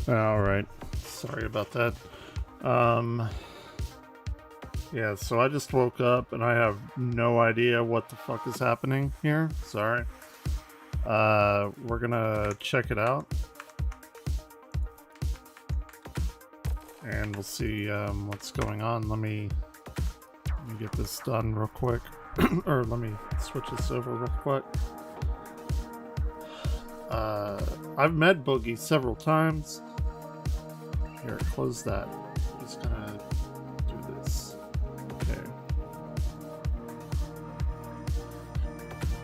All right. Sorry about that. Yeah, so I just woke up and I have no idea what the fuck is happening here. Sorry. We're gonna check it out. And we'll see what's going on. Let me get this done real quick. Or let me switch this over real quick. I've met Boogie several times. Here, close that. I'm just gonna do this. Okay.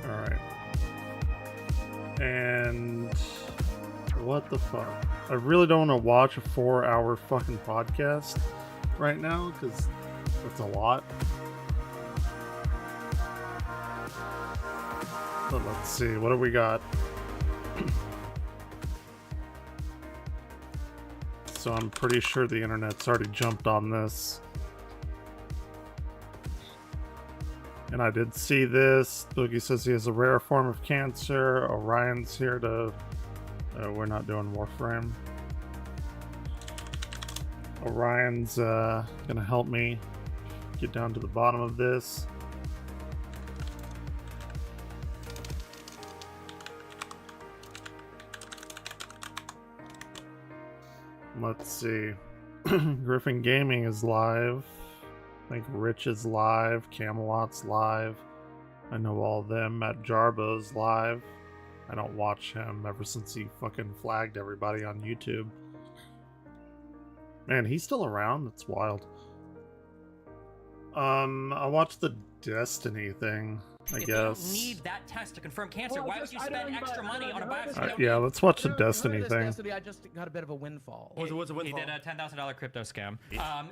Alright. And what the fuck? I really don't want to watch a 4-hour fucking podcast right now, because that's a lot. But let's see, what do we got? So I'm pretty sure the internet's already jumped on this. And I did see this. Boogie says he has a rare form of cancer. Orion's here to... we're not doing Warframe. Orion's gonna help me get down to the bottom of this. Let's see. Griffin Gaming is live. I think Rich is live. Camelot's live. I know all of them. Matt Jarbo's live. I don't watch him ever since he fucking flagged everybody on YouTube. Man, he's still around? That's wild. I watched the Destiny thing, I guess. If you need that test to confirm cancer, why would you spend extra money on a biopsy? Yeah, let's watch the Destiny thing. Destiny, I just got a bit of a windfall. He did a $10,000 crypto scam.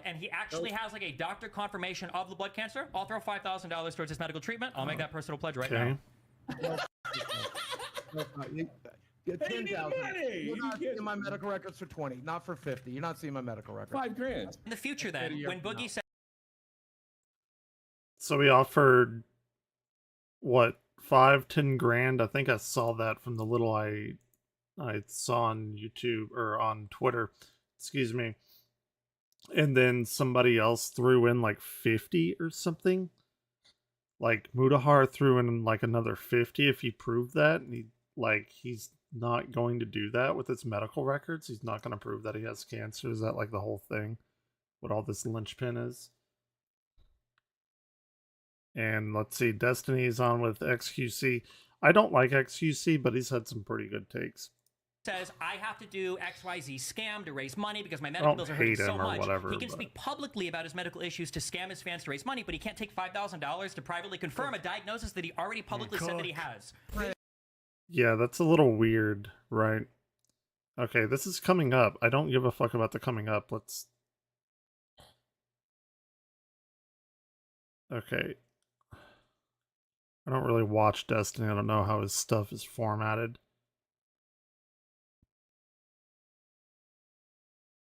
And he actually has like a doctor confirmation of the blood cancer. I'll throw $5,000 towards his medical treatment. I'll make that personal pledge right now. Get 10,000. You're not seeing my medical records for 20, not for 50. You're not seeing my medical records. $5,000. In the future, then, when Boogie said, so we offered what, 5-10 grand? I think I saw that from the little I saw on YouTube or on Twitter. Excuse me. And then somebody else threw in like 50 or something. Like Mudahar threw in like another 50 if he proved that. And he's not going to do that with his medical records. He's not going to prove that he has cancer. Is that like the whole thing? What all this linchpin is? And let's see, Destiny's on with XQC. I don't like XQC, but he's had some pretty good takes. says, I have to do XYZ scam to raise money because my medical bills are hurting so much. Whatever, he can speak publicly about his medical issues to scam his fans to raise money, but he can't take $5,000 to privately confirm a diagnosis that he already publicly said that he has. Yeah, that's a little weird, right? Okay, this is coming up. I don't give a fuck about the coming up. Let's... Okay. I don't really watch Destiny. I don't know how his stuff is formatted.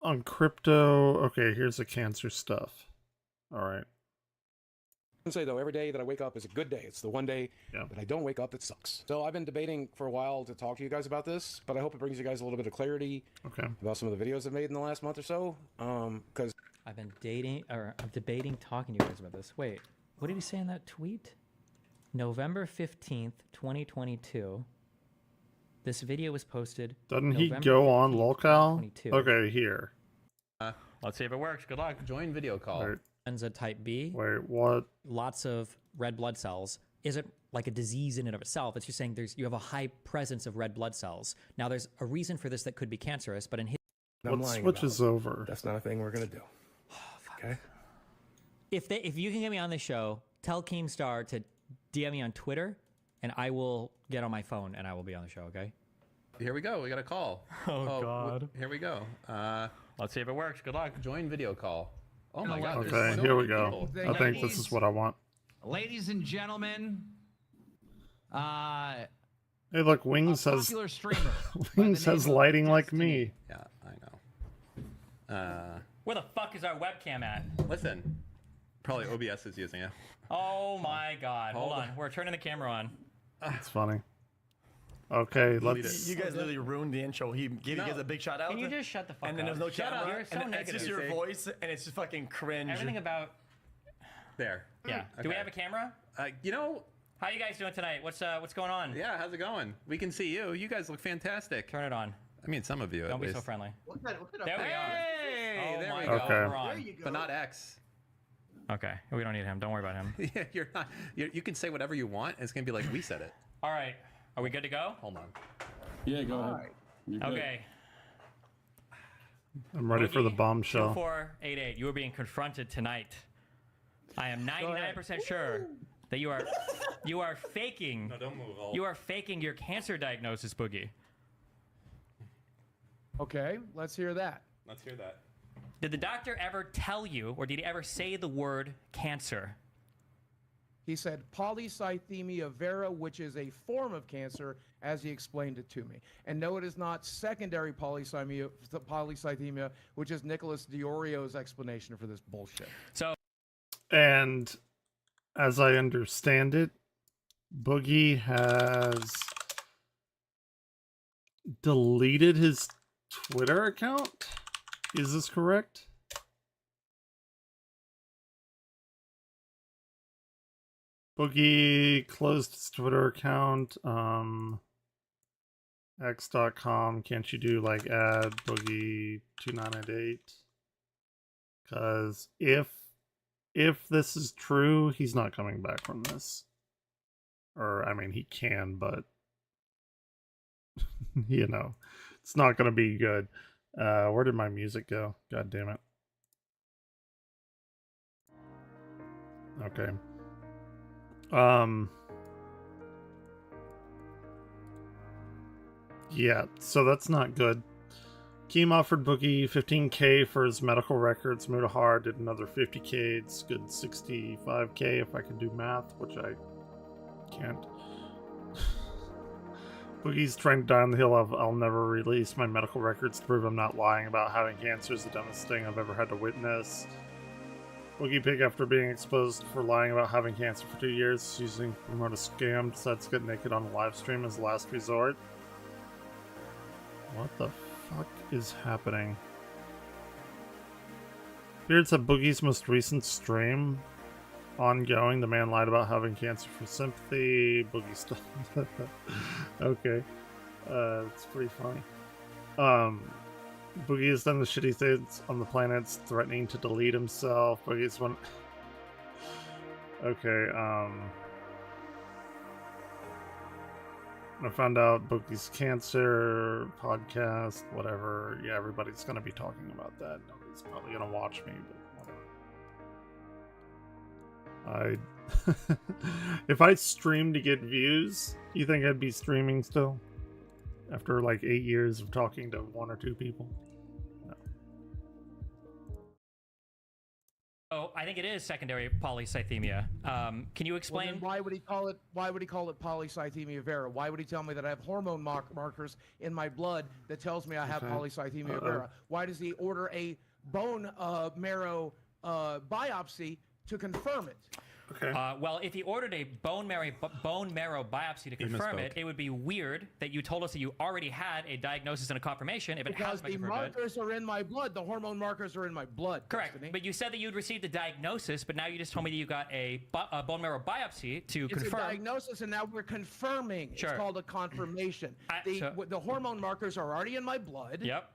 On crypto, okay, here's the cancer stuff. Alright. I say though, every day that I wake up is a good day. It's the one day that I don't wake up that sucks. So I've been debating for a while to talk to you guys about this, but I hope it brings you guys a little bit of clarity about some of the videos I've made in the last month or so. Because I'm debating talking to you guys about this. Wait, what did he say in that tweet? November 15th, 2022. This video was posted. Doesn't he go on locale? Okay, here. Let's see if it works. Good luck. Join video call. Right. Influenza type B. Wait, what? Lots of red blood cells. Isn't like a disease in and of itself. It's just saying you have a high presence of red blood cells. Now there's a reason for this that could be cancerous, but in his what switches over? That's not a thing we're gonna do. Okay. If you can get me on the show, tell Keemstar to DM me on Twitter, and I will get on my phone and I will be on the show. Okay. Here we go. We got a call. Oh God. Here we go. Let's see if it works. Good luck. Join video call. Oh my God. Okay, so here we many go. people. I think this is what I want. Ladies and gentlemen, hey, look, Wings has popular streamer. Wings has lighting like me. Yeah, I know. Where the fuck is our webcam at? Listen, probably OBS is using it. Oh my God. Hold on. We're turning the camera on. It's funny. Okay, Delete let's. You guys literally ruined the intro. He gave you guys a big shout out. Can you just shut the fuck up? And then there's no Shut camera. up. You're so and it's just negative. your voice, and it's just fucking cringe. Everything about. There. Yeah. Do we have a camera? You know. How you guys doing tonight? What's going on? Yeah, how's it going? We can see you. You guys look fantastic. Turn it on. I mean, some of you. Don't be at so least. friendly. What kind of There we are. Hey, Oh there my we God, go. Okay. we're on. There you go. But not X. Okay, we don't need him. Don't worry about him. Yeah, you're not. You can say whatever you want. It's gonna be like we said it. All right, are we good to go? Hold on. Yeah, go ahead. You're good. Okay. I'm ready for the bombshell. 2488. You are being confronted tonight. I am 99% sure that you are faking. No, don't move. You are faking your cancer diagnosis, Boogie. Okay, let's hear that. Let's hear that. Did the doctor ever tell you, or did he ever say the word cancer? He said polycythemia vera, which is a form of cancer, as he explained it to me. And no, it is not secondary polycythemia, which is Nicholas Diorio's explanation for this bullshit. So, And as I understand it, Boogie has deleted his Twitter account. Is this correct? Boogie closed his Twitter account. X.com. Can't you do like add Boogie288? Because if this is true, he's not coming back from this. Or I mean, he can, but you know, it's not gonna be good. Where did my music go? God damn it. Okay. Yeah, so that's not good. Keem offered Boogie $15K for his medical records. Mutahar did another $50K. It's good $65K if I can do math, which I can't. Boogie's trying to die on the hill of I'll never release my medical records to prove I'm not lying about having cancer is the dumbest thing I've ever had to witness. Boogie Pig, after being exposed for lying about having cancer for 2 years, using to promote a scam, decides to get naked on a live stream as a last resort. What the fuck is happening? Beard said Boogie's most recent stream ongoing. The man lied about having cancer for sympathy. Boogie still. Okay. It's pretty funny. Boogie has done the shitty things on the planets, threatening to delete himself. Boogie's one. Okay, I found out Boogie's cancer podcast, whatever. Yeah, everybody's gonna be talking about that. Nobody's probably gonna watch me, but whatever. If I streamed to get views, you think I'd be streaming still? After like 8 years of talking to 1 or 2 people? No. oh, I think it is secondary polycythemia. Can you Well, explain? then why would he call it? Why would he call it polycythemia vera? Why would he tell me that I have hormone markers in my blood that tells me I have polycythemia vera? Why does he order a bone marrow biopsy to confirm it? Okay. Well, if he ordered a bone marrow biopsy to confirm it, it would be weird that you told us that you already had a diagnosis and a confirmation. If it Because has been the confirmed, markers are in my blood. The hormone markers are in my blood. correct. Destiny. But you said that you'd received a diagnosis, but now you just told me that you got a bone marrow biopsy to It's confirm. a diagnosis, and now we're confirming. Sure. It's called a confirmation. So- The hormone markers are already in my blood. Yep.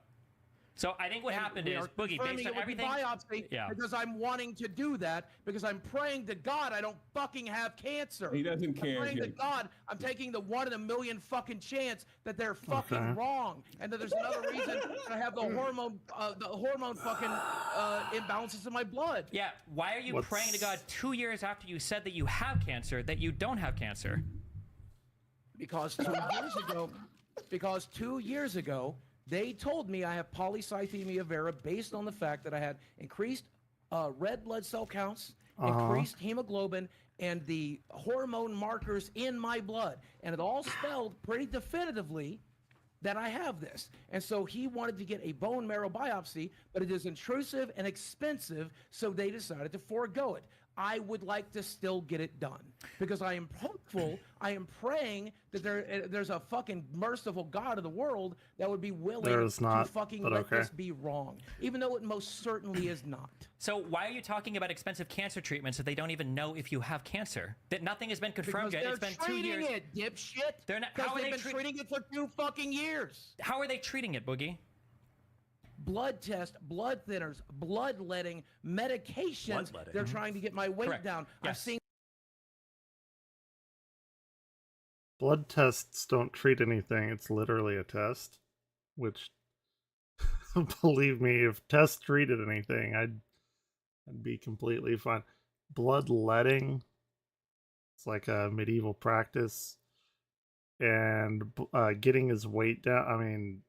So I think what happened We is are Boogie, confirming based on it with the everything. biopsy Yeah. because I'm wanting to do that because I'm praying to God I don't fucking have cancer. He doesn't I'm care. praying to Yeah. God I'm taking the 1 in a million fucking chance that they're fucking Okay. wrong and that there's another reason that I have the hormone fucking imbalances in my blood. Yeah. Why are you What's- praying to God 2 years after you said that you have cancer that you don't have cancer? Because 2 years ago, they told me I have polycythemia vera based on the fact that I had increased red blood cell counts, increased hemoglobin, and the hormone markers in my blood. And it all spelled pretty definitively that I have this. And so he wanted to get a bone marrow biopsy, but it is intrusive and expensive, so they decided to forego it. I would like to still get it done because I am hopeful, I am praying that there's a fucking merciful God of the world that would be willing to fucking let this be wrong, even though it most certainly is not. So why are you talking about expensive cancer treatments if they don't even know if you have cancer? That nothing has been confirmed yet. It's been 2 years. They're treating it, dipshit. They're not. Because How are they've they been treating it for 2 fucking years. How are they treating it, Boogie? Blood test, blood thinners, bloodletting, medications. They're trying to get my weight down. Yes. I've seen. Blood tests don't treat anything. It's literally a test, which, believe me, if tests treated anything, I'd be completely fine. Bloodletting, it's like a medieval practice, and getting his weight down. I mean,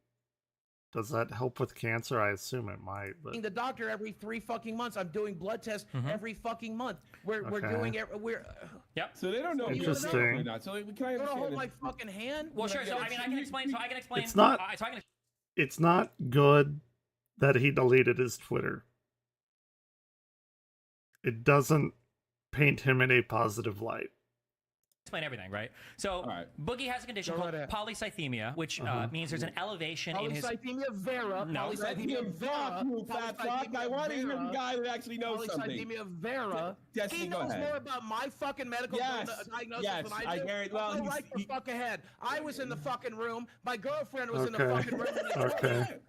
does that help with cancer? I assume it might. But The doctor every 3 fucking months. I'm doing blood tests every fucking month. We're doing it. Yep. So they don't know. Interesting. So can I You want to hold understand my fucking hand? Well, sure. So I mean, I can explain. So I can explain. It's not. It's not good that he deleted his Twitter. It doesn't paint him in a positive light. Explain everything, right? So Boogie has a condition called polycythemia, which means there's an elevation in his polycythemia vera. No. Polycythemia vera. You fat fuck. I want to hear a guy who actually knows something. Polycythemia vera. He knows more about my fucking medical diagnosis than I do. Go right the fuck ahead. I was in the fucking room. My girlfriend was in the fucking room.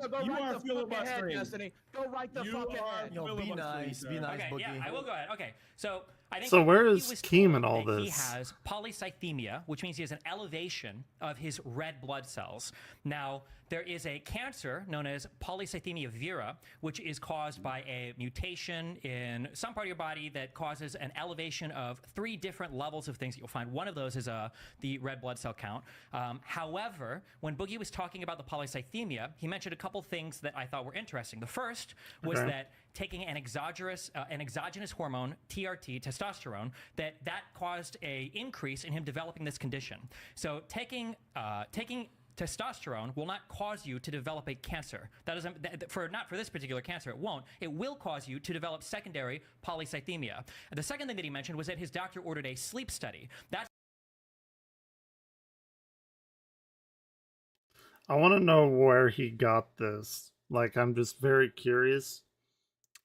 So go right the fuck ahead, Destiny. Go right the fuck ahead. Yo, be nice. Be nice, Boogie. Yeah, I will go ahead. Okay, so I think. So where is Keem in all this? He has polycythemia, which means he has an elevation of his red blood cells. Now, there is a cancer known as polycythemia vera, which is caused by a mutation in some part of your body that causes an elevation of 3 different levels of things that you'll find. One of those is the red blood cell count. However, when Boogie was talking about the polycythemia, he mentioned a couple things that I thought were interesting. The first was that taking an exogenous hormone, TRT, testosterone, that caused a increase in him developing this condition. So taking testosterone will not cause you to develop a cancer. That doesn't, not for this particular cancer, it won't. It will cause you to develop secondary polycythemia. The second thing that he mentioned was that his doctor ordered a sleep study. I want to know where he got this. Like, I'm just very curious.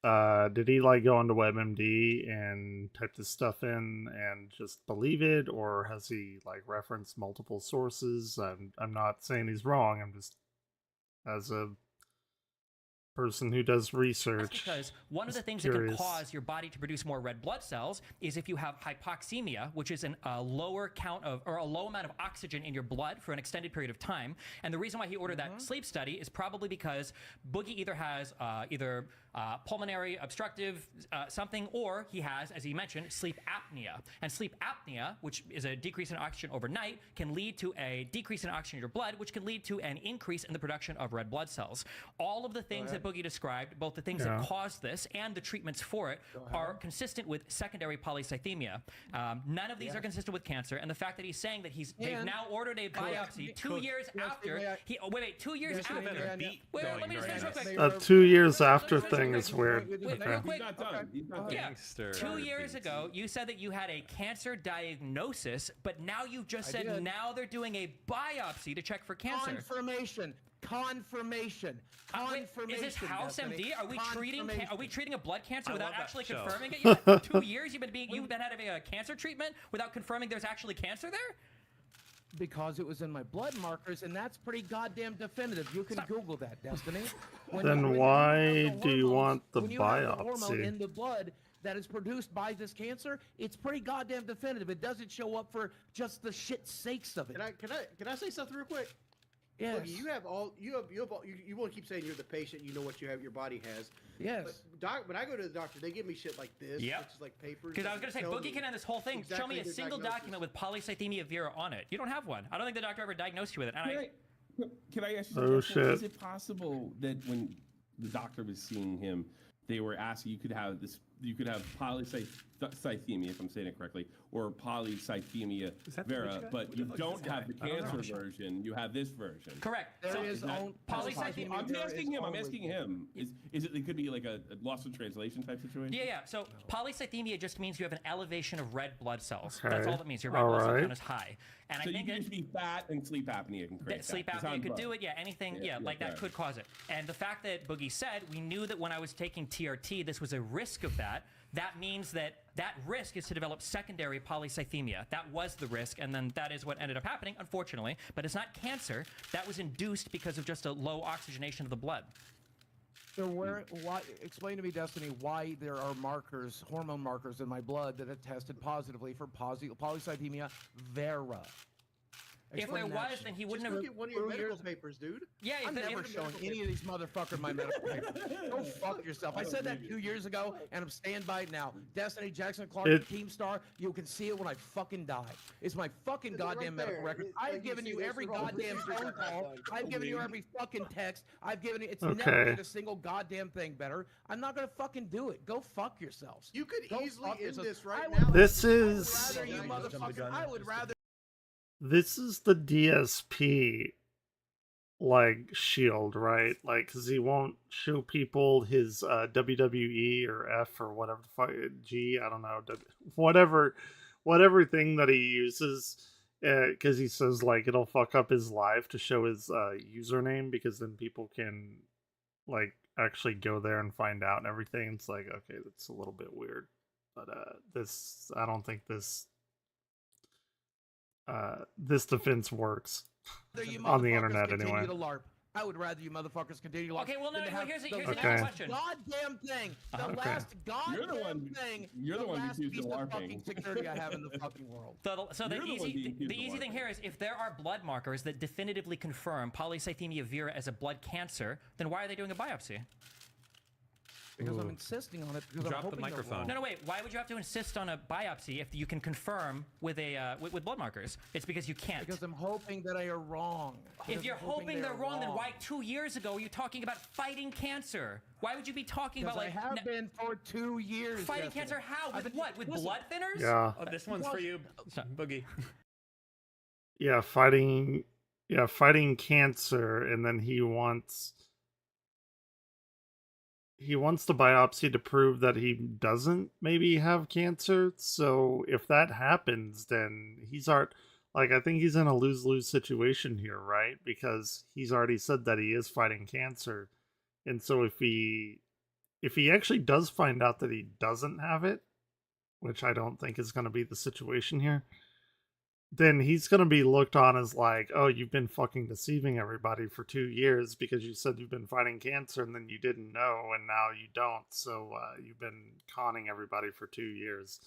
Did he like go onto WebMD and type this stuff in and just believe it, or has he like referenced multiple sources? I'm not saying he's wrong. I'm just, as a person who does research, because one of the things that can cause your body to produce more red blood cells is if you have hypoxemia, which is a lower count of, or a low amount of oxygen in your blood for an extended period of time. And the reason why he ordered that sleep study is probably because Boogie either has pulmonary obstructive something, or he has, as he mentioned, sleep apnea. And sleep apnea, which is a decrease in oxygen overnight, can lead to a decrease in oxygen in your blood, which can lead to an increase in the production of red blood cells. All of the things that Boogie described, both the things that cause this and the treatments for it, are consistent with secondary polycythemia. None of these are consistent with cancer, and the fact that he's saying that they've now ordered a biopsy 2 years after. 2 years after. Wait, let me just finish real quick. 2 years after thing is weird. Wait, Okay. real quick. He's not done. He's not done. Yeah. 2 years ago, you said that you had a cancer diagnosis, but now you've just said now they're doing a biopsy to check for cancer. Confirmation. Is this House MD? Are we treating a blood cancer without actually confirming it yet? 2 years you've been having a cancer treatment without confirming there's actually cancer there? Because it was in my blood markers, and that's pretty goddamn definitive. You can Google that, Destiny. Then why do you want the when you have the hormone biopsy? in the blood that is produced by this cancer, it's pretty goddamn definitive. It doesn't show up for just the shit sakes of it. Can I say something real quick? Yes. Boogie, you want to keep saying you're the patient, you know what your body has. Yes. But when I go to the doctor, they give me shit like this, which is like papers. Because I was going to say, Boogie can end this whole thing. Show me a single document with polycythemia vera on it. You don't have one. I don't think the doctor ever diagnosed you with it. Can I ask you something? Is it possible that when the doctor was seeing him, they were asking, you could have this you could have polycythemia, if I'm saying it correctly, or polycythemia vera, but you don't have the cancer version. You have this version. Correct. There So is polycythemia. I'm asking him. Is it could be like a lost in translation type situation? Yeah. So polycythemia just means you have an elevation of red blood cells. Okay. That's all that means. Your red blood cell count is high. And So I think you can just be fat and sleep apnea can create sleep that. apnea could do it. Yeah, anything. Yeah, like that could cause it. And the fact that Boogie said we knew that when I was taking TRT, this was a risk of that. That means that risk is to develop secondary polycythemia. That was the risk, and then that is what ended up happening, unfortunately. But it's not cancer. That was induced because of just a low oxygenation of the blood. So why? Explain to me, Destiny, why there are markers, hormone markers in my blood that have tested positively for polycythemia vera. If there was, then he wouldn't have. Look at one of your medical papers, dude. Yeah, I'm never showing any of these motherfuckers my medical papers. Go fuck yourself. I said that 2 years ago, and I'm staying by it now. Destiny Jackson Clark, Keemstar, you can see it when I fucking die. It's my fucking goddamn medical record. I've given you every goddamn phone call. I've given you every fucking text. I've given you. It's never made a single goddamn thing better. I'm not gonna fucking do it. Go fuck yourselves. You could easily end this right now. This is. I would rather. This is the DSP like shield, right? Like, because he won't show people his WWE or F or whatever the fuck, G, I don't know, whatever thing that he uses, because he says like it'll fuck up his live to show his username, because then people can like actually go there and find out and everything. It's like, okay, that's a little bit weird, but this, I don't think this defense works on the internet anyway. I would rather you motherfuckers continue to LARP. Okay, well, no, here's the last question. Goddamn thing. The last goddamn thing. You're the one who piece of fucking security I have in the fucking world. So the easy thing here is, if there are blood markers that definitively confirm polycythemia vera as a blood cancer, then why are they doing a biopsy? Because I'm insisting on it. Because Drop the microphone. No, wait. Why would you have to insist on a biopsy if you can confirm with a with blood markers? It's because you can't. Because I'm hoping that I are wrong. If you're hoping they're wrong, then why 2 years ago were you talking about fighting cancer? Why would you be talking about like? I have been for 2 years. Fighting cancer? How? With what? With blood thinners? Yeah. Oh, this one's for you, Boogie. Yeah, fighting cancer, and then he wants the biopsy to prove that he doesn't maybe have cancer. So if that happens, then I think he's in a lose-lose situation here, right? Because he's already said that he is fighting cancer. And so if he actually does find out that he doesn't have it, which I don't think is going to be the situation here, then he's going to be looked on as like, oh, you've been fucking deceiving everybody for 2 years because you said you've been fighting cancer and then you didn't know and now you don't. So you've been conning everybody for 2 years,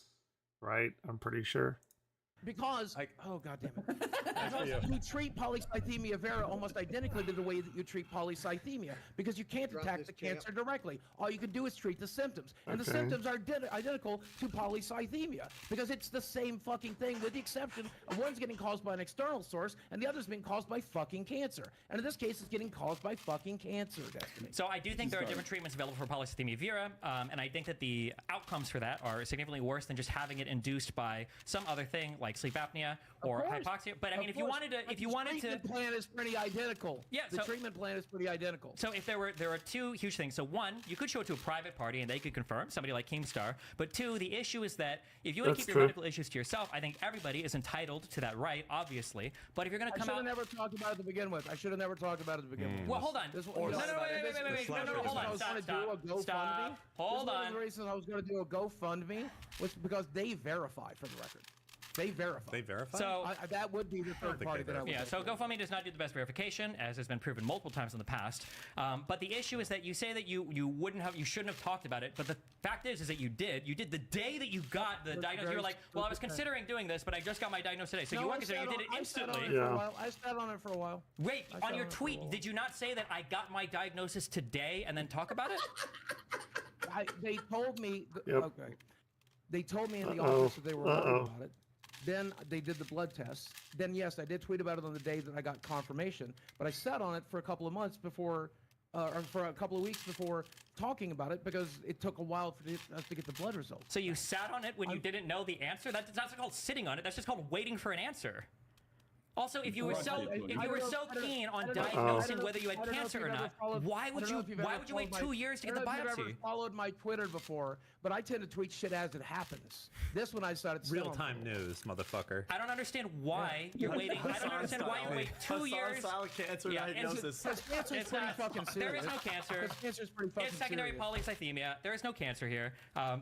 right? I'm pretty sure. Because, oh goddamn it! Because you treat polycythemia vera almost identically to the way that you treat polycythemia, because you can't attack the cancer directly. All you can do is treat the symptoms, and the symptoms are identical to polycythemia, because it's the same fucking thing, with the exception of one's getting caused by an external source, and the other's being caused by fucking cancer. And in this case, it's getting caused by fucking cancer. Destiny. So I do think there are different treatments available for polycythemia vera, and I think that the outcomes for that are significantly worse than just having it induced by some other thing like sleep apnea or hypoxia. But I mean, if you wanted to, the treatment plan is pretty identical. Yeah, the treatment plan is pretty identical. So if there are two huge things. So one, you could show it to a private party and they could confirm, somebody like Keemstar. But two, the issue is that if you want to keep your medical issues to yourself, I think everybody is entitled to that right, obviously. But if you're going to come out, I should have never talked about it to begin with. Well, hold on. Wait. No, hold on. Stop. Hold on. One of the reasons I was going to do a GoFundMe was because they verify, for the record. They verify. So that would be the third party that I would. Yeah. So GoFundMe does not do the best verification, as has been proven multiple times in the past. But the issue is that you say that you shouldn't have talked about it. But the fact is that you did. You did the day that you got the diagnosis. You were like, well, I was considering doing this, but I just got my diagnosis today. So you weren't considering. You did it instantly. I sat on it for a while. Wait, on your tweet, did you not say that I got my diagnosis today and then talk about it? They told me. Okay. They told me in the office that they were worried about it. Then they did the blood tests. Then, yes, I did tweet about it on the day that I got confirmation. But I sat on it for a couple of months before or for a couple of weeks before talking about it because it took a while for us to get the blood results. So you sat on it when you didn't know the answer? That's not called sitting on it. That's just called waiting for an answer. Also, if you were so keen on diagnosing whether you had cancer or not, why would you wait 2 years to get the biopsy? I don't know if you've ever followed my Twitter before, but I tend to tweet shit as it happens. This one I started real-time news, motherfucker. I don't understand why you're waiting. I don't understand why you wait 2 years. Cancer diagnosis. Cancer is pretty fucking serious. There is no cancer. Cancer is pretty fucking It's secondary polycythemia. There is no cancer here.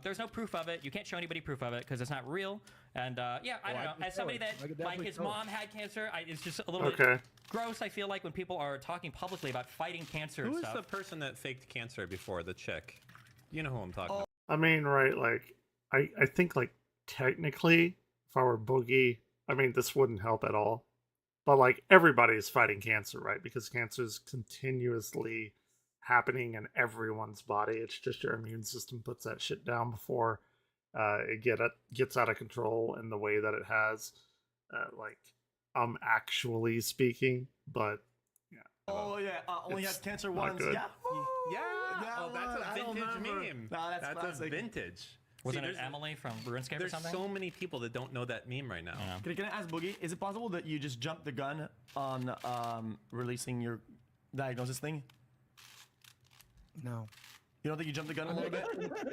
There's no proof of it. You can't show anybody proof of it because it's not real. And yeah, I don't know. As somebody that like his mom had cancer, it's just a little bit gross. I feel like when people are talking publicly about fighting cancer. Who and is stuff. the person that faked cancer before? The chick. You know who I'm talking about. I mean, right? Like, I think like technically, if I were Boogie, I mean, this wouldn't help at all. But like everybody's fighting cancer, right? Because cancer is continuously happening in everyone's body. It's just your immune system puts that shit down before it gets out of control in the way that it has. Like, actually speaking, but yeah. Oh yeah, only had cancer once. Good. Yeah. Oh, that's a vintage meme. Nah, that's a vintage. Wasn't it Emily from RuneScape or There's something? so many people that don't know that meme right now. Yeah. Can I ask Boogie? Is it possible that you just jumped the gun on releasing your diagnosis thing? No. You don't think you jumped the gun a little bit?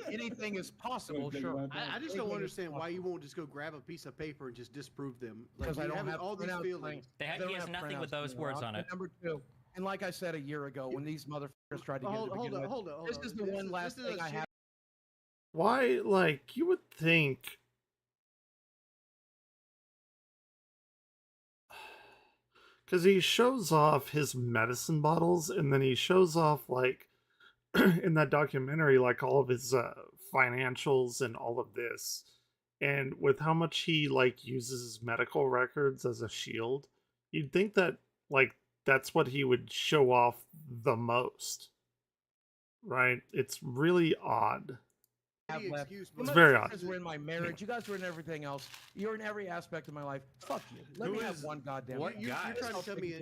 Anything is possible, sure. I just don't understand why you won't just go grab a piece of paper and just disprove them. Like, Because I don't have all these printouts feelings. He has nothing with those words on it. Number two, and like I said a year ago, when these motherfuckers tried to get it to begin with, hold on. this is the one last thing I have. Why, like, you would think... Because he shows off his medicine bottles, and then he shows off, like, in that documentary, like, all of his financials and all of this. And with how much he, like, uses his medical records as a shield, you'd think that, like, that's what he would show off the most. Right? It's really odd. It's very odd. You guys were in my marriage. You guys were in everything else. You're in every aspect of my life. Fuck you. Let me have one goddamn. What You're guy? trying to tell me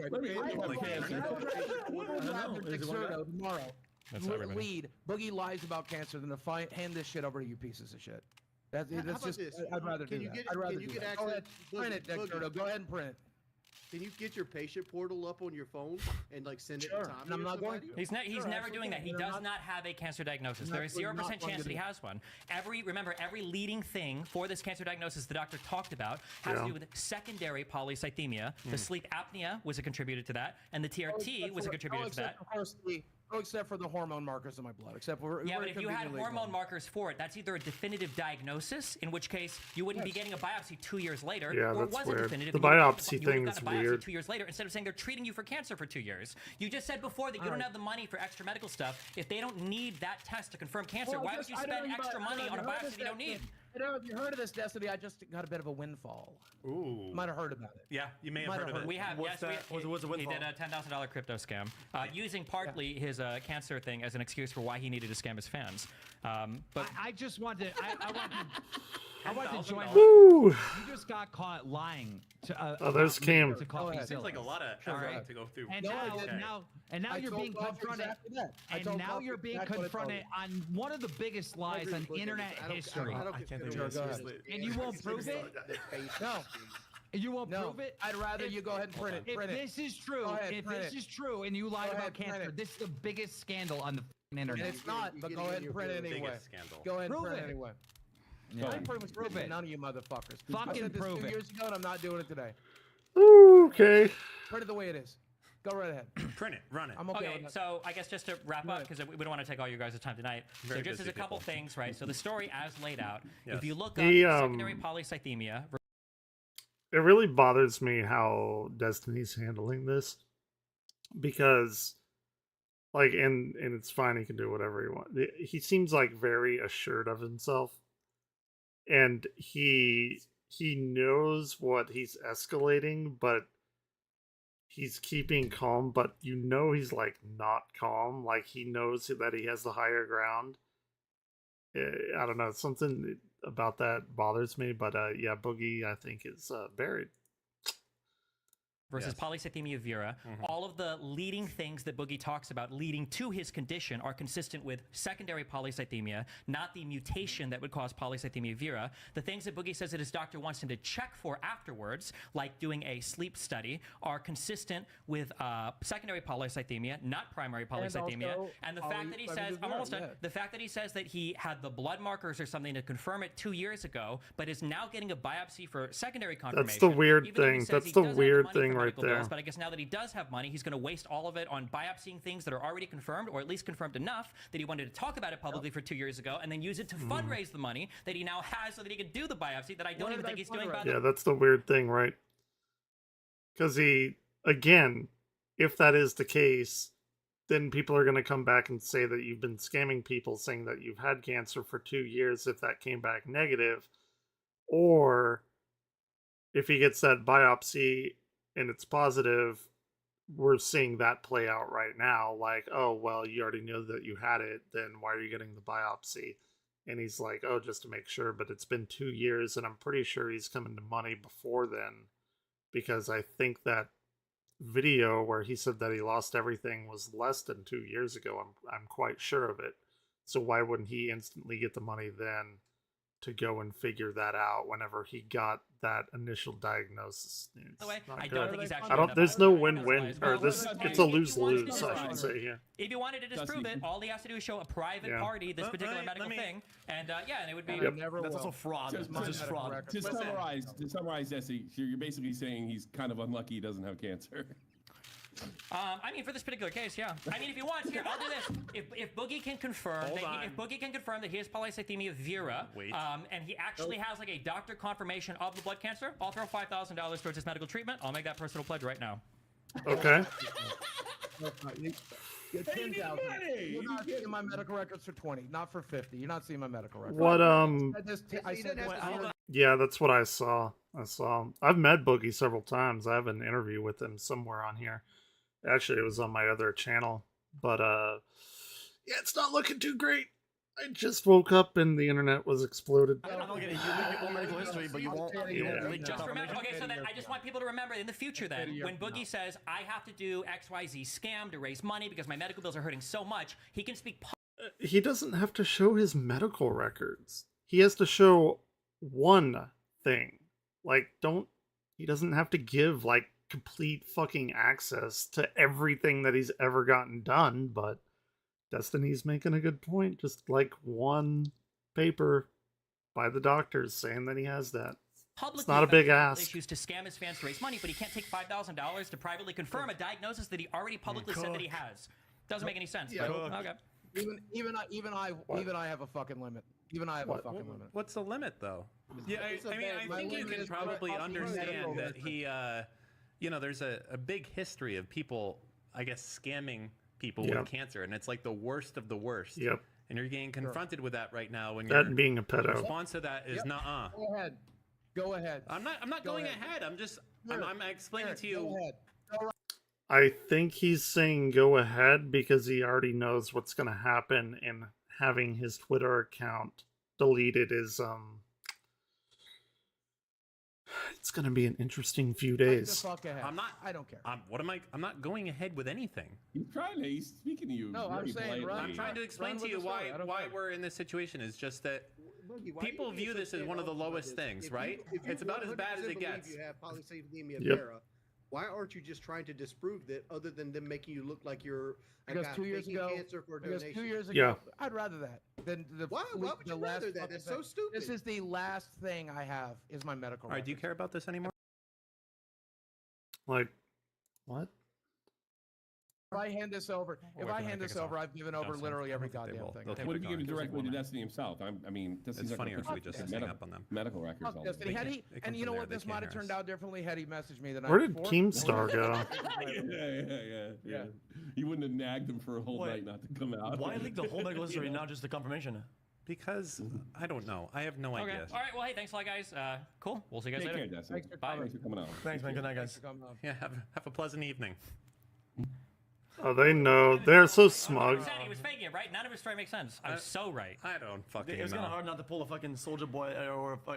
tomorrow. That's everybody. Lead. Boogie lies about cancer than to hand this shit over to you pieces of shit. That's just. I'd rather do that. I'd rather do that. Go ahead. Print it, Dexerto. Go ahead and print it. Can you get your patient portal up on your phone and like send it to Tommy? And I'm not going to. He's never doing that. He does not have a cancer diagnosis. There is 0% chance that he has one. Remember, every leading thing for this cancer diagnosis the doctor talked about has to do with secondary polycythemia. The sleep apnea was a contributor to that, and the TRT was a contributor to that. Except for the hormone markers in my blood. Except for but if you had hormone markers for it, that's either a definitive diagnosis, in which case you wouldn't be getting a biopsy 2 years later, or it was a definitive. The biopsy thing is weird. 2 years later, instead of saying they're treating you for cancer for 2 years. You just said before that you don't have the money for extra medical stuff. If they don't need that test to confirm cancer, why would you spend extra money on a biopsy you don't need? I don't know if you heard of this, Destiny. I just got a bit of a windfall. Ooh. Might have heard about it. Yeah, you may have heard of it. We have. What's Yes, that? What's a he did a $10,000 crypto scam, using partly his cancer thing as an excuse for why he needed to scam his fans. But I just want to. I want to join. Woo! You just got caught lying to. There's Cam. Seems like a lot of effort to go through. And now you're being confronted. And now you're being confronted on one of the biggest lies on internet history. I can't take it seriously. And you won't prove it? No. You won't prove it? I'd rather you go ahead and print it. If this is true, and you lied about cancer, this is the biggest scandal on the internet. It's not, but go ahead and print it anyway. Go ahead and print it anyway. Yeah. I pretty much prove it. None of you motherfuckers. Fucking I said this prove 2 it. years ago, and I'm not doing it today. Ooh, okay. Print it the way it is. Go right ahead. Print it, run it. I'm okay with that. So I guess just to wrap up, because we don't want to take all you guys' time tonight. Very so just as busy a couple people. things, right? So the story as laid out, Yes. if you look up secondary polycythemia, It really bothers me how Destiny's handling this, because, like, and it's fine, he can do whatever he wants. He seems like very assured of himself, and he knows what he's escalating, but he's keeping calm. But you know he's like not calm. Like he knows that he has the higher ground. I don't know, something about that bothers me, but yeah, Boogie I think is buried. versus polycythemia vera, all of the leading things that Boogie talks about leading to his condition are consistent with secondary polycythemia, not the mutation that would cause polycythemia vera. The things that Boogie says that his doctor wants him to check for afterwards, like doing a sleep study, are consistent with secondary polycythemia, not primary polycythemia. And the fact that he says, I'm almost done, the fact that he says that he had the blood markers or something to confirm it 2 years ago, but is now getting a biopsy for secondary confirmation. That's the weird thing. That's the weird thing right there. Bills, but I guess now that he does have money, he's going to waste all of it on biopsying things that are already confirmed, or at least confirmed enough that he wanted to talk about it publicly for 2 years ago, and then use it to fundraise the money that he now has so that he can do the biopsy that I don't even think he's doing. Yeah, that's the weird thing, right? Because he, again, if that is the case, then people are going to come back and say that you've been scamming people, saying that you've had cancer for 2 years if that came back negative. Or if he gets that biopsy and it's positive, we're seeing that play out right now. Like, oh, well, you already know that you had it, then why are you getting the biopsy? And he's like, oh, just to make sure. But it's been 2 years, and I'm pretty sure he's coming to money before then, because I think that video where he said that he lost everything was less than 2 years ago. I'm quite sure of it. So why wouldn't he instantly get the money then to go and figure that out whenever he got that initial diagnosis? By the way, I don't think he's actually. There's no win-win, or this. It's a lose-lose, I should say here. If you wanted to disprove it, all he has to do is show a private party this particular medical thing, and and it would be. That's also fraud. That's just fraud. To summarize, Jesse, you're basically saying he's kind of unlucky he doesn't have cancer. I mean, for this particular case, yeah. I mean, if you want, here, I'll do this. If Boogie can confirm, that he has polycythemia vera, and he actually has like a doctor confirmation of the blood cancer, I'll throw $5,000 towards his medical treatment. I'll make that personal pledge right now. Okay. 10,000. You're not seeing my medical records for 20, not for 50. You're not seeing my medical records. What I said yeah, that's what I saw. I've met Boogie several times. I have an interview with him somewhere on here. Actually, it was on my other channel. But yeah, it's not looking too great. I just woke up and the internet was exploded. I don't get it. You leave your own medical history, but you won't. Just remember. Okay, so then I just want people to remember in the future. Then, when Boogie says I have to do XYZ scam to raise money because my medical bills are hurting so much, he can speak. He doesn't have to show his medical records. He has to show one thing. Like, he doesn't have to give like complete fucking access to everything that he's ever gotten done, but Destiny's making a good point. Just like one paper by the doctors saying that he has that. It's not a big ask. Issues to scam his fans to raise money, but he can't take $5,000 to privately confirm a diagnosis that he already publicly said that he has. Doesn't make any sense. Yeah, but, okay. Even I have a fucking limit. Even I have a fucking limit. What's the limit, though? Yeah, I mean, I think you can probably understand that he, there's a big history of people, I guess, scamming people with cancer, and it's like the worst of the worst. Yep. And you're getting confronted with that right now. When that being a pedo. The response to that is nuh-uh. Go ahead. I'm not going ahead. I'm just I'm explaining to you. Go ahead. I think he's saying go ahead because he already knows what's going to happen in having his Twitter account deleted. It's going to be an interesting few days. I don't care. I'm not going ahead with anything. He's speaking to you. No, I'm saying I'm trying to explain to you why we're in this situation. Is just that people view this as one of the lowest things, right? It's about as bad as it gets. You have polycythemia vera. Why aren't you just trying to disprove that, other than them making you look like you're because 2 years ago, cancer for donation? 2 years ago, I'd rather that than the. Why would you rather that? That's so stupid. This is the last thing I have is my medical. All right, do you care about this anymore? Like, what? If I hand this over, I've given over literally every goddamn thing. What if you give it directly to Destiny himself? I mean, it's funnier if we just hang up on them. Medical records. And you know what? This might have turned out differently had he messaged me the night before. Where did before. Keemstar go? Yeah. He wouldn't have nagged him for a whole night not to come out. Why leak the whole medical history, not just the confirmation? Because I don't know. I have no idea. All right. Well, hey, thanks a lot, guys. Cool. We'll see you guys later. Thanks for coming out. Thanks, man. Good night, guys. Yeah. Have a pleasant evening. Oh, they know. They're so smug. 100%, he was faking it, right? None of his story makes sense. I'm so right. I don't fucking know. It's kind of hard not to pull a fucking Soldier Boy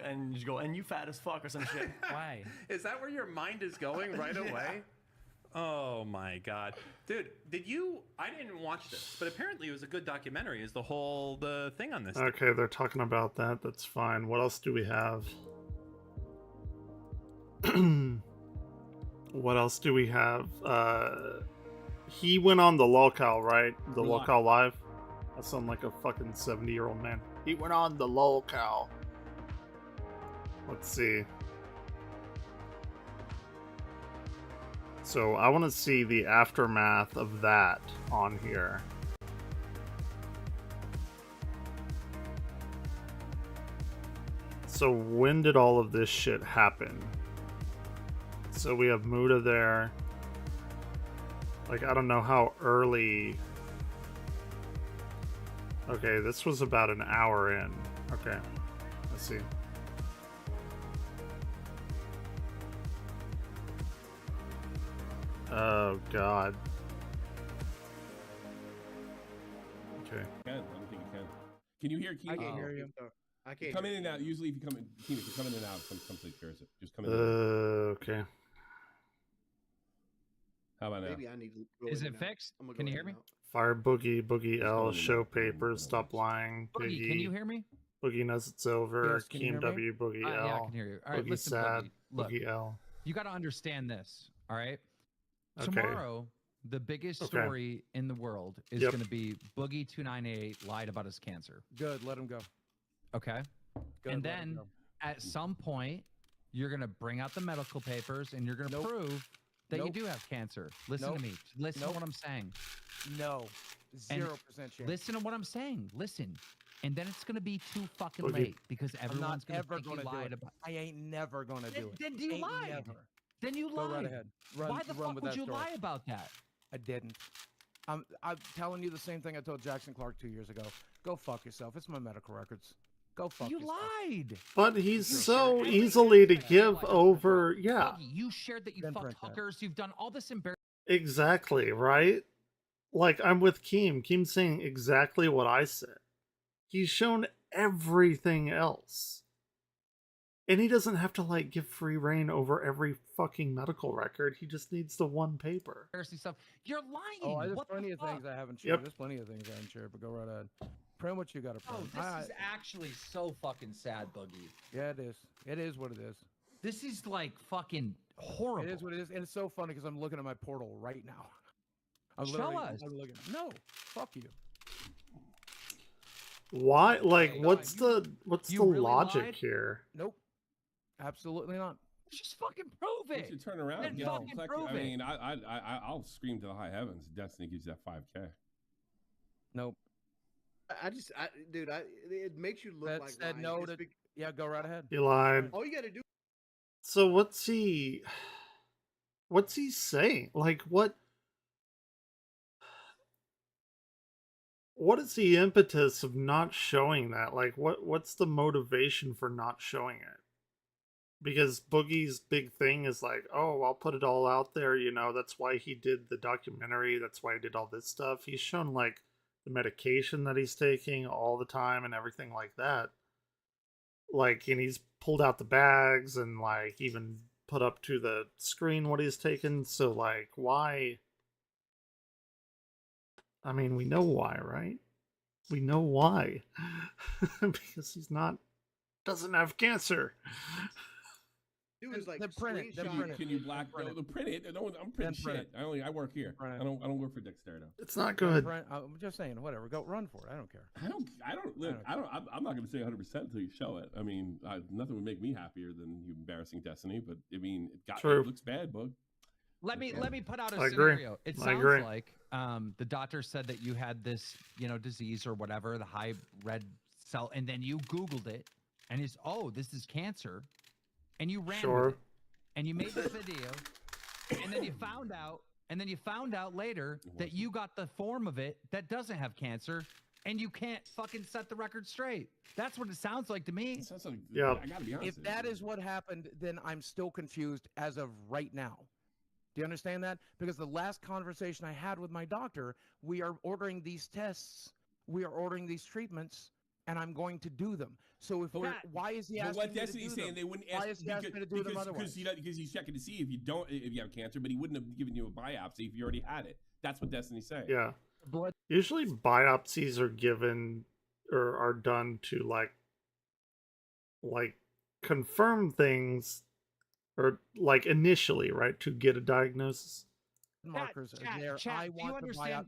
and you go, and you fat as fuck or some shit. Why? Is that where your mind is going right away? Oh my god, dude! I didn't watch this, but apparently it was a good documentary. Is the thing on this? Okay, they're talking about that. That's fine. What else do we have? What else do we have? He went on the lolcow, right? The lolcow live. I sound like a fucking 70-year-old man. He went on the lolcow. Let's see. So I want to see the aftermath of that on here. So when did all of this shit happen? So we have Muda there. Like, I don't know how early. Okay, this was about an hour in. Okay, let's see. Oh god. Okay. I don't think you can. Can you hear Keem? I can't hear you. I can't. Come hear in and out. Usually, if you come in, Keem, if you come in and out, something scares it. Just come in. Okay. How about now? Maybe I need to go Is in it and out. fixed? I'm gonna Can go you in hear me? and out. Fire Boogie, Boogie L, going in show and out. papers, stop lying. Boogie, can you hear me? Boogie knows it's over. Yes, can you Keem hear me? W, Boogie L. Yeah, I can hear you. All right, Boogie listen, sad, Boogie. Look, Boogie L. you got to understand this. All right. Okay. Tomorrow, the biggest Okay. story in the world is Yep. going to be Boogie288 lied about his cancer. Good, let him go. Okay. Good, And let him then go. at some point, you're going to bring out the medical papers and you're going to Nope. prove that you Nope. do have cancer. Listen Nope. to me. Listen Nope. to what I'm saying. No, 0% chance. Listen to what I'm saying. Listen. And then it's going to be too fucking Boogie. late because I'm not everyone's going to ever think you going to do lied it. about. I ain't never going to do it. Then you Ain't lied. never. Then you Go lied. right ahead. Run, Why the run fuck with would that you story. lie about that? I didn't. I'm telling you the same thing I told Jackson Clark 2 years ago. Go fuck yourself. It's my medical records. Go fuck You yourself. lied. But he's You so shared easily to everything. give Like, over. Yeah, Boogie, you shared that you Then fucked print that. hookers. You've done all this embarrassing. exactly, right? Like, I'm with Keem. Keem's saying exactly what I said. He's shown everything else. And he doesn't have to, like, give free reign over every fucking medical record. He just needs the one paper. stuff. You're lying. Oh, there's what plenty the of fuck? things I haven't shared. Yep. There's plenty of things I haven't shared, but go right ahead. Print what you got to print. Oh, this is actually so fucking sad, Boogie. Yeah, it is. It is what it is. This is like fucking horrible. It is what it is. And it's so funny because I'm looking at my portal right now. I'm Show literally- us. I'm looking. No, fuck you. Why? Like, Hey, what's you the really logic lied? here? Nope. Absolutely not. Just fucking prove Once it. you turn around, Then get fucking some prove I it. mean, I'll scream to the high heavens. Destiny gives you that 5K. Nope. Dude, it makes you look That like said lying. no It's to. big- Yeah, go right ahead. He lied. all you got to do. So what's he saying? Like, what is the impetus of not showing that? Like, what's the motivation for not showing it? Because Boogie's big thing is like, oh, I'll put it all out there, you know, that's why he did the documentary, that's why he did all this stuff. He's shown, like, the medication that he's taking all the time and everything like that. Like, and he's pulled out the bags and, like, even put up to the screen what he's taken. So, like, why? I mean, we know why, right? We know why. Because doesn't have cancer. Dude, it's like Then print it. Then screenshot print it. Can you black? Print it. No, print it. No, I'm printing print shit. I work here. Print it. I don't work for Dexterity. It's not good. I'm just saying, whatever. Go run for it. I don't care. I'm not going to say 100% until you show it. I mean, nothing would make me happier than you embarrassing Destiny. But I mean, it looks bad, bug. Let me put out a I agree. scenario. It I sounds agree. like the doctor said that you had this, disease or whatever, the high red cell, and then you Googled it, and it's this is cancer, and you ran Sure. with it, and you made the video, and then you found out later that you got the form of it that doesn't have cancer, and you can't fucking set the record straight. That's what it sounds like to me. It sounds like, Yeah. I gotta be honest. If that is what happened, then I'm still confused as of right now. Do you understand that? Because the last conversation I had with my doctor, we are ordering these tests, we are ordering these treatments, and I'm going to do them. So if we're, why is he asking me to do them? They wouldn't ask, why is he asking me to do them otherwise? Because he's checking to see if you have cancer, but he wouldn't have given you a biopsy if you already had it. That's what Destiny's saying. Yeah. Blood. Usually biopsies are given or are done to like confirm things, or like initially, right, to get a diagnosis. Markers are there. Chat, I do you want understand?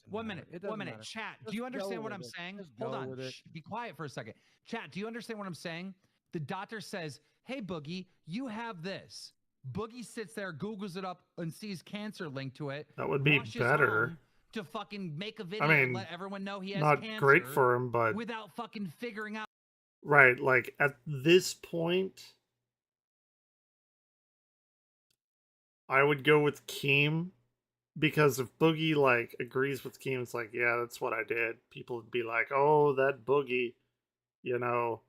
One minute. Chat, do you understand what I'm saying? Hold on. Shh, be quiet for a second. Chat, do you understand what I'm saying? The doctor says, "Hey, Boogie, you have this." Boogie sits there, Googles it up, and sees cancer linked to it. That would be better. To fucking make a video and let everyone know he has not cancer. Great for him, but without fucking figuring out. Right, like at this point, I would go with Keem, because if Boogie like agrees with Keem, it's like, yeah, that's what I did. People would be like, oh, that Boogie, you know.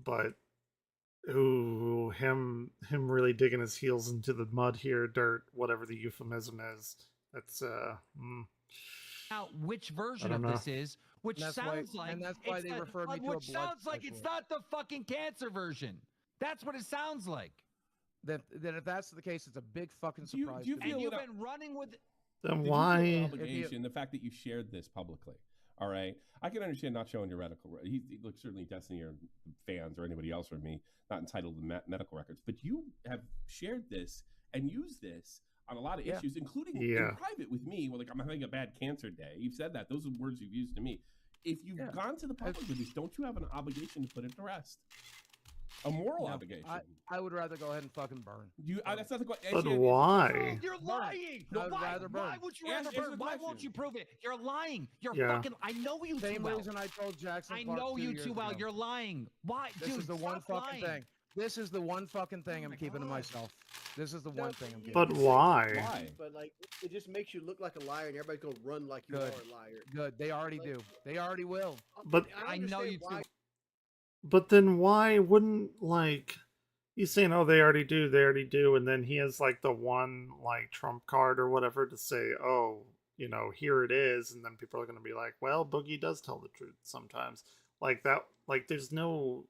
But him really digging his heels into the mud here, dirt, whatever the euphemism is. That's out which version of this is, which sounds like, and that's why they refer me to a blood. Which sounds like it's not the fucking cancer version. That's what it sounds like. That if that's the case, it's a big fucking surprise. You feel and you've been running with. Then why? Obligation, the fact that you shared this publicly. All right, I can understand not showing your medical. He looks certainly Destiny or fans or anybody else or me not entitled to medical records, but you have shared this and used this on a lot of issues, including in private with me. Well, like, I'm having a bad cancer day. You've said that. Those are words you've used to me. If you've gone to the public with this, don't you have an obligation to put it to rest? A moral obligation. I would rather go ahead and fucking burn. That's not the question. But why? You're lying. No, why would you rather burn? Why won't you prove it? You're lying. You're fucking. I know you too well. Same reason I told Jackson. I know you too well. You're lying. Why, dude? This is the one fucking thing. This is the one fucking thing I'm keeping to myself. This is the one thing I'm keeping. But why? But like, it just makes you look like a liar, and everybody's gonna run like you are a liar. Good. They already do. They already will. But I know you too. But then why wouldn't, like, he's saying, oh, they already do, and then he has like the one like trump card or whatever to say, oh, you know, here it is, and then people are gonna be like, well, Boogie does tell the truth sometimes. Like that, like there's no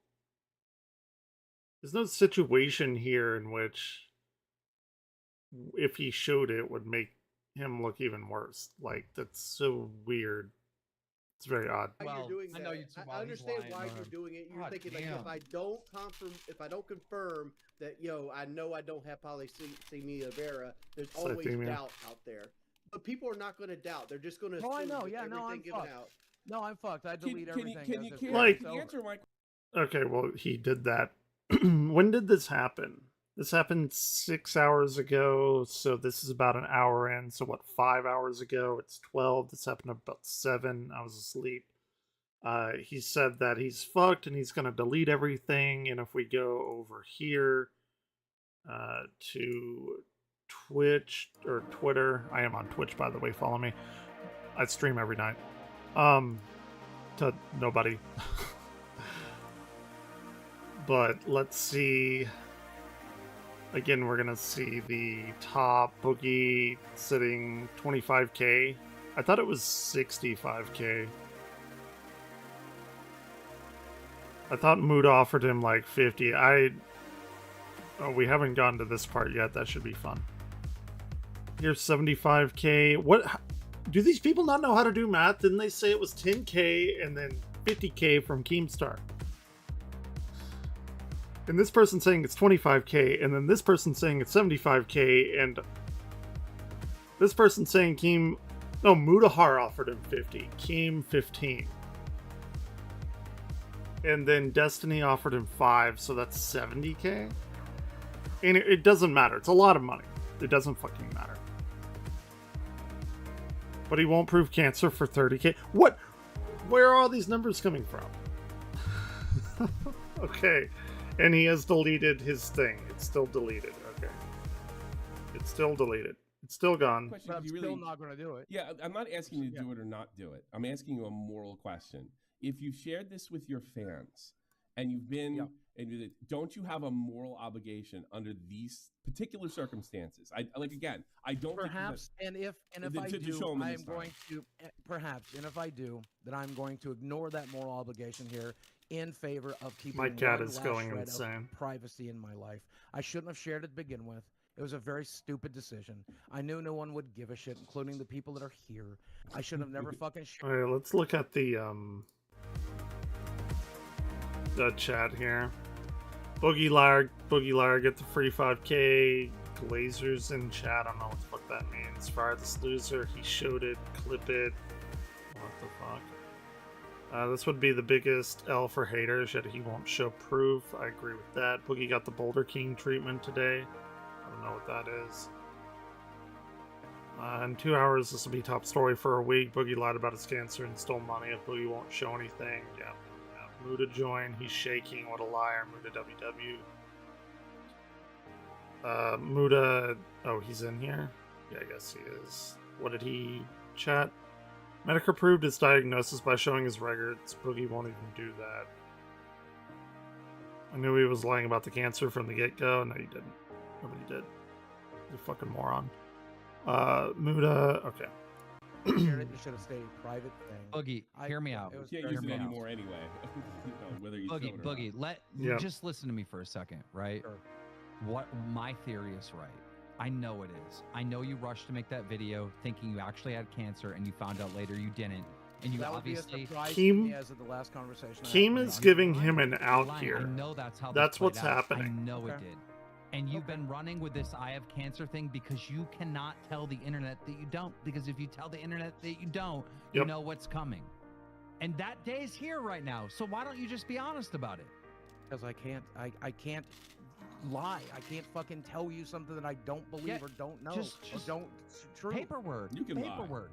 situation here in which if he showed it would make him look even worse. Like, that's so weird. It's very odd. Well, I know you. I understand why you're doing it. You're thinking like, if I don't confirm that, I know I don't have polycythemia vera, there's always doubt out there. But people are not going to doubt. They're just going to. Oh, I know. Yeah, no, I'm fucked. No, I'm fucked. I delete everything. Can you answer my? Okay, well, he did that. When did this happen? This happened 6 hours ago, so this is about an hour in. So what, 5 hours ago? It's 12. This happened about 7. I was asleep. He said that he's fucked and he's going to delete everything. And if we go over here to Twitch or Twitter, I am on Twitch, by the way, follow me. I stream every night. To nobody. But let's see. Again, we're gonna see the top Boogie sitting 25k. I thought it was 65k. I thought Mood offered him like 50. Oh, we haven't gotten to this part yet. That should be fun. Here's 75k. What? Do these people not know how to do math? Didn't they say it was 10k and then 50k from Keemstar? And this person saying it's 25k, and then this person saying it's 75k, and this person saying Mudahar offered him 50, Keem 15. And then Destiny offered him 5, so that's 70k? And it doesn't matter, it's a lot of money. It doesn't fucking matter. But he won't prove cancer for 30k? What? Where are all these numbers coming from? Okay. And he has deleted his thing. It's still deleted. Okay. It's still deleted. It's still gone. But I'm still not going to do it. Yeah, I'm not asking you to do it or not do it. I'm asking you a moral question. If you've shared this with your fans and you've been And don't you have a moral obligation under these particular circumstances? I don't perhaps, think if I do, I am going to perhaps, and if I do, then I'm going to ignore that moral obligation here in favor of keeping my cat one is last going shred insane. of privacy in my life. I shouldn't have shared it to begin with. It was a very stupid decision. I knew no one would give a shit, including the people that are here. I should have never fucking shared. All right, let's look at the chat here. Boogie Liar, get the free 5K. Glazers in chat. I don't know what the fuck that means. Fire this loser. He showed it. Clip it. What the fuck? This would be the biggest L for haters, yet he won't show proof. I agree with that. Boogie got the Boulder King treatment today. I don't know what that is. In 2 hours, this will be top story for a week. Boogie lied about his cancer and stole money. If Boogie won't show anything, yeah. Muda join. He's shaking. What a liar. Muda WW. Muda. Oh, he's in here? Yeah, I guess he is. What did he chat? Medicare proved his diagnosis by showing his records. Boogie won't even do that. I knew he was lying about the cancer from the get-go. No, he didn't. Nobody did. You fucking moron. Muda. Okay. You should have stayed private thing. Boogie, hear me out. You can't use it anymore anyway. Whether you Boogie, just listen to me for a second, right? Sure. What my theory is right. I know it is. I know you rushed to make that video thinking you actually had cancer and you found out later you didn't. And you that obviously Keem, as of the last conversation. Keem is giving him an out here. I know that's how that's what's happening. I know it did. And you've been running with this I have cancer thing because you cannot tell the internet that you don't. Because if you tell the internet that you don't, you know what's coming. And that day is here right now. So why don't you just be honest about it? Because I can't lie. I can't fucking tell you something that I don't believe or don't know. Just or don't true. Paperwork. You can paperwork.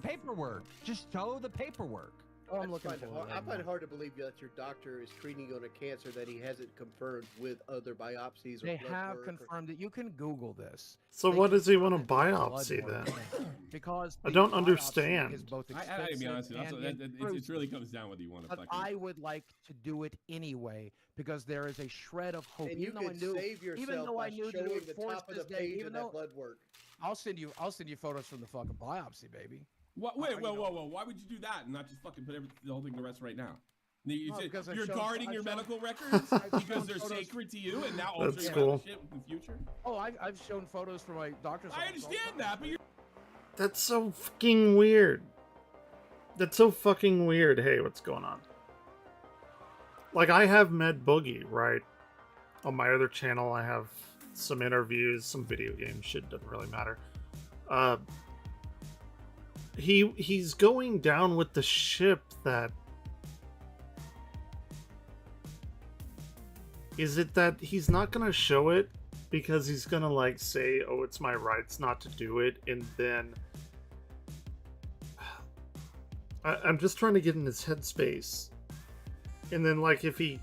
Paperwork. Just show the paperwork. Oh, I'm looking for it. I find it hard to believe that your doctor is treating you on a cancer that he hasn't confirmed with other biopsies. Or they have confirmed it. You can Google this. So what does he want to biopsy then? Because I don't understand. Is both I gotta be honest with you. It really comes down whether you want to. But I would like to do it anyway because there is a shred of hope. And you can save yourself by showing the top of the page of that blood work. I'll send you photos from the fucking biopsy, baby. Wait, whoa. Why would you do that and not just fucking put the whole thing to rest right now? You're guarding your medical records because they're sacred to you, and now also you're having shit in the future? Oh, I've shown photos from my doctor's office. I understand that, but you're... That's so fucking weird. That's so fucking weird. Hey, what's going on? Like, I have met Boogie, right? On my other channel, I have some interviews, some video game shit, doesn't really matter. He's going down with the ship that... Is it that he's not gonna show it because he's gonna, like, say, oh, it's my rights not to do it, and then... I'm just trying to get in his headspace. And then, like, if he,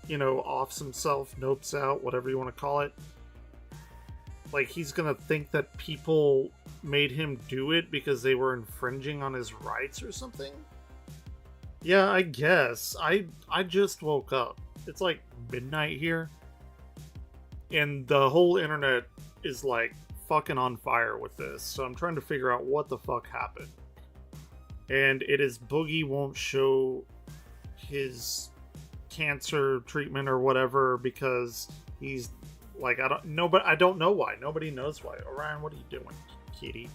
you know, offs himself, nopes out, whatever you want to call it, like, he's gonna think that people made him do it because they were infringing on his rights or something? Yeah, I guess. I just woke up. It's like midnight here. And the whole internet is, like, fucking on fire with this. So I'm trying to figure out what the fuck happened. And it is Boogie won't show his cancer treatment or whatever because he's like, I don't know why. Nobody knows why. Orion, what are you doing, kitty?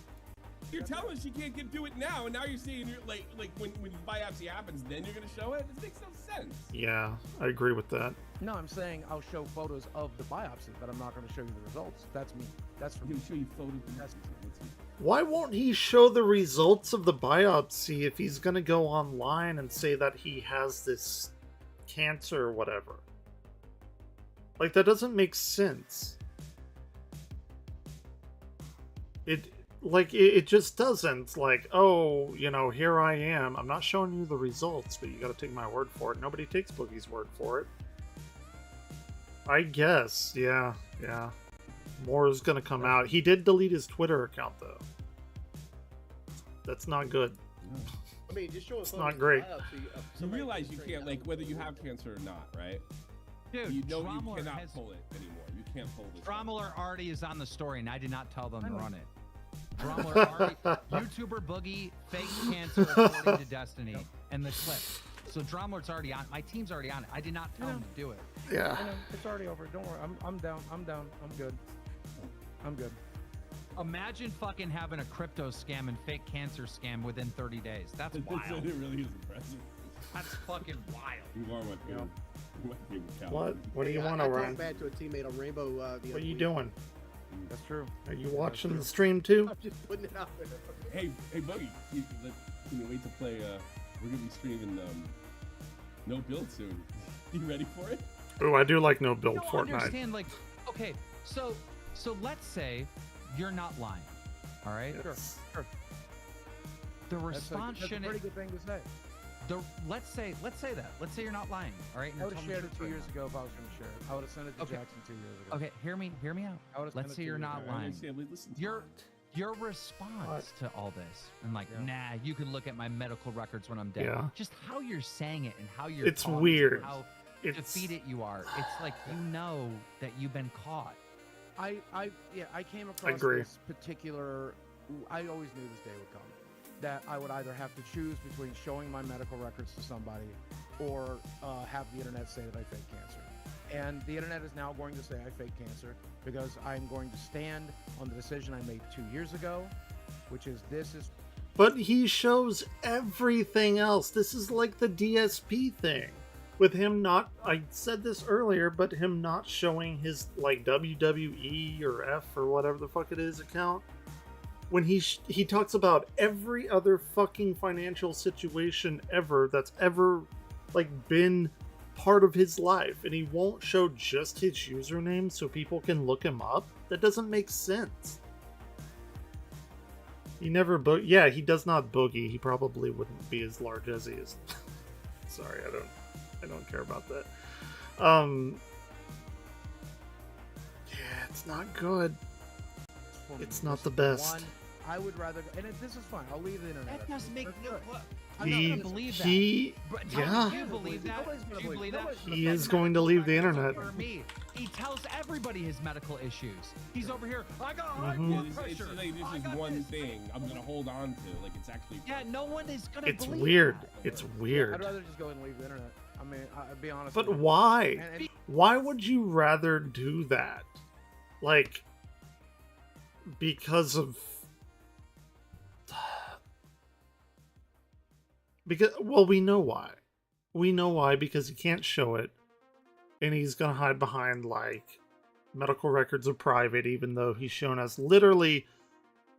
You're telling us you can't do it now, and now you're saying you're like when the biopsy happens, then you're gonna show it? This makes no sense. Yeah, I agree with that. No, I'm saying I'll show photos of the biopsy, but I'm not going to show you the results. That's me. That's for me. He'll show you photos. Why won't he show the results of the biopsy if he's gonna go online and say that he has this cancer or whatever? Like, that doesn't make sense. It just doesn't. Like, oh, you know, here I am. I'm not showing you the results, but you gotta take my word for it. Nobody takes Boogie's word for it. I guess, yeah. More is gonna come out. He did delete his Twitter account, though. That's not good. I mean, just show it's not great. You realize you can't, like, whether you have cancer or not, right? Dude, you know you Trommler cannot pull it anymore. You can't pull this. Trommler already is on the story, and I did not tell them to run it. Trommler already, YouTuber Boogie, fake cancer according to Destiny, and the clip. So Trommler's already on. My team's already on it. I did not tell them to do it. Yeah. I know. It's already over. Don't worry. I'm down. I'm down. I'm good. I'm good. Imagine fucking having a crypto scam and fake cancer scam within 30 days. That's wild. It really is impressive. That's fucking wild. You are my favorite. What do you want, I Orion? talked bad to a teammate on Rainbow the other What are you week. doing? That's true. Are you watching the stream too? I'm just putting it out there. Hey, Boogie, can you wait to play? We're gonna be streaming No Build soon. You ready for it? Oh, I do like no build I don't understand, like, okay, so let's say you're not lying, all right? Sure. The response that's a shouldn't. pretty good thing to say. Let's say that. Let's say you're not lying, all right? And I you're would have telling shared the it 2 truth years right ago if I was going to share it. I would have sent it to Okay. Jackson 2 years ago. now. Okay, hear me out. I would've sent Let's it say to you're you. not I lying. understand. Listen to Your response to all this, and like, Yeah. nah, you can look at my medical records when I'm dead. Yeah. Just how you're saying it and how you're. It's talking, weird. How It's defeated you are. It's like you know that you've been caught. I came across agree. this particular. I always knew this day would come. That I would either have to choose between showing my medical records to somebody, or have the internet say that I fake cancer. And the internet is now going to say I fake cancer because I'm going to stand on the decision I made 2 years ago, which is this is. But he shows everything else. This is like the DSP thing. With him not, I said this earlier, but him not showing his like WWE or F or whatever the fuck it is account. When he talks about every other fucking financial situation ever that's ever like been part of his life, and he won't show just his username so people can look him up. That doesn't make sense. He never yeah, he does not boogie. He probably wouldn't be as large as he is. Sorry, I don't care about that. Yeah, it's not good. It's not the best. One, I would rather, and this is fine. I'll leave the internet. That doesn't make no. I'm He- not gonna believe that. yeah. Do you believe that? Do you believe that? He is going to leave the internet. For me, he tells everybody his medical issues. He's over here. I got high Mhm. blood It's pressure. like this I is got one this. thing I'm gonna hold on to. Like it's actually. Yeah, no one is gonna. It's believe weird. that. It's I'd weird. rather just go and leave the internet. I mean, I'd be honest. But with you. why? And Why would you rather do that? Like, because of. Well, we know why. We know why because he can't show it. And he's going to hide behind, like, medical records are private, even though he's shown us literally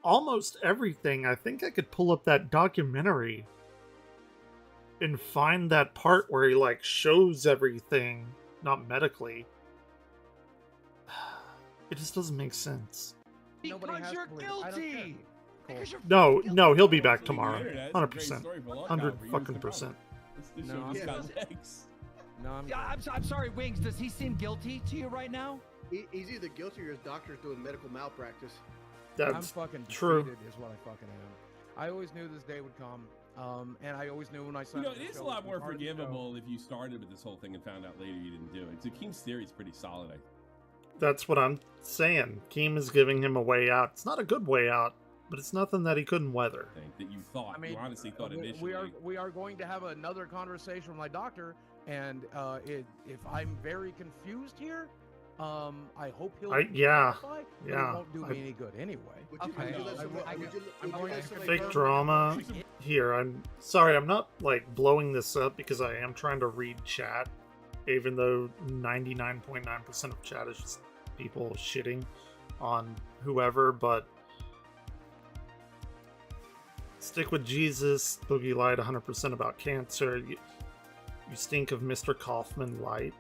almost everything. I think I could pull up that documentary and find that part where he, like, shows everything, not medically. It just doesn't make sense. Nobody Because has you're to believe it. I don't care. guilty. Because you're No, he'll be back The tomorrow. internet is a great 100%. story for a long 100 time, for years fucking to come. percent. This No, show I'm just got good. legs. No, I'm Yeah, I'm sorry, Wings. Does he seem guilty to you right now? He's either guilty or his doctor's doing medical malpractice. I'm That's fucking true. defeated is what I fucking am. I always knew this day would come. And I always knew when I You signed know, up it for the is a show, lot it was more part of the show. forgivable if you started with this whole thing and found out later you didn't do it. So Keem's theory is pretty solid. That's what I'm saying. Keem is giving him a way out. It's not a good way out, but it's nothing that he couldn't weather. Think that you thought, I mean, you honestly thought initially. we are going to have another conversation with my doctor, and if I'm very confused here, I hope he'll yeah, clarify, but yeah, it won't do me any good anyway. Would you, Okay. would you let someone, I- would you, I'm would you going let to somebody Fake burn- drama. Here, I'm sorry, I'm not like blowing this up because I am trying to read chat, even though 99.9% of chat is just people shitting on whoever, but stick with Jesus. Boogie lied 100% about cancer. You stink of Mr. Kaufman light.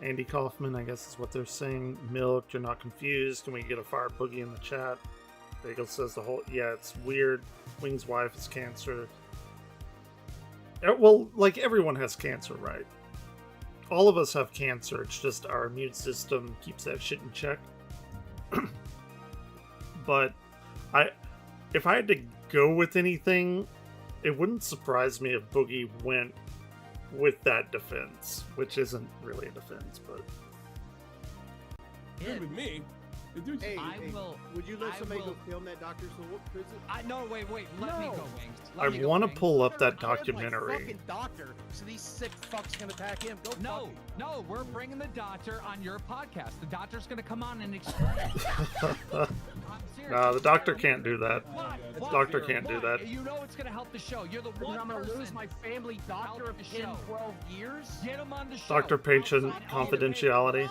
Andy Kaufman, I guess is what they're saying. Milk, you're not confused. Can we get a fire Boogie in the chat? Bagel says the whole, yeah, it's weird. Wing's wife is cancer. Well, like everyone has cancer, right? All of us have cancer. It's just our immune system keeps that shit in check. But if I had to go with anything, it wouldn't surprise me if Boogie went with that defense, which isn't really a defense, but Good with me. The dude's Hey, I hey, will- would you let I somebody will- go film that Dr. Prison? No, wait. Let me No. go, Wings. I Let me go, want to Wings. pull up that I am my documentary. fucking doctor, so these sick fucks can attack him. Go fuck No, him. no, we're bringing the doctor on your podcast. The doctor's gonna come on and explain. I'm serious. Nah, the doctor can't do that. Why? The Why? doctor can't do Why? that. You know it's gonna help the show. You're the one I'm gonna person. lose my family doctor of the 10, show. 12 years? Get him on the show. Doctor patient I'll pay- confidentiality.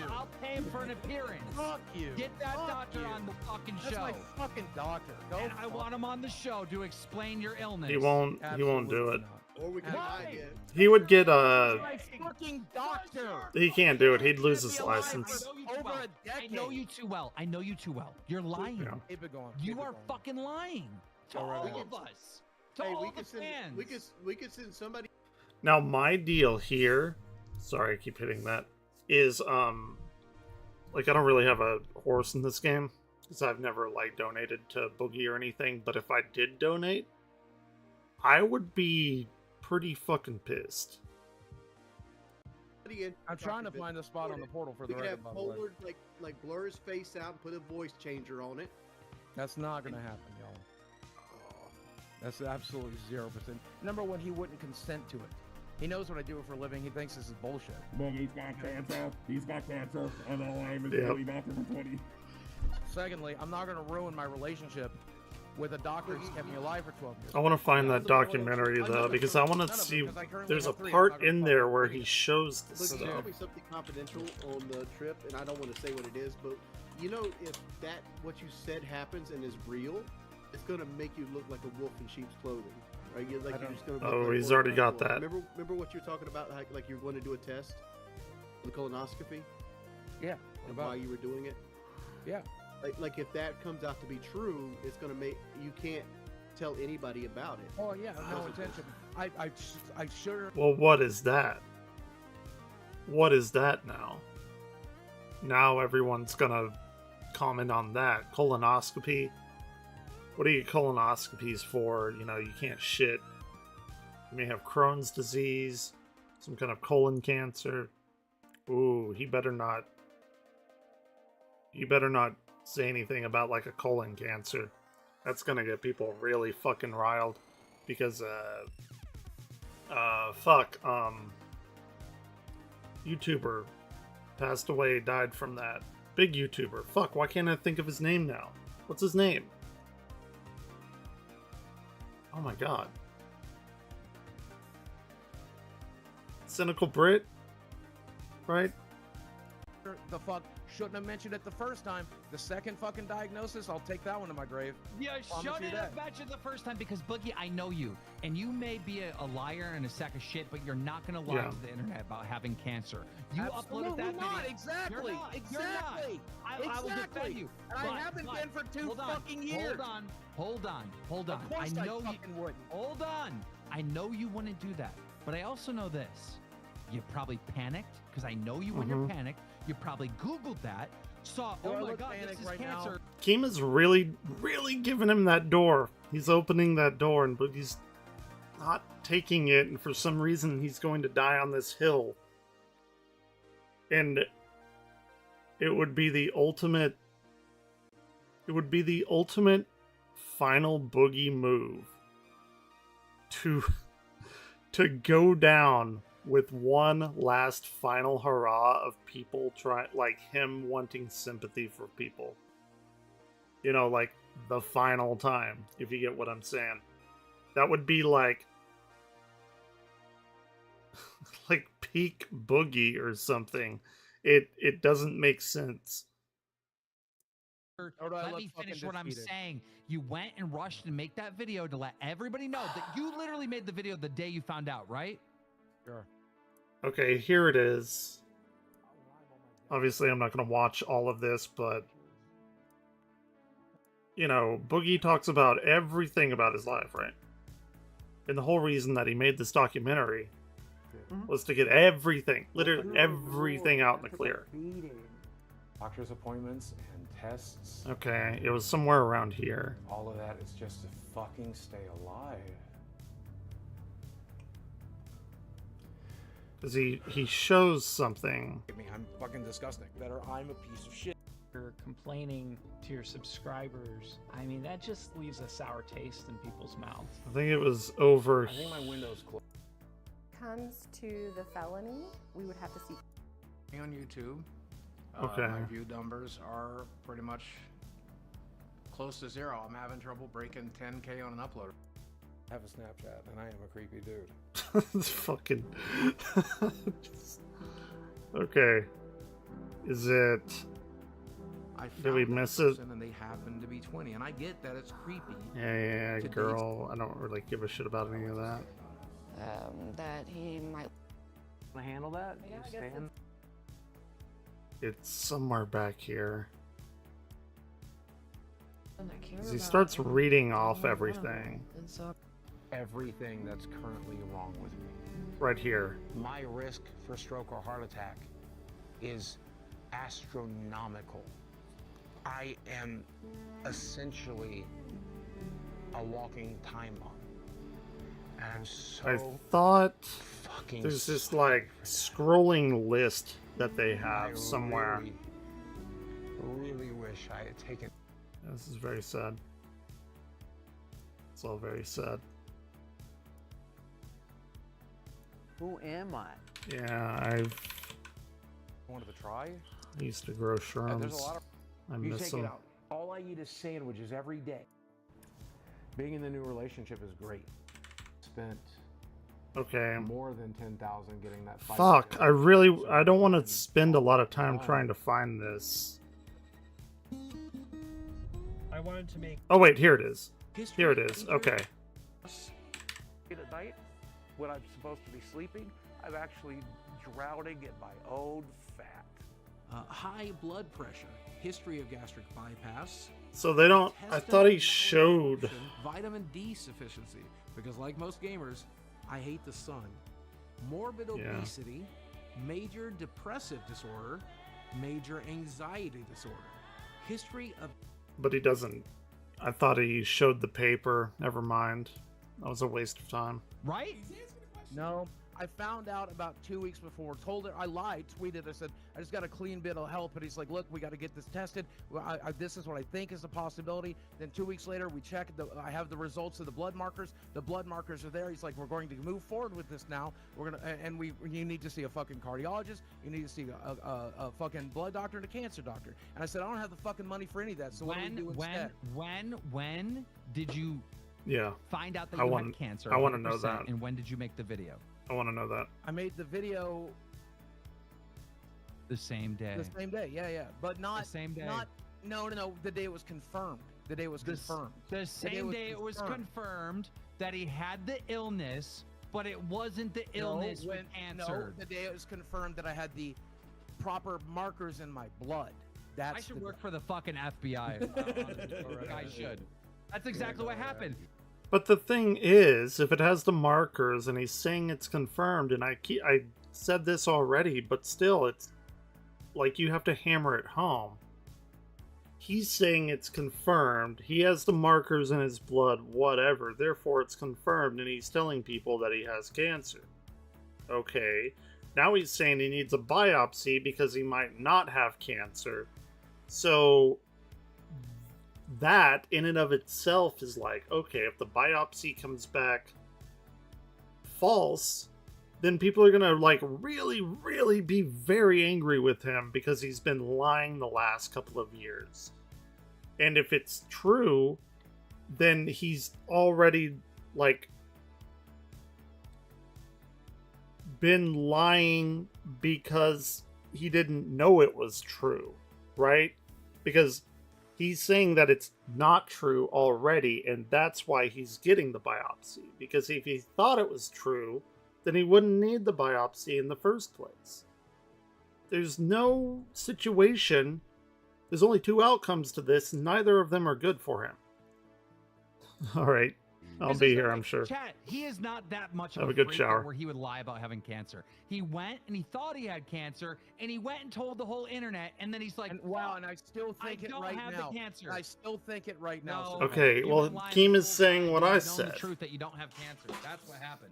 I'll pay him for an appearance. Fuck you. Get that Fuck doctor you. on the fucking That's show. my fucking doctor. Go And I fuck want him on the show to explain your illness. He won't do it. Absolutely not. Or we can Why? hide it. He would get My fucking doctor. he can't do it. He'd lose his Be alive license. for I know you over too well. a decade. I know you too well. I know you too well. You're lying. Yeah. Keep it going. You Keep it are going. fucking lying to All right, all we of us. To Hey, all we the could send fans. we could send somebody. Now my deal here, sorry I keep hitting that, is like I don't really have a horse in this game because I've never like donated to Boogie or anything, but if I did donate, I would be pretty fucking pissed. in I'm trying to Dr. find a spot on the portal for We the could have record, by the way. Pollard like blur his face out and put a voice changer on it. That's not gonna happen, y'all. That's absolutely 0%. Number one, he wouldn't consent to it. He knows what I do for a living. He thinks this is bullshit. Boogie's got cancer. He's got cancer. And I'm a Yep. family doctor for 20. Secondly, I'm not gonna ruin my relationship with a doctor who's kept me alive for 12 years. I want to find that documentary though because I want to see. There's a part in there where he shows this Look, you stuff. told me something confidential on the trip, and I don't want to say what it is, but you know, if that what you said happens and is real, it's gonna make you look like a wolf in sheep's clothing, right? You're just gonna. Oh, look like he's one already black got wolf. that. Remember what you're talking about? Like you're going to do a test, the colonoscopy. Yeah. And why you were doing it? Yeah. Like if that comes out to be true, it's gonna make you can't tell anybody about it. Oh yeah, no intention. I sure. Well, what is that? What is that now? Now everyone's gonna comment on that. Colonoscopy? What are your colonoscopies for? You know, you can't shit. You may have Crohn's disease, some kind of colon cancer. Ooh, he better not. You better not say anything about like a colon cancer. That's gonna get people really fucking riled. Because, YouTuber passed away, died from that. Big YouTuber. Fuck, why can't I think of his name now? What's his name? Oh my god. Cynical Brit? Right? The fuck shouldn't have mentioned it the first time. The second fucking diagnosis, I'll take that one to my grave. Yeah, Promise you shouldn't that. have mentioned the first time because Boogie, I know you, and you may be a liar and a sack of shit, but you're not gonna lie Yeah. to the internet about having cancer. You Absolutely uploaded that not. video. Exactly. You're not. Exactly. I will defend Exactly. you. And I But- haven't but- been for 2 hold on, fucking years. Hold on. Of course I I know you. fucking wouldn't. Hold on. I know you wouldn't do that, but I also know this. You probably panicked because I know you when you're panicked. You probably Googled that, saw, Do I oh my look god, this panicked is right now? cancer. Kima's really giving him that door. He's opening that door, and Boogie's not taking it, and for some reason he's going to die on this hill. And it would be the ultimate... It would be the ultimate final Boogie move to go down with one last final hurrah of people like him wanting sympathy for people. You know, like the final time, if you get what I'm saying. That would be like peak Boogie or something. It doesn't make sense. Or do I Let look me fucking finish what I'm defeated? saying. You went and rushed to make that video to let everybody know that you literally made the video the day you found out, right? Sure. Okay, here it is. Obviously, I'm not going to watch all of this, but... You know, Boogie talks about everything about his life, right? And the whole reason that he made this documentary was to get everything, literally everything out in the clear. Doctor's appointments and tests. Okay, it was somewhere around here. All of that is just to fucking stay alive. Because he shows something. I'm fucking disgusting. That or I'm a piece of shit. You're complaining to your subscribers. I mean, that just leaves a sour taste in people's mouths. I think it was over. I think my window's closed. Comes to the felony, we would have to see. On YouTube, Okay. my view numbers are pretty much close to zero. I'm having trouble breaking 10K on an upload. I have a Snapchat, and I am a creepy dude. It's fucking. Okay. Is it? Did we miss it? And they happen to be 20, and I get that it's creepy. Yeah, girl. I don't really give a shit about any of that. That he might handle that. Yeah, I guess It's somewhere back here. it's... 'Cause he starts reading off everything. Everything that's currently wrong with me. Right here. My risk for stroke or heart attack is astronomical. I am essentially a walking time bomb. And I'm so I thought fucking there's this like scrolling list that they have somewhere. Really wish I had taken. This is very sad. It's all very sad. Who am I? Yeah, Wanted to try? I used to grow shrooms. There's a lot of. I You miss take them. it out. All I eat is sandwiches every day. Being in the new relationship is great. Spent Okay. more than 10,000 getting that. fight Fuck, together. I don't want to spend a lot of time trying to find this. I wanted to make. Oh wait, here it is. Here it is. Okay. At night, when I'm supposed to be sleeping, I'm actually drowning in my own fat. High blood pressure, history of gastric bypass. So they don't. I thought he showed. Vitamin D sufficiency, because like most gamers, I hate the sun. Morbid obesity, major depressive disorder, major anxiety disorder. History of. But he doesn't. I thought he showed the paper. Never mind. That was a waste of time. Right? No, I found out about 2 weeks before. Told her I lied. Tweeted. I said I just got a clean bit of help. And he's like, "Look, we got to get this tested. Well, this is what I think is a possibility." Then 2 weeks later, we check. I have the results of the blood markers. The blood markers are there. He's like, "We're going to move forward with this now. We're gonna and you need to see a fucking cardiologist. You need to see a fucking blood doctor and a cancer doctor." And I said, "I don't have the fucking money for any of that. So what do we do instead?" When did you Yeah. find out that you had cancer? I want to know 100%, that. And when did you make the video? I want to know that. I made the video The same day. the same day. Yeah, but not The same day. Not no. The day it was confirmed. The day it was confirmed. The same day it was confirmed that he had the illness, but it wasn't the illness with cancer. No, the day it was confirmed that I had the proper markers in my blood. That's I should work for the fucking FBI. I should. That's exactly what happened. But the thing is, if it has the markers and he's saying it's confirmed, and I said this already, but still, it's like you have to hammer it home. He's saying it's confirmed. He has the markers in his blood, whatever. Therefore, it's confirmed, and he's telling people that he has cancer. Okay. Now he's saying he needs a biopsy because he might not have cancer. So that in and of itself is like, okay, if the biopsy comes back false, then people are gonna like really be very angry with him because he's been lying the last couple of years. And if it's true, then he's already like been lying because he didn't know it was true, right? Because he's saying that it's not true already, and that's why he's getting the biopsy. Because if he thought it was true, then he wouldn't need the biopsy in the first place. There's no situation. There's only two outcomes to this, and neither of them are good for him. Alright. I'll be here, I'm sure. Chat, he is not that much Have of a good freak shower. where he would lie about having cancer. He went and he thought he had cancer, and he went and told the whole internet, and then he's like, wow, and I still think it right have now. the cancer. I still think it right now. No, so- Okay, you well, went lying Keem the is whole saying time. what You I know said. the truth that you don't have cancer. That's what happened.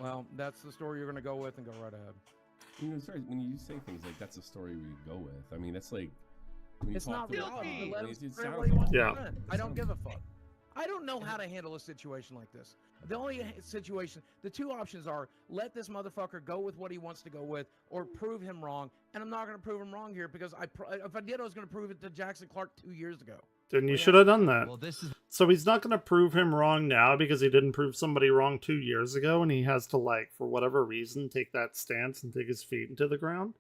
Well, that's the story you're going to go with, and go right ahead. You know, sorry, when you say things like that's the story we go with, I mean, that's like. It's not reality. Yeah. I don't give a fuck. I don't know how to handle a situation like this. The only situation, the two options are let this motherfucker go with what he wants to go with, or prove him wrong. And I'm not going to prove him wrong here because if I did, I was going to prove it to Jackson Clark 2 years ago. Then you should have done that. Well, this is So he's not going to prove him wrong now because he didn't prove somebody wrong 2 years ago, and he has to, like, for whatever reason, take that stance and dig his feet into the ground.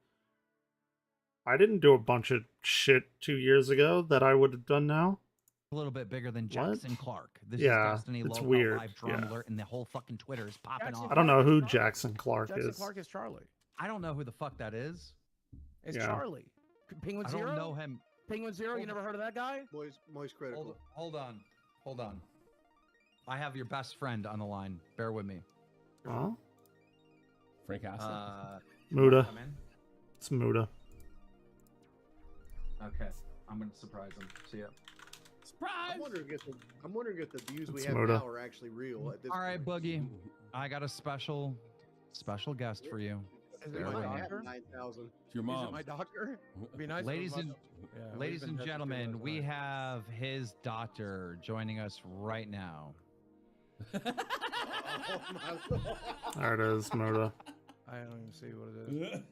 I didn't do a bunch of shit 2 years ago that I would have done now. a little bit bigger than Jackson Clark. This Yeah, is Destiny it's Local weird. Live Drum Yeah. Alert, and the whole fucking Twitter is popping off. I don't know who Jackson Clark Jackson is. Clark is Charlie. I don't know who the fuck that is. It's Yeah. Charlie. Penguin I Zero? don't know him. Penguin Zero? You never heard of that guy? Moist Critical. Hold on. I have your best friend on the line. Bear with me. Oh, Frank Hassel. Muda. Come in. It's Muda. Okay, I'm gonna surprise him. See ya. I'm wondering if the views we It's have Muda. now are actually real. At this All right, point. Boogie. I got a special guest for you. Is Bear it my with me. doctor? 9,000. It's your Is mom. it my doctor? It'd be nice. if it Ladies was and my- Yeah, ladies we've and been gentlemen, testing we this have his doctor joining us right now. Oh my God. There it is, Muda. I don't even see what it is.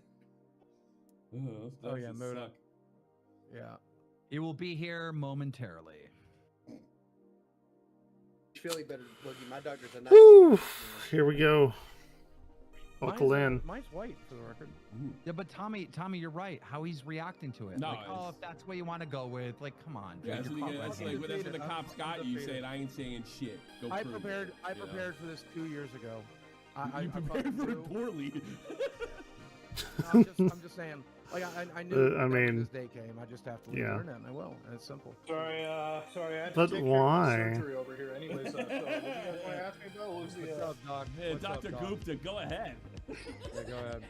Oh, yeah, Muda. Yeah. He will be here momentarily. Feeling better, Boogie. My doctor's a nice. Woo! Here we go. Buckle in. Mine's white for the record. Yeah, but Tommy, you're right. How he's reacting to it. No, like, it's- if that's what you want to go with, like, come on. Yeah, dude, that's you're what, caught that's red-handed. like whatever the cops got you. Said I ain't saying shit. Go I prove prepared. it. I prepared for this 2 years ago. You prepared for it poorly. I'm just saying. Like I knew. I when mean, this day came. I just have to leave yeah. the internet, and I will. And it's simple. Sorry, I had But to take why? care of surgery over here. Anyways, so what you guys want to ask me about? What was the? What's up, Doc? Hey, What's up, Dr. Doc? Gupta, go ahead. Yeah, go ahead.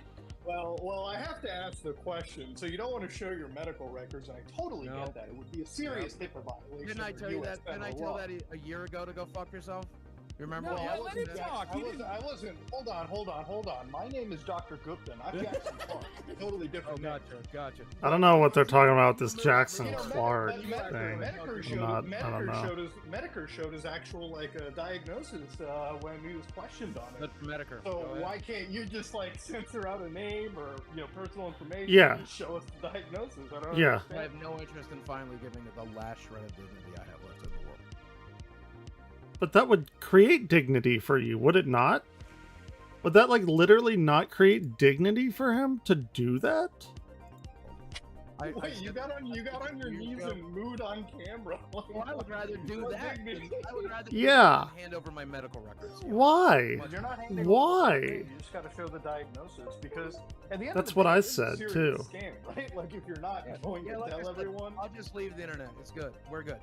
Well, I have to ask the question. So you don't want to show your medical records, and I totally No. get that. It would be a serious HIPAA violation. Didn't I under tell you US that? Didn't I federal tell law. that a year ago to go fuck yourself? You remember? No, when I I let him talk. I wasn't. Hold on. My name is Dr. Gupta, not Jackson Clark. Totally different. Oh, gotcha. I don't know what they're talking about with this Jackson You know, Clark thing. Medicare showed his actual diagnosis when he was questioned on it. That's Medicare. So Go ahead. why can't you just censor out a name or personal information? Yeah. And show us the diagnosis. I don't Yeah. understand. I have no interest in finally giving it the last shred of dignity I have left in the world. But that would create dignity for you, would it not? Would that literally not create dignity for him to do that? Wait, you got on your knees and mooed on camera. Well, I would rather do that. I would rather Yeah. hand over my medical records. Why? Well, you're not handing Why? over the thing, you just got to show the diagnosis because at the end That's of the what day, I it's a said, serious too. Scam, right? Like if you're not going to like I tell said, everyone. I'll just leave the internet. It's good. We're good.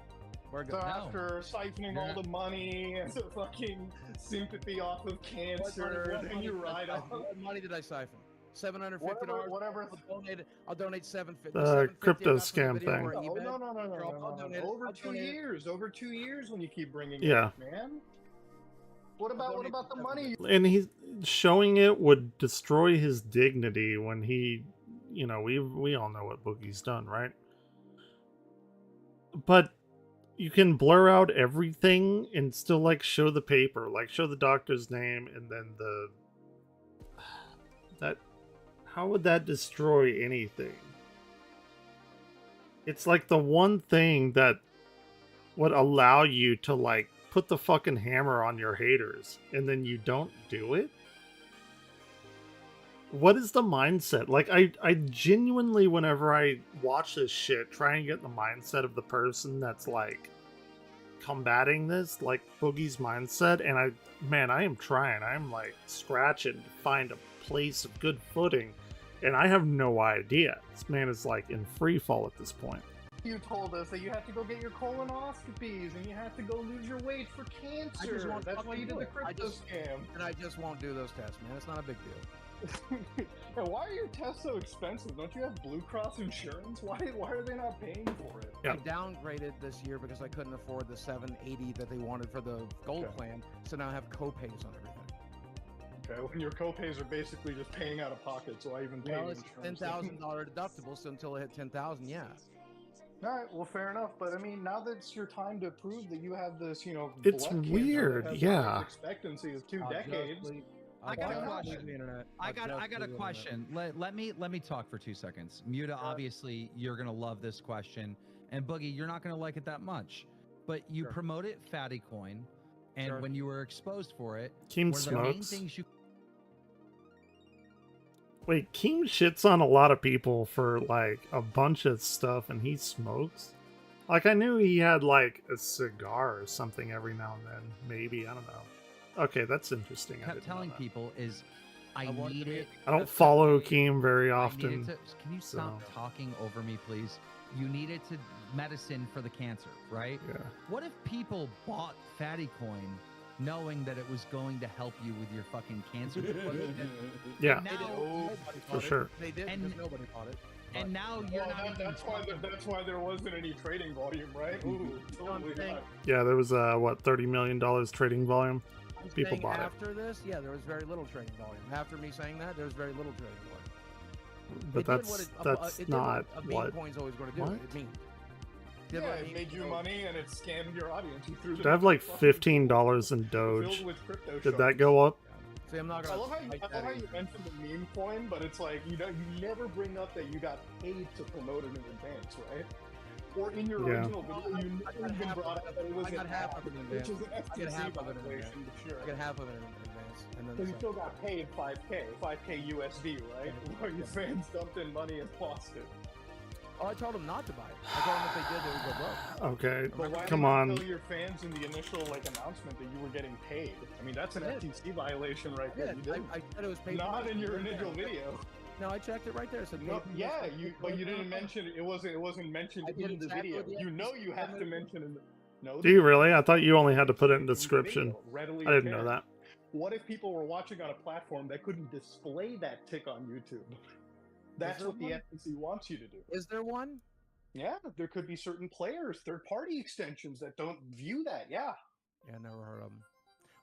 We're good. So No. after siphoning all the money and the fucking sympathy off of cancer, then you ride off. What money did I siphon? $750. Whatever. I'll donate $750. The crypto $750 scam video thing. or No, eBay. no. I'll donate it. Over I'll 2 donate it. years. Over 2 years when you keep bringing Yeah. it up, man. What about the money? And he's showing it would destroy his dignity when he, we all know what Boogie's done, right? But you can blur out everything and still show the paper, show the doctor's name and then how would that destroy anything? It's the one thing that would allow you to put the fucking hammer on your haters and then you don't do it? What is the mindset? I genuinely, whenever I watch this shit, try and get the mindset of the person that's combating this, Boogie's mindset, and I am trying. I'm scratching to find a place of good footing, and I have no idea. This man is in free fall at this point. You told us that you have to go get your colonoscopies and you have to go lose your weight for cancer. I just won't That's why you did the crypto scam. And I just won't do those tests, man. It's not a big deal. Yeah, why are your tests so expensive? Don't you have Blue Cross insurance? Why are they not paying for it? I downgraded this year because I couldn't afford the $780 that they wanted for the gold plan, so now I have co-pays on everything. Okay, when your copays are basically just paying out of pocket, so I even pay Well, it's insurance. $10,000 deductible, so until it hit 10,000, yeah. All right, well, fair enough. But I mean, now that it's your time to prove that you have this, you know, It's blood cancer weird, that has yeah. life expectancy of 2 decades. I got a question. I got a question. Let me talk for 2 seconds. Muta, obviously, you're gonna love this question, and Boogie, you're not gonna like it that much. But you promote it, Fatty Coin, and when you were exposed for it, Keem one of the main smokes. things you Wait, Keem shits on a lot of people for like a bunch of stuff, and he smokes? Like, I knew he had like a cigar or something every now and then. Maybe, I don't know. Okay, that's interesting. I kept didn't know telling that. people is, I need it. I don't follow Keem very I often. needed to, can you stop talking over me, please? You needed to medicine for the cancer, right? Yeah. What if people bought Fatty Coin knowing that it was going to help you with your fucking cancer? Yeah, now, for sure. They did, because nobody bought it. And now you're not even That's why there wasn't any trading volume, right? Ooh, totally not. Yeah, there was what, $30 million trading volume. People bought it. After this, yeah, there was very little trading volume. After me saying that, there was very little trading volume. But that's not a what. meme coin's always going to do. What? It means. Yeah, it made you money and it scammed your audience. You threw Did I have like $15 in Doge? filled with crypto Did sharks. that go up? See, I'm not I gonna. love how you mentioned the meme coin, but it's like you never bring up that you got paid to promote it in advance, right? Or in your original video, you never even brought up that it was I got an half ad, of it in which advance. is an I get FTC half of it in violation, advance. but sure. I get half of it in advance, and then So you still got paid 5K USD, right? Where your fans dumped in money and lost it. Oh, I told them not to buy it. I told them if they did, they would go broke. Okay, But why come didn't on. you tell your fans in the initial announcement that you were getting paid? I mean, that's an FTC violation right there. You didn't. I said it was paid. Not in your initial video. No, I checked it right there. It said No, paid yeah, for but you didn't mention it. It wasn't mentioned I did in the exactly video. what the You know FTC you have to mention in the. No. Do you really? I thought you only had to put it in description. Readily I didn't know apparent. that. What if people were watching on a platform that couldn't display that tick on YouTube? That's what the FTC wants you to do. Is there one? Yeah, there could be certain players, third-party extensions that don't view that. Yeah. Yeah, never heard of them.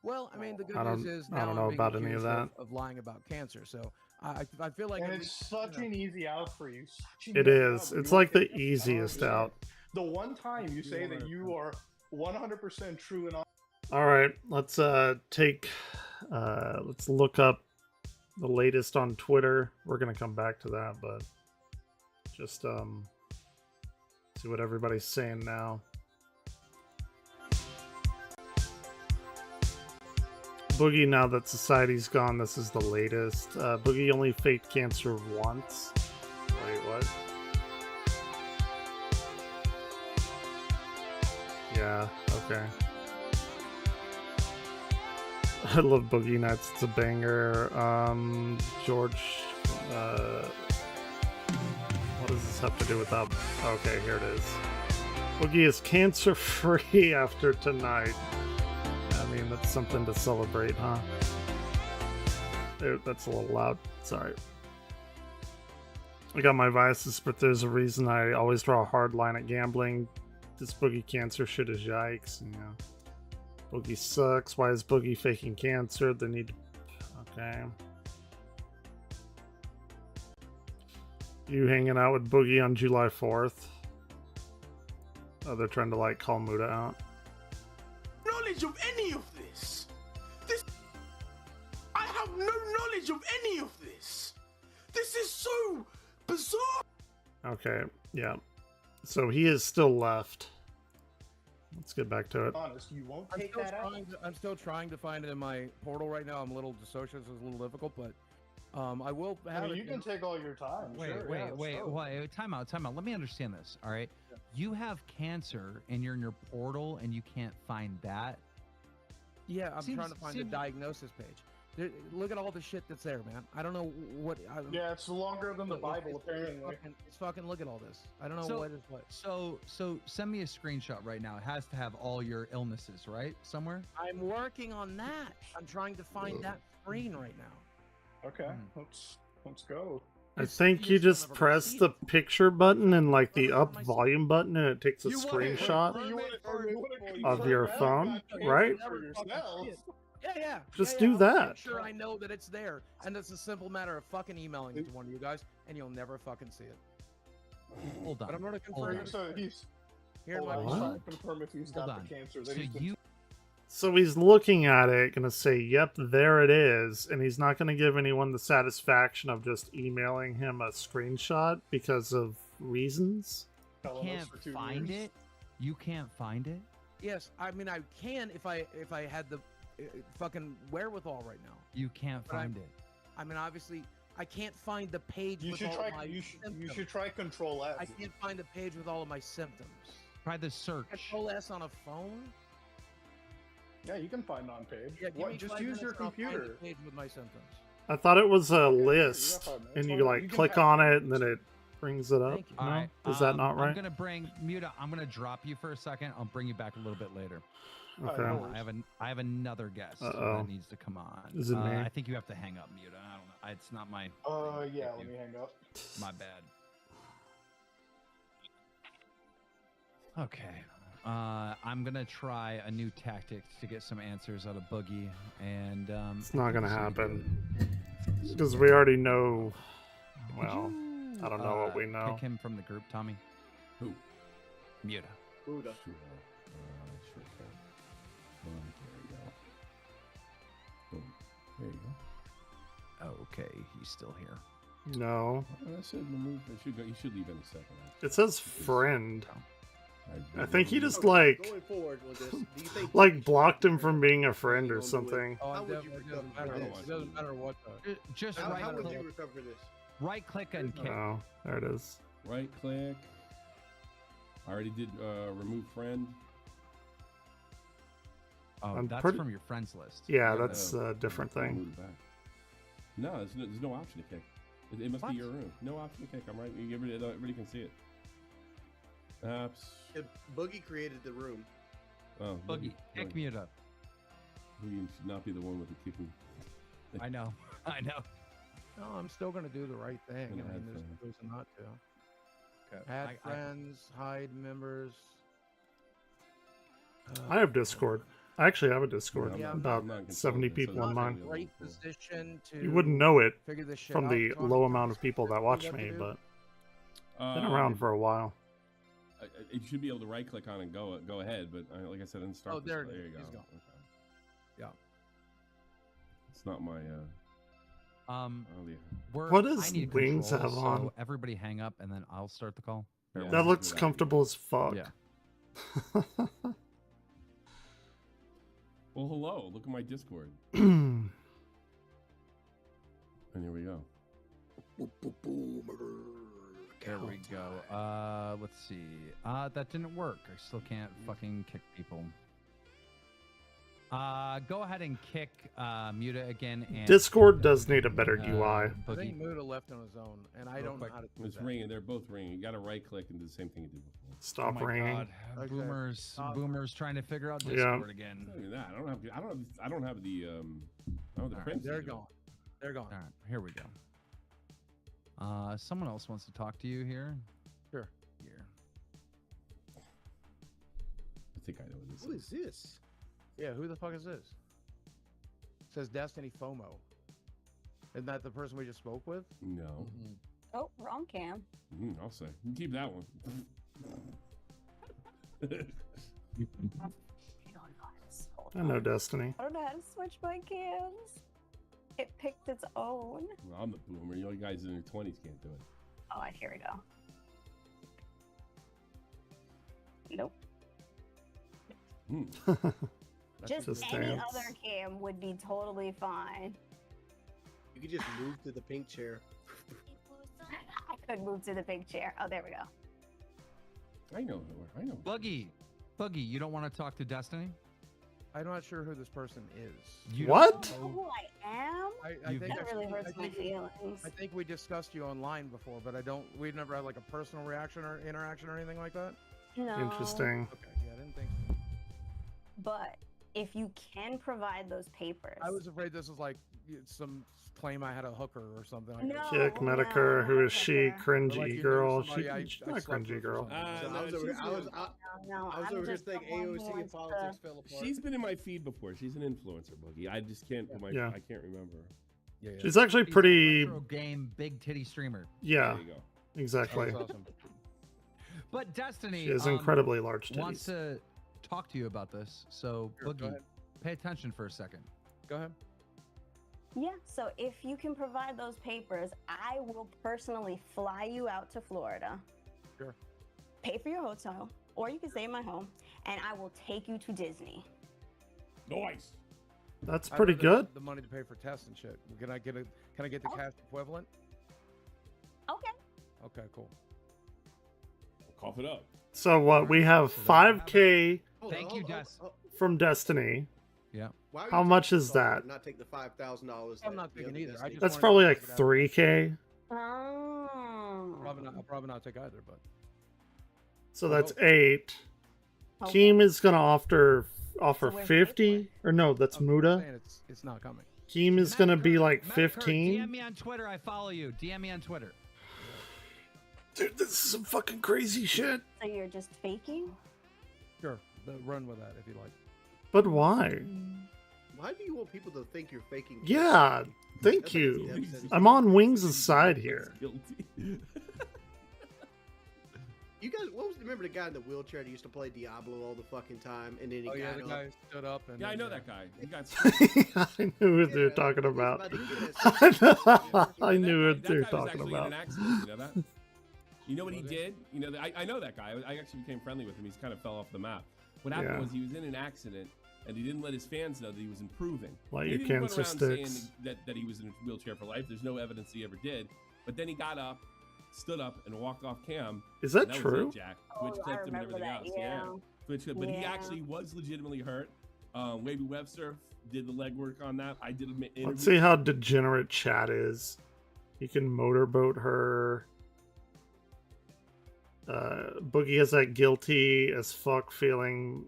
Well, I mean, the good I news don't- is I now don't I'm know being about any of accused that. of lying about cancer. So I feel like And at it's least, such you know, an easy out for you. Such an It easy is. out. It's You like the take it easiest 100%. out. The one time you say that you are 100% true and All right, let's take let's look up the latest on Twitter. We're gonna come back to that, but just see what everybody's saying now. Boogie, now that society's gone, this is the latest. Boogie only faked cancer once. Wait, what? Yeah, okay. I love Boogie Nights, it's a banger. George, what does this have to do with that? Okay, here it is. Boogie is cancer-free after tonight. I mean, that's something to celebrate, huh? Dude, that's a little loud. Sorry. I got my vices, but there's a reason I always draw a hard line at gambling. This Boogie cancer shit is yikes. Yeah. Boogie sucks. Why is Boogie faking cancer? They need to... Okay. You hanging out with Boogie on July 4th? Oh, they're trying to like call Muda out. Knowledge of any of this. I have no knowledge of any of this. This is so bizarre. Okay, yeah. So he is still left. Let's get back to it. honest, you won't I'm take still, that out. I'm still trying to find it in my portal right now. I'm a little dissociative, so it's a little difficult, but I will have I mean, it. you can take all your time. Wait, time out. Let me understand this, all right? Yeah. You have cancer and you're in your portal and you can't find that? Yeah, I'm trying to find the diagnosis page. Look at all the shit that's there, man. I don't know what. Yeah, it's longer than the Bible, apparently. It's fucking look at all this. I don't know what is what. So send me a screenshot right now. It has to have all your illnesses, right? Somewhere? I'm working on that. I'm trying to find that screen right now. Okay, let's go. I think you just press the picture button and like the up volume button and it takes a screenshot of your phone, right? Yeah. Just yeah, do I'll that. make sure I know that it's there, and it's a simple matter of fucking emailing it to one of you guys, and you'll never fucking see it. Hold on. But I'm gonna confirm. So he's. Here's Hold my on, What? trying to confirm if he's Hold got on. the cancer. So Then he's you So he's looking at it, gonna say, "Yep, there it is," and he's not gonna give anyone the satisfaction of just emailing him a screenshot because of reasons. can't find it. You can't find it. Yes, I mean I can if I had the fucking wherewithal right now. You can't But find it. I mean, obviously, I can't find the page You with should all try. of my You symptoms. should try Control S. I can't find the page with all of my symptoms. Try the search. Control S on a phone? Yeah, you can find on page. Yeah, give What? me Just 5 use your minutes and I'll find computer. the page with my symptoms. I thought it was a Okay, list, you got 5 minutes. and Fine. you like You can click have on 5 it, and then it brings it up. Thank you. No? All right. Is that not I'm right? gonna bring Muta. I'm gonna drop you for a second. I'll bring you back a little bit later. Okay. no worries. I have another guest Uh-oh. that needs to come on. Is it me? I think you have to hang up, Muta. I don't know. It's not my. Yeah. Let me hang up. My bad. Okay. I'm gonna try a new tactic to get some answers out of Boogie, and It's not gonna see if we happen do it. because we already know. Would Well, you, I don't know what we know. Kick him from the group, Tommy. Who? Muta. Buddha. Sure. Sure can. Boom. There you go. Okay, he's still here. No, That should remove. It should go. You should leave in a second. it says friend. I think he just Okay, like going forward with this, do you think like blocked him from being a friend or something. Oh, How it would you doesn't recover matter. from It this? doesn't matter what. Just How right would click. you recover from this? Right click and kick. Oh, there it is. Right click. I already did remove friend. Oh, I'm that's pretty- from your friends list. Yeah, that's a different I'll thing. move it back. No, there's no option to kick. It must What? be your room. No option to kick. I'm right. Everybody can see it. Apps. Boogie created the room. Oh, Boogie, kick Muta. Boogie should not be the one with the kicking. I know. I know. No, I'm still gonna do the right thing. Gonna I add mean, there's friends. no reason not to. Okay. Add friends, hide members. I have Discord. I actually have a Discord. Yeah, About I'm not in control 70 of it, so people on that's mine. really Great cool. position to. You wouldn't know it figure this shit from out, the Tony. low amount of Just people that tell me watch what to me, do. but been around for a while. You should be able to right click on and go ahead, but like I said, in start. Oh, there it there is. you go. He's gone. Okay. Yeah. It's not my. Oh, yeah. What does I need Wings control, have so on? Everybody hang up, and then I'll start the call. Bear with That me. looks comfortable as fuck. Yeah. Well, hello. Look at my Discord. Hmm. And here we go. There we go. Let's see. That didn't work. I still can't fucking kick people. Go ahead and kick Muta again. And Discord does need a better UI. I Boogie. think Muda left on his own, and I don't know how to do It's that. ringing. They're both ringing. You got to right click and do the same thing you did before. Stop Oh my ringing. God. Okay. Boomers trying to figure out Yeah. Discord again. Not even that. I don't have the. I don't have the. All right, print. They're gone. They're gone. All right, here we go. Someone else wants to talk to you here. Sure. Here. I think I know what this Who is this? Yeah, who the fuck is this? Says Destiny FOMO. Isn't that the person we just spoke with? No. Oh, wrong cam. I'll say. You keep that one. I know Destiny. I don't know how to switch my cams. It picked its own. Well, I'm the boomer. You guys in your 20s can't do it. Oh, here we go. Nope. Just any dance. other cam would be totally fine. You could just move to the pink chair. I could move to the big chair. Oh, there we go. I know. I know. Boogie, you don't want to talk to Destiny? I'm not sure who this person is. You What? Don't know who I am? That really hurts my feelings. I think we discussed you online before, but we've never had like a personal reaction or interaction or anything like that. No. Interesting. Okay, yeah, I didn't think so. But if you can provide those papers. I was afraid this was like some claim I had a hooker or something. No, Kick Medicare. Who is she? Cringy girl. She's not cringy girl. I was over here thinking AOC and politics fell apart. She's been in my feed before. She's an influencer, Boogie. I just can't. Yeah. I can't remember. Yeah. She's actually pretty. Retro game big titty streamer. Yeah. There you go. Exactly. Awesome. But Destiny She has incredibly large titties. wants to talk to you about this. So Sure, go Boogie, ahead. pay attention for a second. Go ahead. Yeah, so if you can provide those papers, I will personally fly you out to Florida. Sure. Pay for your hotel, or you can stay in my home, and I will take you to Disney. Nice. That's I'd pretty rather good. have the money to pay for tests and shit. Can I get the cash equivalent? Okay. Okay, cool. Cough it up. So what? We have 5K Thank you, Des. from Destiny. Yeah. How much is that? Not take the $5,000. I'm not taking either. I just That's wanted probably to like check it out. 3K. Oh. I'll probably not take either, but So that's 8. Keem is gonna offer So we're 50, or no? That's I'm Muda. saying it's not coming. Keem is gonna be like Matt Kerr, 15. DM me on Twitter. I follow you. DM me on Twitter. Dude, this is some fucking crazy shit. So you're just faking? Sure, run with that if you like. But why? Why do you want people to think you're faking? Yeah, thank That's you. like a- I'm on Wings' side here. Guilty. You guys, remember the guy in the wheelchair that used to play Diablo all the fucking time, and then he Oh yeah, got the up? guy stood up and. Yeah, I know that guy. He got. I knew what they were talking about. I knew what That they were guy was talking actually about. in an accident. You know that? You know what he did? You know, I know that guy. I actually became friendly with him. He's kind of fell off the map. What happened Yeah. was he was in an accident, and he didn't let his fans know that he was improving. Like he your didn't run cancer around saying sticks. that he was in a wheelchair for life. There's no evidence he ever did. But then he got up, stood up, and walked off cam. Is that and was true? it, Jack. Oh, Twitch I clipped him and remember everything that, else. yeah. Twitch clipped, but he Yeah. actually was legitimately hurt. Wavy Webster did the legwork on that. I did an interview. Let's see how degenerate chat is. You can motorboat her. Boogie has that guilty as fuck feeling.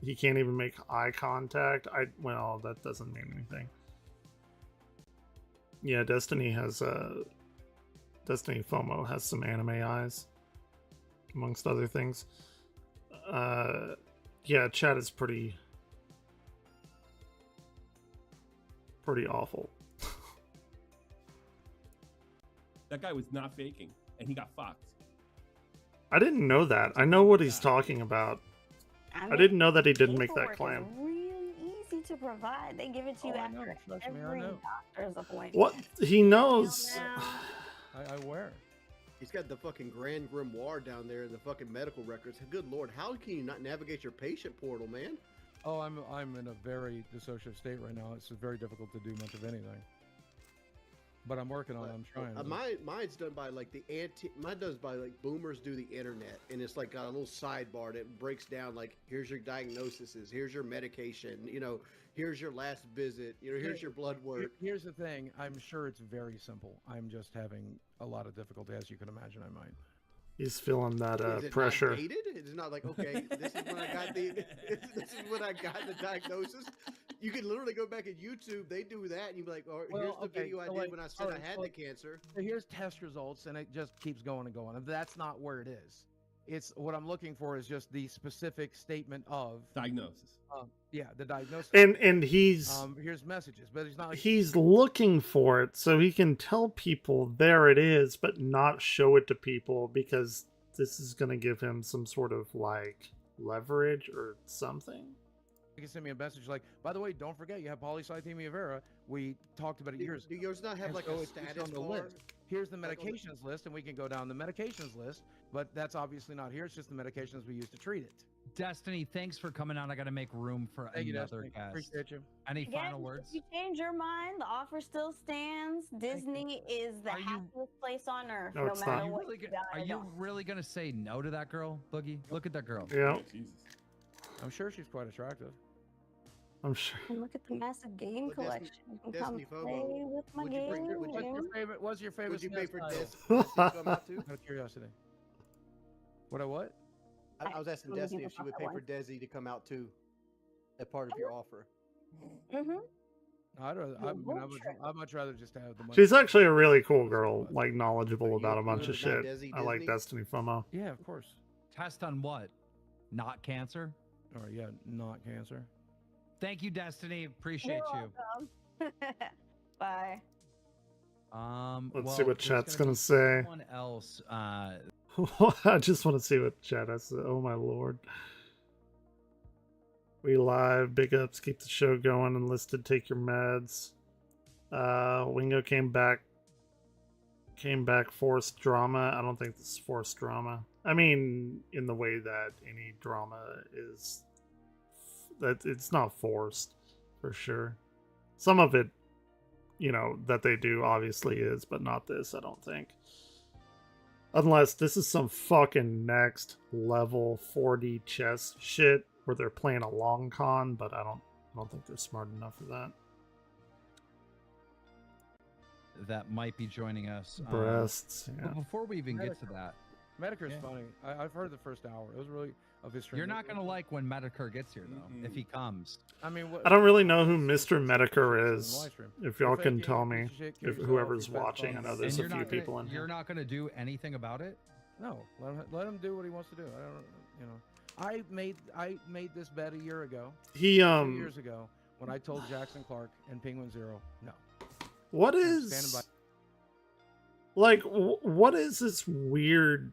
He can't even make eye contact. Well, that doesn't mean anything. Yeah, Destiny has Destiny FOMO has some anime eyes, amongst other things. Yeah, chat is pretty awful. That guy was not faking, and he got fucked. I didn't know that. I know what he's talking about. I didn't know that he didn't make that paperwork is claim. really easy to provide. They give it to you I know, after trust me, I every know. doctor's appointment. What? He knows. I wear. He's got the fucking Grand Grimoire down there in the fucking medical records. Good lord, how can you not navigate your patient portal, man? Oh, I'm in a very dissociative state right now. It's very difficult to do much of anything. But I'm working on it. I'm trying. Mine's done by like mine does by like boomers do the internet, and it's like got a little sidebar that breaks down like here's your diagnoses, here's your medication, here's your last visit, here's your blood work. Here's the thing. I'm sure it's very simple. I'm just having a lot of difficulty, as you can imagine. I might. He's feeling that Is it pressure. Not dated? It's not like okay, this is when I got the diagnosis. You can literally go back at YouTube. They do that, and you be like, "Oh, here's the video I did when I said I had the cancer." So here's test results, and it just keeps going and going. And that's not where it is. It's what I'm looking for is just the specific statement of diagnosis. Yeah, the diagnosis. And he's here's messages, but it's not. Like, he's looking for it so he can tell people there it is, but not show it to people because this is gonna give him some sort of like leverage or something. You can send me a message like, by the way, don't forget you have polycythemia vera. We talked about it years. Do yours not have And like so a it's status on the bar? list. Here's the medications list, and we can go down the medications list. But that's obviously not here. It's just the medications we use to treat it. Destiny, thanks for coming on. I got to make room for Thank you, another Destiny. guest. Appreciate you. Any Again, final words? If you change your mind, the offer still stands. Disney is the happiest place on earth, No, no it's matter not. what Really you go- Are you really going to say no to that girl, Boogie? Look at that girl. Yeah. Jesus. I'm sure she's quite attractive. I'm sure. And look at the massive game Well, collection. You can Destiny come FOMO, play with my would you bring- game. would you- What's your favorite? Would you pay for SNES Destiny title? to come out too? Out of curiosity. What? I was asking Some Destiny people if she would thought pay that for one. Desi to come out too. that part of your offer. Mm-hmm. I'd much rather just have the money. She's actually a really cool girl, like knowledgeable about a bunch of shit. I like Destiny FOMO. Yeah, of course. Test on what? Not cancer? Or yeah, not cancer. Thank you, Destiny. Appreciate You're you. Bye. Let's see what chat's gonna say. Someone else. I just want to see what chat has to say. Oh my lord. We live. Big ups. Keep the show going. Enlisted. Take your meds. Wingo came back. Forced drama. I don't think this is forced drama. I mean, in the way that any drama is, that it's not forced, for sure. Some of it, you know, that they do obviously is, but not this, I don't think. Unless this is some fucking next level 4D chess shit where they're playing a long con, but I don't think they're smart enough for that. That might be joining us. Breasts. Yeah. But before we even get to that, Medicare's funny. I've heard the first hour. It was really a history. You're not gonna like when Medicare gets here, though. If he comes, I mean, I don't really know who Mr. Medicare is. If y'all can tell me, if whoever's watching, I know there's a few people in here. You're not gonna do anything about it. No, let him do what he wants to do. I don't, you know. I made this bet a year ago. 2 years ago when I told Jackson Clark and Penguin Zero no. What is like? What is this weird,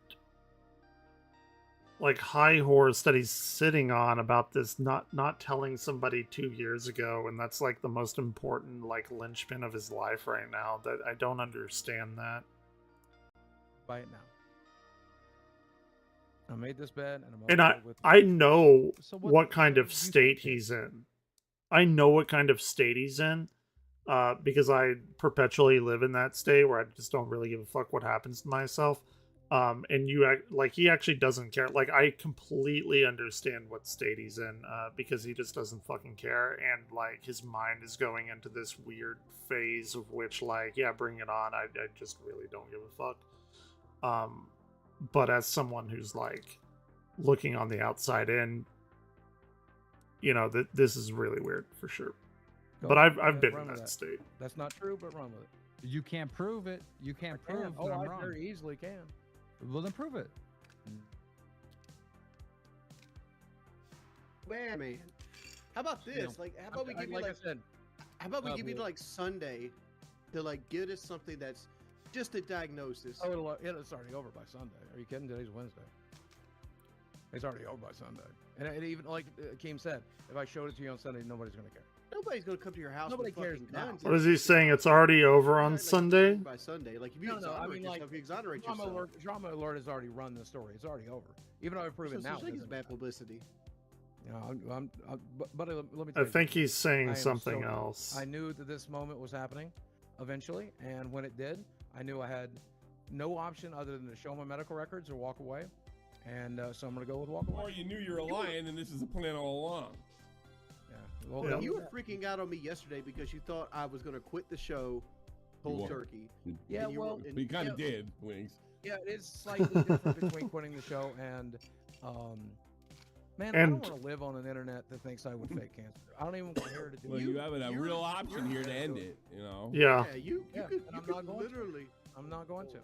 like, high horse that he's sitting on about this not telling somebody 2 years ago, and that's like the most important like linchpin of his life right now? That I don't understand that. Buy it now. I made this bet, and I know what kind of state he's in. I know what kind of state he's in. Because I perpetually live in that state where I just don't really give a fuck what happens to myself. And he actually doesn't care. Like, I completely understand what state he's in, because he just doesn't fucking care. And like, his mind is going into this weird phase of which, like, yeah, bring it on. I just really don't give a fuck. But as someone who's like looking on the outside in, you know, this is really weird for sure. But I've been in that state. That's not true, but run with it. You can't prove it. You can't prove that I'm wrong. Very easily can. Well, then prove it. Man, how about this? Like, how about we give you how about we give you like Sunday to like get us something that's just a diagnosis? Oh, it's already over by Sunday. Are you kidding? Today's Wednesday. It's already over by Sunday. And it even, like Keem said, if I showed it to you on Sunday, nobody's gonna care. Nobody's gonna come to your house. Nobody with cares fucking now. guns. What is he saying? It's already over on Sunday? By Sunday, like if you exonerate yourself, you exonerate yourself. Drama Alert has already run the story. It's already over. Even though I've proven it now. I think it's bad publicity. You know, but let me. I think he's saying something else. I knew that this moment was happening, eventually, and when it did, I knew I had no option other than to show my medical records or walk away, and so I'm gonna go with walk away. Or you knew you were lying, and this is a plan all along. Well, you were freaking out on me yesterday because you thought I was going to quit the show cold turkey. Yeah, we kind of did, Wings. Yeah, it is slightly different between quitting the show and, man, I don't want to live on an internet that thinks I would fake cancer. I don't even care to do it. Well, you have a real option here to end it, you know? Yeah. You could literally. I'm not going to.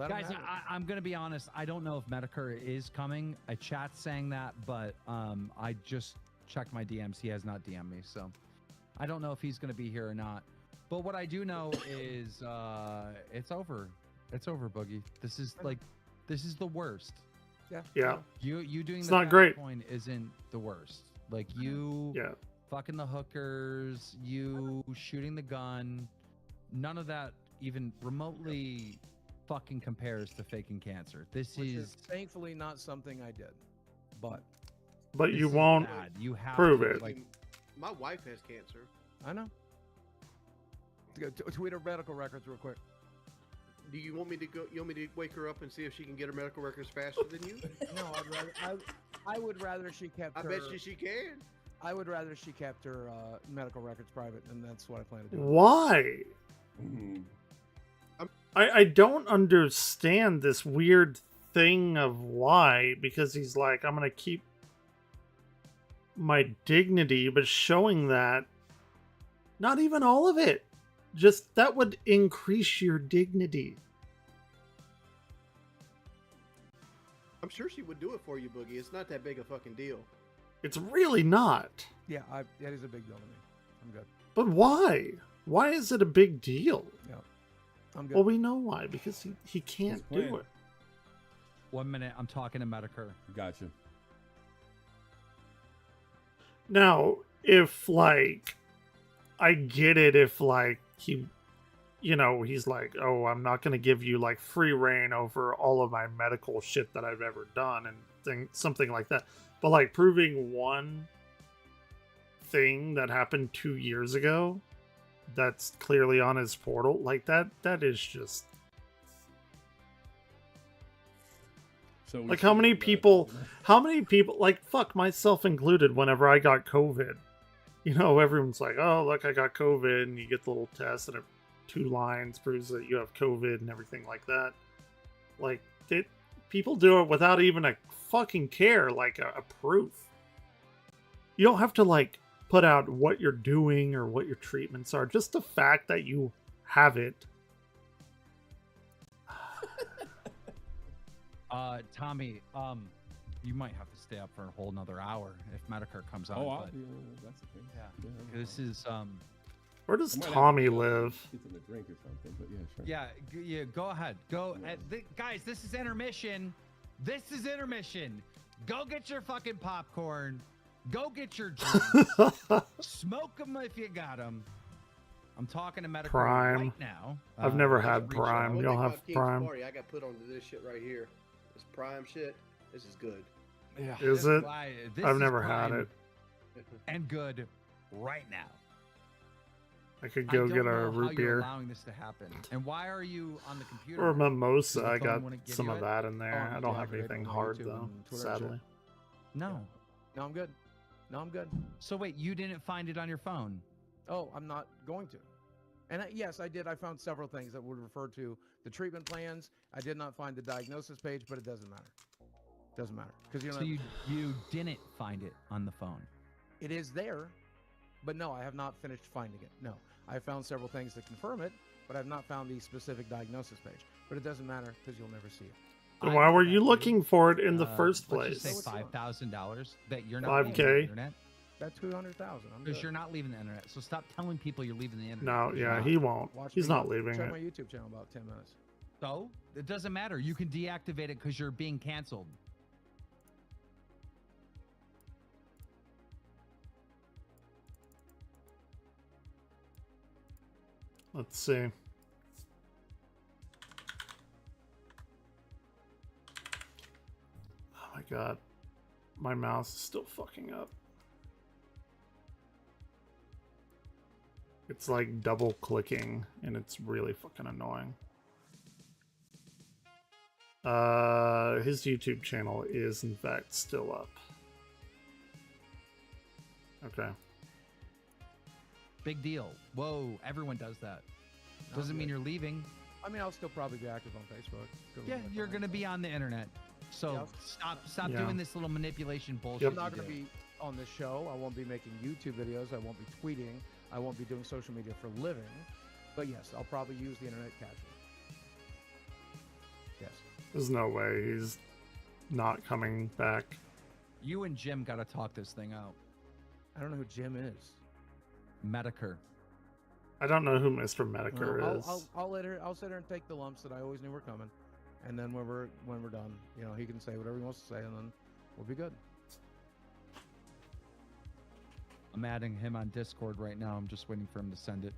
Guys, I'm going to be honest. I don't know if Medicare is coming. A chat's saying that, but I just checked my DMs. He has not DM'd me, so I don't know if he's going to be here or not. But what I do know is it's over. It's over, Boogie. This is the worst. Yeah. You doing it's the not great. Point isn't the worst. Like you fucking the hookers, you shooting the gun, none of that even remotely fucking compares to faking cancer. This is thankfully not something I did. But you won't prove it. Like, my wife has cancer. I know. Tweet her medical records real quick. Do you want me to go? You want me to wake her up and see if she can get her medical records faster than you? No, I would rather she kept. I bet she can. I would rather she kept her medical records private, and that's what I plan to do. Why? I don't understand this weird thing of why, because he's like, I'm gonna keep. my dignity, but showing that not even all of it. Just that would increase your dignity. I'm sure she would do it for you, Boogie. It's not that big a fucking deal. It's really not. Yeah, that is a big deal to me. I'm good. But why? Why is it a big deal? Yeah, I'm good. Well, we know why, because he can't do it. 1 minute, I'm talking to Medicare. Gotcha. Now, if like, I get it if like he, you know, he's like, oh, I'm not going to give you like free reign over all of my medical shit that I've ever done and something like that. But like proving one thing that happened 2 years ago that's clearly on his portal, like that is just so like how many people like fuck myself included whenever I got COVID, you know, everyone's like, oh look, I got COVID, and you get the little test and 2 lines proves that you have COVID and everything like that. Like people do it without even a fucking care, like a proof. You don't have to like put out what you're doing or what your treatments are. Just the fact that you have it. Tommy, you might have to stay up for a whole nother hour if Medicare comes on. Oh, but, that's okay. Yeah, this is Where does Tommy live? Get them a drink or something, but yeah, sure. Yeah, go ahead. Go, guys. This is intermission. This is intermission. Go get your fucking popcorn. Go get your drinks. Smoke them if you got them. I'm talking to Medicare Prime. right now. I've never had Prime. You don't have Prime? Party, I got put onto this shit right here. This Prime shit. This is good. Yeah. Is it? This I've is never had Prime it. And good right now. I could go get a how root you're beer. allowing this to happen. And why are you on the computer? Or a mimosa. Does the I phone got wanna give some you of it? that in there. I don't have deactivated anything on hard YouTube though, and Twitter and shit. sadly. No. No, I'm good. No, I'm good. So wait, you didn't find it on your phone? Oh, I'm not going to. And yes, I did. I found several things that would refer to the treatment plans. I did not find the diagnosis page, but it doesn't matter. Doesn't matter because you know. So you didn't find it on the phone? It is there, but no, I have not finished finding it. No, I found several things that confirm it, but I've not found the specific diagnosis page. But it doesn't matter because you'll never see it. Then why were you looking for it in the first Let's place? just say $5,000 that you're not leaving the 5K? internet. That's 200,000. Because you're not leaving the internet. So stop telling people you're leaving the internet. No, yeah, he won't. He's not leaving Check it. my YouTube channel about 10 minutes. So it doesn't matter. You can deactivate it because you're being canceled. Let's see. Oh my god. My mouse is still fucking up. It's like double clicking and it's really fucking annoying. His YouTube channel is in fact still up. Okay. Big deal. Whoa, everyone does that. Doesn't mean you're leaving. I mean, I'll still probably be active on Facebook. Yeah, you're going to be on the internet. So stop Yeah. doing this little manipulation bullshit. I'm not you going to do. be on this show. I won't be making YouTube videos. I won't be tweeting. I won't be doing social media for a living. But yes, I'll probably use the internet casually. Yes. There's no way he's not coming back. You and Jim got to talk this thing out. I don't know who Jim is. Medicare. I don't know who Mr. Medicare Well, is. I'll sit here and take the lumps that I always knew were coming, and then when we're done, you know, he can say whatever he wants to say, and then we'll be good. I'm adding him on Discord right now. I'm just waiting for him to send it.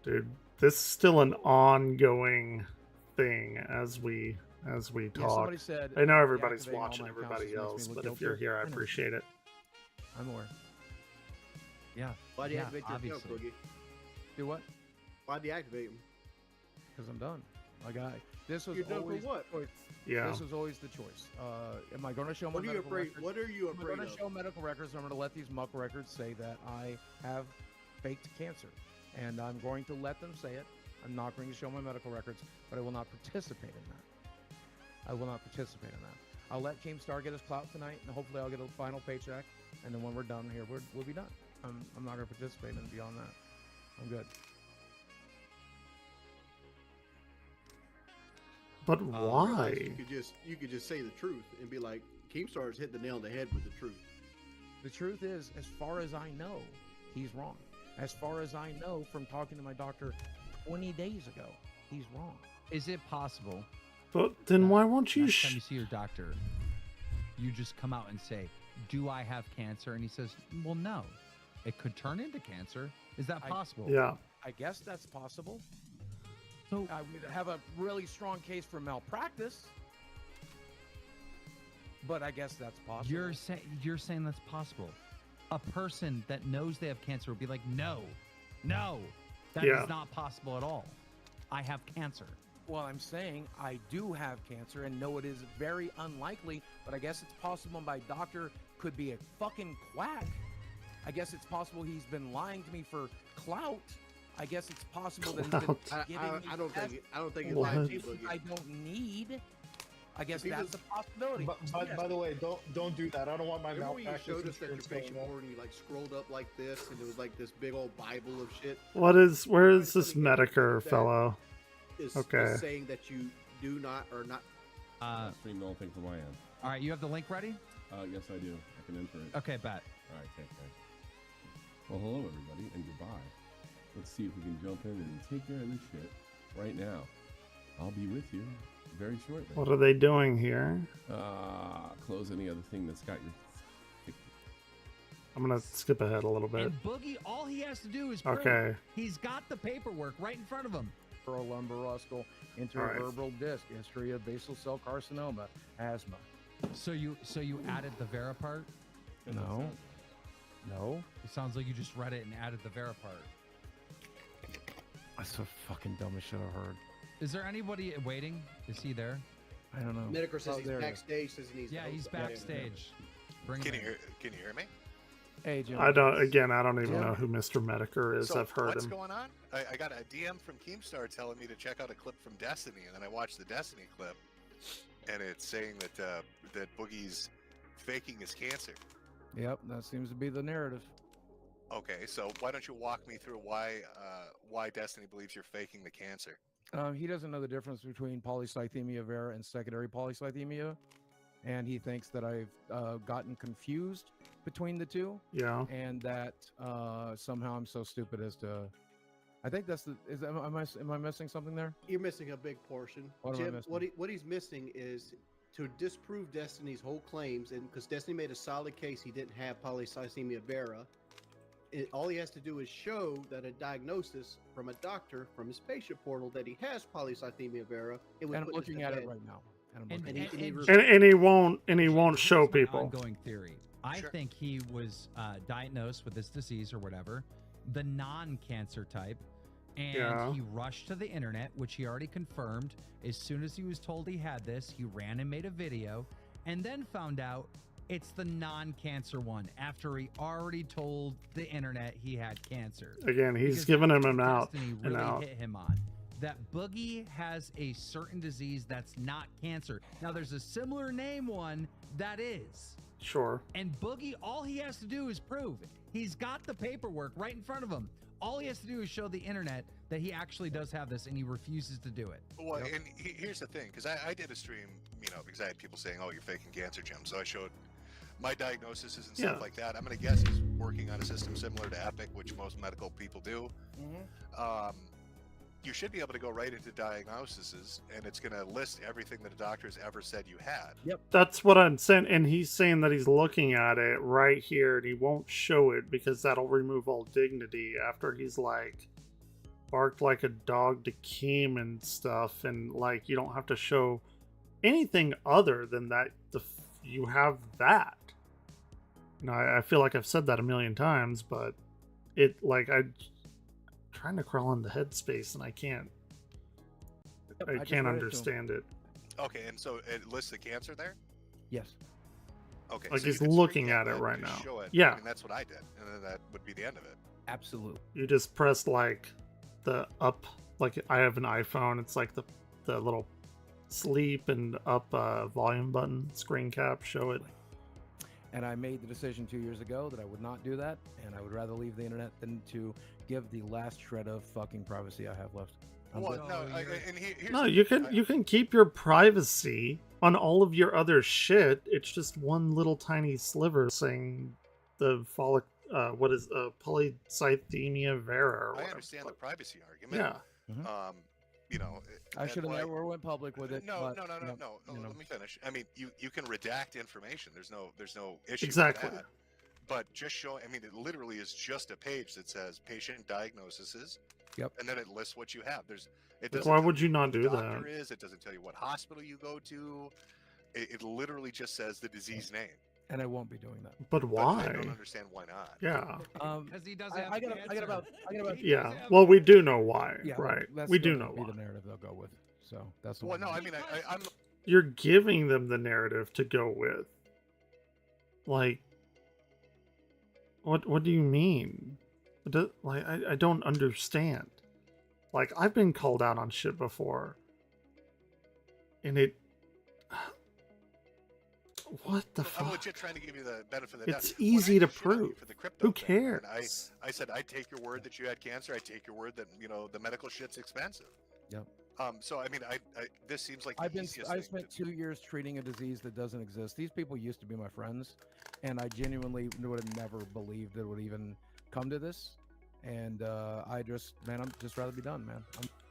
Dude, this is still an ongoing thing as we talk. somebody said I know everybody's deactivating all watching my accounts everybody just makes me else, look but if guilty. you're here, I I know. appreciate it. I'm aware. Yeah. Why deactivate yeah, your account, obviously. Boogie? Do what? Why deactivate them? Because I'm done. Like this was You're done for always what? the choice. Yeah. This was always the choice. Am I going to show my What are you medical afraid? records? What are you I'm afraid going to of? show medical records. I'm going to let these muck records say that I have faked cancer, and I'm going to let them say it. I'm not going to show my medical records, but I will not participate in that. I will not participate in that. I'll let Keemstar get his clout tonight, and hopefully I'll get a final paycheck. And then when we're done here, we'll be done. I'm not going to participate in beyond that. I'm good. But why? You could just say the truth and be like, Keemstar's hit the nail on the head with the truth. The truth is, as far as I know, he's wrong. As far as I know from talking to my doctor 20 days ago, he's wrong. Is it possible? But then why won't you? Next time you see your doctor, you just come out and say, "Do I have cancer?" And he says, "Well, no. It could turn into cancer." Is that possible? Yeah. I guess that's possible. So I would have a really strong case for malpractice, but I guess that's possible. You're saying that's possible. A person that knows they have cancer would be like, no, that is not possible at all. I have cancer. Well, I'm saying I do have cancer and know it is very unlikely, but I guess it's possible my doctor could be a fucking quack. I guess it's possible he's been lying to me for clout. I guess it's possible that he's been giving me I don't think it's what? lying to you, Boogie. I don't need. I guess that's a possibility. But by the way, don't do that. I don't want my Remember when you malpractice showed us that your insurance patient going report and you like scrolled up like this and it was like this big old Bible of shit? Where is this Medicare fellow? Is saying that you do not or not. Stream the whole thing from my end. All right, you have the link ready? Yes, I do. I can enter it. Okay, bet. All right, take care. Well, hello everybody, and goodbye. Let's see if we can jump in and take care of this shit right now. I'll be with you very shortly. What are they doing here? Close any other thing that's got your... I'm gonna skip ahead a little bit. And Boogie, all he has to do is prove he's got the paperwork right in front of him. Lumbaroscal intervertebral disc, history of basal cell carcinoma, asthma. So you added the Vera part? No. No. It sounds like you just read it and added the Vera part. That's the fucking dumbest shit I've heard. Is there anybody waiting? Is he there? I don't know. Medicare says he's backstage. Says he needs. Yeah, he's backstage. Bring him in. Can you hear me? Hey, Jim. I don't even know who Mr. Medicare is. So I've heard what's him. going on? I got a DM from Keemstar telling me to check out a clip from Destiny, and then I watched the Destiny clip, and it's saying that that Boogie's faking his cancer. Yep, that seems to be the narrative. Okay, so why don't you walk me through why Destiny believes you're faking the cancer? He doesn't know the difference between polycythemia vera and secondary polycythemia, and he thinks that I've gotten confused between the two. Yeah. And that somehow I'm so stupid as to. I think that's the. Am I missing something there? You're missing a big portion. What am I Jim, missing? what he's missing is to disprove Destiny's whole claims, and because Destiny made a solid case he didn't have polycythemia vera. All he has to do is show that a diagnosis from a doctor from his patient portal that he has polycythemia vera. And I'm looking at it right now. And he won't show people. Ongoing theory. I think he was diagnosed with this disease or whatever, the non-cancer type, and he rushed to the internet, which he already confirmed. As soon as he was told he had this, he ran and made a video, and then found out it's the non-cancer one after he already told the internet he had cancer. Again, he's giving him an out. Destiny really hit him on that Boogie has a certain disease that's not cancer. Now there's a similar name one that is. Sure. And Boogie, all he has to do is prove it. He's got the paperwork right in front of him. All he has to do is show the internet that he actually does have this, and he refuses to do it. Well, and here's the thing, because I did a stream, because I had people saying, "Oh, you're faking cancer, Jim." So I showed my diagnoses and stuff like that. I'm gonna guess he's working on a system similar to Epic, which most medical people do. You should be able to go right into diagnoses, and it's going to list everything that a doctor has ever said you had. Yep. That's what I'm saying, and he's saying that he's looking at it right here, and he won't show it because that'll remove all dignity after he's like barked like a dog to Keem and stuff, and like you don't have to show anything other than that. You have that. I feel like I've said that a million times, but I'm trying to crawl into headspace and I can't understand it. Okay, and so it lists the cancer there? Yes. Okay. Like so he's looking at it right now. Show it. Yeah. I mean, that's what I did, and then that would be the end of it. Absolutely. You just press like the up, like I have an iPhone. It's like the little sleep and up volume button, screen cap, show it. And I made the decision 2 years ago that I would not do that, and I would rather leave the internet than to give the last shred of fucking privacy I have left. No, you can keep your privacy on all of your other shit. It's just one little tiny sliver saying the polycythemia vera. Or I understand the privacy argument. Yeah. You know, I should have never went public with it. No. but, Let me finish. I mean, you can redact information. There's no issue Exactly. with that. But just showing, I mean, it literally is just a page that says patient diagnoses. Yep. And then it lists what you have. Why would you not do who the that? doctor is. It doesn't tell you what hospital you go to. It literally just says the disease name. And I won't be doing that. But why? I don't understand why not. Yeah. Because he doesn't have I got about. Yeah. Well, we do know why, Yeah, right? that's We do gonna know be why. the narrative they'll go with. So that's the Well, one. no, I mean, I'm. You're giving them the narrative to go with. Like, what do you mean? I don't understand. Like, I've been called out on shit before, and it. What the fuck? I'm legit trying to give you the benefit of the doubt. It's easy to When I shit on you prove. for the crypto Who thing, cares? and I said I take your word that you had cancer. I take your word that the medical shit's expensive. Yep. So I mean, this seems like the I've easiest spent thing 2 years treating a disease that doesn't exist. These people used to be my friends, and I genuinely would have never believed it would even come to this. And I'm just rather be done, man.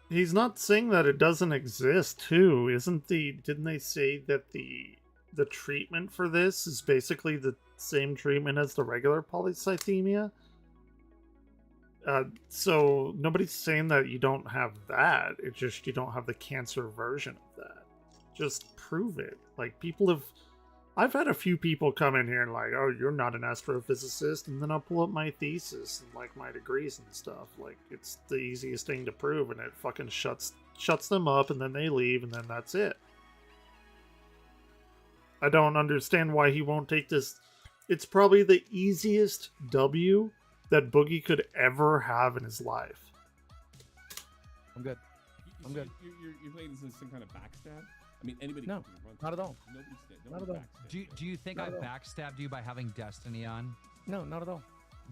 He's not saying that it doesn't exist, too. Didn't they say that the treatment for this is basically the same treatment as the regular polycythemia? So nobody's saying that you don't have that. It's just you don't have the cancer version of that. Just prove it. Like, I've had a few people come in here and like, oh, you're not an astrophysicist, and then I'll pull up my thesis and like my degrees and stuff. Like, it's the easiest thing to prove, and it fucking shuts them up, and then they leave, and then that's it. I don't understand why he won't take this. It's probably the easiest W that Boogie could ever have in his life. I'm good. I'm good. You're playing this as some kind of backstab? I mean, anybody No, can run not at all. Not at all. Do you think I backstabbed you by having Destiny on? No, not at all.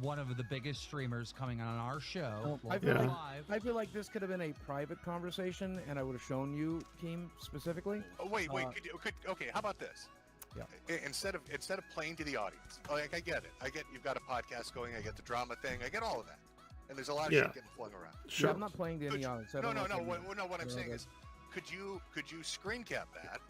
One of the biggest streamers coming on our show. I feel like this could have been a private conversation, and I would have shown you, team, specifically. Oh, wait. Okay, how about this? Yeah. Instead of playing to the audience, like I get it. I get you've got a podcast going. I get the drama thing. I get all of that. And there's a lot of shit getting flung around. Sure. Yeah, I'm not playing to any audience. No. What I'm saying is, could you screen cap that,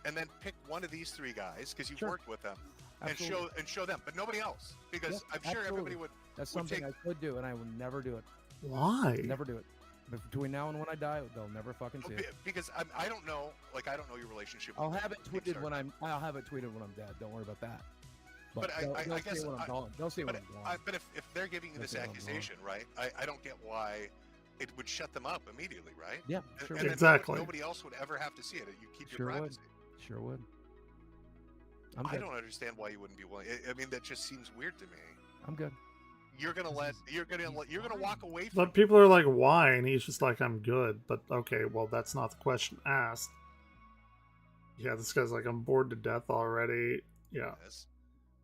and then pick one of these three guys because you've worked with them, and show them, but nobody else, because I'm sure everybody would. That's something I could do, and I would never do it. Why? Never do it. Between now and when I die, they'll never fucking see it. Because I don't know, I don't know your relationship. I'll have it tweeted when I'm dead. Don't worry about that. But I guess they'll see when I'm gone. But if they're giving you this accusation, right? I don't get why it would shut them up immediately, right? Yeah, sure. And exactly. Nobody else would ever have to see it. You keep your privacy. Sure would. I don't understand why you wouldn't be willing. I mean, that just seems weird to me. I'm good. You're gonna walk away from. But people are like, why? And he's just like, I'm good. But okay, well, that's not the question asked. Yeah, this guy's like, I'm bored to death already. Yeah.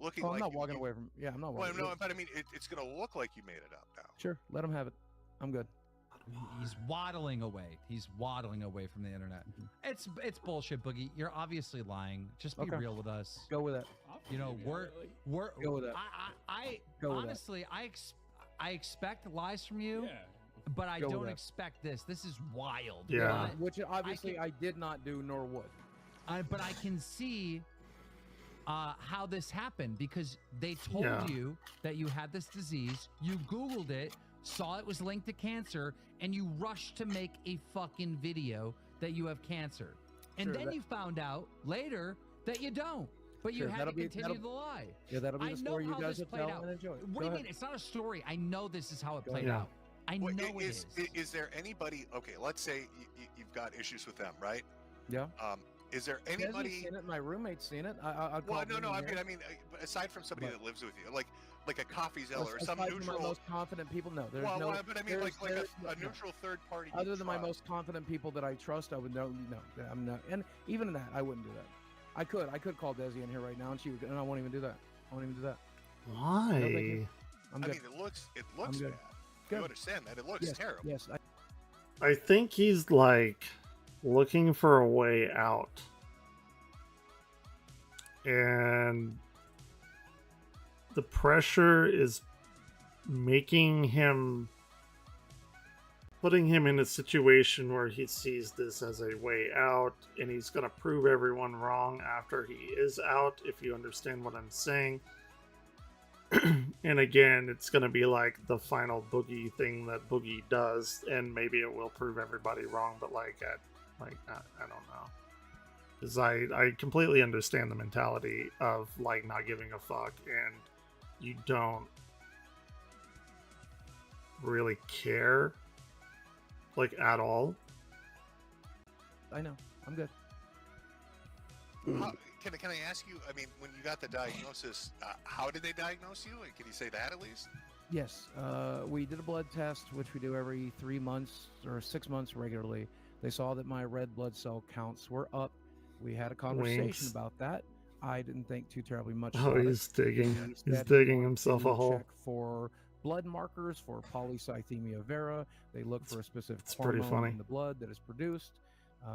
Looking I'm not walking away from. Yeah, I'm not walking. Well, no, but I mean, it's gonna look like you made it up now. Sure, let him have it. I'm good. He's waddling away. He's waddling away from the internet. It's bullshit, Boogie. You're obviously lying. Just be real with us. Go with it. You know, we're go with it. I go with honestly, I expect lies from you, but I don't expect this. This is wild. Yeah. Which obviously I did not do, nor would. But I can see how this happened, because they told you that you had this disease. You Googled it, saw it was linked to cancer, and you rushed to make a fucking video that you have cancer. And then you found out later that you don't. But you had to continue the lie. Yeah, that'll be the story you guys will tell and enjoy. What do you mean? It's not a story. I know this is how it played out. I know it is. Is there anybody? Okay, let's say you've got issues with them, right? Yeah. Is there anybody? Seen it. My roommate's seen it. Well, no. I mean, aside from somebody that lives with you, like, like a coffee zeller or some Aside from neutral. my most confident people, no. There's Well, no. but I mean, like a neutral third party. Other than my most confident people that I trust, I would know. No, I'm not. And even that, I wouldn't do that. I could call Desi in here right now, and she would, and I won't even do that. I won't even do that. Why? No, thank you. I'm good. I mean, it looks I'm good. bad. You understand that? It looks terrible. Yes. I think he's like looking for a way out. And the pressure is putting him in a situation where he sees this as a way out, and he's going to prove everyone wrong after he is out, if you understand what I'm saying. And again, it's going to be like the final Boogie thing that Boogie does, and maybe it will prove everybody wrong, but I don't know. Because I completely understand the mentality of like not giving a fuck, and you don't really care like at all. I know. I'm good. Can I ask you? I mean, when you got the diagnosis, how did they diagnose you? Can you say that at least? Yes. We did a blood test, which we do every 3 months or 6 months regularly. They saw that my red blood cell counts were up. We had a conversation about that. I didn't think too terribly much about it. He's digging himself a hole. Check for blood markers for polycythemia vera. They look for a specific pretty hormone funny. in the blood that is produced.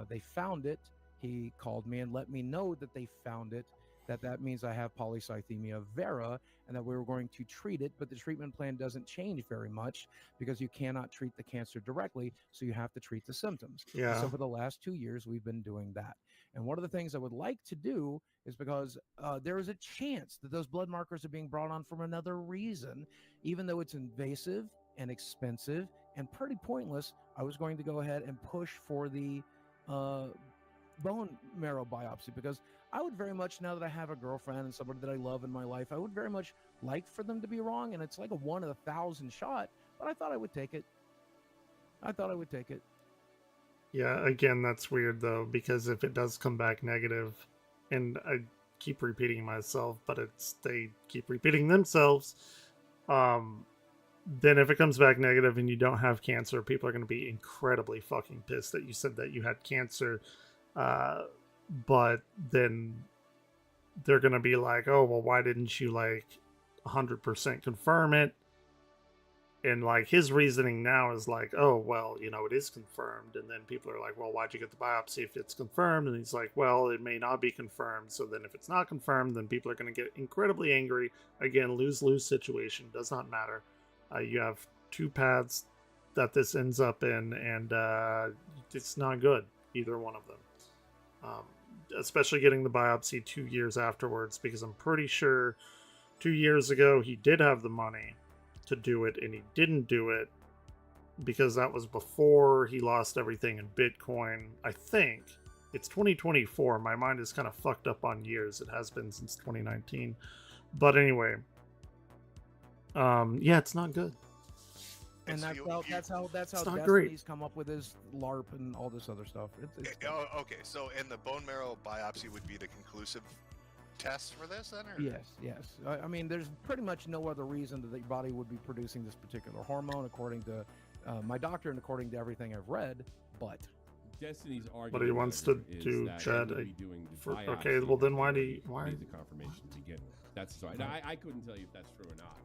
They found it. He called me and let me know that they found it, that means I have polycythemia vera, and that we were going to treat it, but the treatment plan doesn't change very much because you cannot treat the cancer directly, so you have to treat the symptoms. Yeah. So for the last 2 years, we've been doing that. And one of the things I would like to do is because there is a chance that those blood markers are being brought on from another reason, even though it's invasive and expensive and pretty pointless. I was going to go ahead and push for the bone marrow biopsy, because I would very much, now that I have a girlfriend and somebody that I love in my life, I would very much like for them to be wrong, and it's like a 1 in 1,000 shot, but I thought I would take it. Yeah, again, that's weird though, because if it does come back negative, and I keep repeating myself, but they keep repeating themselves, then if it comes back negative and you don't have cancer, people are going to be incredibly fucking pissed that you said that you had cancer. But then they're gonna be like, oh well, why didn't you 100% confirm it? And his reasoning now is like, oh well, it is confirmed. And then people are like, well, why'd you get the biopsy if it's confirmed? And he's like, well, it may not be confirmed. So then if it's not confirmed, then people are gonna get incredibly angry. Again, lose-lose situation, does not matter. You have 2 paths that this ends up in, and it's not good, either one of them. Especially getting the biopsy 2 years afterwards, because I'm pretty sure 2 years ago he did have the money to do it, and he didn't do it because that was before he lost everything in Bitcoin. I think it's 2024. My mind is kind of fucked up on years. It has been since 2019. But anyway, yeah, it's not good. And that's how not great. Destiny's come up with his LARP and all this other stuff. Okay, so and the bone marrow biopsy would be the conclusive test for this, then? Or? Yes. I mean, there's pretty much no other reason that the body would be producing this particular hormone, according to my doctor and according to everything I've read. But Destiny's argument, but he wants to do Chad. Okay, well then why? The confirmation to begin with. That's so. I couldn't tell you if that's true or not. But.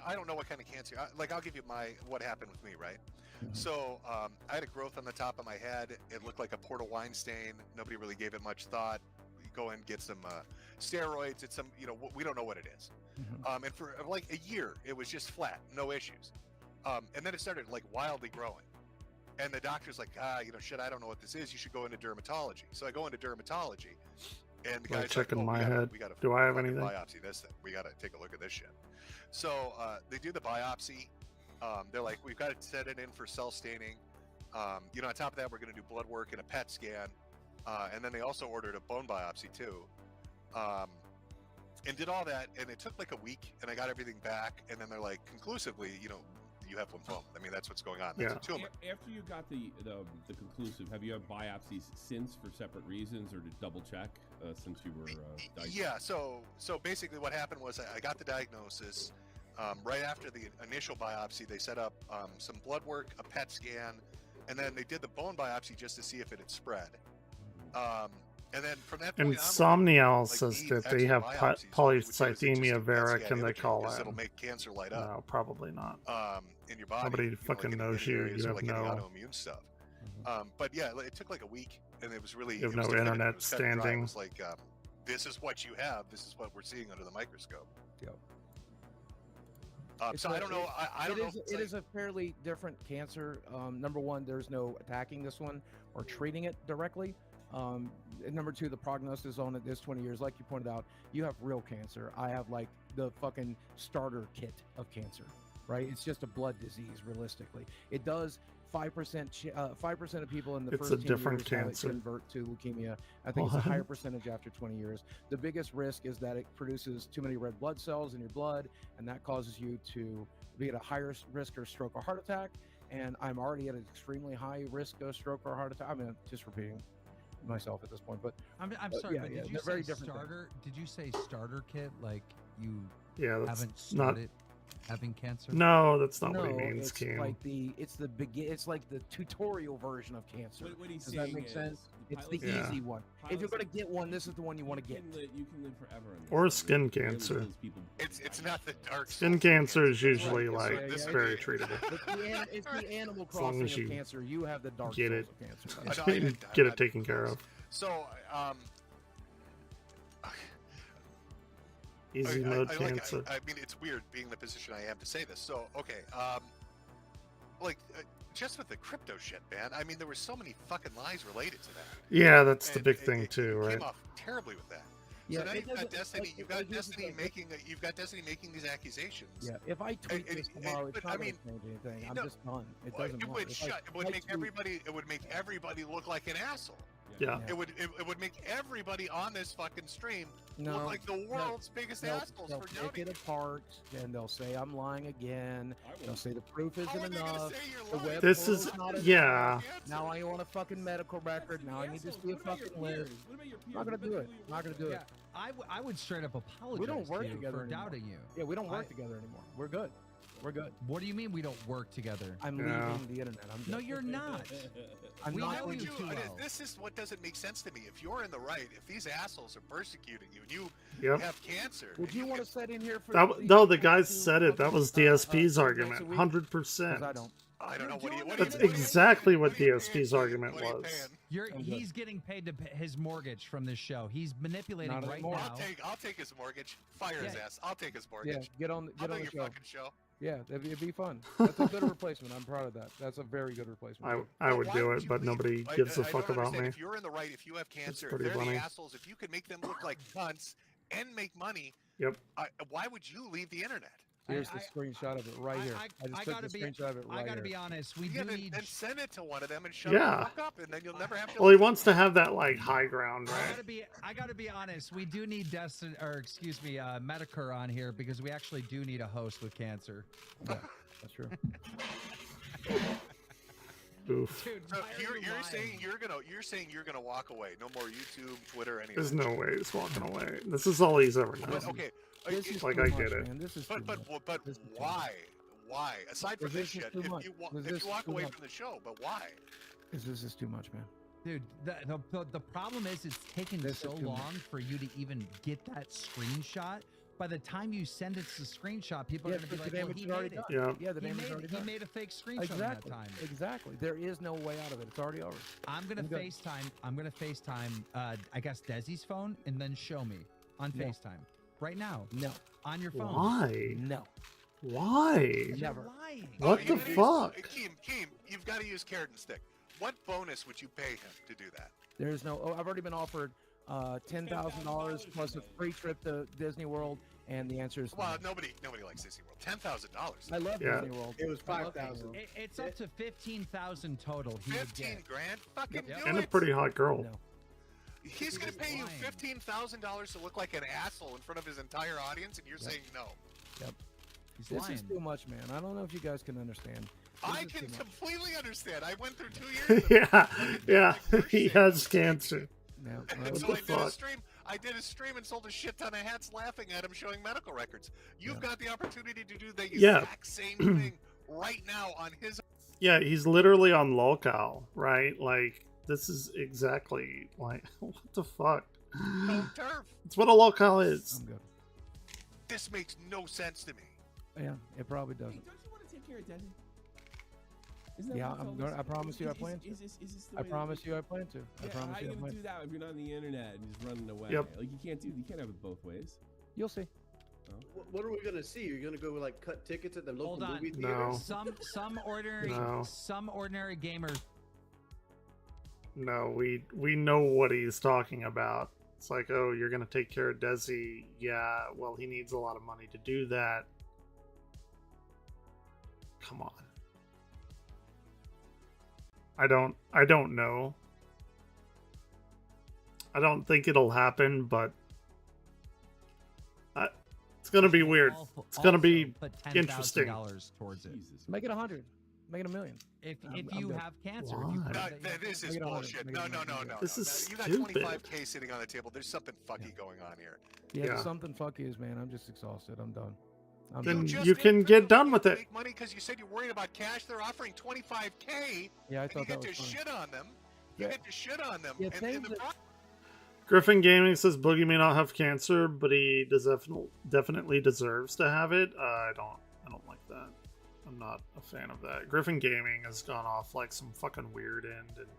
I don't know what kind of cancer. I'll give you what happened with me, right? Mm-hmm. So I had a growth on the top of my head. It looked like a Port of wine stain. Nobody really gave it much thought. You go and get some steroids. It's some, we don't know what it is. Mm-hmm. And for a year, it was just flat, no issues. And then it started wildly growing. And the doctor's like, shit, I don't know what this is. You should go into dermatology. So I go into dermatology. And the guy's checking my head. Do I have anything? Biopsy this thing. We got to take a look at this shit. So they do the biopsy. They're like, we've got to set it in for cell staining. On top of that, we're going to do blood work and a PET scan. And then they also ordered a bone biopsy too. And did all that. And it took a week, and I got everything back. And then they're like, conclusively, you have lymphoma. I mean, that's what's going on. Yeah. That's a tumor. After you got the conclusive, have you had biopsies since for separate reasons, or to double check since you were diagnosed? Yeah. So basically, what happened was I got the diagnosis. Right after the initial biopsy, they set up some blood work, a PET scan, and then they did the bone biopsy just to see if it had spread. And then from that point Insomnial says that they have polycythemia vera. Can they call it? it? It'll make cancer light up. No, probably not. In your body. Nobody fucking knows you. You have no autoimmune stuff. But yeah, it took like a week, and it was really. You have no internet standing. It was like, this is what you have. This is what we're seeing under the microscope. Yep. So I don't know. I don't know. It is a fairly different cancer. Number one, there's no attacking this one or treating it directly. And number two, the prognosis on it is 20 years. Like you pointed out, you have real cancer. I have like the fucking starter kit of cancer, right? It's just a blood disease, realistically. It does 5% of people in the first 10 different years cancer. convert to leukemia. I think it's a higher percentage after 20 years. The biggest risk is that it produces too many red blood cells in your blood, and that causes you to be at a higher risk of stroke or heart attack. And I'm already at an extremely high risk of stroke or heart attack. I mean, just repeating myself at this point, but I'm sorry, but did you say starter? Did you say starter kit? Like you haven't started having cancer? No, that's not what he means, it's Kim. like it's like the tutorial version of cancer. What he's Does that saying make is sense? It's the Yeah. easy one. If you're going to get one, this is the one you want to get. You can live forever. Or skin cancer. It's not the dark. Skin cancer is usually Right, like yeah, very treatable. It's the animal As long crossing as of you cancer. You have the dark get cells it. of cancer. Get it taken care of. So, Easy mode cancer. I mean, it's weird being in the position I am to say this. So, okay, just with the crypto shit, man. I mean, there were so many fucking lies related to that. Yeah, that's the big thing too, right? Came off terribly with that. Yeah, so now you've got Destiny. You've got Destiny making these accusations. Yeah, if I tweet this tomorrow, it's not going to change anything. I'm just done. It doesn't matter. It would make everybody. It would make everybody look like an asshole. Yeah. It would make everybody on this fucking stream look like the world's biggest assholes they'll for pick doubting it apart, and they'll say I'm lying again. They'll say the proof isn't enough. The web This portal's is- not yeah. enough. Now I want a fucking medical record. Now I need to see a fucking list. I'm not gonna do it. I'm not gonna do it. I would straight up apologize We don't work to you together for anymore. doubting you. Yeah, we don't work together anymore. We're good. We're good. What do you mean we don't work together? I'm leaving the internet. I'm No, good. you're not. I'm We not know going you to. too well. This is what doesn't make sense to me. If you're in the right, if these assholes are persecuting you and you Yep. have cancer, Would you want to set in here for? No, the guy said it. That was DSP's argument. 100%. I don't. I don't know what do you. That's exactly what DSP's argument was. He's getting paid to pay his mortgage from this show. He's manipulating Not right anymore. now. I'll take his mortgage. Fire his ass. I'll take his mortgage. Yeah, get on I'll the do your show. fucking show. Yeah, it'd be fun. That's a good replacement. I'm proud of that. That's a very good replacement. I would do it, but nobody gives a I fuck don't about understand. me. If you're in the right, if you have cancer, if pretty they're funny. the assholes, if you can make them look like cunts and make money, Yep. why would you leave the internet? Here's the screenshot of it right here. I just took the screenshot of it right I gotta here. be honest. We Yeah, do need. then send it to one of them and shut Yeah. the fuck up, and then you'll never have to. Well, he wants to have that like high ground, I right? gotta be honest. We do need Medicare on here because we actually do need a host with cancer. Yeah, that's true. Oof. Dude, So why are you're you saying lying? you're gonna walk away. No more YouTube, Twitter, anything. There's no way he's walking away. This is all he's ever known. But, okay. This is Like, too I much, get it. Man. This is too But much. This is too why? Why? Aside from This this is shit, too if much. you This is walk too away much. from the show, but why? This is too much, man. Dude, the problem is it's taken This is so too much. long for you to even get that screenshot. By the time you send it to screenshot, people are Yeah, going to be because like, the well, damage he is already made it. done. Yeah. Yeah, the He damage is made, already he done. made a fake screenshot Exactly. in that time. Exactly. There is no way out of it. It's already over. I'm gonna good. FaceTime. I guess Desi's phone, and then show me on No. FaceTime right now No. on your phone. Why? No. Why? Never. Lying. What you the gotta use- fuck? Keem, you've got to use carrot and stick. What bonus would you pay him to do that? There's no. Oh, I've already been offered $10,000 plus a free trip to Disney World, and the answer is Well, no. nobody likes Disney World. $10,000. I love Yeah. Disney World. It was I love 5,000. Disney World. It's up to 15,000 total. He would 15 get. grand. Fucking do And a it. pretty hot girl. No. He's gonna pay you lying. $15,000 to look like an asshole in front of his entire audience, and you're saying no. Yep. This is too much, man. I don't know if you guys can understand. I can completely understand. I went through 2 years. Yeah, he has cancer. And so I did a stream and sold a shit ton of hats laughing at him showing medical records. You've got the opportunity to do the exact same thing right now on his... Yeah, he's literally on locale, right? Like, this is exactly, like, what the fuck? No turf. It's what a locale is. I'm good. This makes no sense to me. Yeah, it probably doesn't. Hey, don't you want to take care of Denny? Yeah, I promise you I plan to. I promise you I plan to. I promise you I plan to. How are you gonna do that if you're not on the internet and just running away? Yep. Like you can't have it both ways. You'll see. Oh. What are we gonna see? You're gonna go like cut tickets at the local Hold on. movie theater? No. Some ordinary gamers. No, we know what he's talking about. It's like, oh, you're gonna take care of Desi. Yeah, well, he needs a lot of money to do that. Come on. I don't know. I don't think it'll happen, but it's gonna be weird. It's gonna be interesting. Towards it. Make it 100. Make it $1 million. If you have cancer, This is bullshit. No. This is You got stupid. 25K sitting on the table. There's something fucky going on here. Yeah, something fuck is, man. I'm just exhausted. I'm done. Then you can get done with it. Make money because you said you're worried about cash. They're offering 25K. Yeah, I thought and you that get was to funny. shit on them. You get to shit on them. Yeah, and the Griffin Gaming says Boogie may not have cancer, but he definitely deserves to have it. I don't like that. I'm not a fan of that. Griffin Gaming has gone off like some fucking weird end, and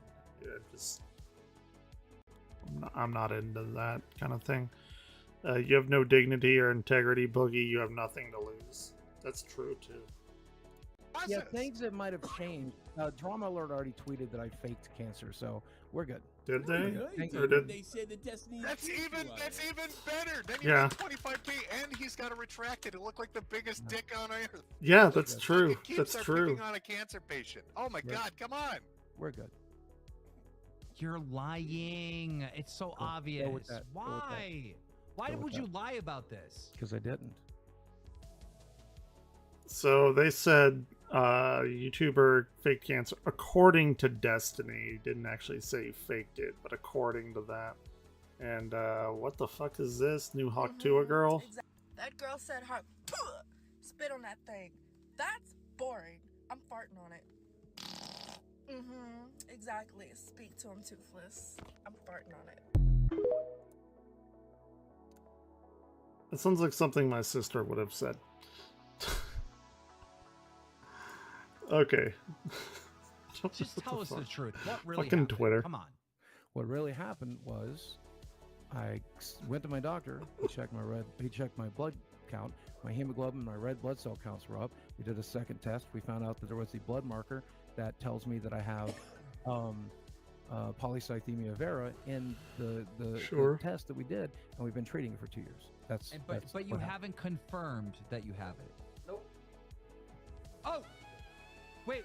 I'm not into that kind of thing. You have no dignity or integrity, Boogie. You have nothing to lose. That's true too. Yeah, things that might have changed. Drama Alert already tweeted that I faked cancer, so we're good. Did they? Or did they say the Destiny? That's even better. Then you Yeah. get 25K, and he's got to retract it. It looked like the biggest dick on earth. Yeah, that's true. Fucking kids That's are true. picking on a cancer patient. Oh my God, come on. We're good. You're lying. It's so obvious. Why? Why would you lie about this? Because I didn't. So they said YouTuber faked cancer according to Destiny. Didn't actually say he faked it, but according to that. And what the fuck is this? New Hawk Tua girl? Exactly. That girl said her spit on that thing. That's boring. I'm farting on it. Exactly. Speak to him, Toothless. I'm farting on it. It sounds like something my sister would have said. Okay. Just tell us the truth. What really Fucking happened? Twitter. Come on. What really happened was, I went to my doctor. He checked my blood count. My hemoglobin, my red blood cell counts were up. We did a second test. We found out that there was the blood marker that tells me that I have polycythemia vera in the test that we did, and we've been treating it for 2 years. But you haven't confirmed that you have it. Nope. Oh, wait.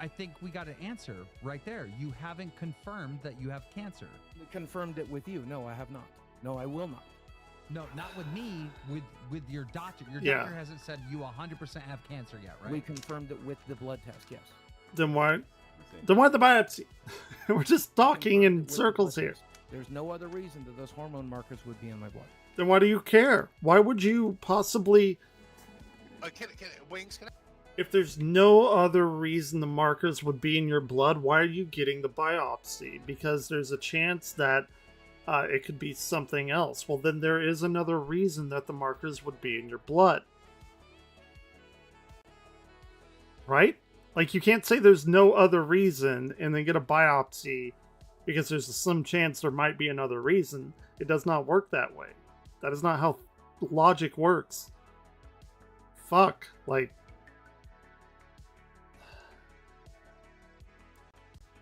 I think we got an answer right there. You haven't confirmed that you have cancer. Confirmed it with you. No, I have not. No, I will not. No, not with me. With your doctor. Your Yeah. doctor hasn't said you 100% have cancer yet, right? We confirmed it with the blood test. Yes. Then why the biopsy? We're just talking in circles here. There's no other reason that those hormone markers would be in my blood. Then why do you care? Why would you possibly... Wings, can I... If there's no other reason the markers would be in your blood, why are you getting the biopsy? Because there's a chance that it could be something else. Well, then there is another reason that the markers would be in your blood. Right? Like, you can't say there's no other reason and then get a biopsy because there's a slim chance there might be another reason. It does not work that way. That is not how logic works. Fuck. Like...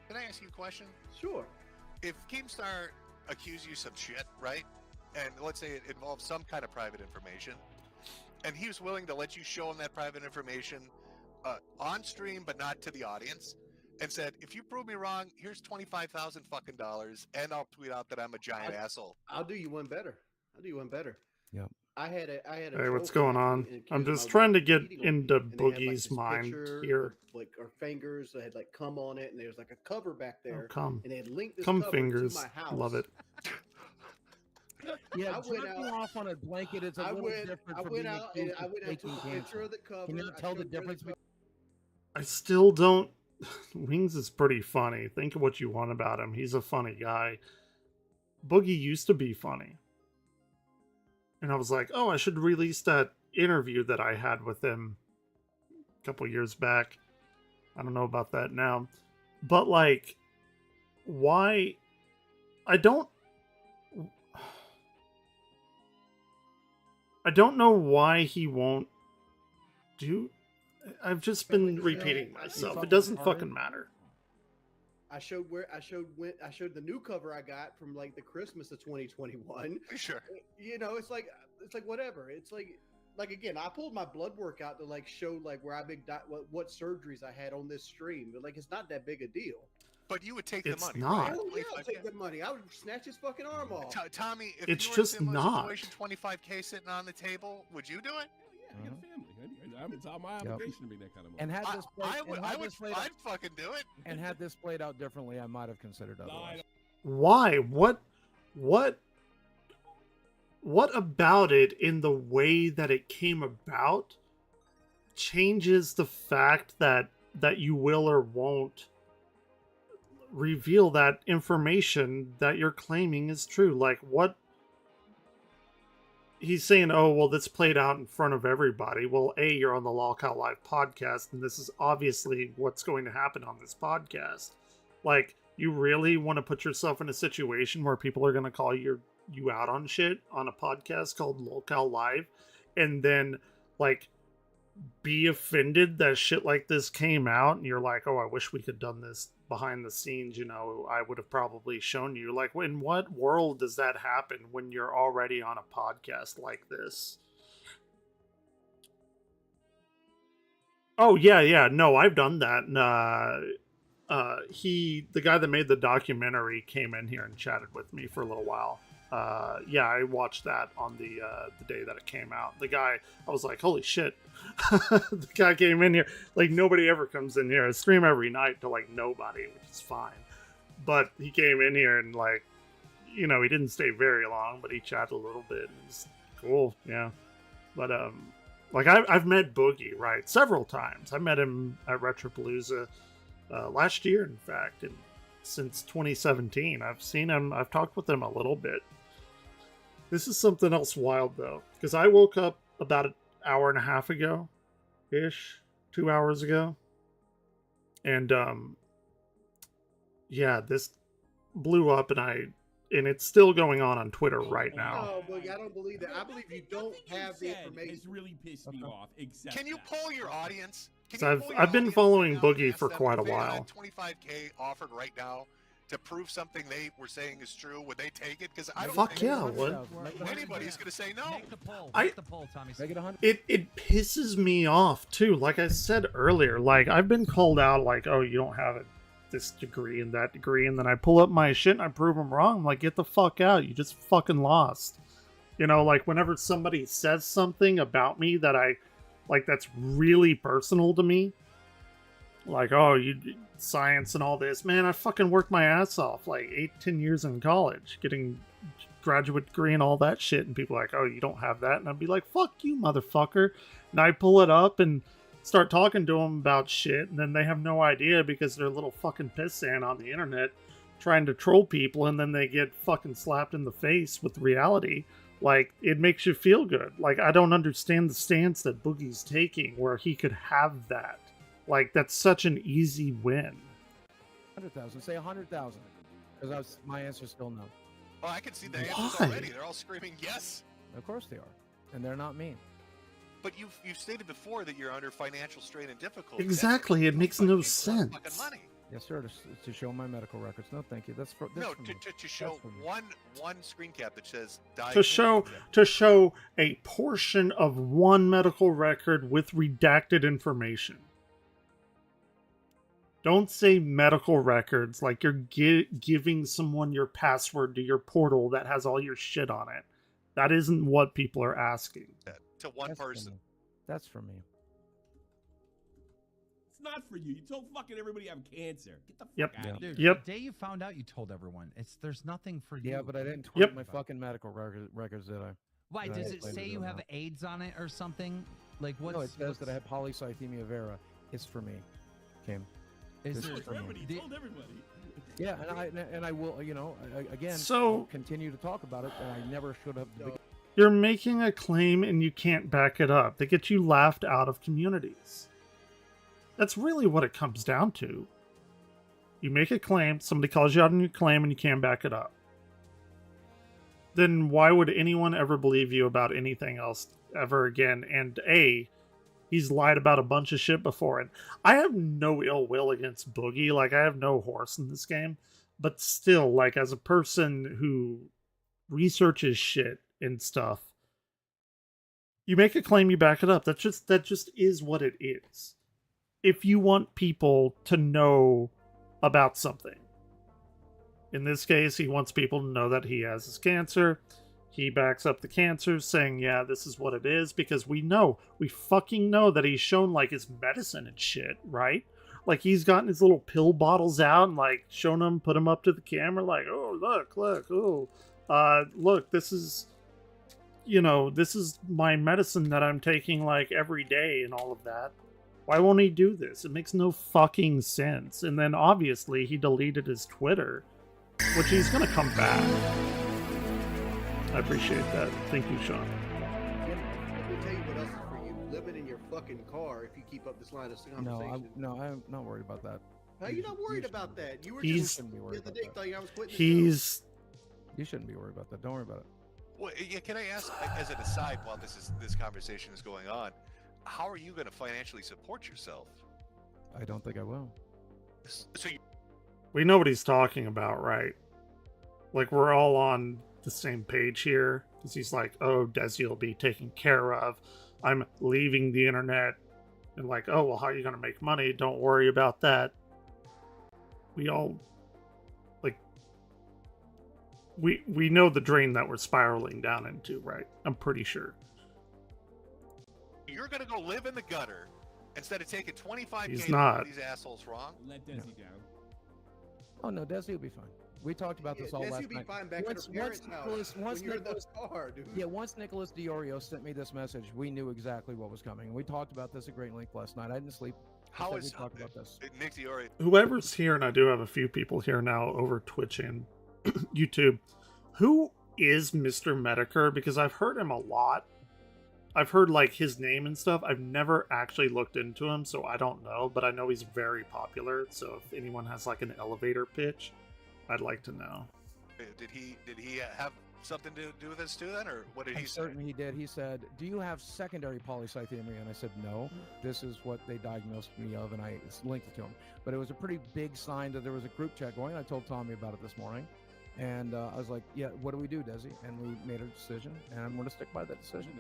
Can I ask you a question? Sure. If Keemstar accused you some shit, right? And let's say it involves some kind of private information, and he was willing to let you show him that private information on stream, but not to the audience, and said, if you prove me wrong, here's $25,000 fucking dollars, and I'll tweet out that I'm a giant asshole. I'll do you one better. Yep. I had a Hey, what's trophy going on? and I'm accused him just of, trying to like, get cheating on into me, and they had, like, Boogie's this mind picture here. of, like, our fingers that had like cum on it, and there's like a cover back Oh, there, come. and they had linked this Come cover fingers. to my house. Love it. Yeah, I went jerking out. off on a blanket is a I little went. different I from went being out and accused I of went out, faking took a picture cancer. of the cover. Can you I tell the showed where difference? I still don't. Wings is pretty funny. Think of what you want about him. He's a funny guy. Boogie used to be funny. And I was like, oh, I should release that interview that I had with him a couple years back. I don't know about that now. But, like, why? I don't know why he won't do. I've just been repeating myself. It doesn't fucking matter. I showed the new cover I got from like the Christmas of 2021. Sure. You know, it's like whatever. It's like again, I pulled my blood work out to like show like where I what surgeries I had on this stream. But like it's not that big a deal. But you would take It's the money. not. Right? Oh yeah, I'll take the money. I would snatch his fucking arm off. Tommy, if It's you were just in a similar not. situation, 25K sitting on the table, would you do it? Yeah, I got a family. It's all my obligation to be that kind of money. And had this played, I'd fucking do it. And had this played out differently, I might have considered otherwise. Why? What about it in the way that it came about changes the fact that you will or won't reveal that information that you're claiming is true? Like, what? He's saying, oh, well, this played out in front of everybody. Well, A, you're on the Lolcow Live podcast, and this is obviously what's going to happen on this podcast. Like, you really want to put yourself in a situation where people are going to call you out on shit on a podcast called Lolcow Live, and then, like, be offended that shit like this came out, and you're like, oh, I wish we could done this behind the scenes, you know, I would have probably shown you. Like, in what world does that happen when you're already on a podcast like this? Oh, yeah, no, I've done that. The guy that made the documentary came in here and chatted with me for a little while. Yeah, I watched that on the day that it came out. The guy, I was like, holy shit. The guy came in here. Like, nobody ever comes in here. I stream every night to, like, nobody, which is fine. But he came in here and, like, you know, he didn't stay very long, but he chatted a little bit. And it's cool, yeah. But, like, I've met Boogie, right, several times. I met him at Retropalooza last year, in fact, and since 2017. I've seen him, I've talked with him a little bit. This is something else wild, though, because I woke up about an hour and a half ago, ish, 2 hours ago, and yeah, this blew up, and it's still going on Twitter right now. No, but I don't believe that. I believe you don't have the information. It's really pissed me off. Exactly. Can you poll your audience? So I've been following Boogie for quite a while. 25K offered right now to prove something they were saying is true. Would they take it? Because I don't Fuck think yeah, what? anybody's going to say no. Make the poll. I- Make the poll, Tommy. Make it 100. It pisses me off too. Like I said earlier, like I've been called out, like, oh, you don't have this degree and that degree, and then I pull up my shit and I prove them wrong. I'm like, get the fuck out! You just fucking lost. You know, like whenever somebody says something about me that I like, that's really personal to me. Like, oh, you science and all this, man. I fucking worked my ass off, like 8-10 years in college, getting graduate degree and all that shit. And people are like, oh, you don't have that. And I'd be like, fuck you, motherfucker. And I pull it up and start talking to them about shit. And then they have no idea because they're a little fucking pissant on the internet trying to troll people. And then they get fucking slapped in the face with reality. Like, it makes you feel good. Like, I don't understand the stance that Boogie's taking where he could have that. Like, that's such an easy win. 100,000. Say 100,000. Because my answer's still no. Oh, I can see the answers already. They're all screaming yes. Of course they are, and they're not mean. But you've stated before that you're under financial strain and difficulty. Exactly. It makes no sense. Yes, sir. To show my medical records. No, thank you. That's for to show one screen cap that says to show a portion of one medical record with redacted information. Don't say medical records like you're giving someone your password to your portal that has all your shit on it. That isn't what people are asking. To one person. That's for me. It's not for you. You told fucking everybody you have cancer. Get the fuck Yep. out of here. Dude, the day you found out, you told everyone. There's nothing for you. Yeah, but I didn't tweet my fucking medical records, did I? Why, Did I does it explain say to you them have how? AIDS on it or something? Like, what's... No, it says that I have polycythemia vera. It's for me. Kim. Is This there... is for me. You told everybody. Yeah, and I will, you know, again, So- I'll continue to talk about it, and I never should have. You're making a claim and you can't back it up. They get you laughed out of communities. That's really what it comes down to. You make a claim, somebody calls you out on your claim, and you can't back it up. Then why would anyone ever believe you about anything else ever again? And he's lied about a bunch of shit before. And I have no ill will against Boogie. Like, I have no horse in this game. But still, like, as a person who researches shit and stuff, you make a claim, you back it up. That just is what it is. If you want people to know about something. In this case, he wants people to know that he has his cancer. He backs up the cancer, saying, yeah, this is what it is, because we fucking know that he's shown, like, his medicine and shit, right? Like, he's gotten his little pill bottles out and, like, shown them, put them up to the camera, like, oh, look, oh, look, this is, you know, this is my medicine that I'm taking, like, every day and all of that. Why won't he do this? It makes no fucking sense. And then, obviously, he deleted his Twitter, which he's gonna come back. I appreciate that. Thank you, Sean. Let me tell you what else is for you. Living in your fucking car if you keep up this line of conversation. No, I'm not worried about that. How are you not worried about that? You were He's- just the other day telling I was quitting. You shouldn't be worried about that. Don't worry about it. Well, yeah, can I ask, as an aside, while this conversation is going on, how are you going to financially support yourself? I don't think I will. So We know what he's talking about, right? Like, we're all on the same page here. Because he's like, oh, Desi will be taken care of. I'm leaving the internet. And like, oh, well, how are you going to make money? Don't worry about that. We all, like, we know the drain that we're spiraling down into, right? I'm pretty sure. you're going to go live in the gutter instead of taking 25K He's to not. prove these assholes wrong? Let Desi down. Oh no, Desi will be fine. We talked about this all Desi last will be night. fine back at her parents' house when you're in the car, dude. Yeah, once Nicholas Diorio sent me this message, we knew exactly what was coming. And we talked about this at great length last night. I didn't sleep. How we is talked about this? Nick Diori? Whoever's here, and I do have a few people here now over Twitch and YouTube, who is Mr. Medicare? Because I've heard him a lot. I've heard, like, his name and stuff. I've never actually looked into him, so I don't know, but I know he's very popular, so if anyone has, like, an elevator pitch, I'd like to know. Did he have something to do with this too then, or what did he I'm say? certain he did. He said, do you have secondary polycythemia? And I said, no. This is what they diagnosed me of, and I linked it to him. But it was a pretty big sign that there was a group chat going. I told Tommy about it this morning. And I was like, yeah, what do we do, Desi? And we made a decision, and I'm going to stick by that decision.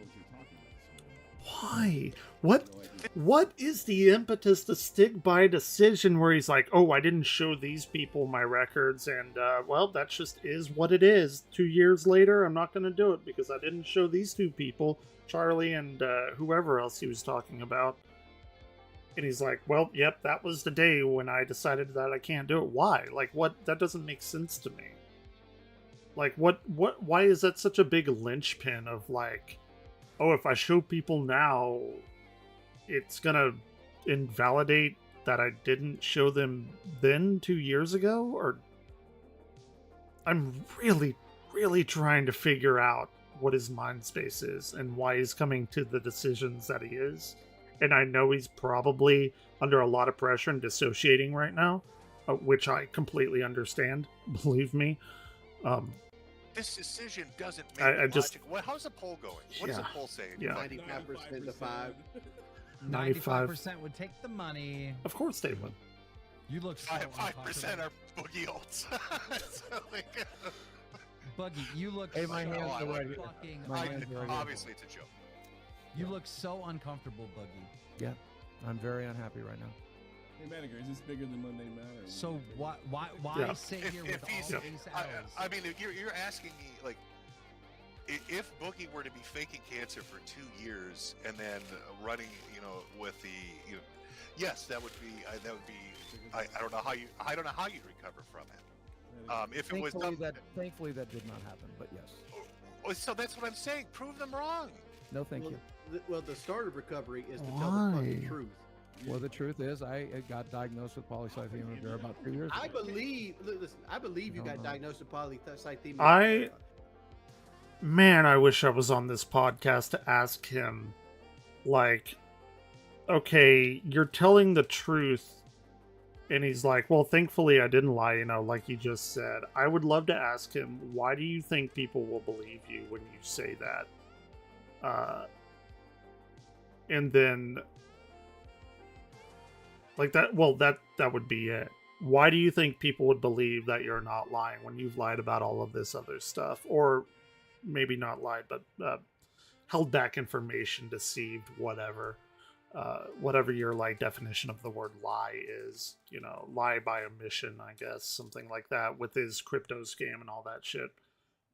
Why? What is the impetus to stick by a decision where he's like, oh, I didn't show these people my records, and, well, that just is what it is. 2 years later, I'm not going to do it because I didn't show these two people, Charlie and whoever else he was talking about. And he's like, well, yep, that was the day when I decided that I can't do it. Why? Like, what? That doesn't make sense to me. Like, why is that such a big linchpin of, like, oh, if I show people now, it's gonna invalidate that I didn't show them then 2 years ago? Or I'm really, really trying to figure out what his mind space is and why he's coming to the decisions that he is. And I know he's probably under a lot of pressure and dissociating right now, which I completely understand, believe me. This decision doesn't make I just- logic. How's the poll going? What does the poll say? Yeah. 95% to 5. 95% would take the money. Of course they would. You look so 5% are boogie ults. So, like, Buggy, you look Hey, my so hands are ready. fucking My hands are ready. obviously it's a joke. You look so uncomfortable, Buggy. Yeah, I'm very unhappy right now. Hey, Manager, is this bigger than Monday Matter? So why Yeah. sit here with all he's- these L's? I mean, you're asking me, like, if Boogie were to be faking cancer for 2 years and then running, with the, yes, that would be, I don't know how you recover from it. If it was done, thankfully that did not happen, but yes. So that's what I'm saying. Prove them wrong. No, thank you. Well, the start of recovery is to tell the fucking truth. Well, the truth is, I got diagnosed with polycythemia vera about 3 years ago. I believe you got diagnosed with polycythemia vera. Man, I wish I was on this podcast to ask him, like, okay, you're telling the truth. And he's like, well, thankfully I didn't lie, like you just said. I would love to ask him, why do you think people will believe you when you say that? And then, like that, well, that would be it. Why do you think people would believe that you're not lying when you've lied about all of this other stuff? Or maybe not lied, but held back information, deceived, whatever. Whatever your definition of the word lie is, lie by omission, I guess, something like that, with his crypto scam and all that shit.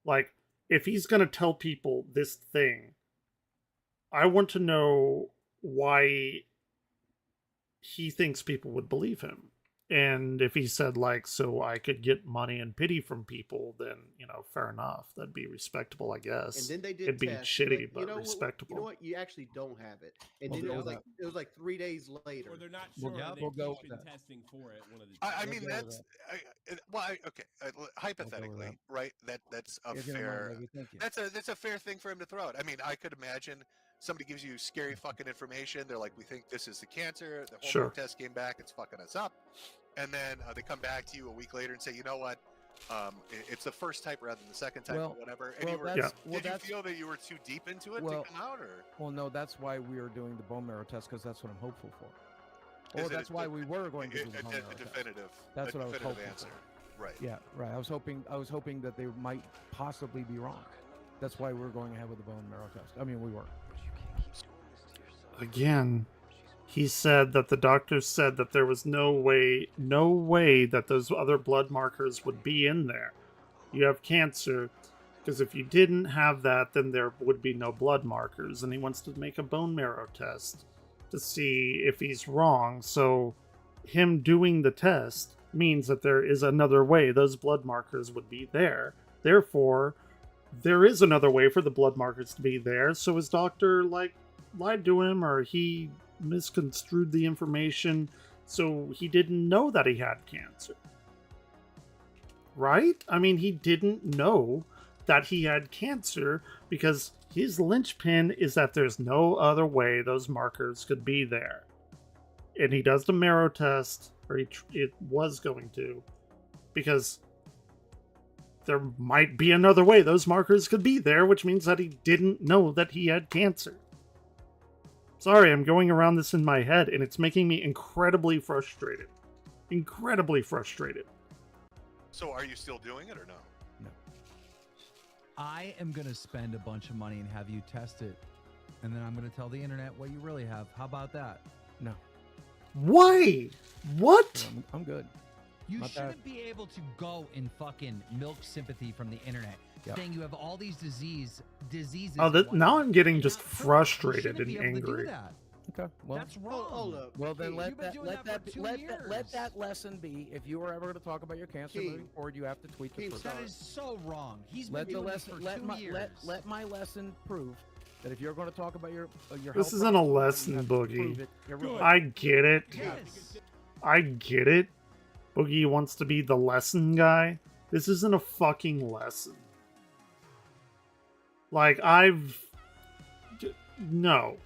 Like, if he's gonna tell people this thing, I want to know why he thinks people would believe him. And if he said, so I could get money and pity from people, then, fair enough. That'd be respectable, I guess. And then they did It'd be tests, shitty, but respectable. You know what? You actually don't have it. And then it was like 3 days later. Or they're not sure. We'll go with been that. testing for it. One of the I mean, that's hypothetically, right? That's a fair. That's a fair thing for him to throw out. I mean, I could imagine somebody gives you scary fucking information. They're like, we think this is the cancer. The hormone test came back. It's fucking us up. And then they come back to you a week later and say, you know what? It's the first type rather than the second type or whatever. And did you feel that you were too deep into it to come out? Or? Well, no, that's why we are doing the bone marrow test, because that's what I'm hopeful for. Or that's why we were going to do the bone marrow definitive. Test. That's what I was hoping answer. For. Right. Yeah, right. I was hoping that they might possibly be wrong. That's why we were going ahead with the bone marrow test. I mean, we were. Again, he said that the doctors said that there was no way that those other blood markers would be in there. You have cancer, because if you didn't have that, then there would be no blood markers. And he wants to make a bone marrow test to see if he's wrong. So him doing the test means that there is another way those blood markers would be there. Therefore, there is another way for the blood markers to be there. So his doctor, lied to him, or he misconstrued the information, so he didn't know that he had cancer. Right? I mean, he didn't know that he had cancer because his linchpin is that there's no other way those markers could be there. And he does the marrow test, or it was going to, because there might be another way those markers could be there, which means that he didn't know that he had cancer. Sorry, I'm going around this in my head, and it's making me incredibly frustrated. Incredibly frustrated. So are you still doing it or no? No. I am going to spend a bunch of money and have you test it, and then I'm going to tell the internet what you really have. How about that? No. Why? What? I'm good. You shouldn't be able to go and fucking milk sympathy from the internet, saying you have all these diseases. Now I'm getting just frustrated and angry. Okay, well, that's wrong. Hold up. Well, then let that lesson be. If you are ever going to talk about your cancer moving forward, you have to tweak it. That is so wrong. He's been let the doing lesson. this for 2 years. Let my lesson prove that if you're going to talk about your this isn't a lesson, Boogie. I get it. Yes. I get it. Boogie wants to be the lesson guy. This isn't a fucking lesson. No.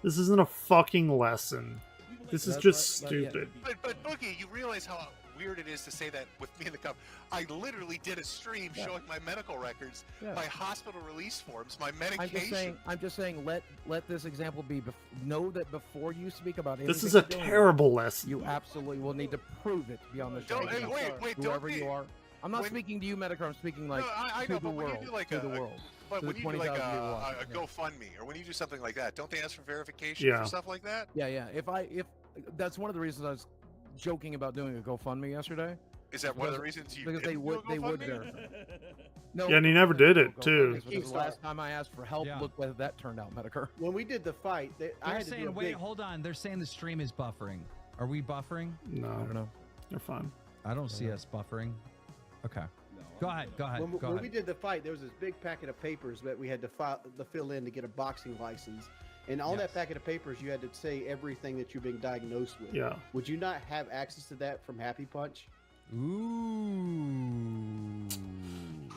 This isn't a fucking lesson. This is just stupid. But Boogie, you realize how weird it is to say that with me in the cup. I literally did a stream showing my medical records, my hospital release forms, my medication. I'm just saying. Let this example be. Know that before you speak about anything, This is a terrible lesson. You absolutely will need to prove it to be on the show. Wait, whoever you are. I'm not speaking to you, Medicare. I'm speaking to the world. To the world. But when you do like a GoFundMe, or when you do something like that, don't they ask for verification for stuff like that? Yeah. If that's one of the reasons I was joking about doing a GoFundMe yesterday, Is that one of the reasons you because they didn't would do a GoFundMe? verify. No, Yeah, and he never did it, too. Because the last time I asked for help, look whether that turned out, Medicare. When we did the fight, I had to do a saying, wait, big... hold on. They're saying the stream is buffering. Are we buffering? No, I don't know. You're fine. I don't see us buffering. Okay. Go ahead. Go ahead. When we did the fight, there was this big packet of papers that we had to fill in to get a boxing license. And on that packet of papers, you had to say everything that you're being diagnosed with. Yeah. Would you not have access to that from Happy Punch? Ooh.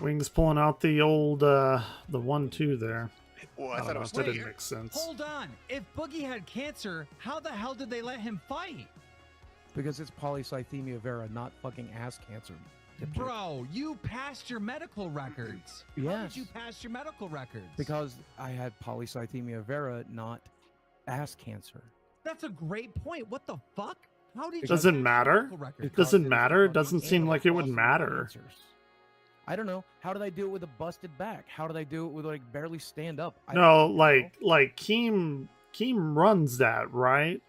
Wings pulling out the old, the 1-2 there. Well, I thought it was that didn't make sense. Hold on. If Boogie had cancer, how the hell did they let him fight? Because it's polycythemia vera, not fucking ass cancer. Bro, you passed your medical records. How Yes. did you pass your medical records? Because I had polycythemia vera, not ass cancer. That's a great point. What the fuck? How did you Doesn't pass your matter. medical records? It doesn't matter. It doesn't seem like it would matter. I don't know. How did I do it with a busted back? How did I do it with like barely stand up? No, like Keem runs that, right?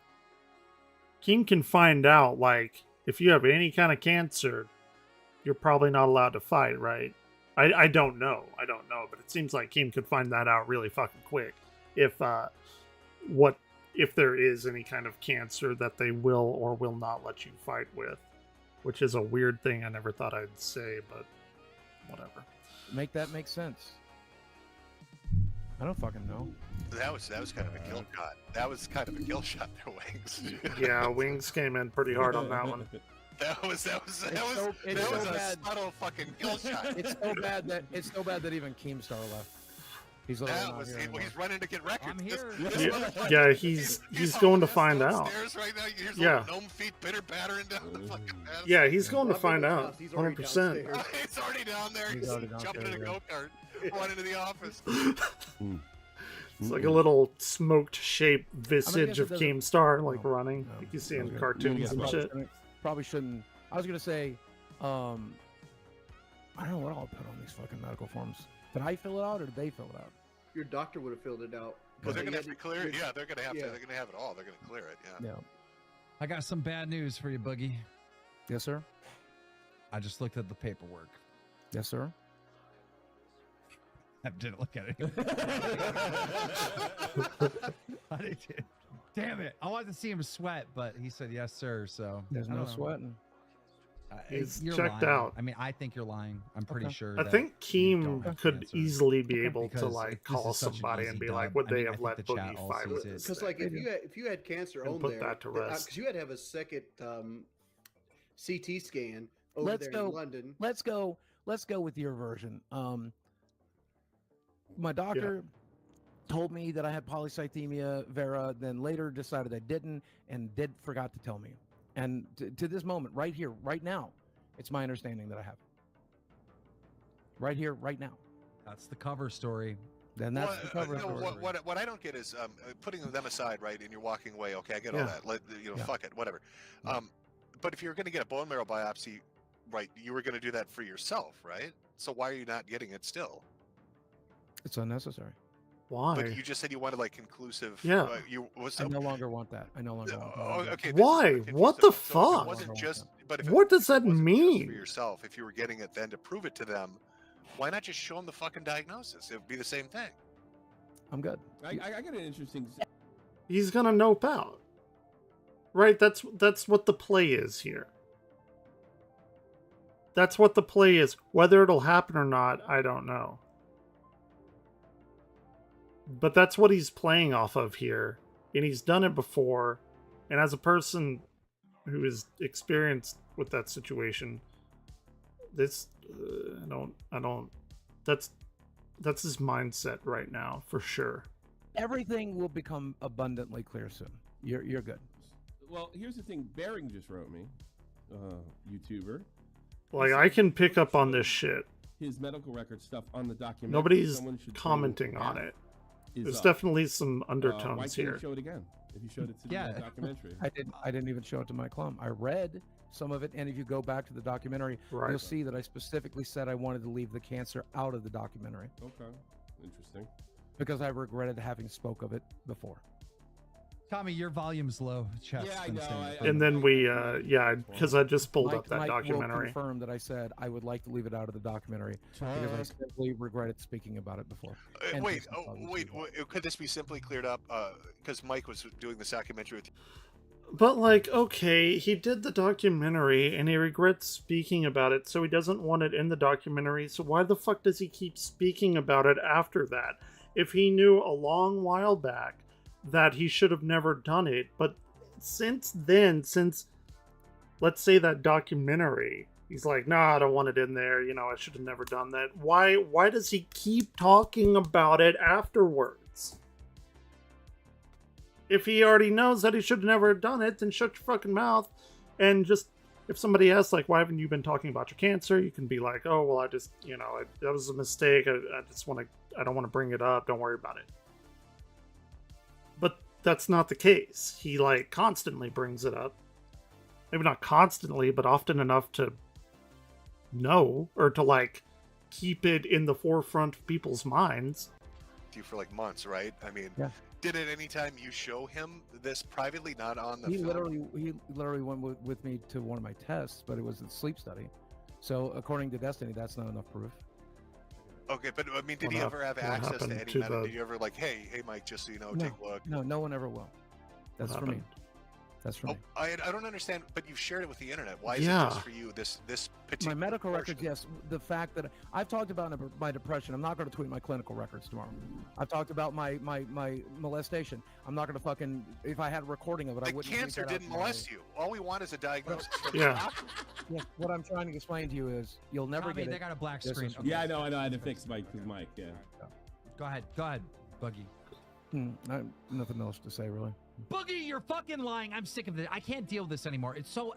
Keem can find out, like, if you have any kind of cancer, you're probably not allowed to fight, right? I don't know. I don't know, but it seems like Keem could find that out really fucking quick. If there is any kind of cancer that they will or will not let you fight with, which is a weird thing I never thought I'd say, but whatever. Make that make sense. I don't fucking know. That was kind of a kill shot. That was kind of a kill shot there, Wings. Yeah, Wings came in pretty hard on that one. That was a subtle fucking kill shot. It's so bad that even Keemstar left. He's he's running to get records. I'm here. Yeah, he's going to find out. Right now. Here's Yeah. gnome feet bitter battering down the fucking path. Yeah, he's going to find out. 100%. He's already down there. He's jumping in a go-kart, running to the office. It's like a little smoked shape visage of Keemstar, like running. Like you see in cartoons and shit. Probably shouldn't. I was gonna say, I don't know what I'll put on these fucking medical forms. Did I fill it out or did they fill it out? Your doctor would have filled it out. Well, they're gonna have to clear it. Yeah, they're gonna have to. They're gonna have it all. They're gonna clear it. Yeah. I got some bad news for you, Boogie. Yes, sir. I just looked at the paperwork. Yes, sir. I didn't look at it. I did. Damn it. I wanted to see him sweat, but he said yes, sir. So there's no sweating. He's you're checked lying. out. I mean, I think you're lying. I'm pretty sure. I think Keem could easily be able to like call is such an somebody easy and be dub. like, "Would I they mean, I have think let the chat Boogie all fight sees with it. this?" Because like if you had cancer And on put there, that to rest. because you had to have a second CT scan over Let's there go. in London. Let's go with your version. My doctor told me that I had polycythemia vera, then later decided I didn't, and forgot to tell me. And to this moment, right here, right now, it's my understanding that I have. Right here, right now. That's the cover story. Then that's the cover story. What I don't get is putting them aside, right? And you're walking away. Okay, I get all that. Fuck it, whatever. But if you're going to get a bone marrow biopsy, right, you were going to do that for yourself, right? So why are you not getting it still? It's unnecessary. Why? But you just said you wanted like conclusive. Yeah. I no longer want that. I no longer want that. Okay. Why? What the So fuck? it wasn't just. But if What does that just mean? for yourself, if you were getting it then to prove it to them, why not just show them the fucking diagnosis? It would be the same thing. I'm good. I got an interesting. He's gonna nope out. Right? That's what the play is here. That's what the play is. Whether it'll happen or not, I don't know. But that's what he's playing off of here. And he's done it before. And as a person who is experienced with that situation, this I don't that's his mindset right now for sure. Everything will become abundantly clear soon. You're good. Well, here's the thing. Bering just wrote me, YouTuber. Like, I can pick up on this shit. His medical record stuff on the documentary. Nobody's Someone should commenting on it. is There's up. definitely some Why undertones can't here. you show it again? If you showed it to the documentary. I didn't even show it to my clum. I read some of it, and if you go back to the documentary, Right. you'll see that I specifically said I wanted to leave the cancer out of the documentary Okay, interesting. because I regretted having spoke of it before. Tommy, your volume's low. Chest Yeah, I know. And then we, yeah, because I just pulled up that Mike documentary. will confirm that I said I would like to leave it out of the documentary because I simply regretted speaking about it before. Wait, could this be simply cleared up? Because Mike was doing this documentary with you. But, like, okay, he did the documentary, and he regrets speaking about it, so he doesn't want it in the documentary, so why the fuck does he keep speaking about it after that? If he knew a long while back that he should have never done it, but since then, since, let's say, that documentary, he's like, nah, I don't want it in there, you know, I should have never done that. Why does he keep talking about it afterwards? If he already knows that he should have never done it, then shut your fucking mouth. And just, if somebody asks, like, why haven't you been talking about your cancer? You can be like, oh, well, I just, you know, that was a mistake. I just want to, I don't want to bring it up. Don't worry about it. But that's not the case. He, like, constantly brings it up. Maybe not constantly, but often enough to know, or to, like, keep it in the forefront of people's minds. You for, like, months, right? I mean... Yeah. Did at any time you show him this privately, not on the He film? literally went with me to one of my tests, but it was a sleep study. So according to Destiny, that's not enough proof. Okay, but I mean, did he ever have access to any meta? Did you ever like, hey Mike, just so you know, take a look? No, no one ever will. That's for me. That's for me. I don't understand, but you've shared it with the internet. Why is it just for you? This particular. My medical records, yes. The fact that I've talked about my depression. I'm not going to tweet my clinical records tomorrow. I've talked about my molestation. I'm not going to fucking. If I had a recording of it, I wouldn't. The cancer didn't molest you. All we want is a diagnosis. Yeah. Yeah. What I'm trying to explain to you is you'll never get it. They got a black screen. Okay. Yeah, I know. I had to fix Mike. Yeah. Go ahead, Boogie. Nothing else to say, really. Boogie, you're fucking lying. I'm sick of this. I can't deal with this anymore. It's so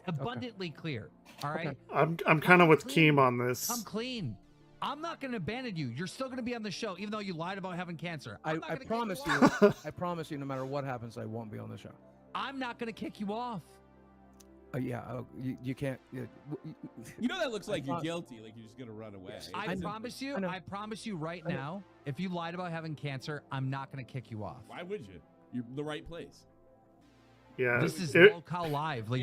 abundantly clear. All right. Okay. I'm kind of with Keem on this. Come clean. I'm not going to abandon you. You're still going to be on the show, even though you lied about having cancer. I promise you. I promise you, no matter what happens, I won't be on the show. I'm not going to kick you off. You can't. You know that looks like you're guilty, like you're just gonna run away. I promise you right now, if you lied about having cancer, I'm not gonna kick you off. Why would you? You're in the right place. Yeah. This is local live. Like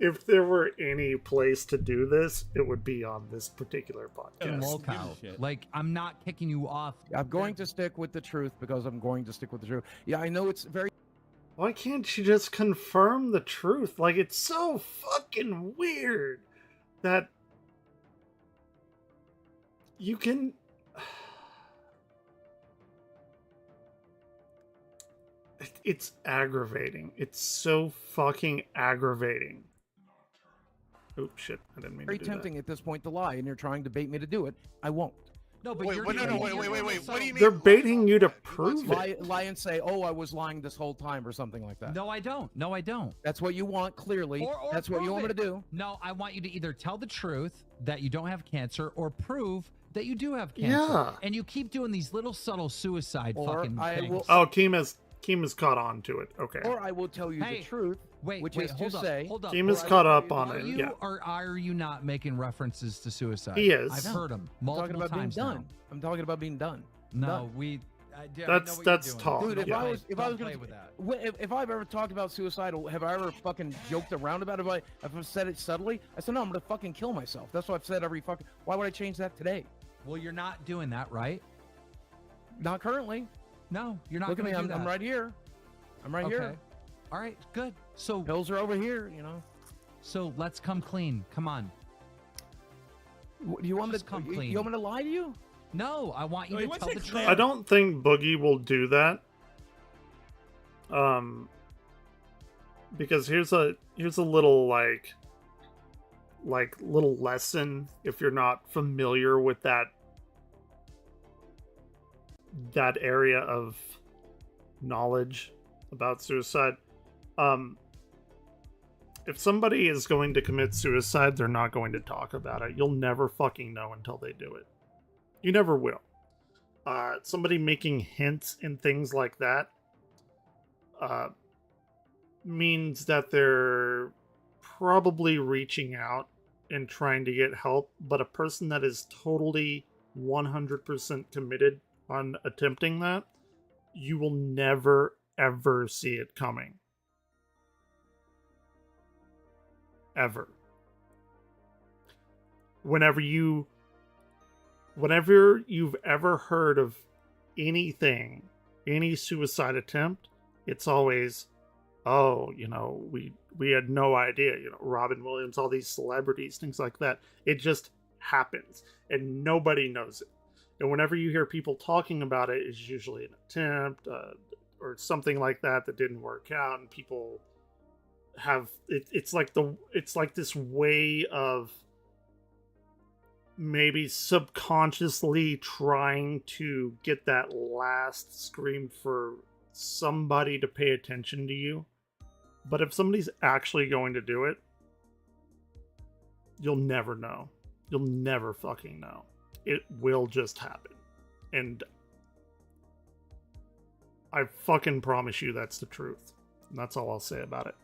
if there were any place to do this, it would be on this particular podcast. Local. Like, I'm not kicking you off. I'm going to stick with the truth because I'm going to stick with the truth. Yeah, I know it's very. Why can't you just confirm the truth? Like, it's so fucking weird that you can... It's aggravating. It's so fucking aggravating. Oops, shit. I didn't mean to do that. Very tempting at this point to lie, and you're trying to bait me to do it. I won't. No, but wait. What do you mean? They're baiting you to prove it. Lie and say, "Oh, I was lying this whole time," or something like that. No, I don't. No, I don't. That's what you want, clearly. That's what you want me to do. No, I want you to either tell the truth that you don't have cancer, or prove that you do have cancer. Yeah. And you keep doing these little subtle suicide fucking things. Oh, Keem has caught on to it. Okay. Or I will tell you the truth. Which is to say, Keem is caught up on it. Yeah. Or are you not making references to suicide? He is. I've heard him multiple times now. I'm talking about being done. No, that's talk. Dude, if I've ever talked about suicide, have I ever fucking joked around about it? If I've said it subtly, I said no, I'm gonna fucking kill myself. That's what I've said every fucking. Why would I change that today? Well, you're not doing that, right? Not currently. No, you're not. Look at me. I'm right here. I'm right here. All right, good. So pills are over here, you know. So let's come clean. Come on. You want me to come clean? You want me to lie to you? No, I want you to tell the truth. I don't think Boogie will do that. Because here's a little like little lesson if you're not familiar with that area of knowledge about suicide. If somebody is going to commit suicide, they're not going to talk about it. You'll never fucking know until they do it. You never will. Somebody making hints and things like that means that they're probably reaching out and trying to get help, but a person that is totally 100% committed on attempting that, you will never ever see it coming. Ever. Whenever you've ever heard of anything, any suicide attempt, it's always, oh, you know, we had no idea, you know, Robin Williams, all these celebrities, things like that. It just happens and nobody knows it. And whenever you hear people talking about it, it's usually an attempt or something like that didn't work out, and people have it's like this way of maybe subconsciously trying to get that last scream for somebody to pay attention to you. But if somebody's actually going to do it, you'll never know. You'll never fucking know. It will just happen. And I fucking promise you that's the truth. And that's all I'll say about it.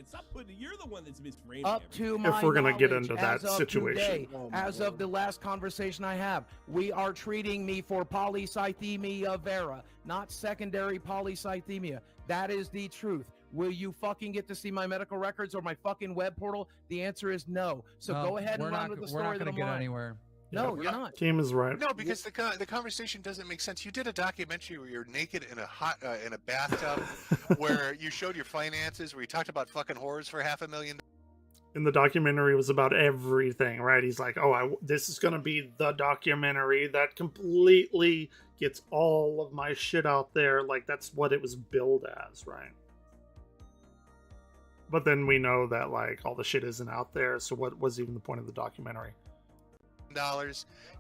Stop putting, you're the one that's misframing Up to my if we're gonna get knowledge, into that as of situation. Today, as of the last conversation I have, we are treating me for polycythemia vera, not secondary polycythemia. That is the truth. Will you fucking get to see my medical records or my fucking web portal? The answer is no. So go ahead and run with the story. We're not going to get anywhere. No, you're not. Team is right. No, because the conversation doesn't make sense. You did a documentary where you're naked in a bathtub, where you showed your finances, where you talked about fucking whores for $500,000. And the documentary was about everything, right? He's like, oh, this is going to be the documentary that completely gets all of my shit out there. Like, that's what it was billed as, right? But then we know that, like, all the shit isn't out there, so what was even the point of the documentary?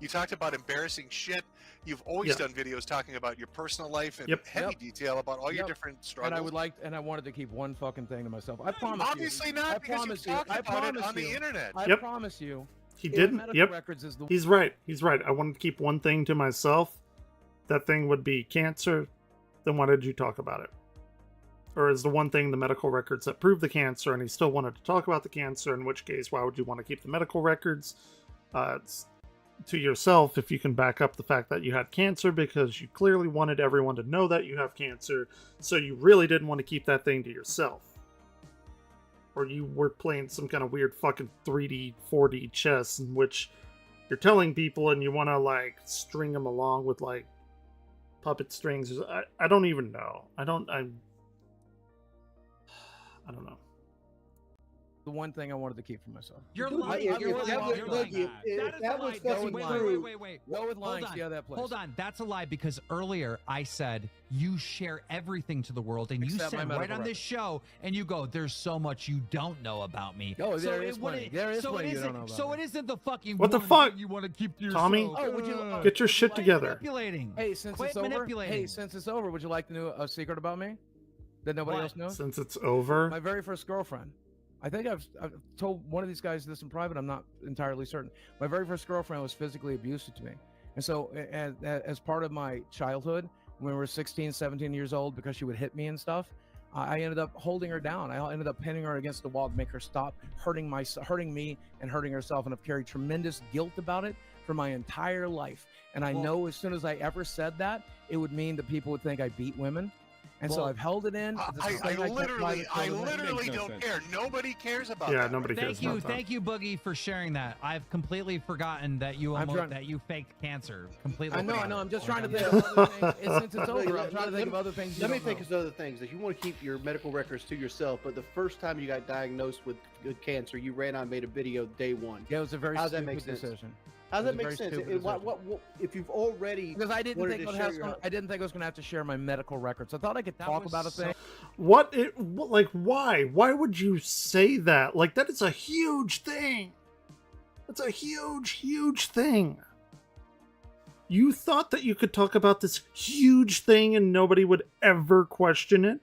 You talked about embarrassing shit. You've always done videos talking about your personal life in heavy detail about all your different struggles. And I wanted to keep one fucking thing to myself. I promise Obviously you. not, because you talked about it on the internet. I promise you. He didn't. Yep. Records is the... He's right. He's right. I wanted to keep one thing to myself. That thing would be cancer. Then why did you talk about it? Or is the one thing the medical records that prove the cancer, and he still wanted to talk about the cancer, in which case, why would you want to keep the medical records? It's to yourself if you can back up the fact that you had cancer, because you clearly wanted everyone to know that you have cancer, so you really didn't want to keep that thing to yourself. Or you were playing some kind of weird fucking 3D, 4D chess in which you're telling people and you want to, like, string them along with, like, puppet strings. I don't even know. I don't know. The one thing I wanted to keep for myself. You're lying. You're lying. That was fucking Wait. Go with lying. See how that plays. Hold on. That's a lie, because earlier I said you share everything to the world, and Except you said right on this show, and you go, "There's so much you don't know about me." Oh, there is plenty. There is plenty you don't know about me. So it isn't the fucking what the fuck you want to keep to yourself. Tommy? Oh, would you get your shit together? Manipulating. Hey, since it's over. Hey, since it's over, would you like to know a secret about me that nobody else knows? Since it's over. My very first girlfriend. I think I've told one of these guys this in private. I'm not entirely certain. My very first girlfriend was physically abusive to me. And so as part of my childhood, when we were 16, 17 years old, because she would hit me and stuff, I ended up holding her down. I ended up pinning her against the wall to make her stop hurting me and hurting herself. And I've carried tremendous guilt about it for my entire life. And I know as soon as I ever said that, it would mean that people would think I beat women. And so I've held it in. I literally don't care. Nobody cares about that. Yeah, nobody cares about that. Thank you, Boogie, for sharing that. I've completely forgotten that you that you faked cancer. Completely. I know. I'm just trying to think of other things. Since it's over, I'm trying to think of other things. Let me think of other things. That you want to keep your medical records to yourself, but the first time you got diagnosed with cancer, you ran out and made a video day one. Yeah, it was a very stupid decision. How does that make sense? What, if you've already because I didn't think I was going to have to share my medical records. I thought I could talk about a thing. Why? Why would you say that? Like, that is a huge thing. That's a huge thing. You thought that you could talk about this huge thing and nobody would ever question it?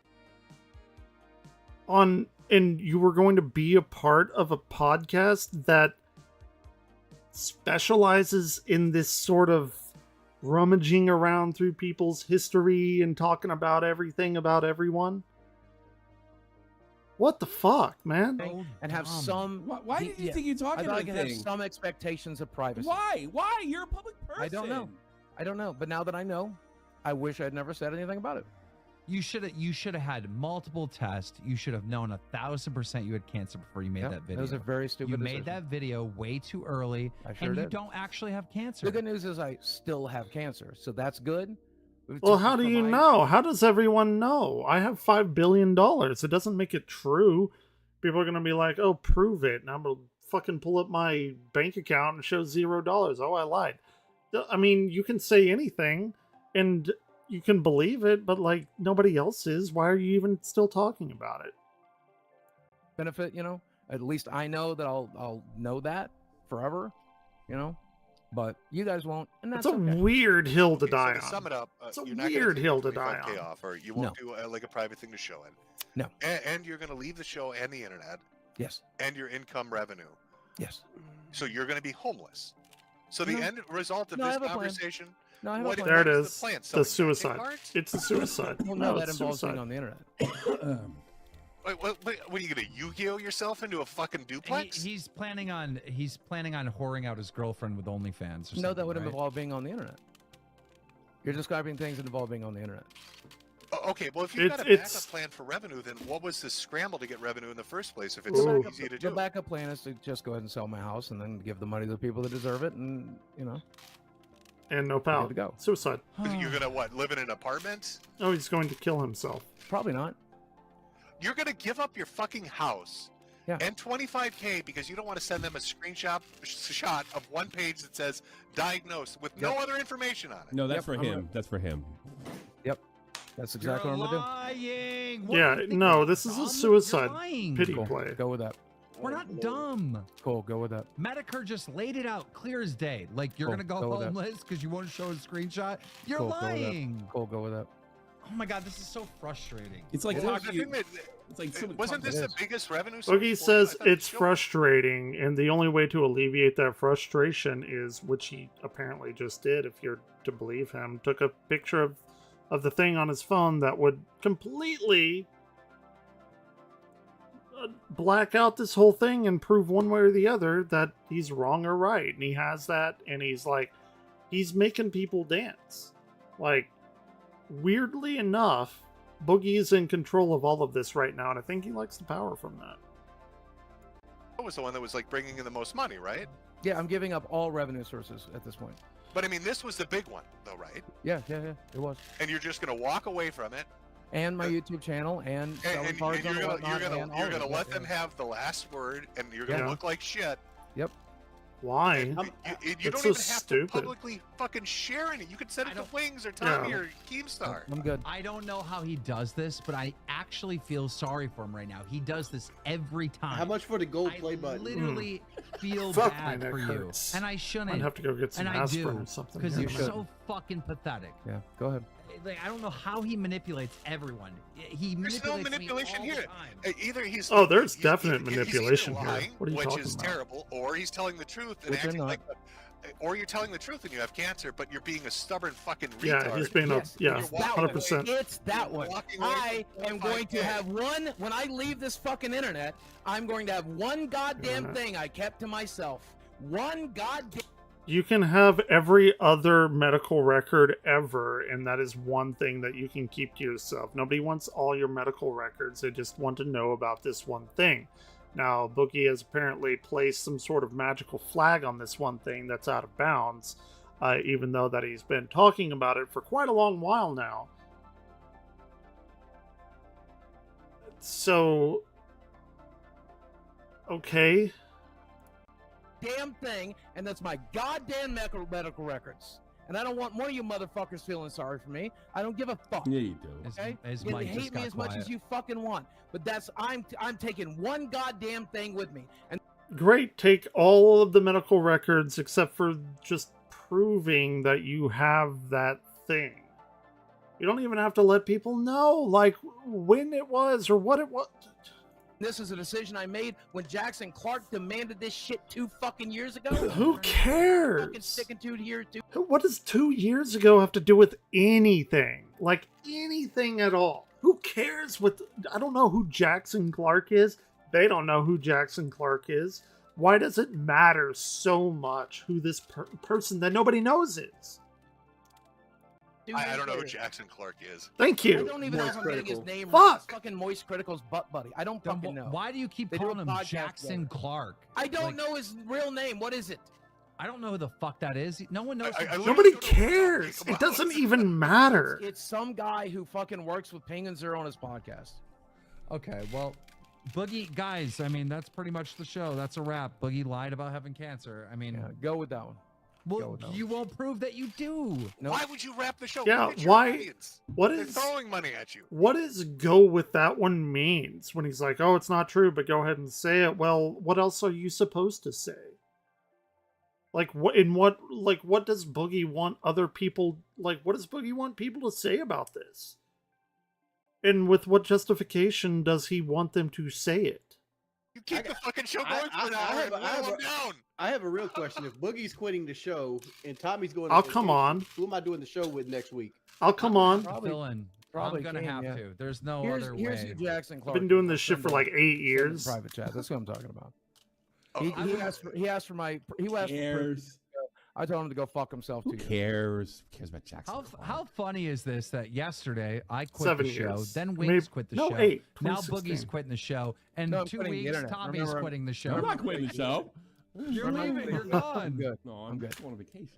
And you were going to be a part of a podcast that specializes in this sort of rummaging around through people's history and talking about everything about everyone? What the fuck, man? And have some. Why did you think you talked about things? I have some expectations of privacy. Why? You're a public person. I don't know. But now that I know, I wish I'd never said anything about it. You should have had multiple tests. You should have known 1,000% you had cancer before you made that video. That was a very stupid You decision. made that video way too early, and you don't actually have cancer. The good news is I still have cancer, so that's good. Well, how do you know? How does everyone know? I have $5 billion. It doesn't make it true. People are going to be like, oh, prove it. And I'm going to fucking pull up my bank account and show $0. Oh, I lied. I mean, you can say anything, and you can believe it, but like nobody else is. Why are you even still talking about it? Benefit, you know. At least I know that I'll know that forever, you know. But you guys won't, and that's a weird hill to die To on. sum it up, It's a you're not weird gonna hill take to die 25K on. off, or you won't do like a private thing to show it. No. And you're going to leave the show and the internet. Yes. And your income revenue. Yes. So you're going to be homeless. So the end result of No, I this have a plan. conversation. No, I have a plan. There it what is. the plan? The Selling suicide. cards? It's a suicide. Well, no, that it's involves suicide. being on the internet. Wait, what are you going to Yu-Gi-Oh yourself into a fucking duplex? He's planning on whoring out his girlfriend with OnlyFans. Or No, that would right? involve being on the internet. You're describing things that involve being on the internet. Okay, well, if you've got a backup plan for revenue, then what was the scramble to get revenue in the first place if it's so easy to do? The backup plan is to just go ahead and sell my house and then give the money to the people that deserve it, and you know. And no power. to go. Suicide. You're going to what, live in an apartment? Oh, he's going to kill himself. Probably not. You're going to give up your fucking house and 25K because you don't want to send them a screenshot shot of one page that says diagnosed with no other information on it. No, that's for him. That's for him. Yep. That's exactly what I'm going lying. Yeah, no, this is a suicide lying. pity to do. play. Go with that. We're not dumb. Cool, go with that. Medicare just laid it out clear as day. Like you're Cool, gonna go go with that. homeless because you want to show a screenshot. You're Cool, go with that. lying. Cool, go with that. Oh my god, this is so frustrating. It's like Well, talking. the thing that- It's like someone wasn't talking- this the biggest revenue source? Boogie for says you? I thought it's frustrating, and the only way to alleviate that frustration is, which he apparently just did, if you're to believe him, took a picture of the thing on his phone that would completely black out this whole thing and prove one way or the other that he's wrong or right. And he has that, and he's like, he's making people dance. Like, weirdly enough, Boogie is in control of all of this right now, and I think he likes the power from that. That was the one that was like bringing in the most money, right? Yeah, I'm giving up all revenue sources at this point. But I mean, this was the big one, though, right? Yeah, it was. And you're just going to walk away from it. And my YouTube channel, and selling And cards you're on going whatnot, and all to of it. let them have the last word, and you're going to Yeah. look like shit. Yep. Why? You It's don't so even have stupid. to publicly fucking share any. You could send it to Wings or Tommy or Keemstar. I'm good. I don't know how he does this, but I actually feel sorry for him right now. He does this every time. How much for the gold play button? Literally feel Fuck, bad my neck for you, hurts. and I shouldn't. I'd have to go get some and I aspirin do, or something because here you're in a minute. so fucking pathetic. Yeah, go ahead. Like, I don't know how he manipulates everyone. He There's no manipulates manipulation me all here. the time. Either he's Oh, there's he's- definite he's either manipulation here. lying, What are you which talking is about? terrible, or he's telling the truth and Which are acting not. like, or you're telling the truth and you have cancer, but you're being a stubborn fucking retard. Yeah, he's being Yes, a yeah, it's that 100%. one. It's that one. walking away I from am going to 25K. have one, when I leave this fucking internet, I'm going to have one goddamn thing I kept to myself. One goddamn... You can have every other medical record ever, and that is one thing that you can keep to yourself. Nobody wants all your medical records. They just want to know about this one thing. Now, Boogie has apparently placed some sort of magical flag on this one thing that's out of bounds, even though that he's been talking about it for quite a long while now. So, okay. damn thing, and that's my goddamn medical records. And I don't want one of you motherfuckers feeling sorry for me. I don't give a fuck. Yeah, you do. Okay? As You can Mike just hate me got as much quiet. as you fucking want, but that's I'm taking one goddamn thing with me. And Great, take all of the medical records except for just proving that you have that thing. You don't even have to let people know, like, when it was or what it was. this is a decision I made when Jackson Clark demanded this shit 2 fucking years ago. Who cares? Fucking sticking to it here, too. What does 2 years ago have to do with anything? Like, anything at all? Who cares what... I don't know who Jackson Clark is. They don't know who Jackson Clark is. Why does it matter so much who this person that nobody knows is? I don't know who Jackson Clark is. Thank you. I don't even know if I'm getting his name right. Fuck. It's fucking Moist Critical's butt buddy. I don't fucking know. Why do you keep They do calling a him podcast Jackson together. Clark? I don't know his real name. What is it? I don't know who the fuck that is. No one knows. Nobody cares. It doesn't even matter. It's some guy who fucking works with Ping and Zero on his podcast. Okay, well, Boogie, guys, I mean, that's pretty much the show. That's a wrap. Boogie lied about having cancer. I mean, go with that one. Well, you won't prove that you do. Why would you wrap the show? Yeah, Look at your why? audience. What They're is throwing money at you? What does go with that one means when he's like, "Oh, it's not true," but go ahead and say it? Well, what else are you supposed to say? Like what? What does Boogie want other people? Like, what does Boogie want people to say about this? And with what justification does he want them to say it? You keep the fucking show going for an hour and whittle them down. I have a real question. If Boogie's quitting the show and Tommy's going, Oh, come on. Who am I doing the show with next week? Oh, come on. Dylan, I'm gonna have to. There's no other Here's way. who Jackson Clark. I've been doing this shit for like 8 years. Private chat. That's what I'm talking about. Oh, He asked for my. He asked for. I told him to go fuck himself. Who cares? Who cares about Jackson? How funny is this that yesterday I quit 7 the show, years. then Maybe- Wings quit the no, show. 8, Now 2016. Boogie's quitting the show, and No, I'm 2 quitting the weeks internet. Tommy's Remember, quitting the show. I'm not quitting the show. You're leaving. You're gone. I'm good. No, I'm good. I'm on vacation.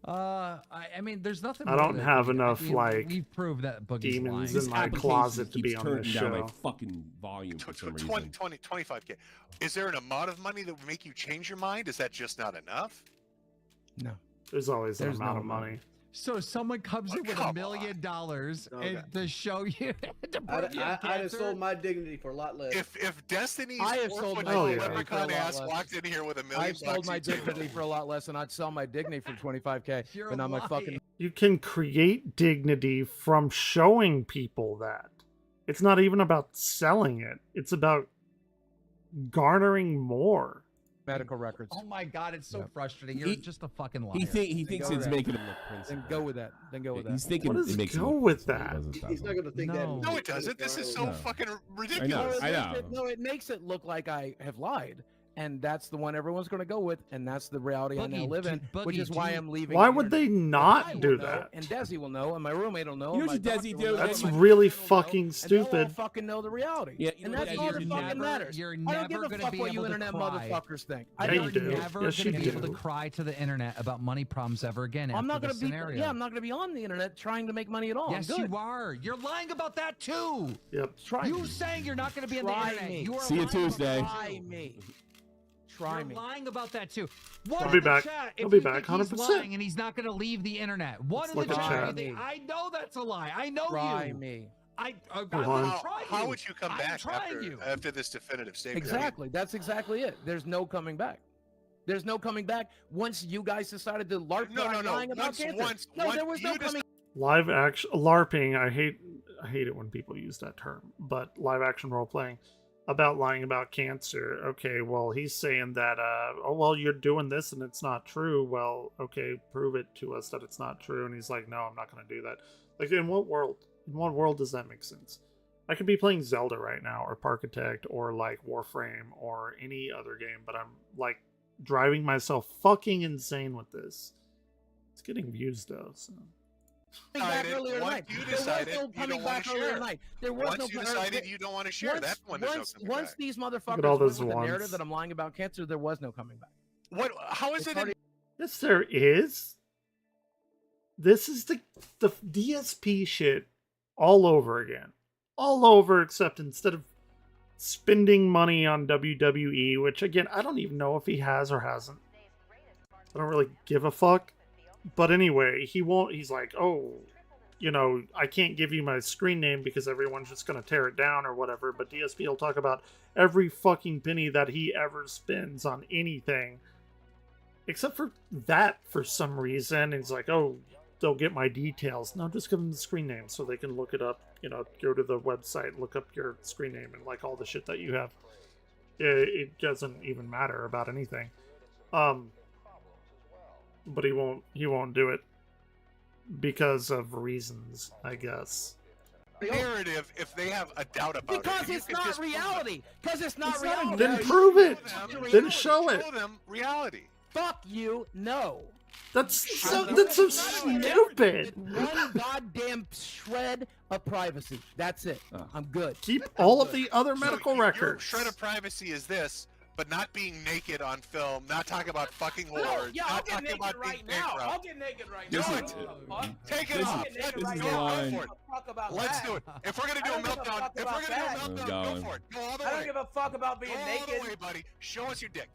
I mean, there's nothing. I more don't that have we- enough, we've proved that Boogie's demons lying. in my closet to be on this down my show. fucking volume for some 20, reason. 25K. Is there an amount of money that would make you change your mind? Is that just not enough? No. There's always an There's amount no of money. So someone comes in with $1 million and to show you to prove you have I'd have cancer? sold my dignity for a lot less. If Destiny's I have sold my dignity for a leprechaun lot ass less. walked in here with $1 million, I've sold my you'd say dignity no. for a lot less, and I'd sell my dignity for 25K. You're But not my fucking. lying. You can create dignity from showing people that. It's not even about selling it. It's about garnering more. Medical records. Oh my god, it's so frustrating. You're just a fucking liar. He thinks go it's with making him look princely. Then go with that. Then go with that. He's thinking What does it makes go him look with princely. that? It doesn't stop He's him. not going to think No. that. No, it doesn't. This is so No. fucking ridiculous. I know. No, it makes it look like I have lied. And that's the one everyone's going to go with, and that's the reality I now Boogie, live in, which Boogie, is why do you- I'm leaving. Why the would internet. they I not will do know, that? And Desi will know, and my roommate will know. You know and what my you doctor Desi will do? know, That's and my really friend will know, fucking and they'll all stupid. fucking know the reality. Yeah, you and know that's what all Desi that do? fucking matters. You're I don't never give a gonna fuck be what you able to internet cry. motherfuckers think. Yeah, I you don't do. give a Never Yes, going to you be able do. to cry to the internet about money problems ever again. I'm not going going to be. Yeah, I'm not going to be on the internet trying to make money at all. Yes, I'm good. you are. You're lying about that too. Yep. Try You me. saying you're not going to be on the Try internet. me. You are See you lying about Tuesday. that Try too. me. Try You're me. lying about that too. One He'll in be the back. chat, He'll if be you back, think he's 100%. lying and he's not going to leave the internet. One in the look at chat. chat. you think, I know that's a lie. I know Try you. me. I'm on. trying How you. would you come I'm back trying you. after this definitive statement? Exactly. That's exactly it. There's no coming back. There's no coming back once you guys decided to LARP No, that no, I'm no. lying about cancer. No, there was no coming. Live action LARPing. I hate it when people use that term, but live action role playing about lying about cancer. Okay, well, he's saying that oh well, you're doing this and it's not true. Well, okay, prove it to us that it's not true. And he's like, no, I'm not going to do that. Like, in what world does that make sense? I could be playing Zelda right now, or Parkitect, or like Warframe, or any other game, but I'm like driving myself fucking insane with this. It's getting views though, so. Back earlier tonight. You There was decided no you coming don't want back to earlier share. tonight. There was Once no. you decided you don't want to share, that's when there's no coming once back. these all motherfuckers those went with the ones. narrative that I'm lying about cancer, there was no coming back. What? How is it? Yes, there is. This is the DSP shit all over again. All over, except instead of spending money on WWE, which again, I don't even know if he has or hasn't. I don't really give a fuck. But anyway, he won't. He's like, oh, you know, I can't give you my screen name because everyone's just going to tear it down or whatever. But DSP will talk about every fucking penny that he ever spends on anything. Except for that, for some reason. And he's like, oh, they'll get my details. No, just give them the screen name so they can look it up. You know, go to the website, look up your screen name and like all the shit that you have. It doesn't even matter about anything. But he won't do it because of reasons, I guess. Narrative, if they have a doubt about Because it, it's not reality. Because it's not It's reality. not- Then prove it. Then show it. Show them reality. Fuck you. No. That's so stupid. One goddamn shred of privacy. That's it. I'm good. Keep all of the other medical Your records. shred of privacy is this, but not being naked on film, not talking about fucking whores, Yeah, I'll not get talking naked about right being now. bankrupt. I'll get naked right Do now. it. Take it off. Let's do it. Go for it. Let's do it. If we're gonna do a meltdown, go for it. Go all the way. I don't give a fuck about being Go naked. all the way, buddy. Show us your dick.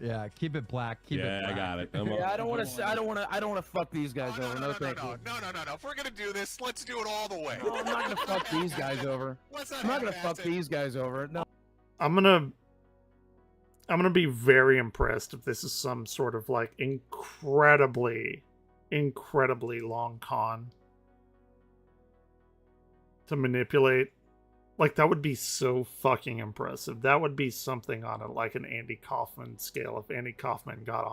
Yeah, keep it black. Keep it black. I got it. Yeah, I don't want to. I don't want to fuck these guys over. No, thank you. No. If we're gonna do this, let's do it all the way. No, I'm not gonna fuck these guys over. I'm not gonna fuck these guys over. No. I'm gonna be very impressed if this is some sort of like incredibly long con to manipulate. Like, that would be so fucking impressive. That would be something on like an Andy Kaufman scale if Andy Kaufman got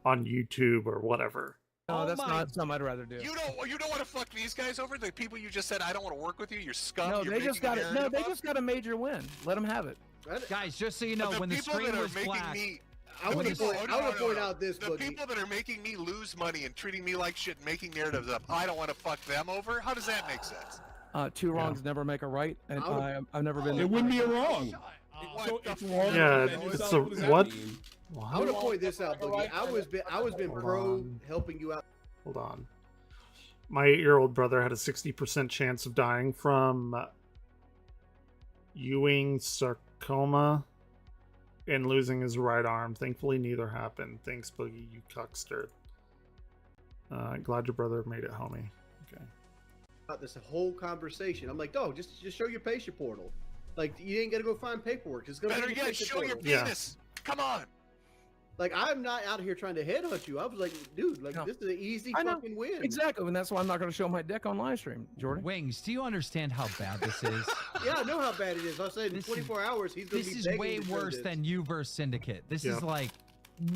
on YouTube or whatever. No, that's not something I'd rather do. You don't want to fuck these guys over? The people you just said I don't want to work with you. You're scum. No, you're they just got it. No, they just got a major win. Let them have it. Guys, just so you know, when the screen was black, I want to point out this. The people that are making me lose money and treating me like shit, and making narratives up. I don't want to fuck them over. How does that make sense? Two wrongs never make a right, and I've never been. It wouldn't be a wrong. So it's wrong. Yeah, it's a what? I want to point this out, Boogie. I was been pro helping you out. Hold on. My 8-year-old brother had a 60% chance of dying from Ewing sarcoma and losing his right arm. Thankfully, neither happened. Thanks, Boogie, you cuckster. Glad your brother made it, homie. Okay. This whole conversation, I'm like, dog, just show your patient portal. Like, you ain't gotta go find paperwork. It's gonna better be yet, show your penis. Come on. Like, I'm not out here trying to headhunt you. I was like, dude, like, this is an easy fucking win. Exactly, and that's why I'm not going to show my dick on live stream, Jordan. Wings, do you understand how bad this is? Yeah, I know how bad it is. I said in 24 hours, he's going to be This is way worse than you versus Syndicate. This is like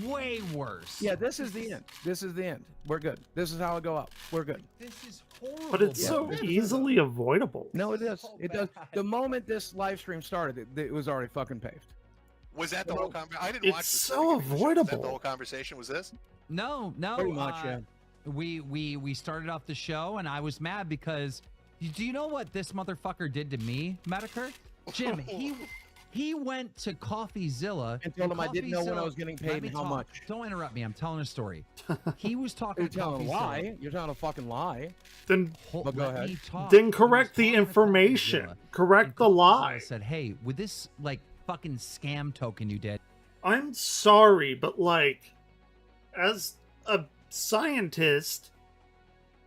way worse. Yeah, this is the end. This is the end. We're good. This is how it go up. We're good. This is horrible. But it's so easily avoidable. No, it is. It does. The moment this live stream started, it was already fucking paved. Was that the whole conversation? I didn't watch It's this. so avoidable. Was that the whole conversation? Was this? No. Pretty much, yeah. We started off the show, and I was mad because do you know what this motherfucker did to me, Medicare? Jim, he went to CoffeeZilla and told him I didn't know when I was getting paid and how much. Don't interrupt me. I'm telling a story. He was talking. You're telling a lie. You're telling a fucking lie. Then but go ahead. Then correct the information. Correct the lie. I said, hey, with this like fucking scam token you did. I'm sorry, but like, as a scientist,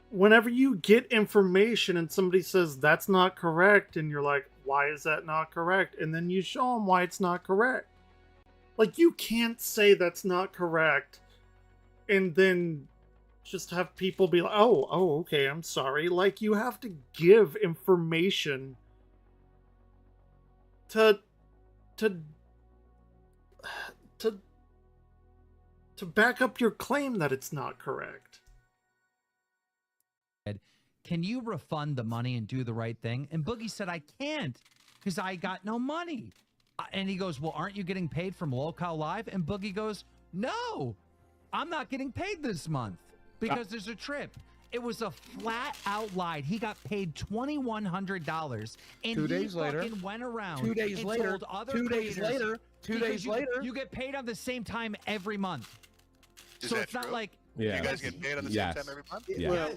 whenever you get information and somebody says that's not correct, and you're like, why is that not correct? And then you show them why it's not correct. Like, you can't say that's not correct and then just have people be like, oh, okay, I'm sorry. Like, you have to give information to back up your claim that it's not correct. Can you refund the money and do the right thing? And Boogie said, I can't because I got no money. And he goes, well, aren't you getting paid from Locale Live? And Boogie goes, no, I'm not getting paid this month because there's a trip. It was a flat out lie. He got paid $2,100. And 2 days later, went around 2 days and later, told other 2 days creators, later, 2 because days later. You get paid on the same time every month. Is So that it's not true? like Yeah. You guys get paid on the same time every month? Yeah. Well,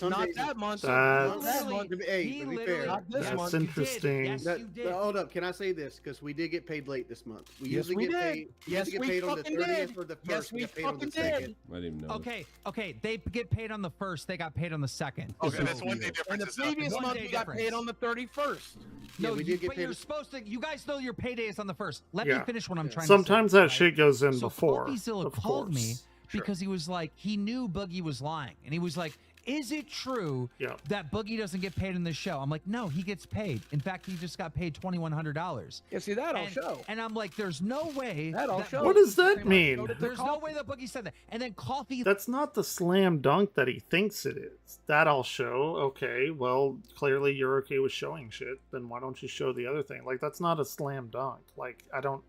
Not that month. That's- Not that month. Hey, to be fair, Not this That's month. interesting. Yes, you did. hold up. Can I say this? Because we did get paid late this month. We Yes, usually we get did. paid. We Yes, usually we get paid on the fucking 30th did. or the 1st. Yes, we get paid on the fucking 2nd. did. I didn't know. Okay. They get paid on the 1st. They got paid on the 2nd. Okay, So- that's 1 day difference. And the is nothing. previous One month day we got difference. paid on the 31st. No, Yeah, we did get but paid. you're supposed to. You guys know your payday is on the 1st. Let Yeah. me finish what I'm trying Sometimes to say. that shit goes in So before. CoffeeZilla of called course. me because he was like, he knew Boogie was lying, and he was like, "Is it true Yeah. that Boogie doesn't get paid in this show?" I'm like, "No, he gets paid. In fact, he just got paid $2,100." Yeah, see, that'll show. And I'm like, "There's no way." That'll show. What does that mean? There's no way that Boogie said that. And then Coffee. That's not the slam dunk that he thinks it is. That I'll show. Okay, well, clearly you're okay with showing shit. Then why don't you show the other thing? Like, that's not a slam dunk. Like, I don't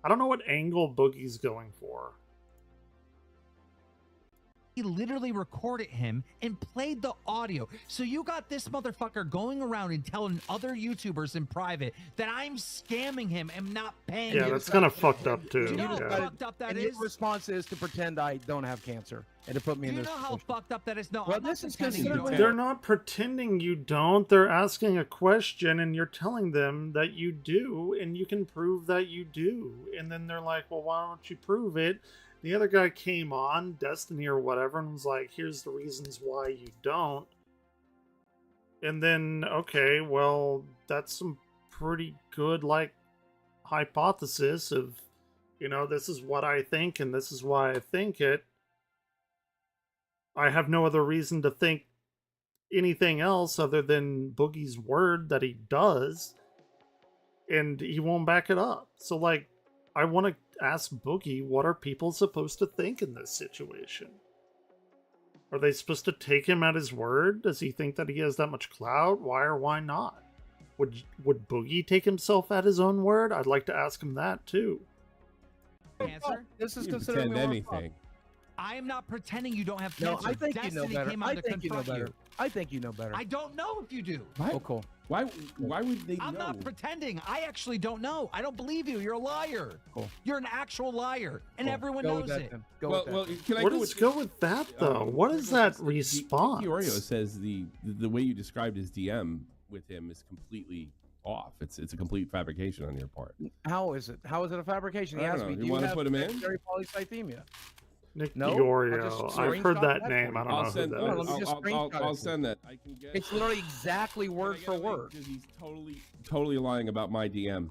know what angle Boogie's going for. He literally recorded him and played the audio. So you got this motherfucker going around and telling other YouTubers in private that I'm scamming him and not paying him. Yeah, that's kind of fucked up too. Do you know how Yeah. fucked up that And is? your response is to pretend I don't have cancer and to put me Do in you this know how position. fucked up that is? No, Well, I'm not this is pretending you considered- don't. They're not pretending you don't. They're asking a question and you're telling them that you do, and you can prove that you do. And then they're like, well, why don't you prove it? The other guy came on, Destiny or whatever, and was like, here's the reasons why you don't. And then, okay, well, that's some pretty good, like, hypothesis of, you know, this is what I think and this is why I think it. I have no other reason to think anything else other than Boogie's word that he does, and he won't back it up. So, like, I want to ask Boogie, what are people supposed to think in this situation? Are they supposed to take him at his word? Does he think that he has that much clout? Why or why not? Would Boogie take himself at his own word? I'd like to ask him that too. Cancer? This is You considered pretend anything. I am not pretending you don't have No, cancer. I think you know Destiny better. came out I to think you know confront better. I think you know better. I don't know if you do. Oh, cool. Why would they I'm know? not pretending. I actually don't know. I don't believe you. You're a liar. Cool. You're an actual liar, and everyone Go with knows that it. then. Go Well, with that. well, can I Where go does with go with that though? What is that Oreo response? says the way you described his DM with him is completely off. It's a complete fabrication on your part. How is it? How is it a fabrication? He I don't asked know. me, You do wanna have put him in? secondary polycythemia? Nick No? I'll Diorio. just I've heard screenshot that that name. for I you. don't know Send, who No, that let me is. just screenshot it I'll for send that. I can get. It's literally exactly word for word. Because he's totally lying about my DM.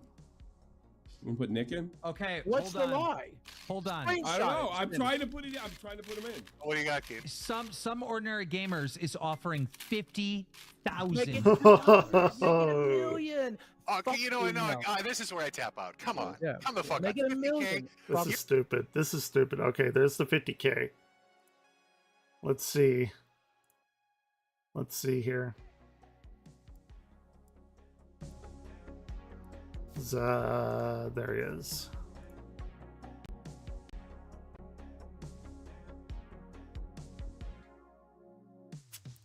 You can put Nick in. Okay, What's hold the on. lie? Hold on. I don't know. I'm trying to put it. I'm trying to put him in. What do you got, Keith? Some ordinary gamers is offering Make it $50,000. $1,000,000. Okay, you know what? No, Fuck this is where I tap out. Come on. Yeah. Come the fuck Make on. it 1,000,000. This is stupid. This is stupid. Okay, there's the 50K. Let's see. Let's see here. There he is.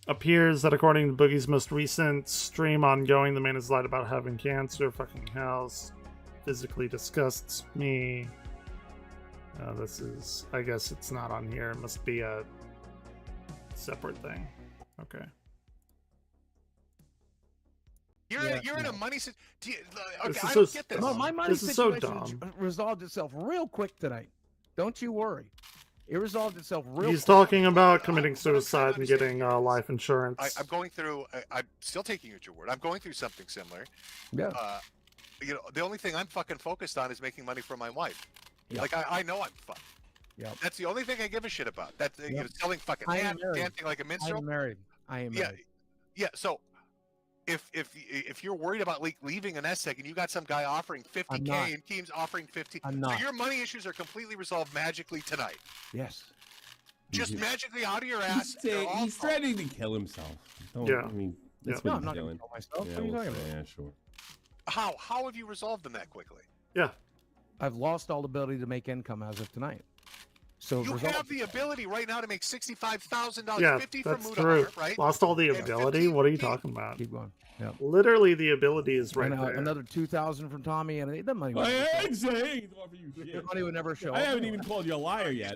Appears that according to Boogie's most recent stream ongoing, the man has lied about having cancer. Fucking house physically disgusts me. This is, I guess it's not on here. It must be a separate thing. Okay. You're in a money situation. Okay, This is I so don't get this. No, my money This is so situation dumb. resolved itself real quick tonight. Don't you worry. It resolved itself real He's quick. talking about committing suicide and getting life insurance. I'm going through. I'm still taking you at your word. I'm going through something similar. Yeah. You know, the only thing I'm fucking focused on is making money for my wife. Yeah. Like I know I'm fucked. Yeah. That's the only thing I give a shit about. That's you know, selling fucking I am hats, married. dancing like a I minstrel. am married. I am Yeah, married. yeah. So if you're worried about leaving an SSEC and you got some guy offering I'm 50K not. and teams offering 50, I'm so not. your money issues are completely resolved magically tonight. Yes. Just magically out of your ass. they're all He's threatening to kill himself. Don't, Yeah. I mean, that's No, what I'm he's not gonna doing. kill myself. Yeah, What are you we'll talking see. about? Yeah, sure. How have you resolved them that quickly? Yeah. I've lost all ability to make income as of tonight. So You resolved have the ability right now to make $65,000, Yeah, 50 from that's true. Mudahar, right? Lost all the And ability? 15 What are you talking about? Keep going. Yeah. Literally, the ability is right And, there. another 2,000 from Tommy, and the money. I ain't saying offer you The shit. money would never show. I up. haven't even called you a liar yet.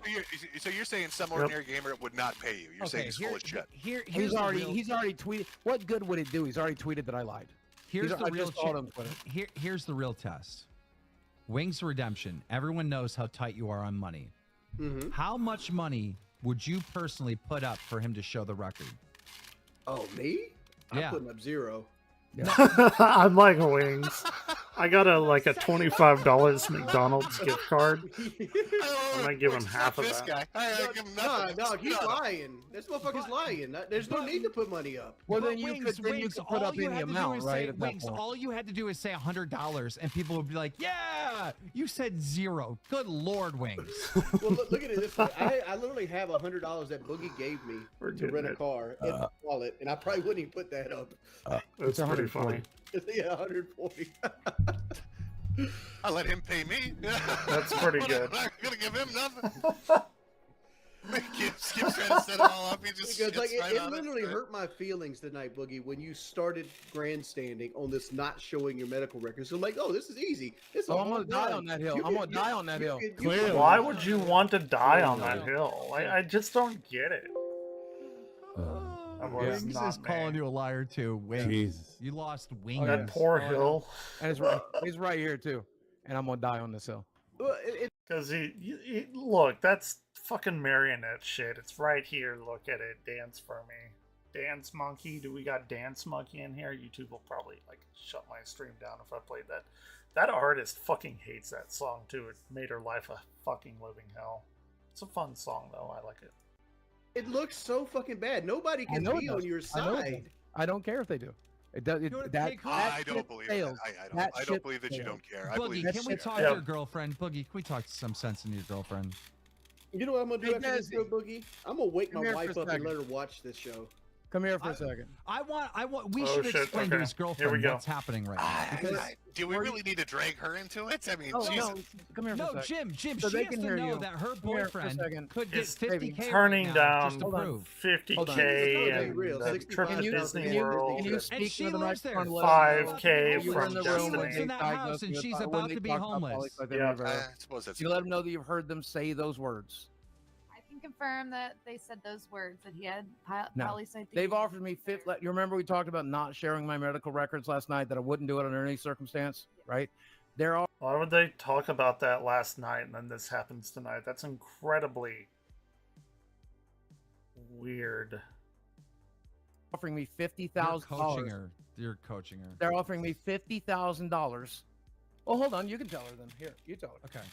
So you're saying some ordinary gamer would not pay you? You're saying he's full of shit. Here's He's the already real- he's already tweeted. What good would it do? He's already tweeted that I lied. Here's He's- the I real just saw it on Twitter. Here's the real test. Wings Redemption. Everyone knows how tight you are on money. Mm-hmm. How much money would you personally put up for him to show the record? Oh, me? I'm Yeah. putting up 0. I'm like Wings. I got a $25 McDonald's gift card. I might give him half of This that. guy. I give him Nah, nothing. dog, he's lying. This motherfucker's lying. There's no need to put money up. Well, But then you Wings, could Wings, put all up you any had to do amount, is right? say, At that Wings, point. all you had to do is say $100, and people would be like, "Yeah, you said 0. Good Lord, Wings." Well, look at it this way. I literally have $100 that Boogie gave me to getting rent a it. car in my wallet, and I probably wouldn't even put that up. That's pretty funny. Yeah, 140. I let him pay me. That's pretty good. I'm not gonna give him nothing. Keeps trying to set it all up. He just Because like gets right it on literally hurt my feelings tonight, Boogie, when you started grandstanding on this not showing your medical records. So I'm like, oh, this is easy. This I'm gonna die on that hill. I'm gonna die on that hill. Why would you want to die on that hill? I just don't get it. Wings is calling you a liar too. Wings. Jesus. You lost Wings. That poor hill. And he's right here too. And I'm gonna die on this hill. Because he look, that's fucking marionette shit. It's right here. Look at it. Dance for me. Dance Monkey. Do we got Dance Monkey in here? YouTube will probably like shut my stream down if I played that. That artist fucking hates that song too. It made her life a fucking living hell. It's a fun song though. I like it. It looks so fucking bad. Nobody can be on your side. I don't care if they do. It does. I don't believe it. I don't believe that you don't care. I Boogie, believe can we talk to your girlfriend? Boogie, can we talk some sense into your girlfriend? You know what I'm gonna do after this show, Boogie? I'm gonna wake Come my here for wife a up and second. let her watch this show. Come here for a second. We Oh, should shit, explain to okay. his Here we girlfriend go. what's happening right now. Because Do we really need to drag her into it? I mean, Oh, Jesus. no, come here for a no, second. Jim, So she they has can to hear know you. that her Come here for a boyfriend second. could get It's 50K turning right now down just to prove. 50K Hold on. and Real, the 65 trip to Can you- Disney can you- World. Can you and speak And she to the lives there. microphone? 5K You were from in the She room when lives they in that diagnosed house and you she's when about they to be talked about homeless. polycythemia Yeah. vera. I suppose that's You let them know that you've heard them say those words. I can confirm that they said those words, that he had No. polycythemia. They've offered me you remember we talked about not sharing my medical records last night, that I wouldn't do it under any circumstance, right? They're all Why would they talk about that last night and then this happens tonight? That's incredibly weird. offering me You're $50,000. coaching her. You're coaching her. They're offering me $50,000. Well, hold on. You can tell her then. Here, you tell her. Okay.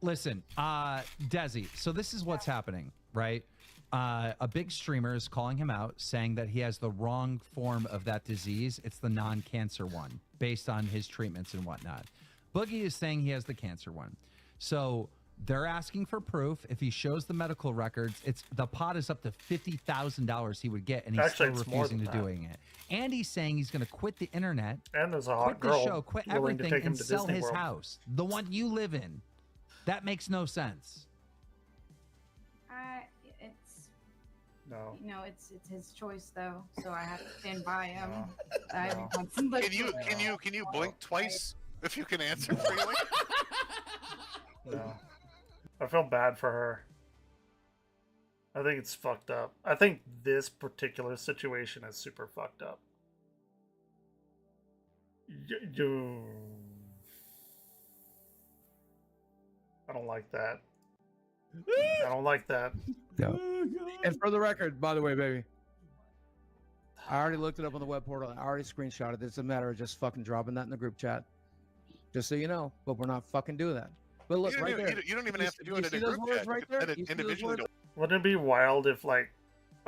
Listen, Desi, so this is what's happening, right? A big streamer is calling him out, saying that he has the wrong form of that disease. It's the non-cancer one, based on his treatments and whatnot. Boogie is saying he has the cancer one. So they're asking for proof. If he shows the medical records, the pot is up to $50,000 he would get, and he's Actually, still it's more refusing than to that. doing it. And he's saying he's going to quit the internet, And there's a hot quit the girl show, quit willing to everything, take him and to sell Disney his World. house, the one you live in. That makes no sense. It's No. you know, it's his choice though, so I have to stand by him. I No. haven't got somebody. Can you blink twice if you can answer freely? No. I feel bad for her. I think it's fucked up. I think this particular situation is super fucked up. I don't like that. I don't like that. No. And for the record, by the way, baby, I already looked it up on the web portal. I already screenshotted it. It's a matter of just fucking dropping that in the group chat. Just so you know, but we're not fucking doing that. But look, right there. You don't even have to do it see in a those group words chat. right You can there? send it You see those individually. words? Wouldn't it be wild if, like,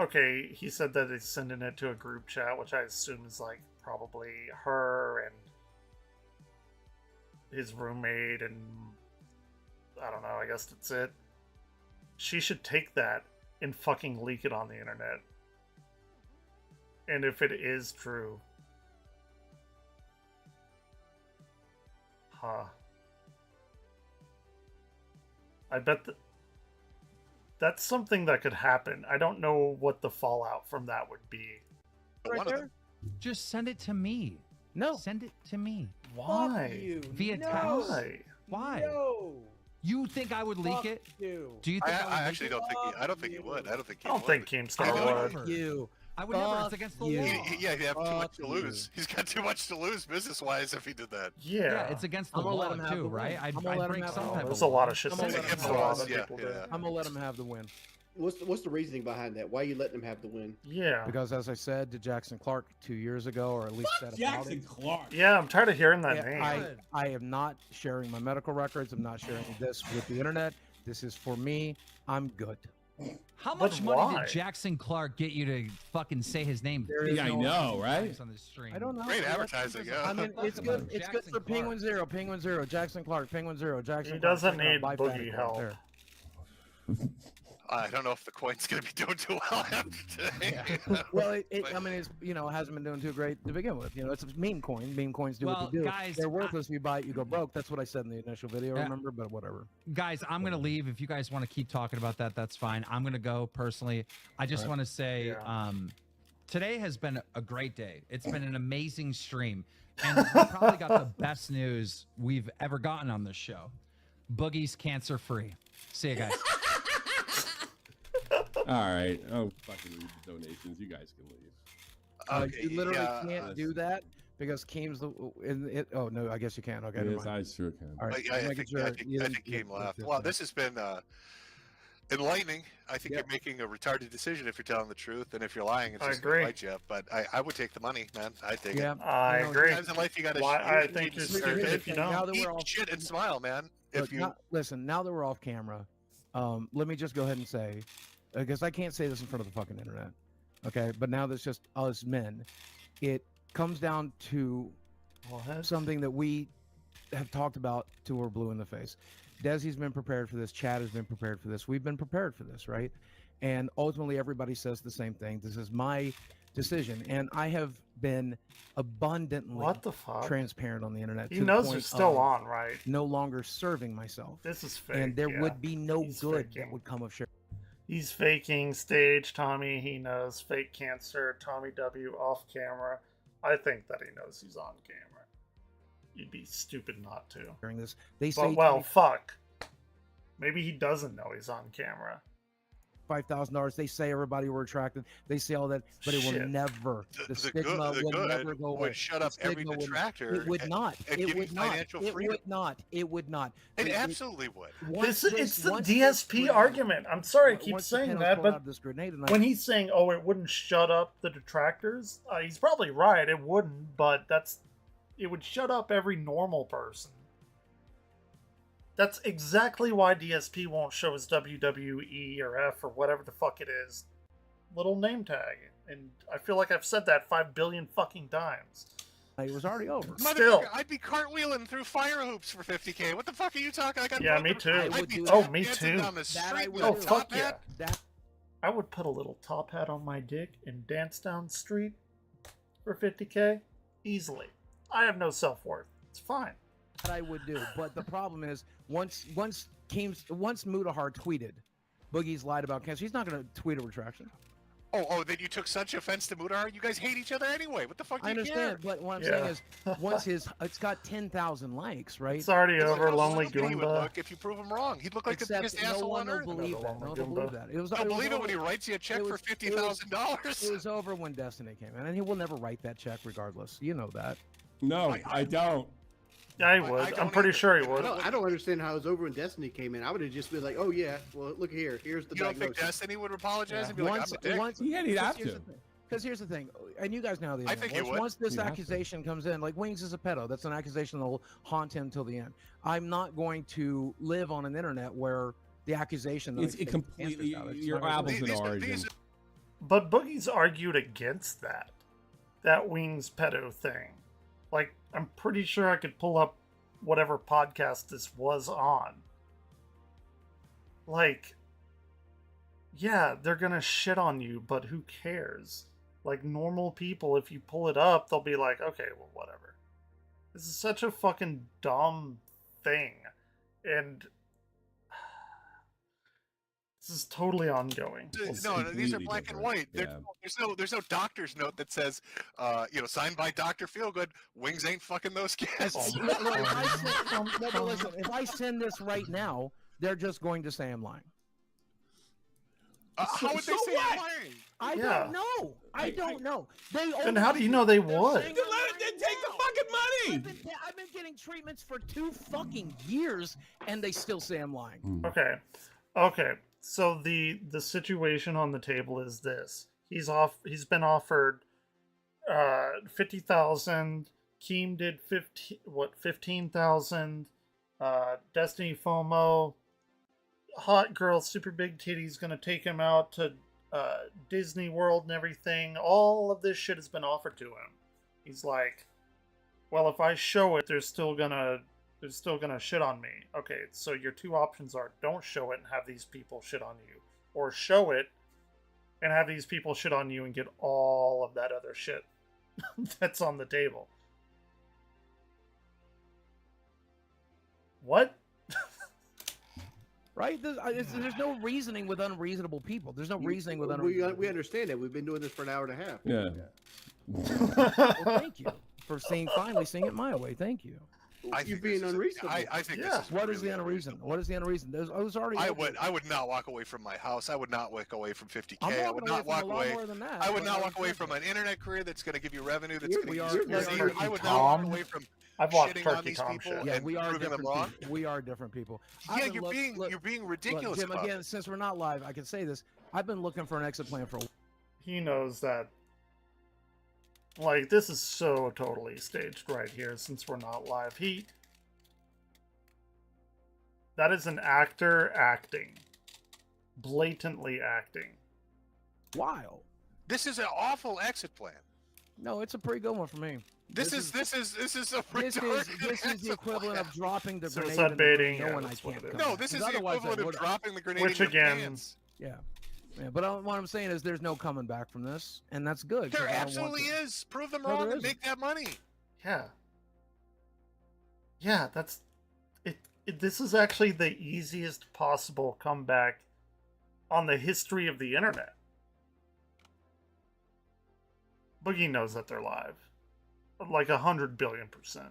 okay, he said that he's sending it to a group chat, which I assume is, like, probably her and his roommate, and I don't know, I guess that's it. She should take that and fucking leak it on the internet. And if it is true, I bet that's something that could happen. I don't know what the fallout from that would be. Right there? Just send it to me. No. Send it to me. Why? You. Via No. text? Why? Why? No. You think I would leak it? You. Do you think I would actually leak don't think I don't think you would. I don't think I you don't would. think Keemstar would. You. I would never. It's Fuck against the you. law. Yeah, he'd have too much to Fuck lose. He's got too much to lose business-wise if he did that. Yeah, it's against the I'm gonna law let him have too, the right? win. I'd I'm gonna let him break have some the type win. of There's a lot law. of shit I'm that gonna let against him the have law the that yeah, people do. yeah. I'm gonna let him have the win. What's the reasoning behind that? Why are you letting him have the win? Yeah. Because as I said to Jackson Clark 2 years ago, or at least said about Jackson it, Clark. Yeah, I'm tired of hearing that name. I am not sharing my medical records. I'm not sharing this with the internet. This is for me. I'm good. How But much money why? did Jackson Clark get you to fucking say his name? There is Yeah, I no- know, right? On the stream? I don't know. Great advertising, yeah. I mean, it's good. It's good Jackson for Clark. Penguin Zero. Penguin Zero. Jackson Clark. Penguin Zero. Jackson. He Clark, doesn't check it out, need buy Boogie Fat help. there. I don't know if the coin's going to be doing too well after today. Well, I mean, it's, you know, it hasn't been doing too great to begin with. You know, it's a meme coin. Meme coins do what they do. Guys, they're worthless. If you buy it, you go broke. That's what I said in the initial video, remember? But whatever. Guys, I'm going to leave. If you guys want to keep talking about that, that's fine. I'm going to go personally. I just want to say today has been a great day. It's been an amazing stream. And we probably got the best news we've ever gotten on this show. Boogie's cancer-free. See you guys. All right. Oh, fucking leave the donations. You guys can leave. You literally can't do that because Keem's the. Oh no, I guess you can. Okay, yes, I sure can. All right. I think Keem left. Well, this has been enlightening. I think you're making a retarded decision if you're telling the truth, and if you're lying, it's just gonna bite you. But I would take the money, man. I take it. I agree. Sometimes in life you gotta. I think you're stupid if you don't. Eat shit and smile, man. Look, listen, now that we're off camera, let me just go ahead and say, because I can't say this in front of the fucking internet, okay? But now that's just us men. It comes down to something that we have talked about till we're blue in the face. Desi's been prepared for this. Chad has been prepared for this. We've been prepared for this, right? And ultimately, everybody says the same thing. This is my decision, and I have been abundantly transparent on the internet. He knows you're still on, right? No longer serving myself. This is fake, and there would be no good that would come of sharing. He's faking stage Tommy. He knows fake cancer. Tommy W off camera. I think that he knows he's on camera. You'd be stupid not to. During this, they say, fuck. Maybe he doesn't know he's on camera. $5,000. They say everybody were attracted. They say all that, but it will never. The stigma will never go away. Would shut up every detractor. It would not. It would not. It would not. It would not. It absolutely would. It's the DSP argument. I'm sorry I keep saying that, but when he's saying, "Oh, it wouldn't shut up the detractors," he's probably right. It wouldn't, but it would shut up every normal person. That's exactly why DSP won't show his WWE or F or whatever the fuck it is. Little name tag. And I feel like I've said that 5 billion fucking times. It was already over. Still. I'd be cartwheeling through fire hoops for 50K. What the fuck are you talking? Me too. Me too. Fuck yeah. I would put a little top hat on my dick and dance down the street for 50K easily. I have no self-worth. It's fine. I would do, but the problem is once Mudahar tweeted, Boogie's lied about cancer. He's not going to tweet a retraction. Oh, then you took such offense to Mudahar? You guys hate each other anyway. What the fuck do you care? But what I'm saying is, once it's got 10,000 likes, right? It's already over. Lonely Goomba. He would look if you prove him wrong. He'd look like the biggest asshole on earth. No one will believe that. I'll believe it when he writes you a check for $50,000. It was over when Destiny came in, and he will never write that check regardless. You know that. No, I don't. Yeah, he would. I'm pretty sure he would. I don't understand how it was over when Destiny came in. I would have just been like, oh yeah, well look here. Here's the diagnosis. You don't think Destiny would apologize and be like, I'm a dick? He'd have to. Because here's the thing, and you guys know the I think he would. Once this accusation comes in, like Wings is a pedo. That's an accusation that will haunt him till the end. I'm not going to live on an internet where the accusation that it's completely your apples and oranges. But Boogie's argued against that Wings pedo thing. Like, I'm pretty sure I could pull up whatever podcast this was on. Like, yeah, they're gonna shit on you, but who cares? Like, normal people, if you pull it up, they'll be like, okay, well, whatever. This is such a fucking dumb thing. And this is totally ongoing. No, these are black and white. There's no doctor's note that says, signed by Dr. Feelgood. Wings ain't fucking those guests. Listen, if I send this right now, they're just going to say I'm lying. How would they say I'm lying? I don't know. I don't know. Then how do you know they would? Then let them take the fucking money. I've been getting treatments for 2 fucking years, and they still say I'm lying. Okay. So the situation on the table is this: he's been offered 50,000. Keem did 15,000. Destiny FOMO, hot girl, super big titties, gonna take him out to Disney World and everything. All of this shit has been offered to him. He's like, well, if I show it, they're still gonna shit on me. Okay, so your 2 options are don't show it and have these people shit on you, or show it and have these people shit on you and get all of that other shit that's on the table. What? Right? There's no reasoning with unreasonable people. There's no reasoning with unreasonable We understand that. We've been doing this for an hour and a half. Yeah. Well, thank you for finally seeing it my way. Thank you. You're being unreasonable. I think this is What is really the unreason? What is the unreason? There's already. I would not walk away from my house. I would not walk away from 50K. I'm I would not walking walk away away. from a lot more than that, I would but not I'm walk away saying from an internet career that's going to give you revenue. That's going to we give are- you. we are I would not walk Tom. away from I've watched shitting on Turkey these Tom people shit. Yeah, and we are proving them different wrong. people. We are different people. Yeah, you're being ridiculous. Jim, about again, it. since we're not live, I can say this. I've been looking for an exit plan for a while. He knows that, like, this is so totally staged right here since we're not live. That is an actor acting. Blatantly acting. Wild. This is an awful exit plan. No, it's a pretty good one for me. This is a This retarded is the equivalent of dropping the grenade. Suicide in the baiting, room, yeah, knowing that's I what can't it is. come No, back. this is 'Cause the otherwise I equivalent of would've. dropping the grenade Which in your again, pants. Yeah. Yeah, but what I'm saying is there's no coming back from this, and that's good. 'cause There I don't want absolutely to. is. Prove them No, wrong there and make that money. Yeah. Yeah, that's it. This is actually the easiest possible comeback on the history of the internet. Boogie knows that they're live. Like 100 billion%.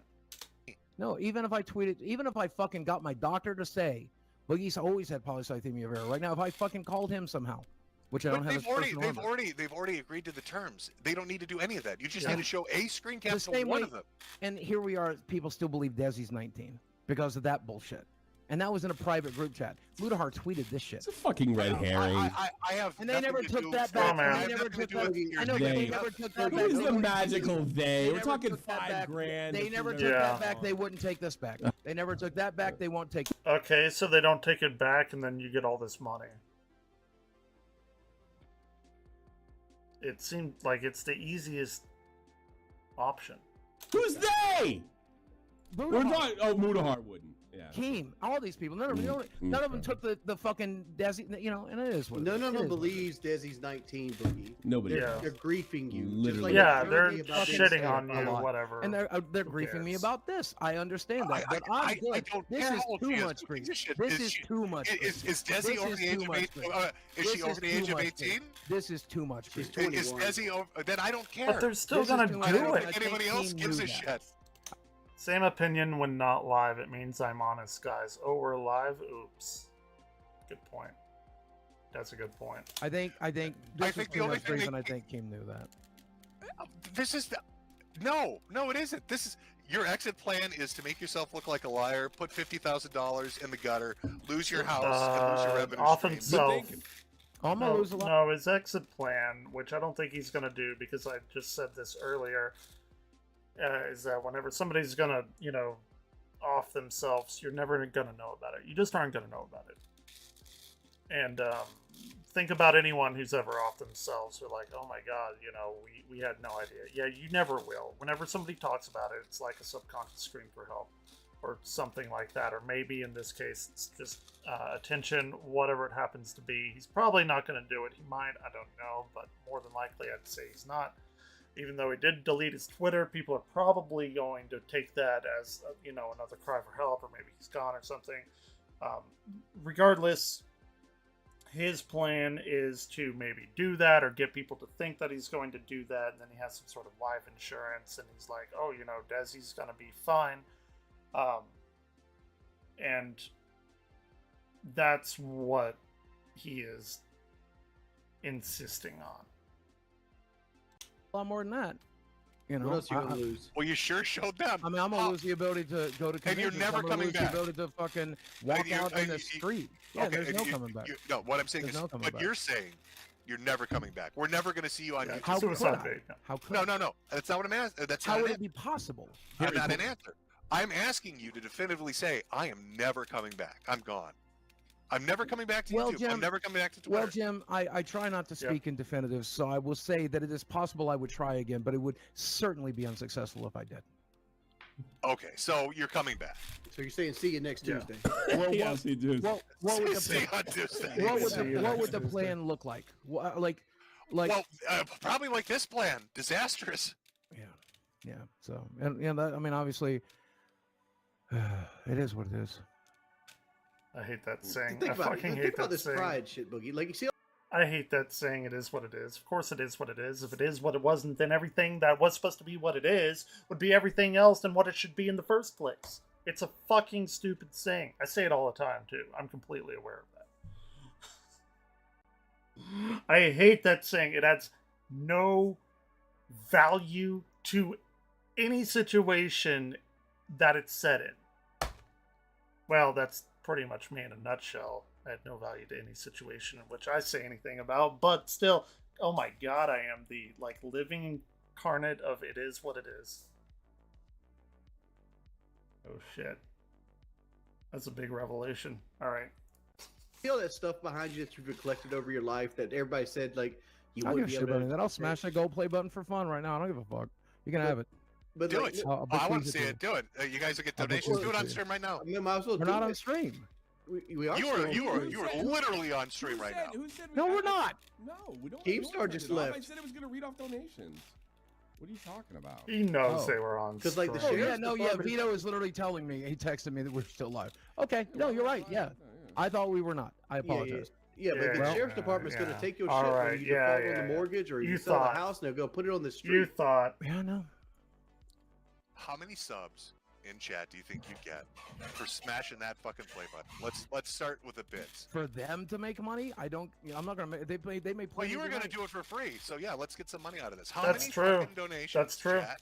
No, even if I tweeted, even if I fucking got my doctor to say, Boogie's always had polycythemia vera. Right now, if I fucking called him somehow, which I don't have his personal number. They've already agreed to the terms. They don't need to do any of that. You just need to show a screen cap The to same one way- of them. And here we are, people still believe Desi's 19 because of that bullshit. And that was in a private group chat. Ludahar tweeted this shit. It's a fucking red herring. I have And they nothing never to took do- that I back. have They never nothing to took do that. with your I know, but they. they never took that back. Who's the magical they? They We're never talking took that back. $5,000. They never took Yeah. that back. They wouldn't take this back. They never took that back. They won't take. Okay, so they don't take it back and then you get all this money. It seemed like it's the easiest option. Who's they? We're not. Oh, Mudahar wouldn't. Yeah. Keem, all these people, none of them took the fucking Desi, and it is what None of it them is. believes Desi's 19, Boogie. Nobody. They're griefing you. Literally. Yeah, you're they're angry about shitting this on a you, lot. whatever. And they're griefing me about this. I understand that, but I I'm good. don't This care is how old too she is. much grief. This shit- This is is she- too much. Is grief. Desi This over is the age too of much 18? grief. Is This she over the too age of much 18? grief. This is too much. grief. Is Desi over? Then I don't care. But they're still This is gonna too do much. I don't it. think anybody else Keem gives knew a that. shit. Same opinion when not live. It means I'm honest, guys. Oh, we're live? Oops. Good point. That's a good point. I think this think was the too only much thing grief, they- and I think Keem knew that. This is no, it isn't. This is your exit plan is to make yourself look like a liar, put $50,000 in the gutter, lose your house, and lose your revenue Off stream. himself. I'm gonna lose a lot. No, his exit plan, which I don't think he's gonna do because I just said this earlier, is that whenever somebody's gonna, off themselves, you're never gonna know about it. You just aren't gonna know about it. And think about anyone who's ever off themselves. They're like, oh my god, we had no idea. Yeah, you never will. Whenever somebody talks about it, it's like a subconscious scream for help or something like that. Or maybe in this case, it's just attention, whatever it happens to be. He's probably not going to do it. He might, I don't know, but more than likely I'd say he's not. Even though he did delete his Twitter, people are probably going to take that as, another cry for help, or maybe he's gone or something. Regardless, his plan is to maybe do that or get people to think that he's going to do that, and then he has some sort of life insurance, and he's like, oh, Desi's going to be fine. And that's what he is insisting on. A lot more than that. What else you gonna lose? Well, you sure showed them. I mean, I'm gonna lose the ability to go to And you're conventions. never I'm gonna coming lose back. The ability to fucking walk out in the street. Yeah, Okay, there's and no coming back. No, what I'm saying There's is, no coming but back. you're saying you're never coming back. We're never going to see you on YouTube. How could Suicide I? bait. How could No. That's not what I'm asking. That's How not would an it be possible? That's not an answer. I'm asking you to definitively say, I am never coming back. I'm gone. I'm never coming back to YouTube. I'm never coming back to Twitter. Well, Jim, I try not to speak in definitives, so I will say that it is possible I would try again, but it would certainly be unsuccessful if I did. Okay, so you're coming back. So you're saying see you next Tuesday? Well, Yeah, see, dude. what would the See you on Tuesday. what would the plan look like? Like, well, probably like this plan, disastrous. Yeah. So, and that, I mean, obviously, it is what it is. I hate that saying. Think I about fucking it. hate Think about that this saying. pride shit, Boogie. Like you see. I hate that saying. It is what it is. Of course, it is what it is. If it is what it wasn't, then everything that was supposed to be what it is would be everything else than what it should be in the first place. It's a fucking stupid saying. I say it all the time too. I'm completely aware of that. I hate that saying. It adds no value to any situation that it's said in. Well, that's pretty much me in a nutshell. I had no value to any situation in which I say anything about, but still, oh my god, I am the living incarnate of it is what it is. Oh shit. That's a big revelation. Alright. Feel that stuff behind you that you've collected over your life that everybody said like you I don't give wouldn't a be shit able about to. any of that. I'll smash that gold play button for fun right now. I don't give a fuck. You can have it. But Do like, it. I'll I want bequeath to it see to it. Do it. You guys will get I'll donations. bequeath Do it it on to stream right now. I mean, might as well We're do not it. on stream. We are. You are literally on stream right now. Who said No, we're not. No, we don't. Keemstar just I left. said it was going to read off donations. What are you talking about? He knows they were on Because like the stream. sheriff's department- Vito is literally telling me. He texted me that we're still live. Okay, no, you're right. Yeah, I thought we were not. I apologize. Yeah, but the Yeah, sheriff's department's going to take your All shit right, when you yeah, default on the mortgage or you sell a house and they'll go put it on the street. You thought. Yeah, no. How many subs in chat do you think you get for smashing that fucking play button? Let's start with the bits. For them to make money, I don't. I'm not gonna. They may play. Well, you were going to do it for free, so yeah, let's get some money out of this. How That's many true. fucking donations? That's true. Chat?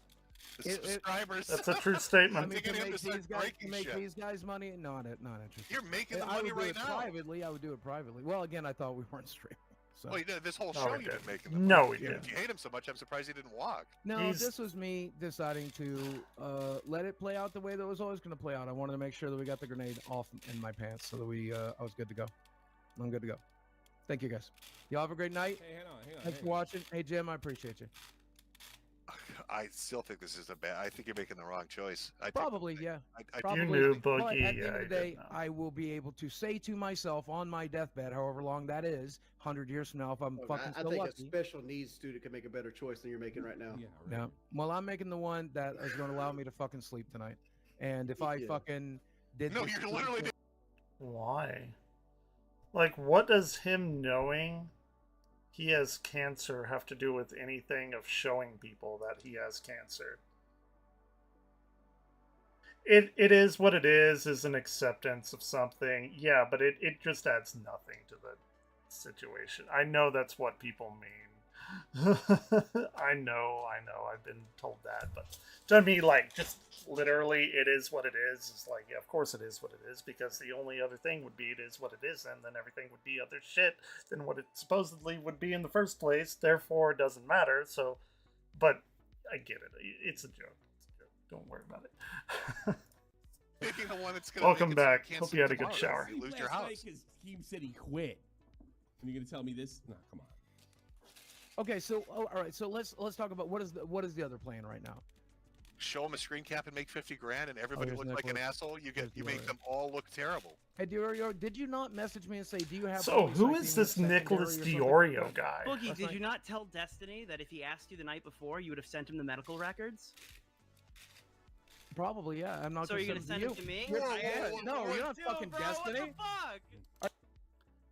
The subscribers. That's a true statement. I mean, Thinking to him make, to start these guys, breaking shit. these guys money, not interested. You're making the I money would do right it now. privately. I would do it privately. Well, again, I thought we weren't streaming. So. Well, this whole No, show we you've been didn't. making the No, money. we didn't. If you hate him so much, I'm surprised he didn't walk. No, this was me deciding to let it play out the way that it was always going to play out. I wanted to make sure that we got the grenade off in my pants so that I was good to go. I'm good to go. Thank you, guys. Y'all have a great night. Hey, hang on. Thanks for watching. Hey, Jim, I appreciate you. I still think this is a bad. I think you're making the wrong choice. Probably, yeah. I Probably. knew But Boogie, at the end of the I day, did not. I will be able to say to myself on my deathbed, however long that is, 100 years from now, if I'm fucking I still think lucky. a special needs student can make a better choice than you're making right now. Yeah. Well, I'm making the one that is going to allow me to fucking sleep tonight. And if I Yeah. fucking did No, this you're stupid literally thing- Why? Like, what does him knowing he has cancer have to do with anything of showing people that he has cancer? It is what it is an acceptance of something. Yeah, but it just adds nothing to the situation. I know that's what people mean. I know, I've been told that, but to me, like, just literally, it is what it is. It's like, yeah, of course it is what it is, because the only other thing would be it is what it is, and then everything would be other shit than what it supposedly would be in the first place, therefore it doesn't matter, so, but I get it. It's a joke. Don't worry about it. Picking the one that's gonna Welcome make it so back. you can't Hope sleep you had a good tomorrow. shower. You lose your house. Because Keem said he quit. And you're gonna tell me this? No, come on. Okay, so all right, so let's talk about what is the other plan right now. Show them a screen cap and make 50 grand, and everybody here's looks like an Nicholas. asshole. You Here's make Gloria. them all look terrible. Hey, Diorio, did you not message me and say, do you have? So, who polycythemia is this secondary Nicholas or something? Diorio guy? Boogie, Last did night? you not tell Destiny that if he asked you the night before, you would have sent him the medical records? Probably, yeah. I'm not. So are you gonna gonna send you. him to me? No, you're not Dude, fucking bro, Destiny. What the fuck?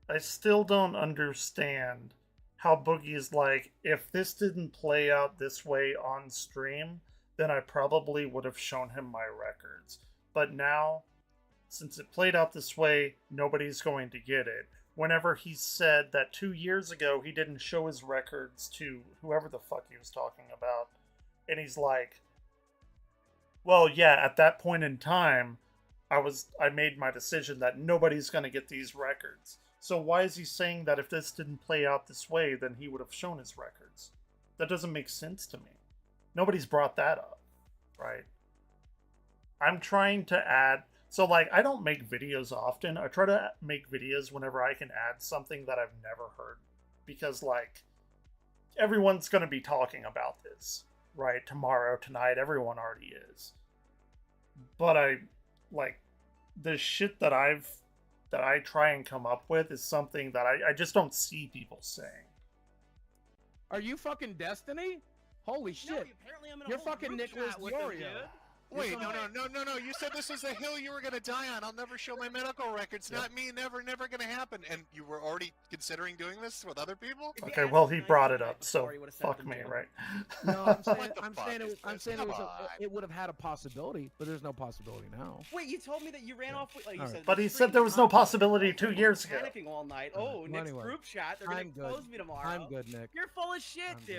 I still don't understand how Boogie's like, if this didn't play out this way on stream, then I probably would have shown him my records. But now, since it played out this way, nobody's going to get it. Whenever he said that 2 years ago he didn't show his records to whoever the fuck he was talking about, and he's like, well, yeah, at that point in time, I made my decision that nobody's going to get these records. So why is he saying that if this didn't play out this way, then he would have shown his records? That doesn't make sense to me. Nobody's brought that up, right? I'm trying to add... So, like, I don't make videos often. I try to make videos whenever I can add something that I've never heard. Because, like, everyone's going to be talking about this, right? Tomorrow, tonight, everyone already is. but I like the shit that I try and come up with is something that I just don't see people saying. Are you fucking Destiny? Holy shit! Apparently I'm in a You're whole fucking group Nicholas chat with him, Diorio. dude. Wait, no. You said this was a hill you were going to die on. I'll never show my medical records. Not me. Never going to happen. And you were already considering doing this with other people? Okay, well he brought it up, so fuck me, right? No, I'm saying it would have had a possibility, but there's no possibility now. Wait, you told me that you ran off with, like you said. But he said there was no possibility 2 years ago. Panicking all night. Oh, Nick's Anyway, group chat. They're gonna expose me tomorrow. I'm good, Nick. You're full of shit, dude.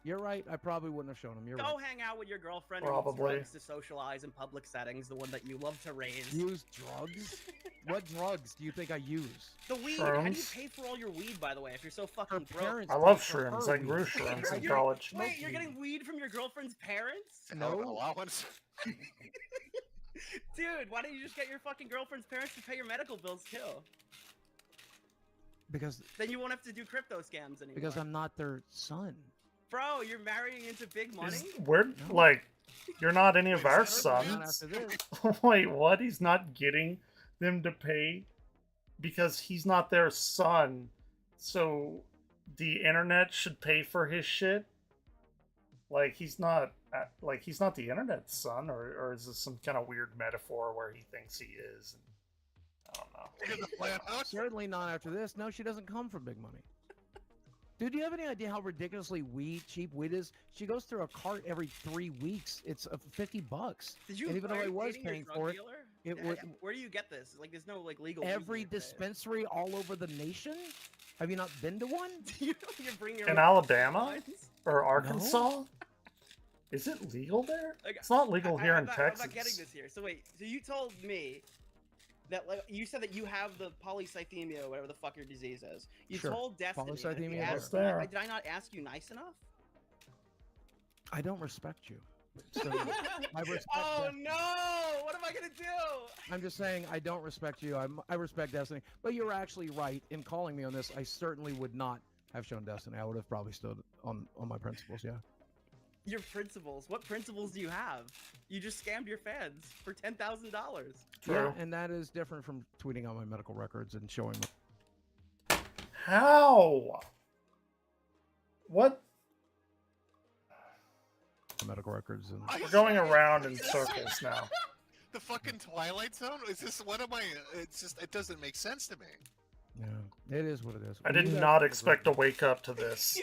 You're right. I probably wouldn't have shown him. You're Go right. hang out with your girlfriend. Probably. Who uses drugs to socialize in public settings, the one that you love to raise. Use drugs? What drugs do you think I use? The weed. How do you Shrooms. pay for all your weed, by the way, if you're so fucking broke? I love shrooms. I grew shrooms in college. Wait, you're getting weed from your girlfriend's parents? No allowance. Dude, why don't you just get your fucking girlfriend's parents to pay your medical bills too? Because Then you won't have to do crypto scams anymore. because I'm not their son. Bro, you're marrying into big money? We're like, you're not any of our Not sons. after this. Wait, what? He's not getting them to pay because he's not their son. So the internet should pay for his shit. Like he's not the internet's son, or is this some kind of weird metaphor where he thinks he is? I don't know. Certainly not after this. No, she doesn't come from big money. Dude, do you have any idea how ridiculously cheap weed is? She goes through a cart every 3 weeks. It's $50. Did you? And even though I was dating your paying drug for it, dealer? it would. Where do you get this? Like, there's no like legal. Every dispensary all over the nation. Have you not been to one? you bring your In Alabama or Arkansas? Is it legal there? Like, It's not legal here in I'm Texas. not getting this here. So wait, so you told me that like you said that you have the polycythemia, whatever the fuck your disease is. You Sure. told Destiny. that if you Polycythemia asked vera. me- did I not ask you nice enough? I don't respect you. So I respect Oh Destiny. no! What am I gonna do? I'm just saying I don't respect you. I respect Destiny. But you're actually right in calling me on this. I certainly would not have shown Destiny. I would have probably stood on my principles, yeah. Your principles. What principles do you have? You just scammed your fans for $10,000. Yeah, and that is different from tweeting out my medical records and showing them. How? What? Medical records and We're going around in circles now. The fucking Twilight Zone? Is this what am I? It's just it doesn't make sense to me. Yeah, it is what it is. I did not expect to wake up to this.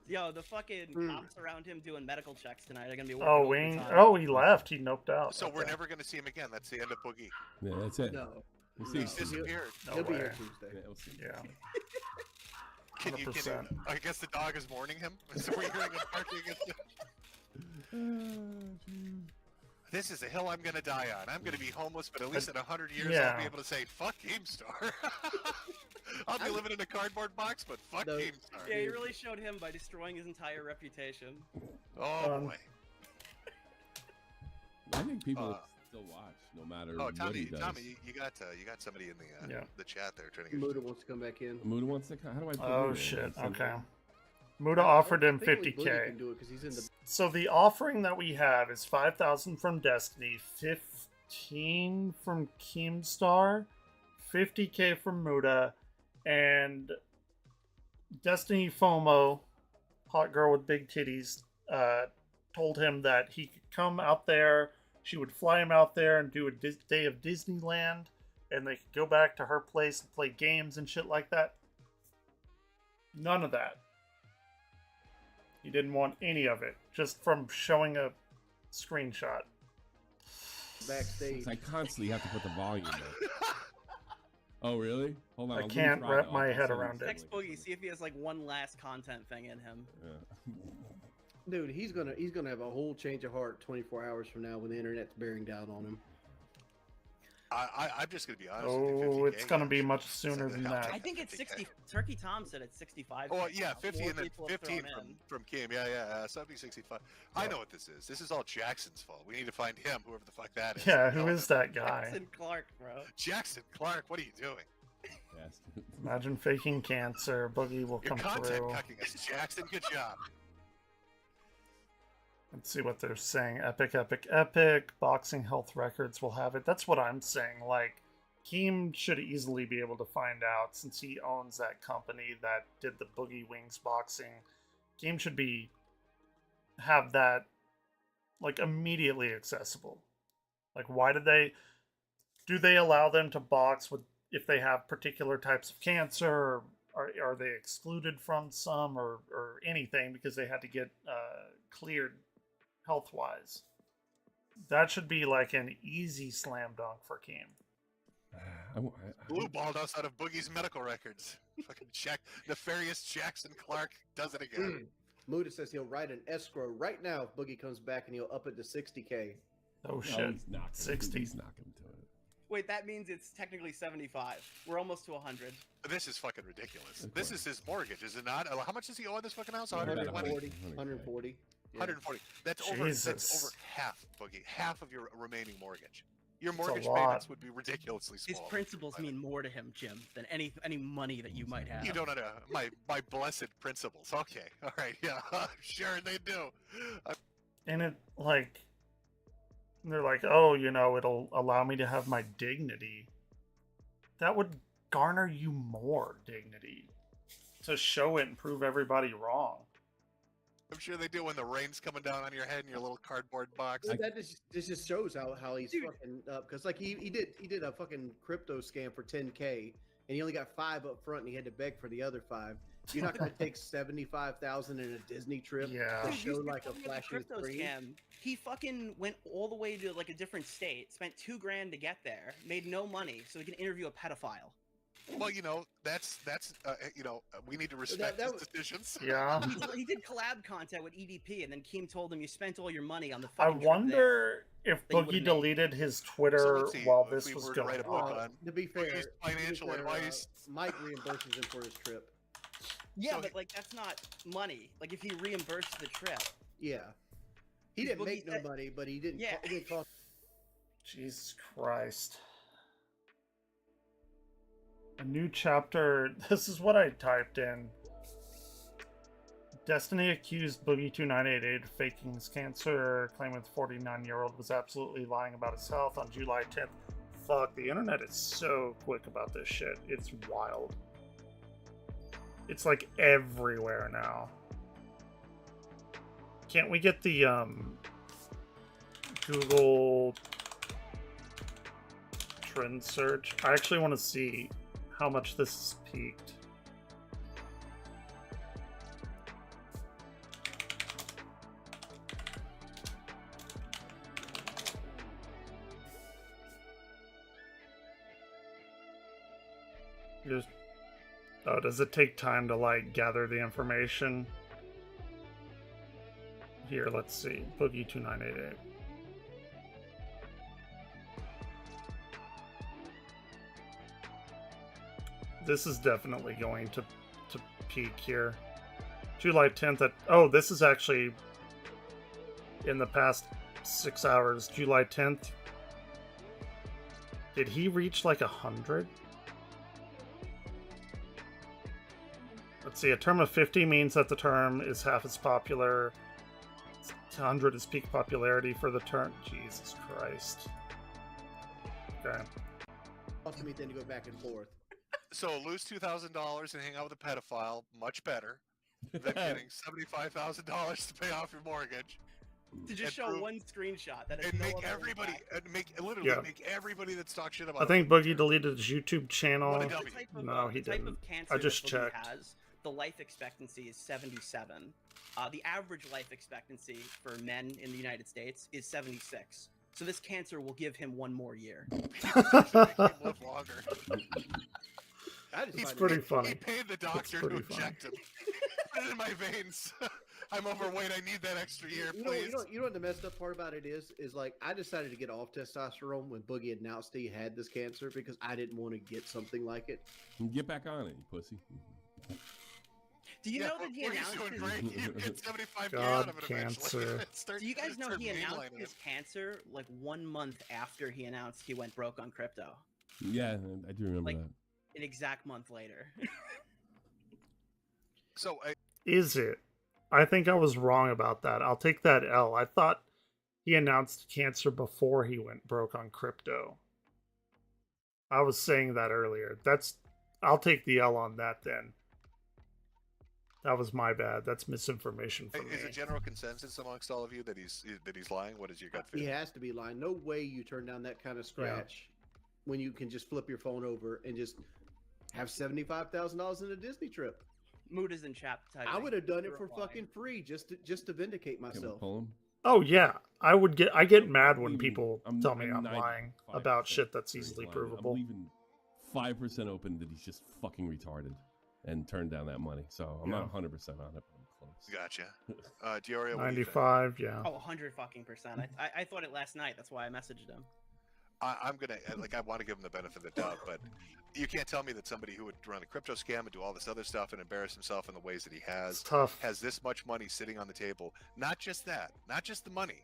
Yo, the fucking cops around him doing medical checks tonight are gonna be working Oh, overtime. he left. He noped out. So we're never going to see him again. That's the end of Boogie. Yeah, that's it. No. We'll He's see. disappeared. He'll be here way. Tuesday. Yeah, we'll see. Yeah. Can you? 100%. I guess the dog is mourning him. So we're hearing him barking. This is a hill I'm going to die on. I'm going to be homeless, but at least in 100 years I'll be able to say, fuck GameStar. I'll be living in a cardboard box, but fuck GameStar. Yeah, he really showed him by destroying his entire reputation. Oh, boy. I think people still watch no matter what he does. Tommy, you got somebody in the chat there trying to get Muda wants to come back in. Muda wants to come. How do I put Oh Muda in? shit. That's Okay. simple. Muda offered him I think only Boogie 50K. can do it 'cause he's in the- So the offering that we have is 5,000 from Destiny, 15 from Keemstar, 50K from Muda, and Destiny FOMO, hot girl with big titties, told him that he could come out there. She would fly him out there and do a day of Disneyland, and they could go back to her place and play games and shit like that. None of that. He didn't want any of it, just from showing a screenshot. Backstage. I constantly have to put the volume in. Oh, really? Hold on. I I'll can't try wrap it. my I'll head see around if it. it's Text Boogie, see if he has like one last content thing in him. Dude, he's gonna have a whole change of heart 24 hours from now when the internet's bearing down on him. I'm just going to be honest with you. Oh, 50K, it's gonna be much sooner than that. I think it's 60. Turkey Tom said it's 65. Oh, yeah, 50 More and then people have 15 thrown in. from Kim. Yeah, so that'd be 65. I know what this is. This is all Jackson's fault. We need to find him, whoever the fuck that is. Yeah, who is that guy? Jackson Clark, bro. Jackson Clark, what are you doing? Yes. Imagine faking cancer. Boogie will You're come content through. cucking us, Jackson. Good job. Let's see what they're saying. Epic, epic, epic. Boxing Health Records will have it. That's what I'm saying. Like, Keem should easily be able to find out since he owns that company that did the Boogie Wings boxing. Keem should have that like immediately accessible. Like, why do they allow them to box with if they have particular types of cancer, or are they excluded from some or anything because they had to get cleared health-wise? That should be like an easy slam dunk for Keem. Blue balled us out of Boogie's medical records. Fucking nefarious Jackson Clark does it again. Muda says he'll write an escrow right now if Boogie comes back and he'll up it to 60K. Oh shit. 60. He's not going to do it. Wait, that means it's technically 75. We're almost to 100. This is fucking ridiculous. This is his mortgage, is it not? How much does he owe on this fucking house? 140. 140. That's over half, Boogie. Half of your remaining mortgage. Your That's mortgage a lot. payments would be ridiculously small. His principles mean more to him, Jim, than any money that you might have. You don't know my blessed principles. Okay, all right, yeah, sure they do. And it like they're like, oh, you know, it'll allow me to have my dignity. That would garner you more dignity to show it and prove everybody wrong. I'm sure they do when the rain's coming down on your head in your little cardboard box. This just shows how he's fucking up, because like he did a fucking crypto scam for 10K and he only got 5 up front and he had to beg for the other 5. You're not going to take 75,000 in a Disney trip to show like a flashing screen. Scam. He fucking went all the way to like a different state, spent $2,000 to get there, made no money, so he can interview a pedophile. Well, you know, that's you know, we need to respect his decisions. Yeah. He did collab content with EDP, and then Keem told him you spent all your money on the I fucking wonder if Boogie deleted his Twitter while this was going on. To be fair, financial advice. Mike reimburses him for his trip. Yeah, but like that's not money. Like if he reimbursed the trip. Yeah. He didn't make no money, but he didn't. Yeah. It didn't cost. Jesus Christ. A new chapter. This is what I typed in. Destiny accused Boogie288 of faking his cancer, claiming the 49-year-old was absolutely lying about his health on July 10th. Fuck, the internet is so quick about this shit. It's wild. It's like everywhere now. Can't we get the Google trend search? I actually want to see how much this has peaked. Oh, does it take time to like gather the information? Here, let's see. Boogie288. This is definitely going to peak here. July 10th at... Oh, this is actually in the past 6 hours. July 10th. Did he reach like 100? Let's see. A term of 50 means that the term is half as popular. 100 is peak popularity for the term. Jesus Christ. Okay. Cost me then to go back and forth. So lose $2,000 and hang out with a pedophile, much better than getting $75,000 to pay off your mortgage. To just show one screenshot that and make everybody make everybody that talks shit about. I think Boogie deleted his YouTube channel. What a dummy. No, he the type didn't. of cancer I just that Boogie checked. has, the life expectancy is 77. The average life expectancy for men in the United States is 76. So this cancer will give him 1 more year. Live longer. It's pretty funny. He paid the doctor to inject him. Put it in my veins. I'm overweight. I need that extra year, please. You know what the messed up part about it is like I decided to get off testosterone when Boogie announced he had this cancer because I didn't want to get something like it. Get back on it, you pussy. Do you know that he announced doing great. You get 75 God, out of it cancer. eventually. Do you guys know Start he announced mainlining his cancer like 1 month after he announced he went broke on crypto? Yeah, I do remember that. An exact month later. So is it I think I was wrong about that. I'll take that L. I thought he announced cancer before he went broke on crypto. I was saying that earlier. I'll take the L on that then. That was my bad. That's misinformation from me. Is it general consensus amongst all of you that he's lying? What is your gut He feeling? has to be lying. No way you turn down that kind of scratch when you can just flip your phone over and just have $75,000 in a Disney trip. Mood is in chat. I would have done it for fucking free just to vindicate Can we myself. pull him? Oh yeah, I get mad when people tell me I'm lying about shit that's easily provable. I'm leaving 5% open that he's just fucking retarded and turned down that money. So I'm not 100% on it, but I'm close. Gotcha. Diorio, 95, yeah. Oh, 100%. I thought it last night. That's why I messaged him. I'm gonna I want to give him the benefit of the doubt, but you can't tell me that somebody who would run a crypto scam and do all this other stuff and embarrass himself in the ways that he has has this much money sitting on the table. Not just that, not just the money,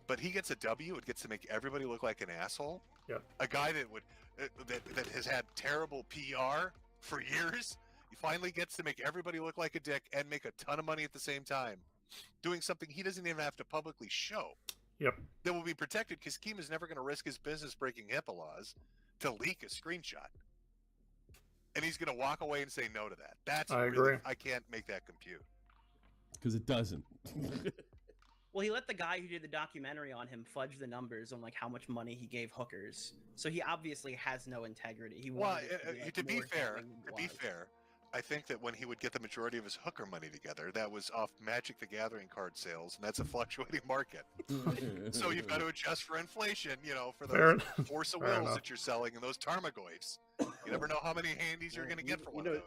but he gets a W. It gets to make everybody look like an asshole. Yep. A guy that would that has had terrible PR for years. He finally gets to make everybody look like a dick and make a ton of money at the same time, doing something he doesn't even have to publicly show. Yep. That will be protected because Keem is never going to risk his business breaking HIPAA laws to leak a screenshot. And he's going to walk away and say no to that. That's I really, agree. I can't make that compute. Because it doesn't. Well, he let the guy who did the documentary on him fudge the numbers on like how much money he gave hookers. So he obviously has no integrity. He Well, wanted it to be, like, to be more fair, damning than it was. I think that when he would get the majority of his hooker money together, that was off Magic the Gathering card sales, and that's a fluctuating market. So you've got to adjust for inflation, you know, for those Force of Wills that you're selling and those Tarmogoyfs. You never know how many handies you're going to get for one of those.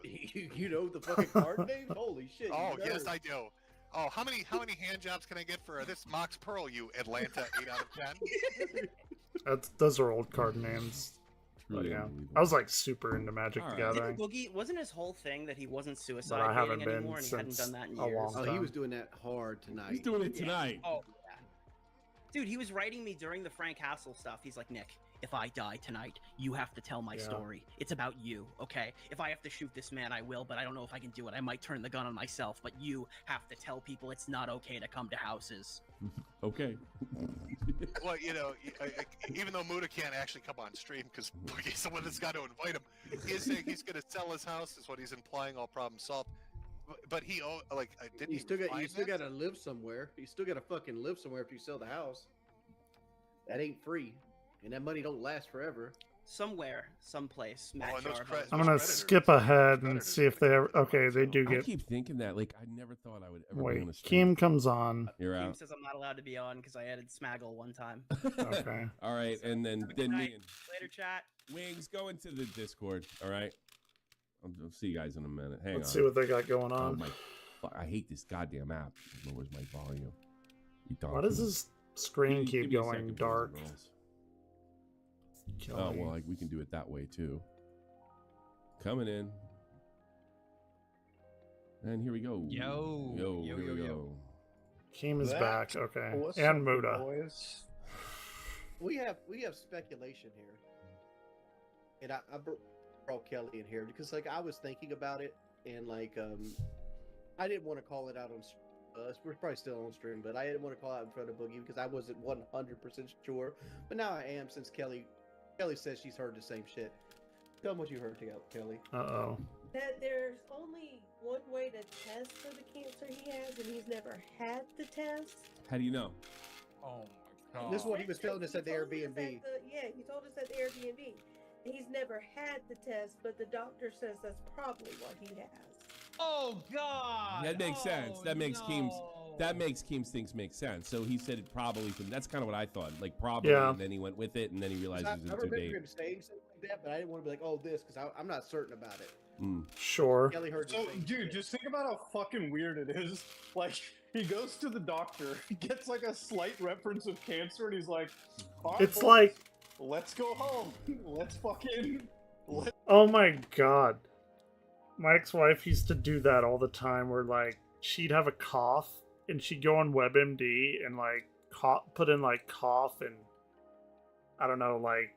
You know the fucking card name? Holy shit! Oh, you yes, nerd. I do. Oh, how many hand jobs can I get for this Mox Pearl, you Atlanta 8 out of 10? Those are old card names. But yeah, I was like super into Magic the Gathering. Didn't Boogie, wasn't his whole thing that he wasn't But I suicide haven't dating been anymore and he hadn't since done that in a years? long Oh, he time. was doing that hard tonight. He's doing it tonight. Oh, yeah. Dude, he was writing me during the Frank Castle stuff. He's like, Nick, if I die tonight, you have to tell my story. It's about you, okay? If I have to shoot this man, I will, but I don't know if I can do it. I might turn the gun on myself, but you have to tell people it's not okay to come to houses. Okay. Well, you know, even though Muda can't actually come on stream because Boogie's the one that's got to invite him, he is saying he's going to sell his house, is what he's implying, all problems solved. But he, didn't You still got that? to live somewhere. You still got to fucking live somewhere after you sell the house. That ain't free, and that money don't last forever. Somewhere, someplace, Matt and those Jarbo. cre- I'm gonna skip ahead and see if they ever. Okay, they do I get. keep thinking that. Like, I never thought I would ever be Wait, on a stream. Keem comes on. You're Keem out. says I'm not allowed to be on because I added Smaggle one time. Okay. All right, and then me and Later, chat. Wings, go into the Discord. All right. I'll see you guys in a minute. Hang Let's on. see what they got going Oh on. my! I hate this goddamn app. It lowers my volume. You Why does this screen Give keep me a going second, boys and dark? girls. Kill Oh me. well, we can do it that way too. Coming in. And here we go. Yo. Here we go. Keem is back. Okay, What's and up, Muda. boys? We have speculation here, and I brought Kelly in here because like I was thinking about it, and like I didn't want to call it out on. We're probably still on stream, but I didn't want to call out in front of Boogie because I wasn't 100% sure. But now I am since Kelly says she's heard the same shit. Tell them what you heard, Kelly. Uh-oh. That there's only one way to test for the cancer he has, and he's never had the test. How do you know? Oh my god. This is what he was telling us at the He told us Airbnb. he told us at the Airbnb. He's never had the test, but the doctor says that's probably what he has. Oh God! That makes sense. That makes Keem's things make sense. So he said it probably from. That's kind of what I thought. Like probably, Yeah. and then he went with it, and then he realized I it was in remember debate. him saying something like that, but I didn't want to be like, "Oh, this," because I'm not certain about it. Sure. Kelly heard the So, same dude, shit. just think about how fucking weird it is. Like, he goes to the doctor, gets like a slight reference of cancer, and he's like, "All right, It's boys, like- let's go home. Let's fucking." Oh my god. My ex-wife used to do that all the time where like she'd have a cough and she'd go on WebMD and like put in like cough and I don't know, like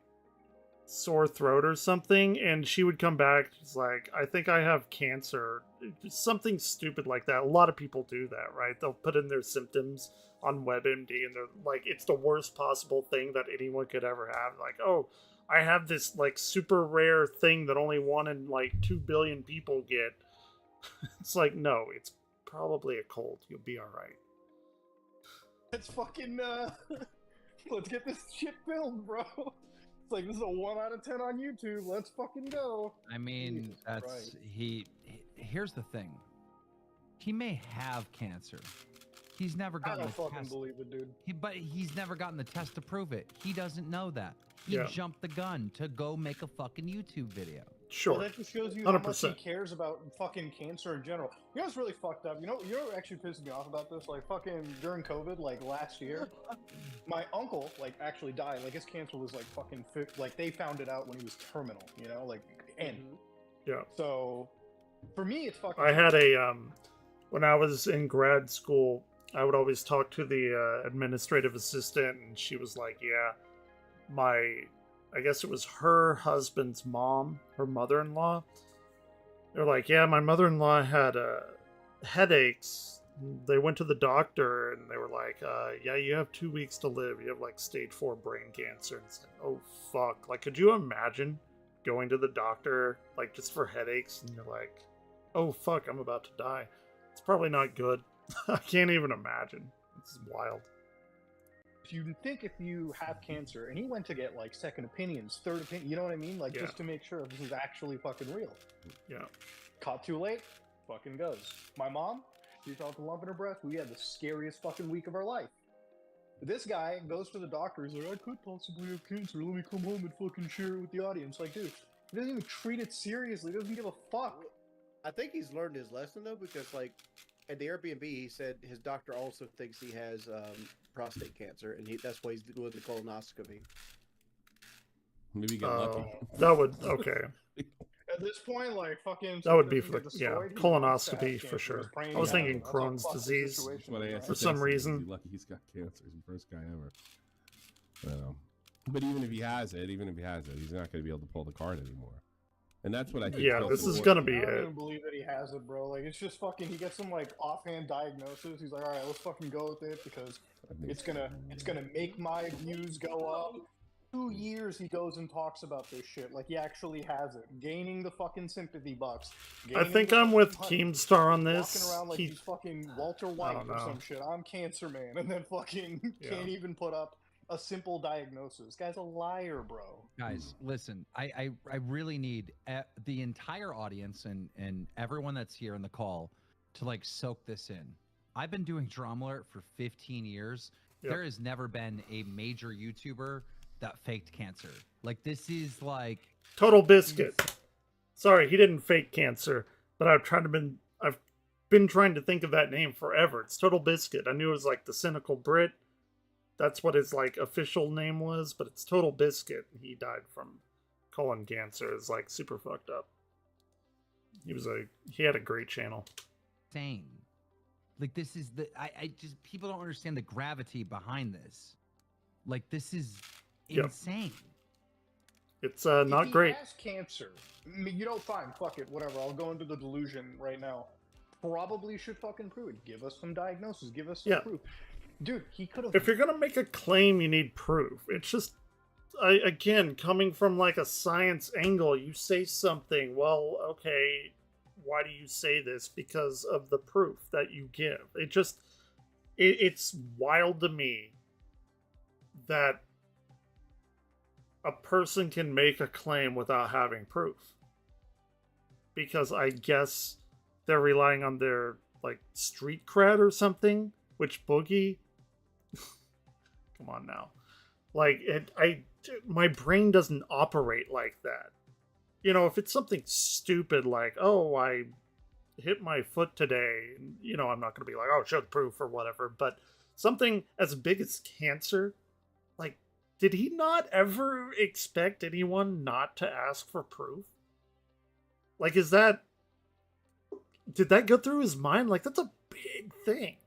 sore throat or something, and she would come back. She's like, I think I have cancer. Something stupid like that. A lot of people do that, right? They'll put in their symptoms on WebMD, and they're like, it's the worst possible thing that anyone could ever have. Like, oh, I have this like super rare thing that only 1 in like 2 billion people get. It's like, no, it's probably a cold. You'll be all right. Let's fucking let's get this shit filmed, bro. It's like, this is a 1 out of 10 on YouTube. Let's fucking go. I mean, Jesus that's Christ. here's the thing. He may have cancer. He's never I gotten don't the fucking test. believe it, dude. But he's never gotten the test to prove it. He doesn't know that. He Yeah. jumped the gun to go make a fucking YouTube video. Sure. Well, that just shows you how much he 100%. cares about fucking cancer in general. You know what's really fucked up? You know what actually pisses me off about this? Like, fucking during COVID, like, last year, my uncle, like, actually died. Like, his cancer was, like, fucking, like, they found it out when he was terminal, you know? Like, end. Yeah. So, for me, it's fucking... I had a, when I was in grad school, I would always talk to the administrative assistant, and she was like, yeah, I guess it was her husband's mom, her mother-in-law. They're like, yeah, my mother-in-law had headaches. They went to the doctor, and they were like, yeah, you have 2 weeks to live. You have, like, stage 4 brain cancer. And it's like, oh, fuck. Like, could you imagine going to the doctor, like, just for headaches, and you're like, oh, fuck, I'm about to die. It's probably not good. I can't even imagine. It's wild. You think if you have cancer, and he went to get, like, second opinions, third opinion, you know what I mean? Like, Yeah. just to make sure this is actually fucking real. Yeah. Caught too late, fucking goes. My mom, she felt a lump in her breast. We had the scariest fucking week of our life. This guy goes to the doctor. He's like, I could possibly have cancer. Let me come home and fucking share it with the audience. Like, dude, he doesn't even treat it seriously. He doesn't give a fuck. I think he's learned his lesson though, because like at the Airbnb, he said his doctor also thinks he has prostate cancer, and that's why he's doing the colonoscopy. Maybe get lucky. That would, okay. At this point, like, fucking... That would be doesn't for, get yeah, destroyed, he wants to have colonoscopy for cancer. sure. He's praying I was to thinking heaven. That's how Crohn's fucked the disease situation What I is, asked for the some test, reason. he'd be lucky he's got cancer. He's the first guy ever. I know. But even if he has it, he's not going to be able to pull the card anymore. And that's what I think. Yeah, this is going to be I don't it. even believe that he has it, bro. Like, it's just fucking, he gets some, like, offhand diagnosis. He's like, alright, let's fucking go with it, because it's gonna make my views go up. 2 years he goes and talks about this shit. Like, he actually has it. Gaining the fucking sympathy bucks. I think I'm with Keemstar on this. Walking around like He- he's fucking Walter White or know. some shit. I'm Cancer Man. And then fucking can't even put up a simple diagnosis. Guy's a liar, bro. Guys, listen, I really need the entire audience and everyone that's here in the call to like soak this in. I've been doing Drama Alert for 15 years. Yep. There has never been a major YouTuber that faked cancer. Like, this is like Total Biscuit. Sorry, he didn't fake cancer, but I've been trying to think of that name forever. It's Total Biscuit. I knew it was like the cynical Brit. That's what his like official name was, but it's Total Biscuit. He died from colon cancer. It's like super fucked up. He had a great channel. insane. Like, this is I just, people don't understand the gravity behind this. Like, this is Yep. insane. It's not great. If he has cancer, I mean, you know, fine, fuck it, whatever. I'll go into the delusion right now. Probably should fucking prove it. Give us some diagnosis. Give us some proof. Dude, he could have... If you're gonna make a claim, you need proof. It's just, again, coming from like a science angle, you say something, well, okay, why do you say this? Because of the proof that you give. It's wild to me that a person can make a claim without having proof. Because I guess they're relying on their, like, street cred or something, which Boogie... Come on now. Like, my brain doesn't operate like that. You know, if it's something stupid like, oh, I hit my foot today, you know, I'm not going to be like, oh, show the proof or whatever. But something as big as cancer, like, did he not ever expect anyone not to ask for proof? Like, did that go through his mind? Like, that's a big thing.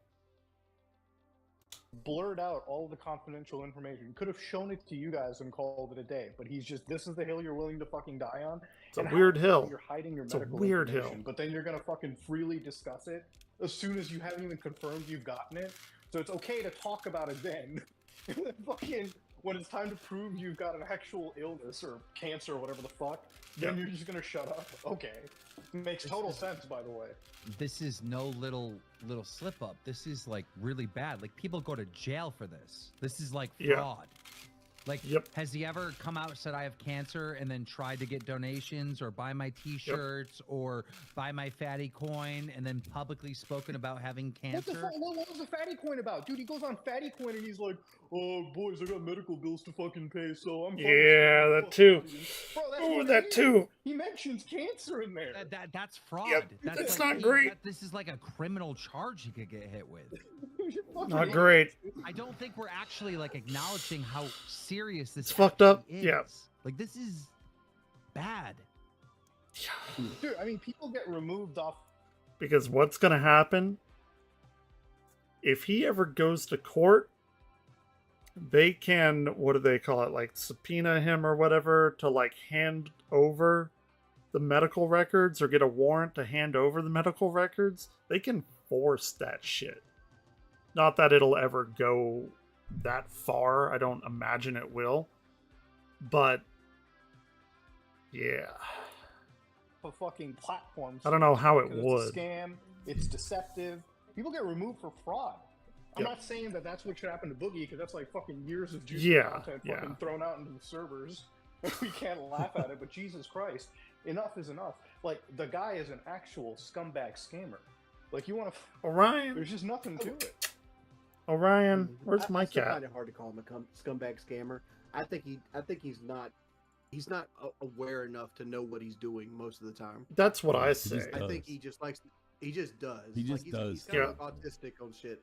blurred out all the confidential information. He could have shown it to you guys and called it a day, but he's just, this is the hill you're willing to fucking die on. It's a weird hill. You're hiding your It's a medical weird information, hill. but then you're gonna fucking freely discuss it as soon as you haven't even confirmed you've gotten it. So it's okay to talk about it then. And then fucking, when it's time to prove you've got an actual illness or cancer or whatever the fuck, then you're just gonna shut up. Okay. Makes total sense, by the way. This is no little slip up. This is like really bad. Like people go to jail for this. This is like fraud. Like, has he ever come out and said I have cancer and then tried to get donations or buy my T-shirts or buy my fatty coin and then publicly spoken about having cancer? What was the fatty coin about? Dude, he goes on fatty coin and he's like, oh, boys, I got medical bills to fucking pay, so I'm Yeah, that too. Bro, that's Oh, what that it is. too. He mentions cancer in there. That's fraud. Yep. That's It's like not great. this is like a criminal charge he could get hit with. Not great. I don't think we're actually like acknowledging how serious this It's fucked up. is. Yeah. Like this is bad. Dude, I mean, people get removed off. Because what's going to happen, if he ever goes to court, they can, what do they call it, like subpoena him or whatever to like hand over the medical records or get a warrant to hand over the medical records. They can force that shit. Not that it'll ever go that far. I don't imagine it will. But yeah. For fucking platforms. I don't know how it Because would. It's a scam. It's deceptive. People get removed for fraud. I'm not saying that that's what should happen to Boogie, because that's like fucking years of juicy content fucking thrown out into the servers. We can't laugh at it, but Jesus Christ, enough is enough. Like, the guy is an actual scumbag scammer. Like, you want to... Orion. There's just nothing to it. Orion, where's my I still cat? find it hard to call him a scumbag scammer. I think he's not aware enough to know what he's doing most of the time. That's what I say. I think he just does. He just does. He's kind of autistic on shit.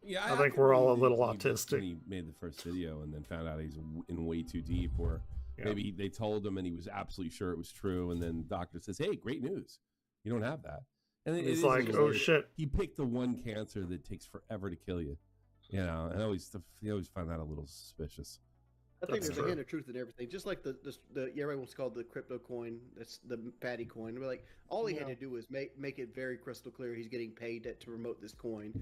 Yeah, I think we're all a little when autistic. he made the first video and then found out he's in way too deep, or maybe they told him and he was absolutely sure it was true, and then the doctor says, "Hey, great news, you don't have that." And it's like, oh shit, he picked the one cancer that takes forever to kill you. You know, and I always find that a little suspicious. I think there's a hint of truth in everything. Just like the everyone wants to call it the crypto coin, that's the patty coin. We're like, all he had to do was make it very crystal clear he's getting paid to promote this coin.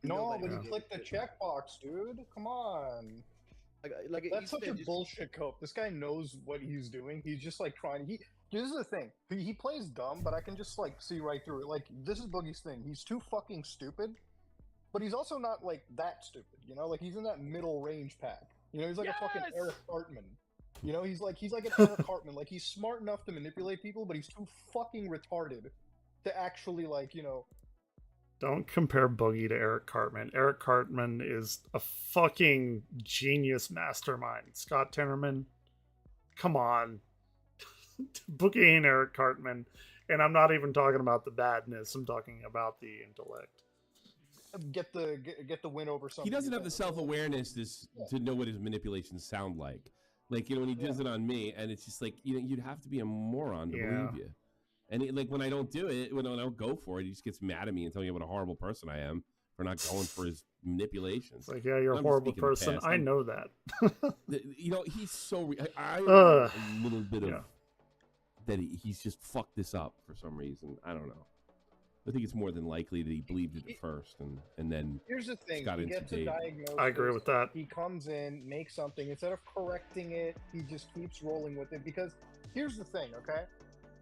No, but he clicked the checkbox, dude. Come on. Like that's such a bullshit cope. This guy knows what he's doing. He's just like trying. This is the thing. He plays dumb, but I can just like see right through it. Like, this is Boogie's thing. He's too fucking stupid, but he's also not like that stupid. You know, like he's in that middle range pack. You know, he's like a fucking Eric Cartman. You know, he's like an Eric Cartman. Like, he's smart enough to manipulate people, but he's too fucking retarded to actually, like, you know. Don't compare Boogie to Eric Cartman. Eric Cartman is a fucking genius mastermind. Scott Tenorman, come on. Boogie ain't Eric Cartman. And I'm not even talking about the badness. I'm talking about the intellect. Get the win over something. He doesn't have the self-awareness to know what his manipulations sound like. Like, you know, when he does it on me, and it's just like, you know, you'd have to be a moron to believe you. And like, when I don't do it, when I don't go for it, he just gets mad at me and tells me what a horrible person I am for not going for his manipulations. It's like, yeah, you're a horrible person. I know that. You know, he's so... I a little bit of... That he's just fucked this up for some reason. I don't know. I think it's more than likely that he believed it at first and then here's the thing. got He into gets a date. diagnosis. I agree with that. He comes in, makes something. Instead of correcting it, he just keeps rolling with it. Because here's the thing, okay?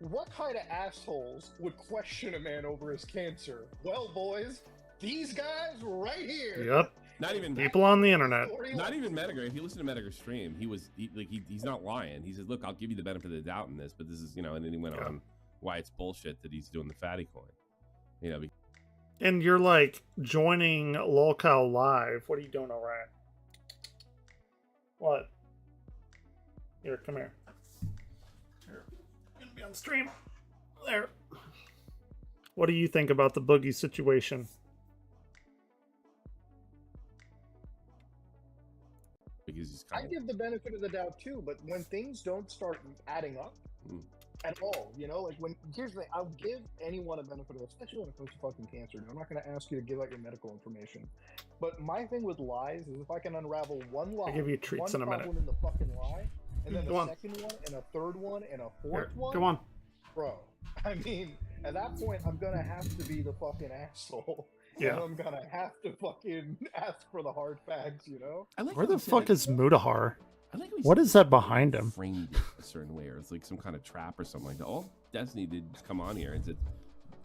What kind of assholes would question a man over his cancer? Well, boys, these guys right here. Yep. Not even people on the internet. Not even Metagar. If you listen to Metagar's stream, he's not lying. He says, "Look, I'll give you the benefit of the doubt in this, but this is, you know," and then he went on why it's bullshit that he's doing the fatty coin. You know, and you're like joining Lolcow Live. What are you doing, Orion? What? Here, come here. Here. I'm gonna be on stream. There. What do you think about the Boogie situation? Because he's I give the benefit of the doubt too, but when things don't start adding up, at all. You know, like here's the thing, I'll give anyone a benefit of, especially when it comes to fucking cancer. I'm not going to ask you to give out your medical information, but my thing with lies is if I can unravel one lie, I'll give you treats in a minute. problem in the fucking lie, and then Go the on. second one, and a third one, and a fourth Here, one. come on. Bro, I mean, at that point, I'm gonna have to be the fucking asshole. Yeah. And I'm gonna have to fucking ask for the hard facts, you know? Where the fuck is Mudahar? I like What is that behind him? Framed it a certain way, or it's like some kind of trap or something like that. All Destiny did was come on here and said,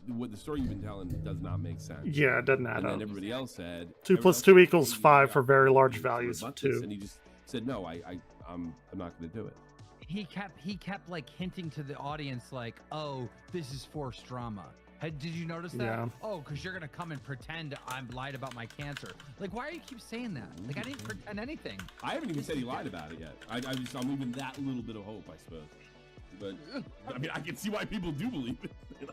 "What the story you've been telling does not make sense." Yeah, it doesn't add and up. then everybody else said 2 + 2 = 5 for very large values of 2. and he just said, "No, I'm not going to do it." He kept like hinting to the audience like, "Oh, this is forced drama." Did you notice that? Yeah. Oh, because you're gonna come and pretend I'm lied about my cancer. Like, why do you keep saying that? Like, I didn't pretend anything. I haven't even said he lied about it yet. I'm leaving that little bit of hope, I suppose. But I mean, I can see why people do believe it. You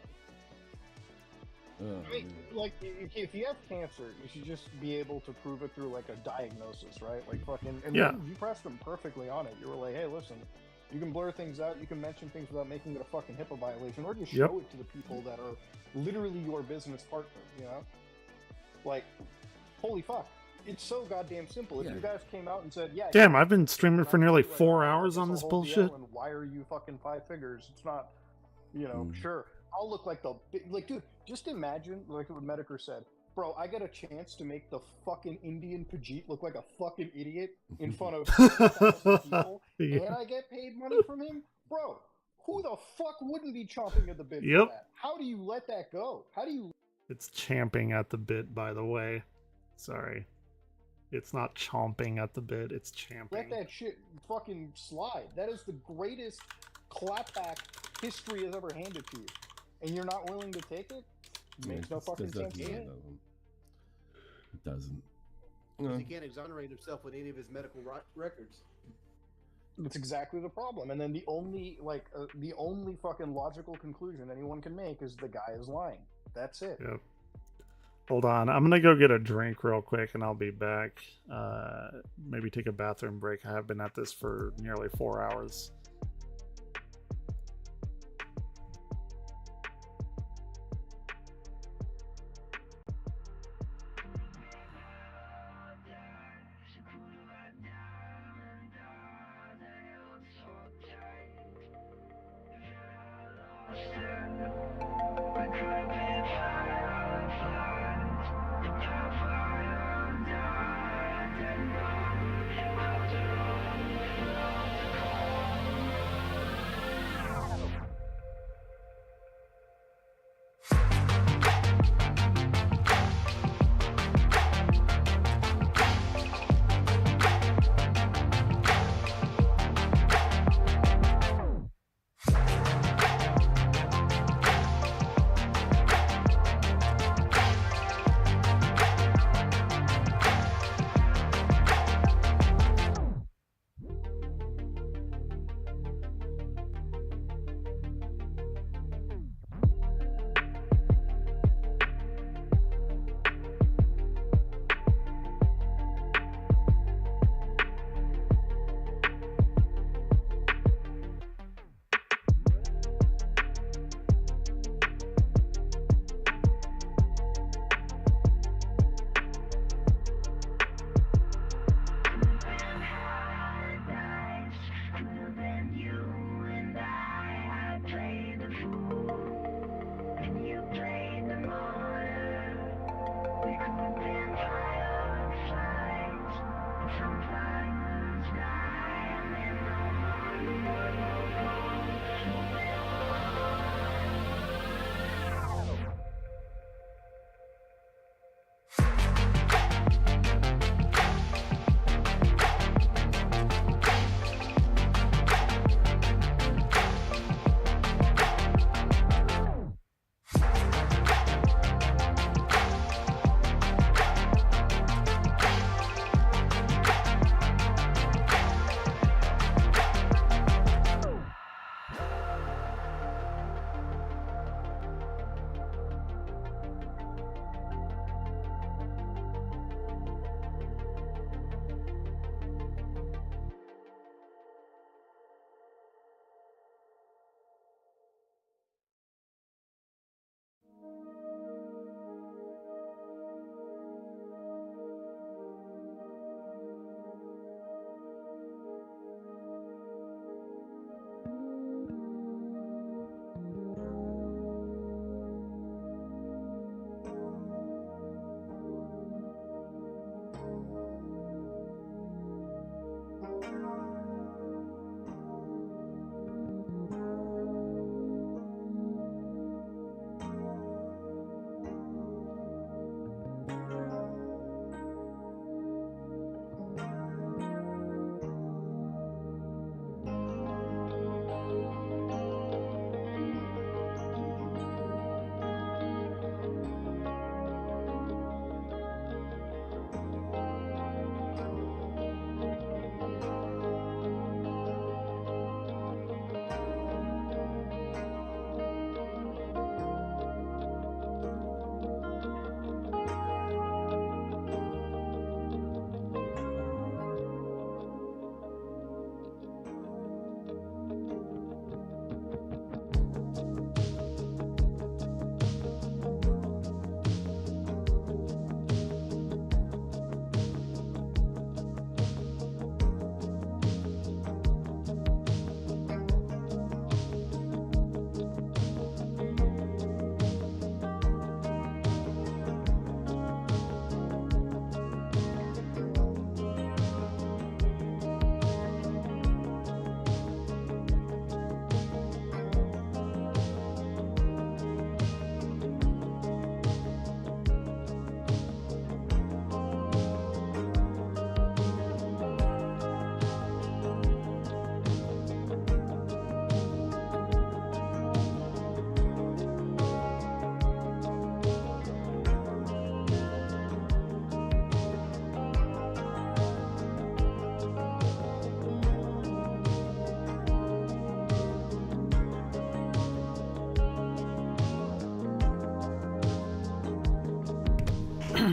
know? I mean, like, if you have cancer, you should just be able to prove it through like a diagnosis, right? Like fucking, and Yeah. you pressed them perfectly on it. You were like, hey, listen, you can blur things out, you can mention things without making it a fucking HIPAA violation, or just Yep. show it to the people that are literally your business partner, you know? Like, holy fuck. It's so goddamn simple. If you guys came out and said, yeah. Damn, I've been streaming for nearly 4 hours on this bullshit. And why are you fucking 5 figures? It's not, you know, sure. I'll look like the, like, dude, just imagine, like what Medicare said. Bro, I get a chance to make the fucking Indian Pajit look like a fucking idiot in front of 50,000 people, Yeah. and I get paid money from him? Bro, who the fuck wouldn't be chomping at the bit Yep. for that? How do you let that go? How do you... It's champing at the bit, by the way. Sorry. It's not chomping at the bit, it's champing. let that shit fucking slide? That is the greatest clapback history has ever handed to you. And you're not willing to take it? Makes no fucking sense to me. It doesn't. Because he can't exonerate himself with any of his medical records. That's exactly the problem. And then the only fucking logical conclusion anyone can make is the guy is lying. That's it. Yep. Hold on, I'm gonna go get a drink real quick and I'll be back. Maybe take a bathroom break. I have been at this for nearly 4 hours.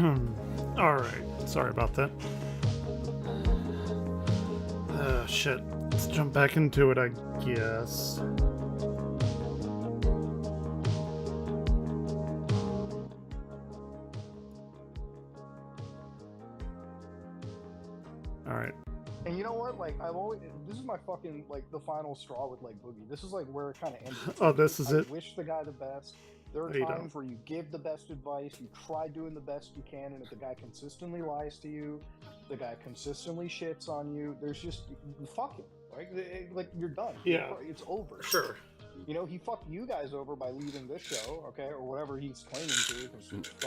Alright, sorry about that. Shit. Let's jump back into it, I guess. Alright. And you know what? Like, this is my fucking, like, the final straw with, like, Boogie. This is, like, where it kind of ended. Oh, this is it? I wish the guy the best. There are times where you give the best advice, you try doing the best you can, and if the guy consistently lies to you, the guy consistently shits on you, there's just, fuck him. Like, you're done. Yeah. It's over. Sure. You know, he fucked you guys over by leaving this show, okay, or whatever he's claiming to.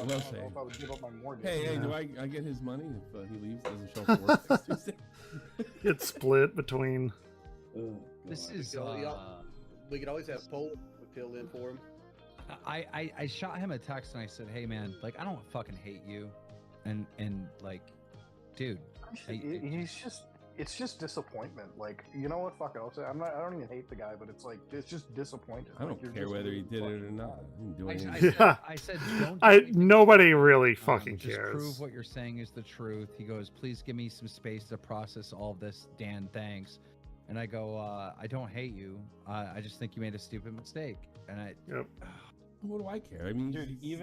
I don't know if I would give up my mortgage. Hey, do I get his money if he leaves? Doesn't show up for work next Tuesday? It's split between. This is. We could always have Pope fill in for him. I shot him a text and I said, "Hey man, like I don't fucking hate you," and like, dude, it's just disappointment. Like, you know what? Fuck it. I don't even hate the guy, but it's like it's just disappointed. I don't care whether he did it or not. I said, don't nobody really fucking just cares. prove what you're saying is the truth. He goes, please give me some space to process all of this, Dan. Thanks. And I go, I don't hate you. I just think you made a stupid mistake. And what do I care? I mean, dude, he's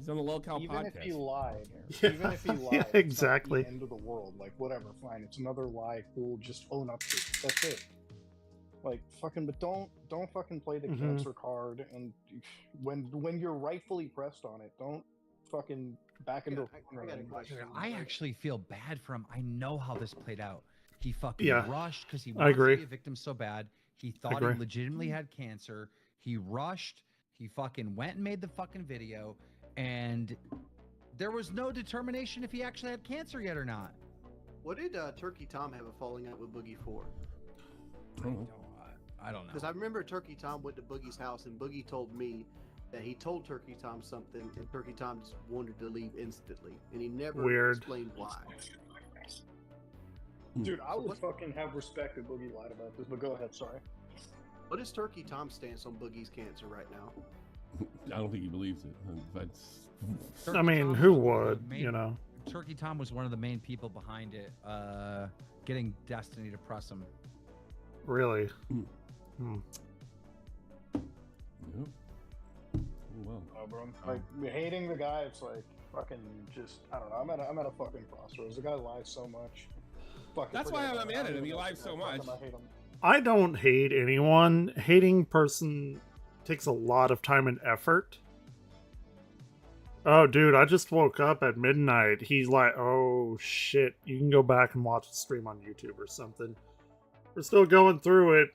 on the Local even podcast. If he lied, Yeah. even if he lied, Yeah, exactly. it's not the end of the world. Like, whatever, fine. It's another lie. Cool. Just own up to it. That's it. Like, fucking, but don't fucking play the cancer card. And when you're rightfully pressed on it, don't fucking back into a corner. I actually feel bad for him. I know how this played out. He fucking rushed because he I wanted agree. to be a victim so bad. He thought he legitimately had cancer. He rushed. He fucking went and made the fucking video. And there was no determination if he actually had cancer yet or not. What did Turkey Tom have a falling out with Boogie for? I don't know. Because I remember Turkey Tom went to Boogie's house and Boogie told me that he told Turkey Tom something and Turkey Tom just wanted to leave instantly. And he never explained why. Dude, I would fucking have respect if Boogie lied about this, but go ahead, sorry. What is Turkey Tom's stance on Boogie's cancer right now? I don't think he believes it. I mean, who would, you know? Turkey Tom was one of the main people behind it, getting Destiny to press him. Really? Well, bro. Like, hating the guy, it's like fucking just, I don't know. I'm at a fucking crossroads. The guy lies so much. That's why I'm mad at him. He lies so much. I hate him. I don't hate anyone. Hating person takes a lot of time and effort. Oh, dude, I just woke up at midnight. He's like, oh, shit. You can go back and watch the stream on YouTube or something. We're still going through it.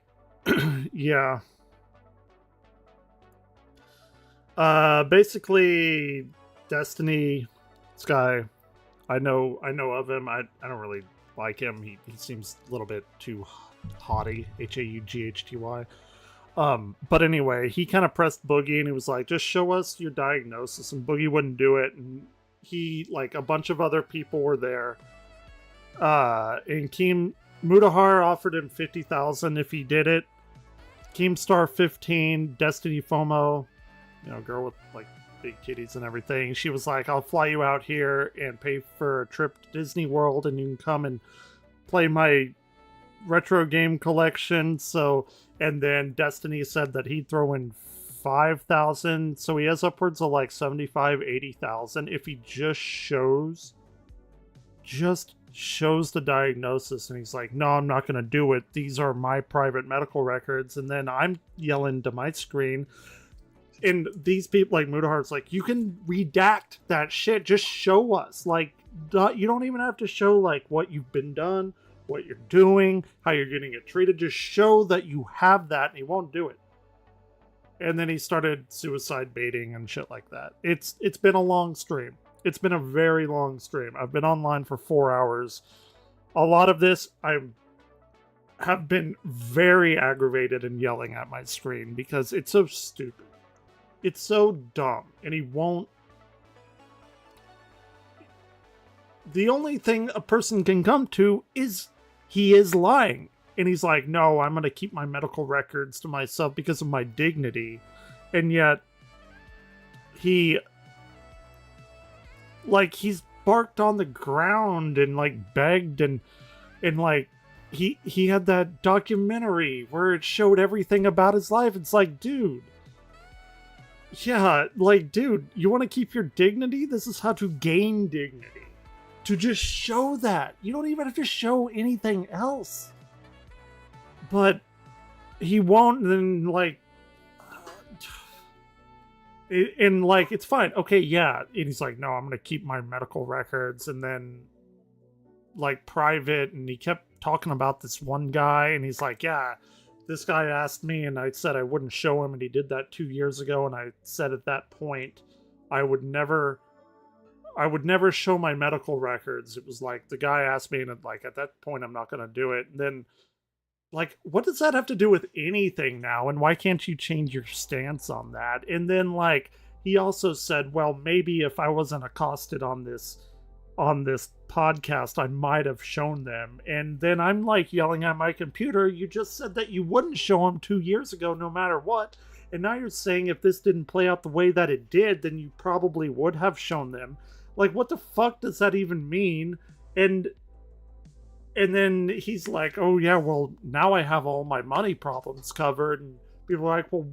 Yeah. Basically, Destiny, this guy, I know of him. I don't really like him. He seems a little bit too haughty, Haughty. But anyway, he kind of pressed Boogie and he was like, just show us your diagnosis, and Boogie wouldn't do it, and he, like, a bunch of other people were there, and Mudahar offered him 50,000 if he did it. Keemstar 15, Destiny FOMO, you know, girl with like big titties and everything, she was like, I'll fly you out here and pay for a trip to Disney World and you can come and play my retro game collection. So, and then Destiny said that he'd throw in 5,000, so he has upwards of like 75,000-80,000 if he just shows the diagnosis. And he's like, no, I'm not gonna do it, these are my private medical records. And then I'm yelling to my screen, and these people like Mudahar's like, you can redact that shit, just show us, like, you don't even have to show like what you've been done, what you're doing, how you're getting it treated, just show that you have that. And he won't do it. And then he started suicide baiting and shit like that. It's been a long stream. It's been a very long stream. I've been online for 4 hours. A lot of this, I have been very aggravated and yelling at my screen because it's so stupid. It's so dumb. And he won't. The only thing a person can come to is he is lying. And he's like, no, I'm going to keep my medical records to myself because of my dignity. And yet, he like he's barked on the ground and like begged and like he had that documentary where it showed everything about his life. It's like, dude. Yeah, like, dude, you want to keep your dignity? This is how to gain dignity. To just show that. You don't even have to show anything else. But he won't, then, like... And, like, it's fine. Okay, yeah. And he's like, no, I'm going to keep my medical records. And then, like, private. And he kept talking about this one guy. And he's like, yeah... This guy asked me and I said I wouldn't show him, and he did that 2 years ago, and I said at that point I would never show my medical records. It was like the guy asked me, and like at that point I'm not going to do it. And then, like, what does that have to do with anything now? And why can't you change your stance on that? And then, like, he also said, well, maybe if I wasn't accosted on this podcast, I might have shown them. And then I'm like yelling at my computer, you just said that you wouldn't show them 2 years ago no matter what, and now you're saying if this didn't play out the way that it did, then you probably would have shown them. Like, what the fuck does that even mean? And then he's like, oh yeah, well, now I have all my money problems covered. And people are like, well,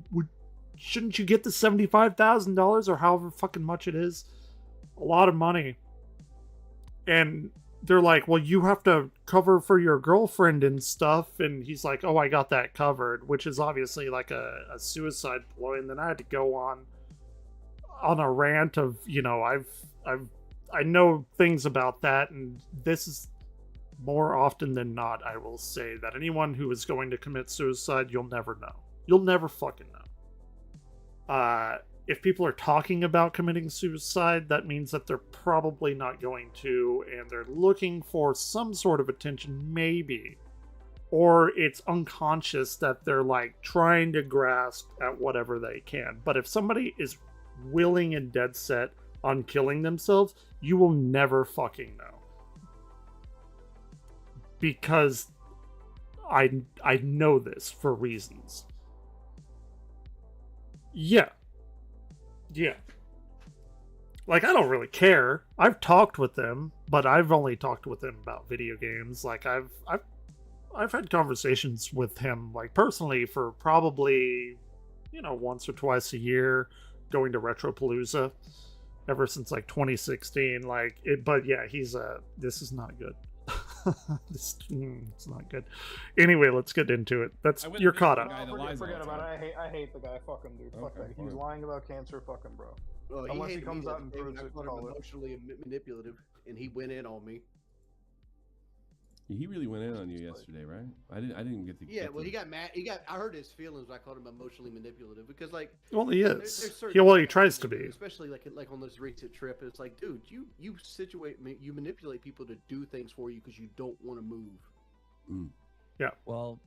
shouldn't you get the $75,000 or however fucking much it is? A lot of money. And they're like, well, you have to cover for your girlfriend and stuff. And he's like, oh, I got that covered, which is obviously like a suicide ploy. And then I had to go on a rant of, you know, I know things about that. And this is more often than not, I will say that anyone who is going to commit suicide, you'll never know. You'll never fucking know. If people are talking about committing suicide, that means that they're probably not going to, and they're looking for some sort of attention, maybe. Or it's unconscious that they're, like, trying to grasp at whatever they can. But if somebody is willing and dead set on killing themselves, you will never fucking know. Because I know this for reasons. Yeah. Yeah. Like, I don't really care. I've talked with them, but I've only talked with him about video games. Like, I've had conversations with him, like, personally for probably, you know, once or twice a year, going to Retropalooza ever since, like, 2016. Like, but yeah, this is not good. It's not good. Anyway, let's get into it. You're caught up. Forget about it. I hate the guy. Fuck him, dude. Fuck that. He's lying about cancer. Fuck him, bro. Well, unless he comes out and proves it. Emotionally manipulative, and he went in on me. He really went in on you yesterday, right? I didn't get the. Yeah, well, he got mad. I hurt his feelings when I called him emotionally manipulative because, like, well, he is. He tries to be. Especially like on this recent trip, it's like, dude, you manipulate people to do things for you because you don't want to move. Mm. Yeah. Well,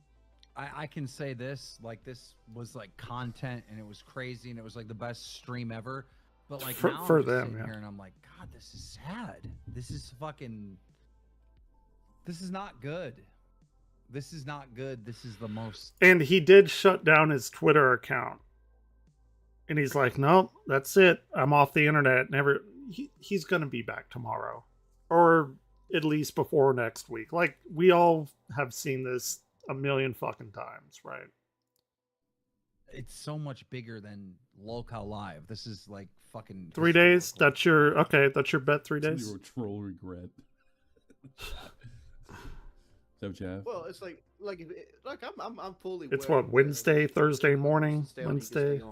I can say this, like, this was like content, and it was crazy, and it was like the best stream ever. But like now for I'm them, sitting yeah. here and I'm like, God, this is sad. This is fucking. This is not good. This is not good. This is the most. And he did shut down his Twitter account. And he's like, nope, that's it. I'm off the internet. He's going to be back tomorrow. Or at least before next week. Like, we all have seen this a million fucking times, right? It's so much bigger than Locale Live. This is like fucking 3 days. That's your bet. 3 days. Your troll regret. So Jeff. Well, it's like I'm fully. It's what, Wednesday, Thursday morning, Wednesday.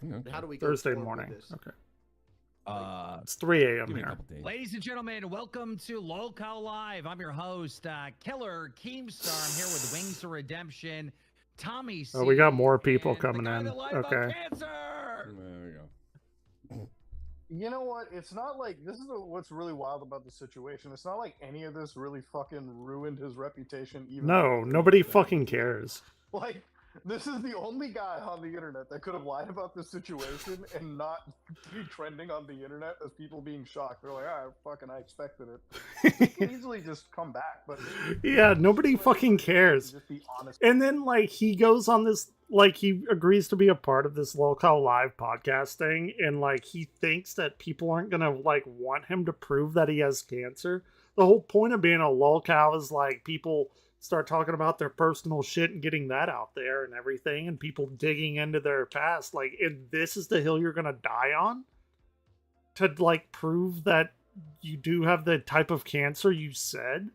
Okay. How do we go Thursday forward morning? with this? Okay. It's 3 a.m. here. Ladies and gentlemen, welcome to Locale Live. I'm your host, Killer Keemstar. I'm here with Wings of Redemption, Tommy C. Oh, we got more people coming in. Okay. There we go. You know what? It's not like this is what's really wild about the situation. It's not like any of this really fucking ruined his reputation. Even No, nobody fucking cares. Like This is the only guy on the internet that could have lied about this situation and not be trending on the internet as people being shocked. They're like, I expected it. He can easily just come back, but yeah, nobody fucking cares. just be honest. And then like he goes on this, like he agrees to be a part of this local live podcast thing, and like he thinks that people aren't gonna like want him to prove that he has cancer. The whole point of being a lolcow is like people start talking about their personal shit and getting that out there and everything, and people digging into their past. Like, and this is the hill you're gonna die on to like prove that you do have the type of cancer you said.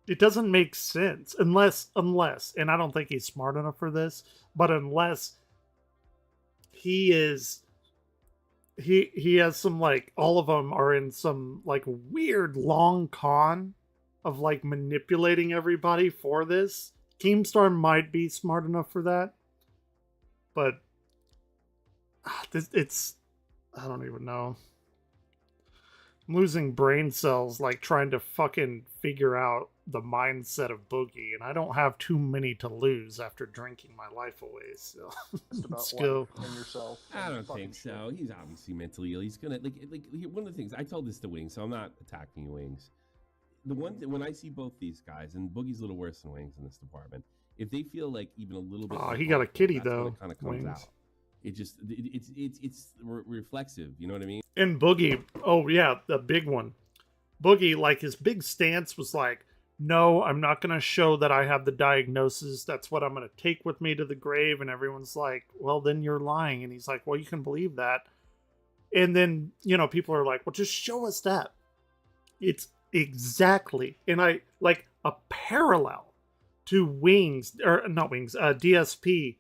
It doesn't make sense unless, and I don't think he's smart enough for this, but unless he has some, like, all of them are in some like weird long con of like manipulating everybody for this. Keemstar might be smart enough for that, but it's, I don't even know. I'm losing brain cells like trying to fucking figure out the mindset of Boogie, and I don't have too many to lose after drinking my life away. So let's go. Yourself. I don't think so. He's obviously mentally ill. He's gonna like one of the things I told this to Wings, so I'm not attacking you, Wings. The one thing when I see both these guys, and Boogie's a little worse than Wings in this department, if they feel like even a little bit, he got a kitty that's when though. it kind of comes Wings. out. It just it's reflexive. You know what I mean? And Boogie, oh yeah, the big one. Boogie, like his big stance was like, no, I'm not going to show that I have the diagnosis. That's what I'm going to take with me to the grave. And everyone's like, well, then you're lying. And he's like, well, you can believe that. And then, you know, people are like, well, just show us that. It's exactly, and I like a parallel to Wings, or not Wings, DSP.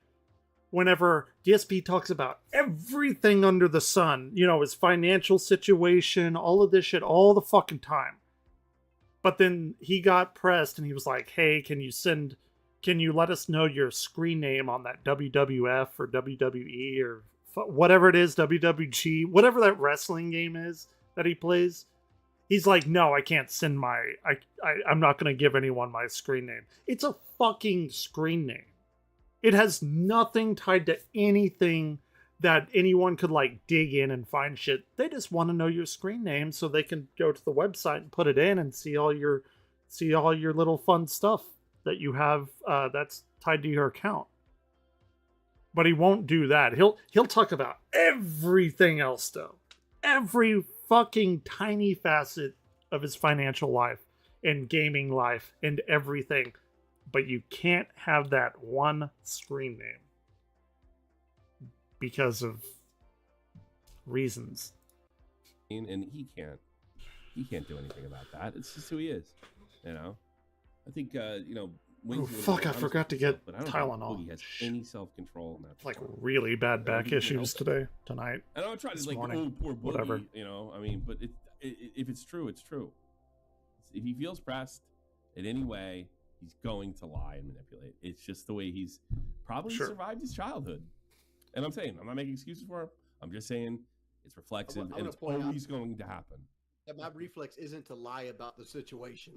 Whenever DSP talks about everything under the sun, you know, his financial situation, all of this shit, all the fucking time. But then he got pressed and he was like, hey, can you let us know your screen name on that WWF or WWE or whatever it is, WWG, whatever that wrestling game is that he plays? He's like, no, I can't send I'm not going to give anyone my screen name. It's a fucking screen name. It has nothing tied to anything that anyone could like dig in and find shit. They just want to know your screen name so they can go to the website and put it in and see all your little fun stuff that you have that's tied to your account. But he won't do that. He'll talk about everything else though. Every fucking tiny facet of his financial life and gaming life and everything. But you can't have that one screen name because of reasons. And he can't do anything about that. It's just who he is, you know. I think you know. Oh fuck! I forgot to get Tylenol. He has any self-control in that. Like really bad back issues tonight. I don't try to like, morning, oh poor Boogie, whatever. You know. I mean, but if it's true, it's true. If he feels pressed in any way, he's going to lie and manipulate. It's just the way he's probably survived his childhood. And I'm saying, I'm not making excuses for him. I'm just saying it's reflexive and it's always going to happen. That my reflex isn't to lie about the situation.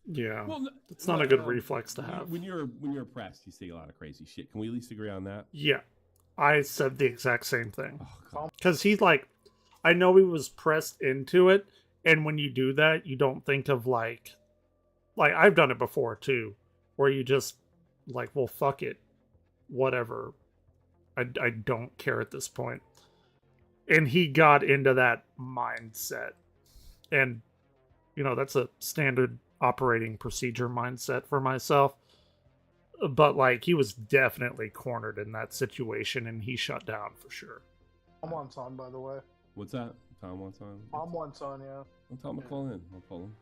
Yeah, well, it's not a good reflex to have. When you're pressed, you say a lot of crazy shit. Can we at least agree on that? Yeah, I said the exact same thing. Because he's like, I know he was pressed into it, and when you do that, you don't think of like I've done it before too, where you just like, well, fuck it, whatever. I don't care at this point. And he got into that mindset, and you know that's a standard operating procedure mindset for myself. But like he was definitely cornered in that situation, and he shut down for sure. Tom wants on, by the way. What's that? Tom wants on. Tom wants on, yeah. Well, Tom will call in. I'll call him.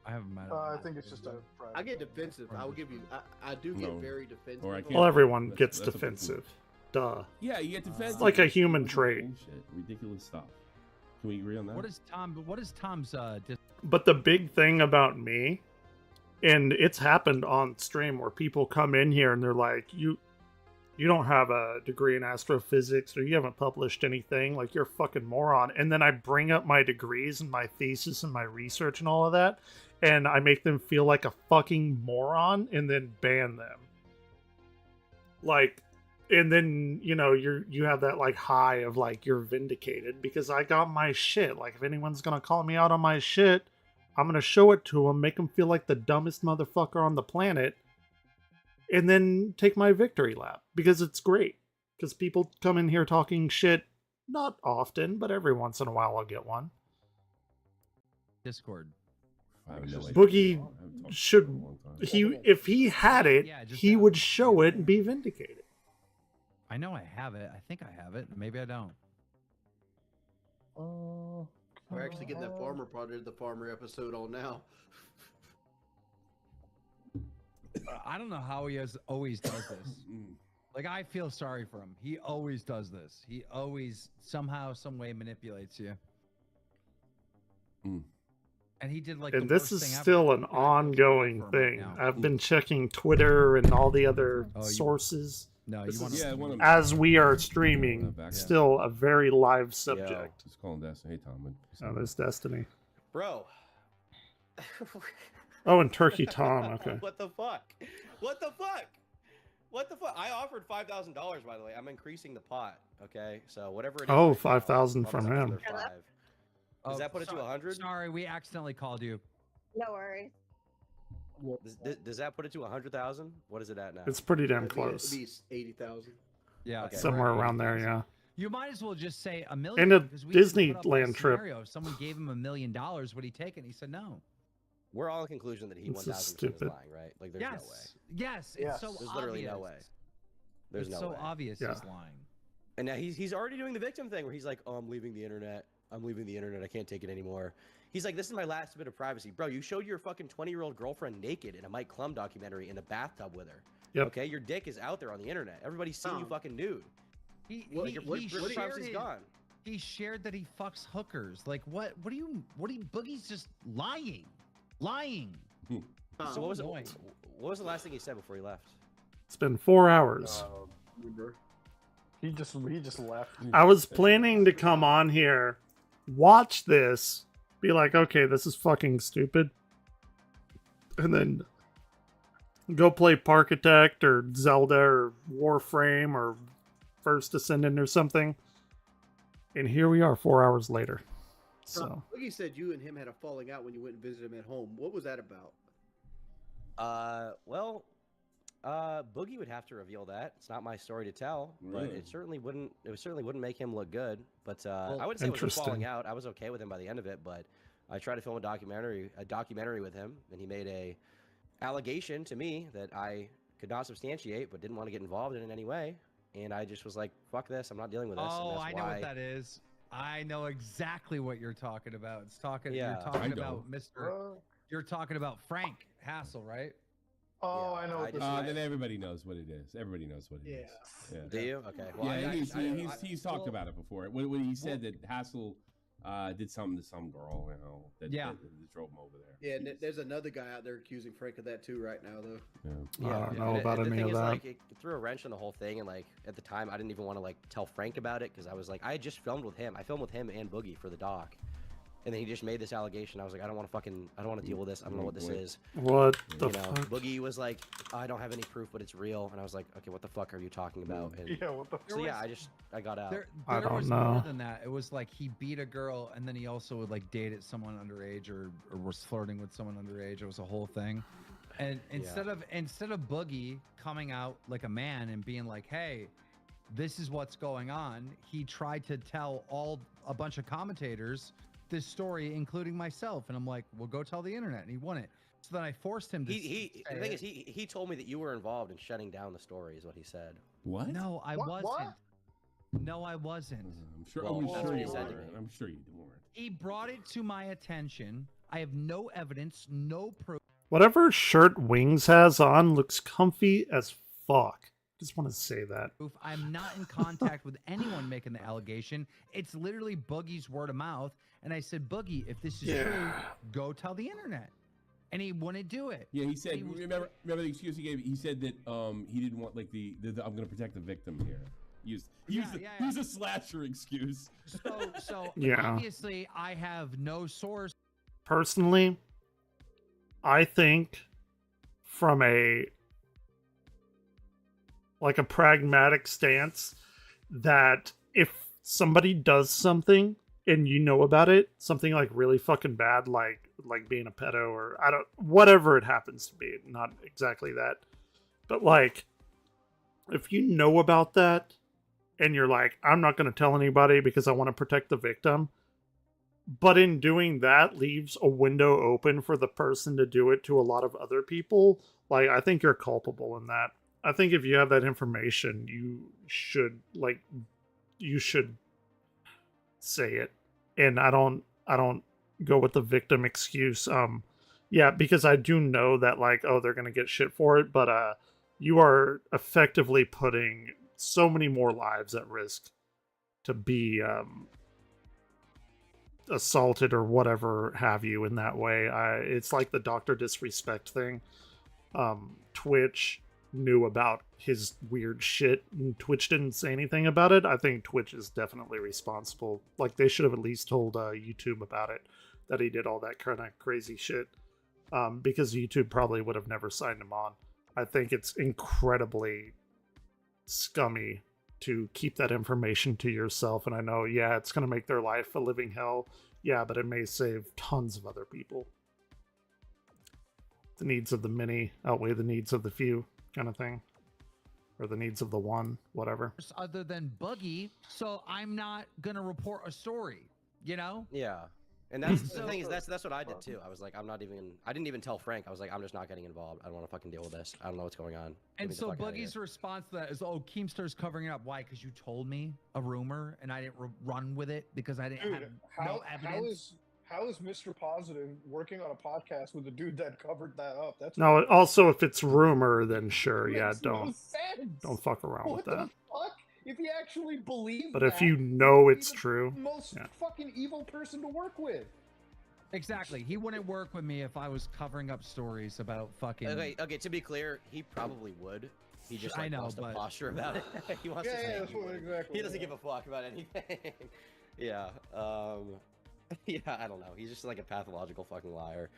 I haven't met him. I think it's just a. I get defensive. I will give you. I do get very defensive. Well, everyone gets defensive. Duh. Yeah, you get defensive. It's like a human trait. Bullshit. Ridiculous stuff. Can we agree on that? What is Tom's But the big thing about me, and it's happened on stream where people come in here and they're like, you don't have a degree in astrophysics, or you haven't published anything, like you're a fucking moron. And then I bring up my degrees and my thesis and my research and all of that, and I make them feel like a fucking moron and then ban them. Like, and then, you know, you have that like high of like you're vindicated because I got my shit. Like, if anyone's gonna call me out on my shit, I'm gonna show it to them, make them feel like the dumbest motherfucker on the planet, and then take my victory lap because it's great. Because people come in here talking shit, not often, but every once in a while I'll get one. Discord. Boogie should, if he had it, he would show it and be vindicated. I know I have it. I think I have it. Maybe I don't. We're actually getting that farmer part of the farmer episode on now. I don't know how he always does this. Like, I feel sorry for him. He always does this. He always somehow, some way manipulates you. And he did like. And this is still an ongoing thing. I've been checking Twitter and all the other sources. No, this you want is, as we are streaming, still a very live subject. Just call him Destiny. Hey, Tom. Oh, there's Destiny. Bro. Oh, and Turkey Tom. Okay. What the fuck? What the fuck? What the fuck? I offered $5,000, by the way. I'm increasing the pot. Okay, so whatever it is. Oh, right 5,000 now, from I'll him. another 5. Does that put it to 100? Sorry, we accidentally called you. No worries. Does that put it to 100,000? What is it at now? It's pretty damn close. It'd be 80,000. Yeah, Okay. Somewhere around there, yeah. You might as well just say $1 million. And a because we just put up Disneyland trip. scenario. If someone gave him $1 million, would he take it? And he said no. We're all in conclusion that he This is 1,000% is stupid. lying, right? Like, there's no way. Yes, it's so There's obvious. literally no way. There's It's no so way. obvious he's lying. And now he's already doing the victim thing where he's like, oh, I'm leaving the internet. I'm leaving the internet. I can't take it anymore. He's like, this is my last bit of privacy. Bro, you showed your fucking 20-year-old girlfriend naked in a Mike Klum documentary in a bathtub with her. Yep. Okay? Your dick is out there on the internet. Everybody's seen you fucking nude. Your privacy's gone. He shared that he fucks hookers. Like, what do you Boogie's just lying. So what was the last thing he said before he left? It's been 4 hours. He just left. I was planning to come on here, watch this, be like, okay, this is fucking stupid, and then go play Parkitect or Zelda or Warframe or First Ascendant or something. And here we are 4 hours later. So Boogie said you and him had a falling out when you went and visited him at home. What was that about? Well, Boogie would have to reveal that. It's not my story to tell, but it certainly wouldn't make him look good. But I wouldn't say it was a falling out. I was okay with him by the end of it, but I tried to film a documentary with him, and he made a allegation to me that I could not substantiate, but didn't want to get involved in any way. And I just was like, fuck this, I'm not dealing with this. Oh, I know what that is. I know exactly what you're talking about. You're talking about Frank Hassel, right? Oh, I know what this is. Then everybody knows what it is. Everybody knows what it is. Yeah. Do you? Okay. Well, Yeah, he's talked about it before. When he said that Hassel did something to some girl, that drove him over there. Yeah, and there's another guy out there accusing Frank of that too right now, though. I don't know about any of that. Like, it threw a wrench in the whole thing, and like at the time, I didn't even want to like tell Frank about it because I was like, I had just filmed with him. I filmed with him and Boogie for the doc. And then he just made this allegation. I was like, I don't want to deal with this. I don't know what this is. What the fuck? Boogie was like, I don't have any proof, but it's real. And I was like, okay, what the fuck are you talking about? And what the fuck? so I got out. There was more than that. It was like he beat a girl, and then he also would like dated someone underage or was flirting with someone underage. It was a whole thing. And instead of Boogie coming out like a man and being like, hey, this is what's going on, he tried to tell a bunch of commentators this story, including myself, and I'm like, well, go tell the internet, and he won it. So then I forced him to. The thing is, he told me that you were involved in shutting down the story, is what he said. What? No, I wasn't. What? No, I wasn't. I'm sure. Well, that's what he you said to weren't. me. I'm sure you weren't. He brought it to my attention. I have no evidence, no proof. Whatever shirt Wings has on looks comfy as fuck. Just want to say that. I'm not in contact with anyone making the allegation. It's literally Boogie's word of mouth. And I said, Boogie, if this is true, go tell the internet. And he wouldn't do it. Yeah, he said. Remember the excuse he gave? He said that he didn't want like the I'm going to protect the victim here. Use a slasher excuse. So obviously I have no source. Personally, I think from a pragmatic stance that if somebody does something and you know about it, something like really fucking bad, like being a pedo or whatever it happens to be, not exactly that, but like if you know about that and you're like, I'm not going to tell anybody because I want to protect the victim, but in doing that leaves a window open for the person to do it to a lot of other people, like I think you're culpable in that. I think if you have that information, you should say it. And I don't go with the victim excuse. Yeah, because I do know that like, oh, they're gonna get shit for it, but you are effectively putting so many more lives at risk to be assaulted or whatever have you in that way. It's like the doctor disrespect thing. Twitch knew about his weird shit and Twitch didn't say anything about it. I think Twitch is definitely responsible. Like they should have at least told YouTube about it, that he did all that kind of crazy shit, because YouTube probably would have never signed him on. I think it's incredibly scummy to keep that information to yourself, and I know, yeah, it's going to make their life a living hell, yeah, but it may save tons of other people. The needs of the many outweigh the needs of the few, kind of thing, or the needs of the one, whatever. Other than Boogie, so I'm not gonna report a story, you know? Yeah, and that's the thing is that's what I did too. I was like, I didn't even tell Frank. I was like, I'm just not getting involved. I don't want to fucking deal with this. I don't know what's going on. And so Boogie's response to that is, oh, Keemstar's covering it up. Why? Because you told me a rumor and I didn't run with it because I didn't have no evidence. How is Mr. Positive working on a podcast with a dude that covered that up? That's no. Also, if it's rumor, then sure, yeah, don't fuck around what with that. The fuck? If he actually believes, but if you know it's the true, most fucking evil person to work with. Exactly, he wouldn't work with me if I was covering up stories about fucking. Okay. To be clear, he probably would. He just wants to posture about it. He wants to say exactly. He doesn't give a fuck about anything. Yeah. Yeah, I don't know. He's just like a pathological fucking liar.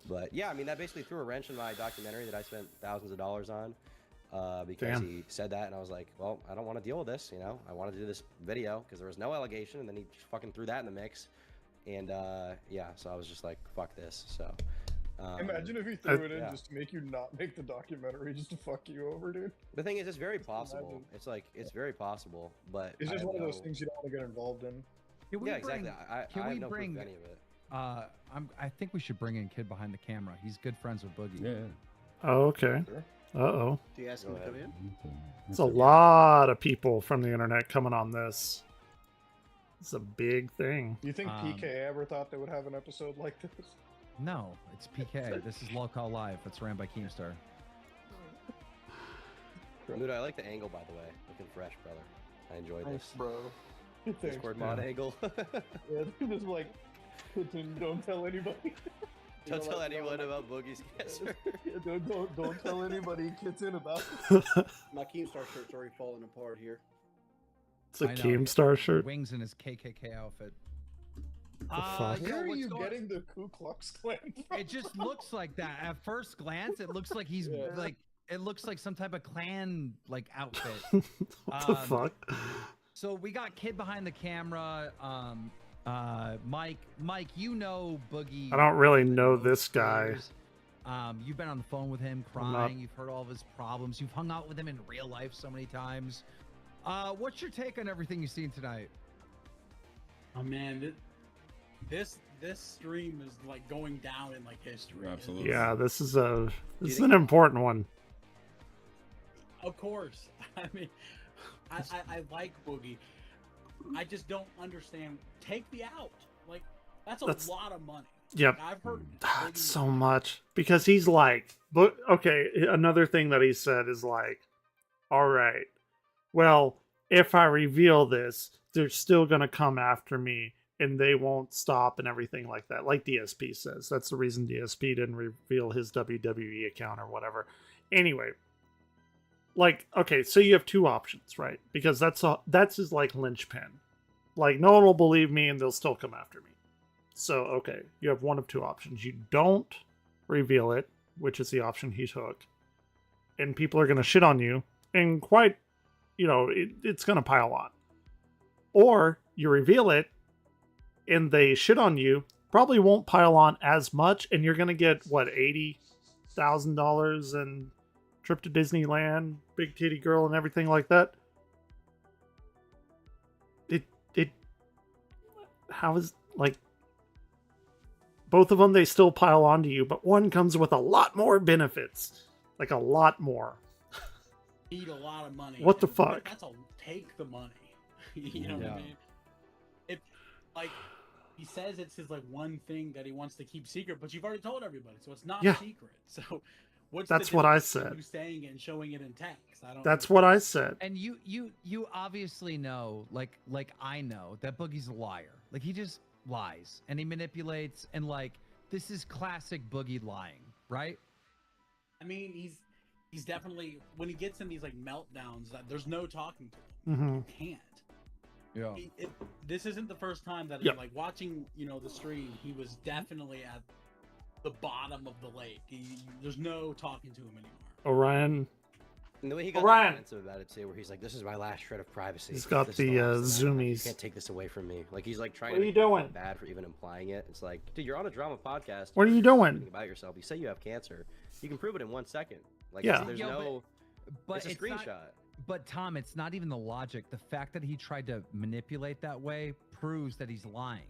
But yeah, I mean, that basically threw a wrench in my documentary that I spent thousands of dollars on, because he said that, and I was like, well, I don't want to deal with this, you know? I want to do this video because there was no allegation, and then he just fucking threw that in the mix. And yeah, so I was just like, fuck this. So imagine if he threw it in just to make you not make the documentary, just to fuck you over, dude. The thing is, it's very possible. It's like, it's very possible, but it's just one of those things you don't want to get involved in. Yeah, exactly. I have no proof of any of it. I think we should bring in Kid behind the camera. He's good friends with Boogie. Yeah. Oh, okay. Uh-oh. Do you ask him to come in? It's a lot of people from the internet coming on this. It's a big thing. You think PK ever thought they would have an episode like this? No, it's PK. This is Local Live. It's ran by Keemstar. Dude, I like the angle, by the way. Looking fresh, brother. I enjoyed this. Thanks, bro. Discord mod angle. Yeah, this is like, don't tell anybody. Don't tell anyone about Boogie's cancer. Yeah, don't tell anybody gets in about it. My Keemstar shirt's already falling apart here. It's a Keemstar shirt. Wings in his KKK outfit. Where are you getting the Ku Klux Klan from? It just looks like that. At first glance, it looks like he's like, it looks like some type of Klan like outfit. What the fuck? So we got Kid behind the camera. Mike, you know Boogie. I don't really know this guy. You've been on the phone with him crying. You've heard all of his problems. You've hung out with him in real life so many times. What's your take on everything you've seen tonight? Oh man, this stream is like going down in like history. Absolutely. Yeah, this is an important one. Of course. I mean, I like Boogie. I just don't understand. Take the out. Like, that's a lot of money. Yep. Like, I've heard That's so much. Because he's like, but okay, another thing that he said is like, all right, well, if I reveal this, they're still going to come after me and they won't stop and everything like that. Like DSP says. That's the reason DSP didn't reveal his WWE account or whatever. Anyway, like, okay, so you have two options, right? Because that's his like linchpin. Like, no one will believe me and they'll still come after me. So, okay, you have one of two options. You don't reveal it, which is the option he took, and people are going to shit on you, and quite, you know, it's going to pile on. Or you reveal it, and they shit on you, probably won't pile on as much, and you're going to get, what, $80,000 and trip to Disneyland, big titty girl, and everything like that. How is, like, both of them, they still pile onto you, but one comes with a lot more benefits. Like, a lot more. Need a lot of money. What the fuck? That's a take the money. You know what I mean? If, like, he says it's his, like, one thing that he wants to keep secret, but you've already told everybody, so it's not a secret. So, that's what I said. You saying it and showing it in text. I don't. That's what I said. And you obviously know, like I know, that Boogie's a liar. Like, he just lies and he manipulates, and like, this is classic Boogie lying, right? I mean, he's definitely, when he gets in these like meltdowns, there's no talking to him. You can't. Yeah. This isn't the first time that like watching, you know, the stream, he was definitely at the bottom of the lake. There's no talking to him anymore. Orion. And the way he got defensive about it too, where he's like, "This is my last shred of privacy." He's got the zoomies. You can't take this away from me. Like, he's like trying. What are you doing? Bad for even implying it. It's like, dude, you're on a drama podcast. What are you doing? About yourself. You say you have cancer. You can prove it in 1 second. Like, yeah. There's but it's a screenshot. But Tom, it's not even the logic. The fact that he tried to manipulate that way proves that he's lying.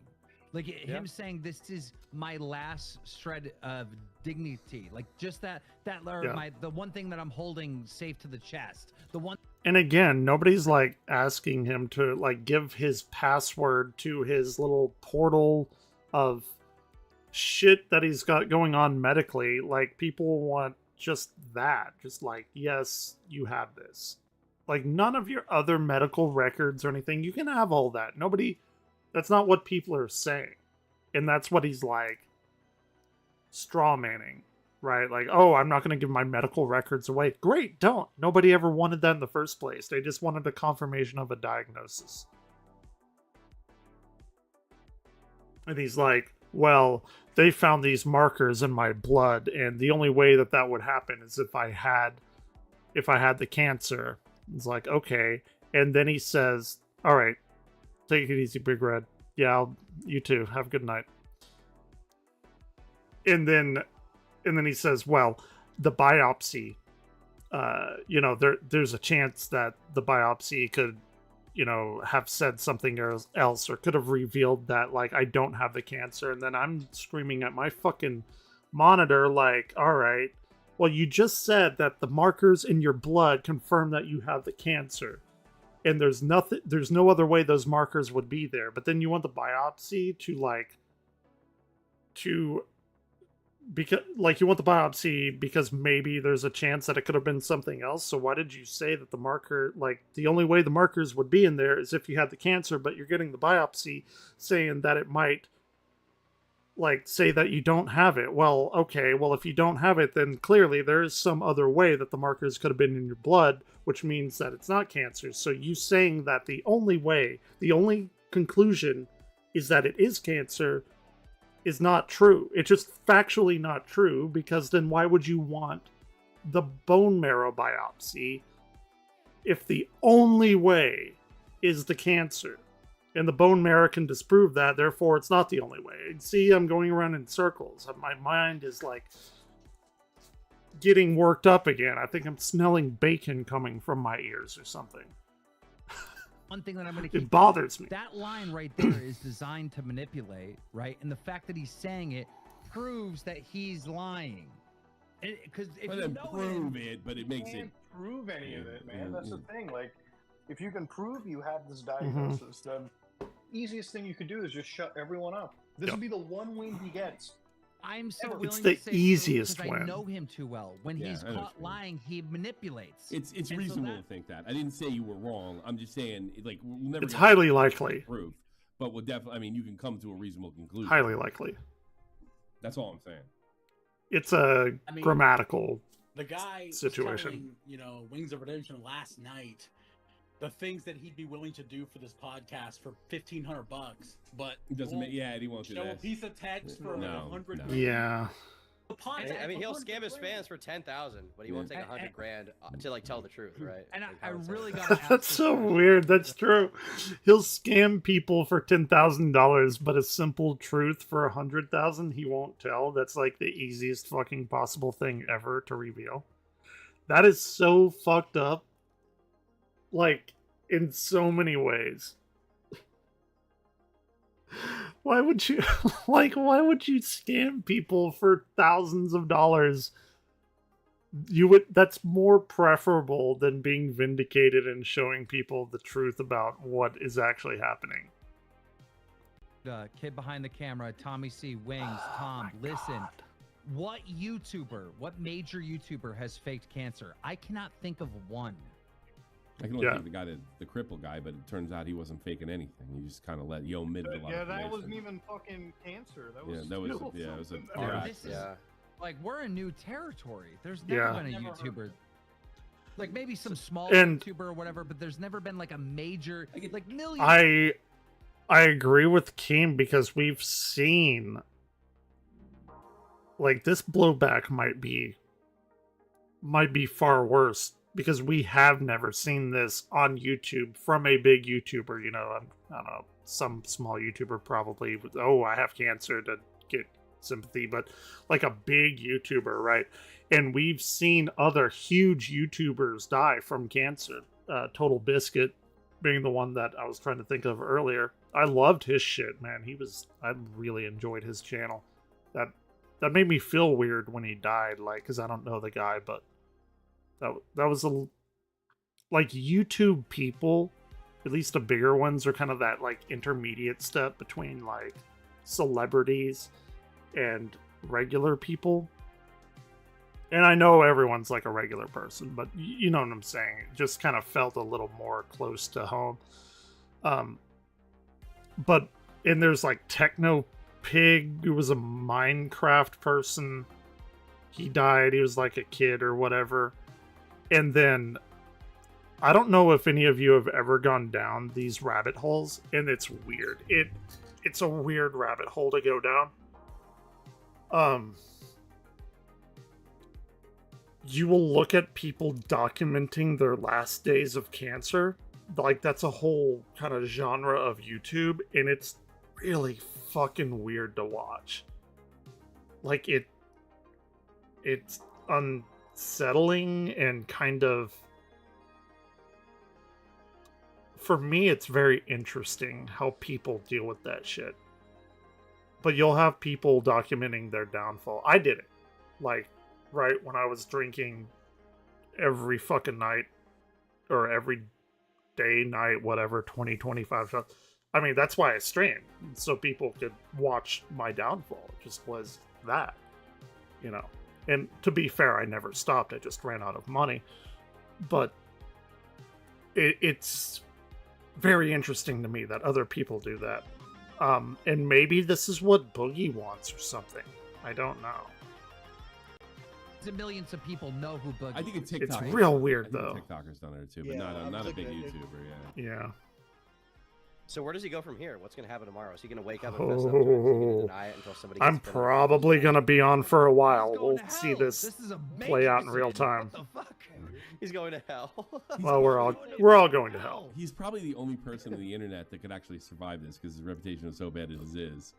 Like, him saying this is my last shred of dignity, like just that the one thing that I'm holding safe to the chest, the one. And again, nobody's like asking him to like give his password to his little portal of shit that he's got going on medically. Like, people want just that, just like, yes, you have this. Like, none of your other medical records or anything. You can have all that. Nobody. That's not what people are saying. And that's what he's like straw manning, right? Like, oh, I'm not going to give my medical records away. Great, don't. Nobody ever wanted that in the first place. They just wanted a confirmation of a diagnosis. And he's like, well, they found these markers in my blood, and the only way that that would happen is if I had the cancer. It's like, okay. And then he says, all right, take it easy, Big Red. Yeah, you too. Have a good night. And then he says, well, the biopsy, you know, there's a chance that the biopsy could, you know, have said something else, or could have revealed that, like, I don't have the cancer. And then I'm screaming at my fucking monitor, like, all right, well, you just said that the markers in your blood confirm that you have the cancer. And there's no other way those markers would be there. But then you want the biopsy you want the biopsy because maybe there's a chance that it could have been something else. So why did you say that the marker, like, the only way the markers would be in there is if you had the cancer, but you're getting the biopsy saying that it might, like, say that you don't have it. Well, okay, well, if you don't have it, then clearly there is some other way that the markers could have been in your blood, which means that it's not cancer. So you saying that the only conclusion is that it is cancer is not true. It's just factually not true, because then why would you want the bone marrow biopsy if the only way is the cancer? And the bone marrow can disprove that, therefore it's not the only way. See, I'm going around in circles. My mind is like getting worked up again. I think I'm smelling bacon coming from my ears or something. One thing that I'm going to keep... It bothers me. That line right there is designed to manipulate, right? And the fact that he's saying it proves that he's lying. Because if you know prove it, but it makes it... You can't prove any of it, man. That's the thing. Like, if you can prove you have this diagnosis, then easiest thing you could do is just shut everyone up. This would be the one win he gets. I'm so willing it's the to say easiest because win. I know him too well. When he's caught lying, he manipulates. It's reasonable to think that. I didn't say you were wrong. I'm just saying, like, we'll never. It's highly likely. Proof, but we'll definitely. I mean, you can come to a reasonable conclusion. Highly likely. That's all I'm saying. It's a grammatical the guy situation. Telling, you know, Wings of Redemption last night, the things that he'd be willing to do for this podcast for $1,500, but it doesn't make. Yeah, he won't do show that. a piece of text for $100. Yeah. I mean, he'll scam his fans for 10,000, but he won't take 100 grand to like tell the truth, right? And like, I really got. got. That's so weird. That's true. He'll scam people for $10,000, but a simple truth for 100,000 he won't tell. That's like the easiest fucking possible thing ever to reveal. That is so fucked up. Like, in so many ways. Why would you why would you scam people for thousands of dollars? That's more preferable than being vindicated and showing people the truth about what is actually happening. Kid behind the camera, Tommy C, Wings, Tom, listen. What major YouTuber has faked cancer? I cannot think of one. I can only think of the guy, the cripple guy, but it turns out he wasn't faking anything. He just kind of omitted a lot of information. That wasn't even fucking cancer. That was it was a like, we're in new territory. There's never been a YouTuber. Like, maybe some small YouTuber or whatever, but there's never been like a major, like million. I agree with Keem because we've seen like this blowback might be far worse because we have never seen this on YouTube from a big YouTuber. You know, I don't know, some small YouTuber probably, I have cancer to get sympathy, but like a big YouTuber, right? And we've seen other huge YouTubers die from cancer. Total Biscuit being the one that I was trying to think of earlier. I loved his shit, man. I really enjoyed his channel. That made me feel weird when he died, like, because I don't know the guy, but that was like YouTube people, at least the bigger ones, are kind of that like intermediate step between like celebrities and regular people. And I know everyone's like a regular person, but you know what I'm saying. It just kind of felt a little more close to home. And there's like Techno Pig, who was a Minecraft person. He died. He was like a kid or whatever. And then I don't know if any of you have ever gone down these rabbit holes, and it's weird. It's a weird rabbit hole to go down. You will look at people documenting their last days of cancer. Like, that's a whole kind of genre of YouTube, and it's really fucking weird to watch. Like, it's unsettling and kind of, for me, it's very interesting how people deal with that shit. But you'll have people documenting their downfall. I did it. Like, right when I was drinking every fucking night, or every day, night, whatever, 20, 25 shots. I mean, that's why I streamed, so people could watch my downfall. It just was that, you know. And to be fair, I never stopped. I just ran out of money. But it's very interesting to me that other people do that. And maybe this is what Boogie wants or something. I don't know. Millions of people know who Boogie. I think it's TikTok. It's real weird though. TikToker's done it too, but not a big YouTuber. Yeah. So where does he go from here? What's going to happen tomorrow? Is he going to wake up and fess up to it? Is he going to deny it until somebody gets I'm probably going to be on for a while. We'll see this play out in real time. What the fuck? He's going to hell. Well, we're all going to hell. He's probably the only person on the internet that could actually survive this because his reputation is so bad as it is.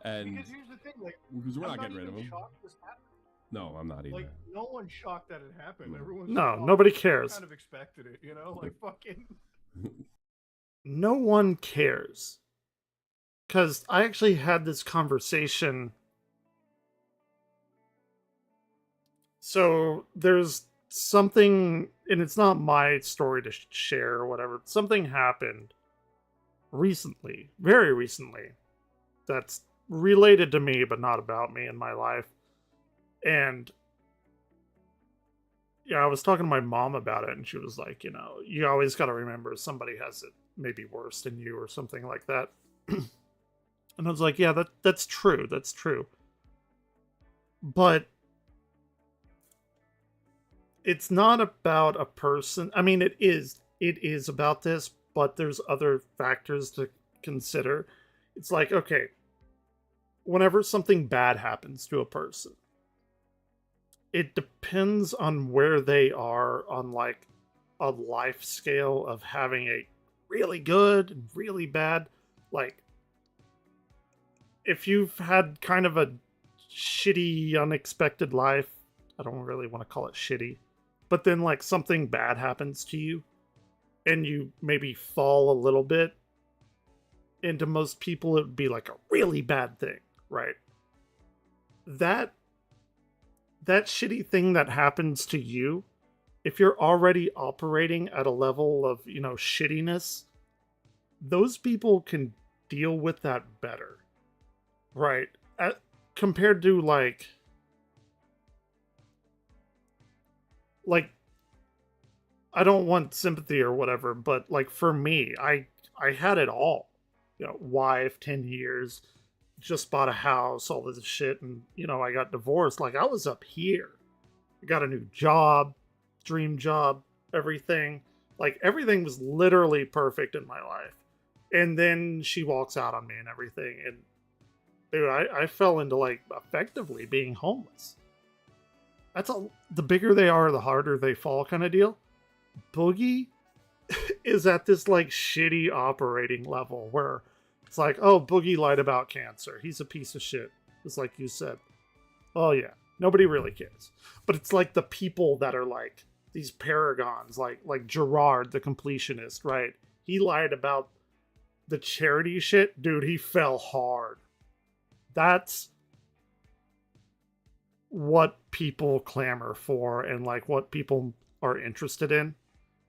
And because here's the thing, like, because we're I'm not getting rid of him. This happened. No, I'm not either. Like, no one's shocked that it happened. Everyone's nobody cares. Kind of expected it, you know, like fucking. No one cares. Because I actually had this conversation. So there's something, and it's not my story to share or whatever. Something happened recently, very recently, that's related to me, but not about me in my life. And yeah, I was talking to my mom about it, and she was like, you know, you always got to remember somebody has it maybe worse than you or something like that. And I was like, yeah, that's true. That's true. But it's not about a person. I mean, it is about this, but there's other factors to consider. It's like, okay, whenever something bad happens to a person, it depends on where they are on like a life scale of having a really good and really bad. Like, if you've had kind of a shitty, unexpected life, I don't really want to call it shitty, but then like something bad happens to you and you maybe fall a little bit, and to most people it would be like a really bad thing, right? That shitty thing that happens to you, if you're already operating at a level of, you know, shittiness, those people can deal with that better, right? Compared to like I don't want sympathy or whatever, but like for me, I had it all. You know, wife, 10 years, just bought a house, all this shit, and you know, I got divorced. Like I was up here. I got a new job, dream job, everything. Like everything was literally perfect in my life. And then she walks out on me and everything. And dude, I fell into like effectively being homeless. That's the bigger they are, the harder they fall kind of deal. Boogie is at this like shitty operating level where it's like, oh, Boogie lied about cancer. He's a piece of shit. It's like you said. Oh yeah, nobody really cares. But it's like the people that are like these paragons, like Gerard, the completionist, right? He lied about the charity shit. Dude, he fell hard. That's what people clamor for, and like what people are interested in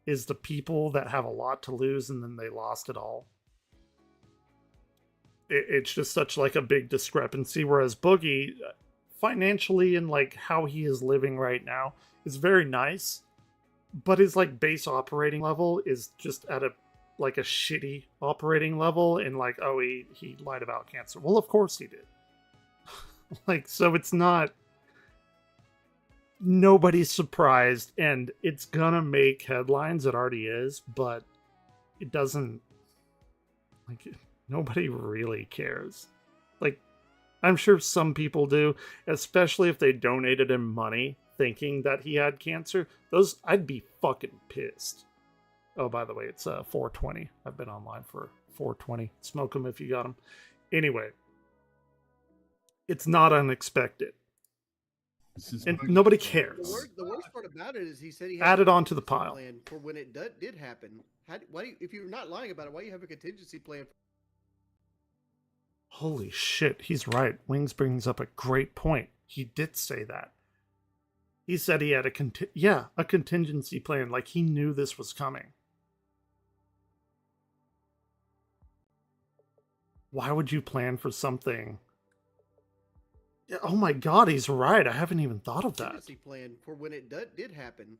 is the people that have a lot to lose and then they lost it all. It's just such like a big discrepancy, whereas Boogie financially and like how he is living right now is very nice, but his like base operating level is just at a like a shitty operating level, and like, oh, he lied about cancer. Well, of course he did. Like, so it's not, nobody's surprised, and it's gonna make headlines. It already is, but it doesn't, like, nobody really cares. Like, I'm sure some people do, especially if they donated him money thinking that he had cancer. Those, I'd be fucking pissed. Oh, by the way, it's 420. I've been online for 420. Smoke them if you got them. Anyway, it's not unexpected. And nobody cares. The worst part about it is he said he had added on to the pile plan for when it did happen. Why do you, if you're not lying about it, why do you have a contingency plan? Holy shit, he's right. Wings brings up a great point. He did say that. He said he had a contingency plan. Like he knew this was coming. Why would you plan for something? Oh my god, he's right. I haven't even thought of that. Contingency plan for when it did happen.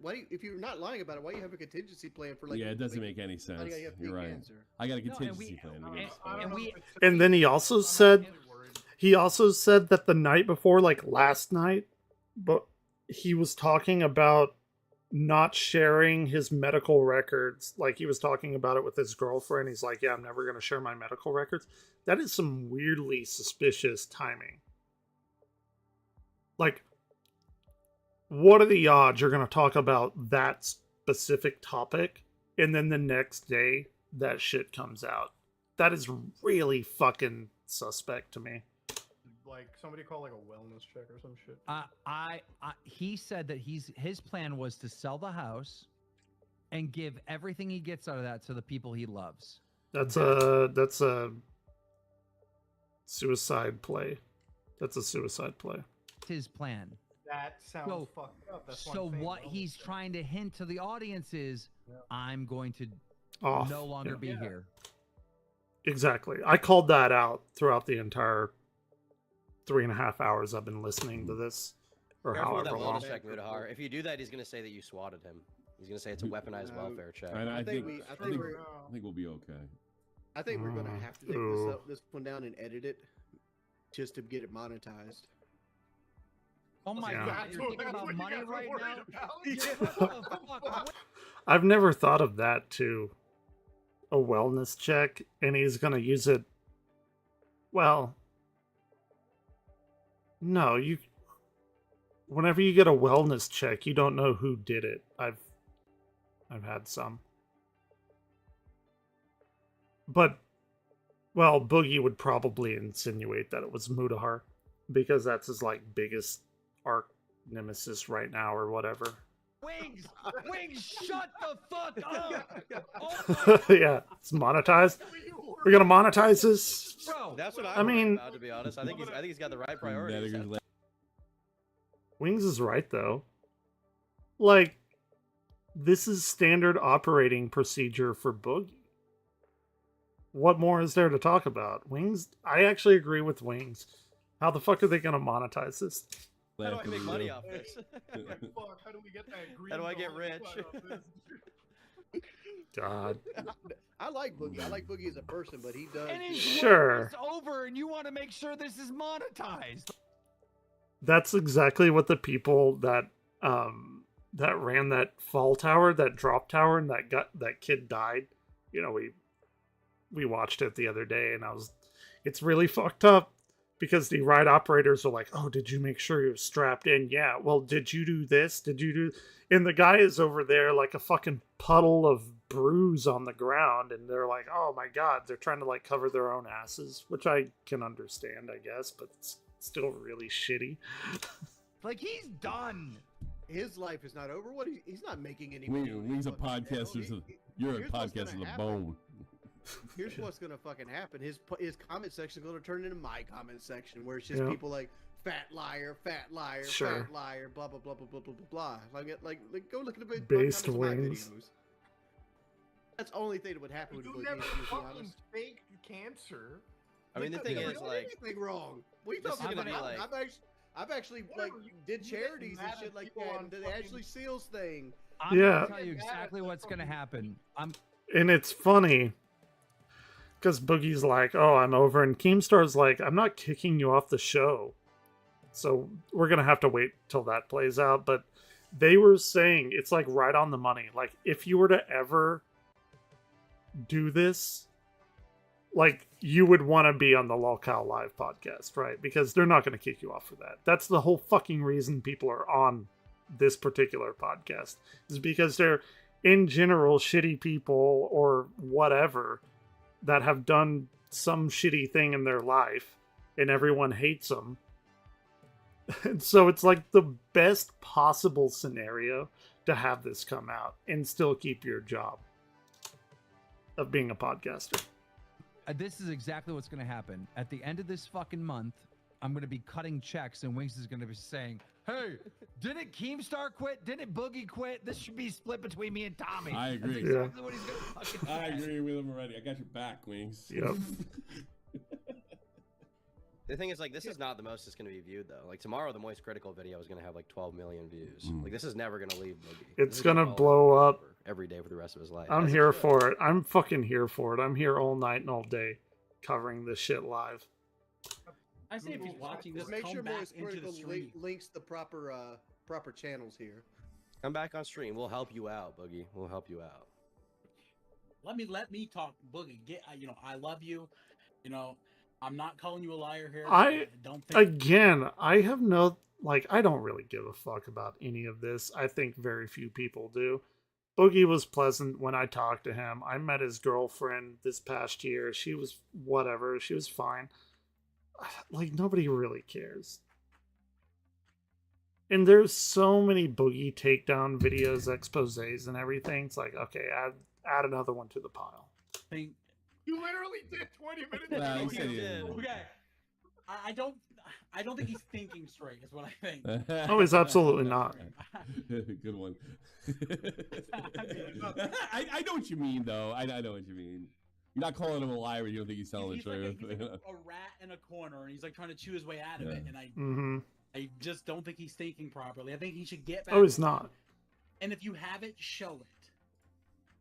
Why do you, if you're not lying about it, why do you have a contingency plan for like? Yeah, it doesn't make any sense. You're right. Cancer? I got a contingency plan. And then he also said that the night before, like last night, but he was talking about not sharing his medical records. Like he was talking about it with his girlfriend. He's like, yeah, I'm never going to share my medical records. That is some weirdly suspicious timing. Like, what are the odds you're going to talk about that specific topic and then the next day that shit comes out? That is really fucking suspect to me. Like somebody call like a wellness check or some shit. He said that his plan was to sell the house and give everything he gets out of that to the people he loves. That's a suicide play. That's a suicide play. His plan. That sounds fucked up. That's what he's trying to hint to the audience is, I'm going to no longer be here. Exactly. I called that out throughout the entire 3.5 hours I've been listening to this, or Careful with that however long. wellness check, Mudahar. If you do that, he's going to say that you swatted him. He's going to say it's a weaponized welfare check. I think we'll be okay. I think we're going to have to take this one down and edit it just to get it monetized. Oh my god, you're thinking about money right now? I've never thought of that too. A wellness check, and he's gonna use it. Well, no, whenever you get a wellness check, you don't know who did it. I've had some. But, well, Boogie would probably insinuate that it was Mutahar, because that's his, like, biggest arc nemesis right now, or whatever. Wings! Wings, shut the fuck up! Yeah, it's monetized. We're gonna monetize this? Bro, that's what I mean, about, to be honest. I think he's got the right priorities. Wings is right, though. Like, this is standard operating procedure for Boogie. What more is there to talk about? Wings, I actually agree with Wings. How the fuck are they gonna monetize this? How do I make money off this? Fuck, how do we get that green? How do I get rich? God. I like Boogie. I like Boogie as a person, but he does. And his Sure. work is over, and you want to make sure this is monetized. That's exactly what the people that that ran that fall tower, that drop tower, and that kid died. You know, we watched it the other day, and it's really fucked up. Because the ride operators are like, oh, did you make sure you're strapped in? Yeah. Well, did you do this? Did you do... And the guy is over there like a fucking puddle of bruise on the ground. And they're like, oh my God. They're trying to like cover their own asses. Which I can understand, I guess. But it's still really shitty. Like, he's done. His life is not over. What? He's not making any Wings money. a podcaster. You're a podcaster with a bone. Here's what's gonna fucking happen. His comment section is gonna turn into my comment section, where it's just people like fat liar, Sure. fat liar, blah blah blah blah blah blah blah. Like go look at the Based comments of my Wings. videos. That's the only thing that would happen with You Boogie. never To be fucking honest. faked cancer. I mean, the thing is, like, anything wrong. What are you this talking is gonna about? be like- I've actually like did charities and shit like that, and the Ashley Seals thing. I'm Yeah. gonna tell you exactly what's gonna happen. And it's funny. Because Boogie's like, oh, I'm over. And Keemstar's like, I'm not kicking you off the show. So we're going to have to wait till that plays out. But they were saying, it's like right on the money. Like, if you were to ever do this, like, you would want to be on the Lolcow Live podcast, right? Because they're not going to kick you off for that. That's the whole fucking reason people are on this particular podcast. Is because they're, in general, shitty people or whatever that have done some shitty thing in their life and everyone hates them. And so it's like the best possible scenario to have this come out and still keep your job of being a podcaster. This is exactly what's going to happen. At the end of this fucking month, I'm going to be cutting checks, and Wings is going to be saying, hey, didn't Keemstar quit? Didn't Boogie quit? This should be split between me and Tommy. I agree. That's exactly what he's going to fucking say. I agree with him already. I got your back, Wings. Yep. The thing is, like, this is not the most it's going to be viewed, though. Like, tomorrow, the Moist Critical video is going to have, like, 12 million views. Like, this is never going to leave Boogie. It's going to blow up. Every day for the rest of his life. I'm here for it. I'm fucking here for it. I'm here all night and all day covering this shit live. I say if he's watching this, Just make come sure back Moist into the Critical stream. links the proper channels here. Come back on stream. We'll help you out, Boogie. We'll help you out. Let me talk, Boogie. I love you. I'm not calling you a liar here. I don't think. Again, I have no, like, I don't really give a fuck about any of this. I think very few people do. Boogie was pleasant when I talked to him. I met his girlfriend this past year. She was whatever. She was fine. Like, nobody really cares. And there's so many Boogie takedown videos, exposés, and everything. It's like, okay, add another one to the pile. You literally did 20 minutes Nah, ago. he said he didn't. Okay. I don't think he's thinking straight. Is what I think. Oh, he's absolutely not. Good one. I know what you mean, though. I know what you mean. You're not calling him a liar when you don't think he's telling the truth. He's like a rat in a corner, and he's like trying to chew his way out of it. And I just don't think he's thinking properly. I think he should get back. Oh, he's not. And if you have it, show it.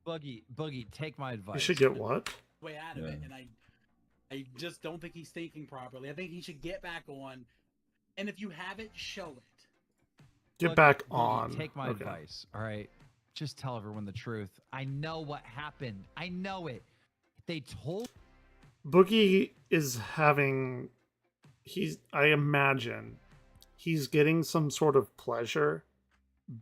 Boogie, take my advice. You should get what? Way out of it, and I just don't think he's thinking properly. I think he should get back on, and if you have it, show it. Get back on. Take my advice, all right? Just tell everyone the truth. I know what happened. I know it. They told... Boogie is having... I imagine he's getting some sort of pleasure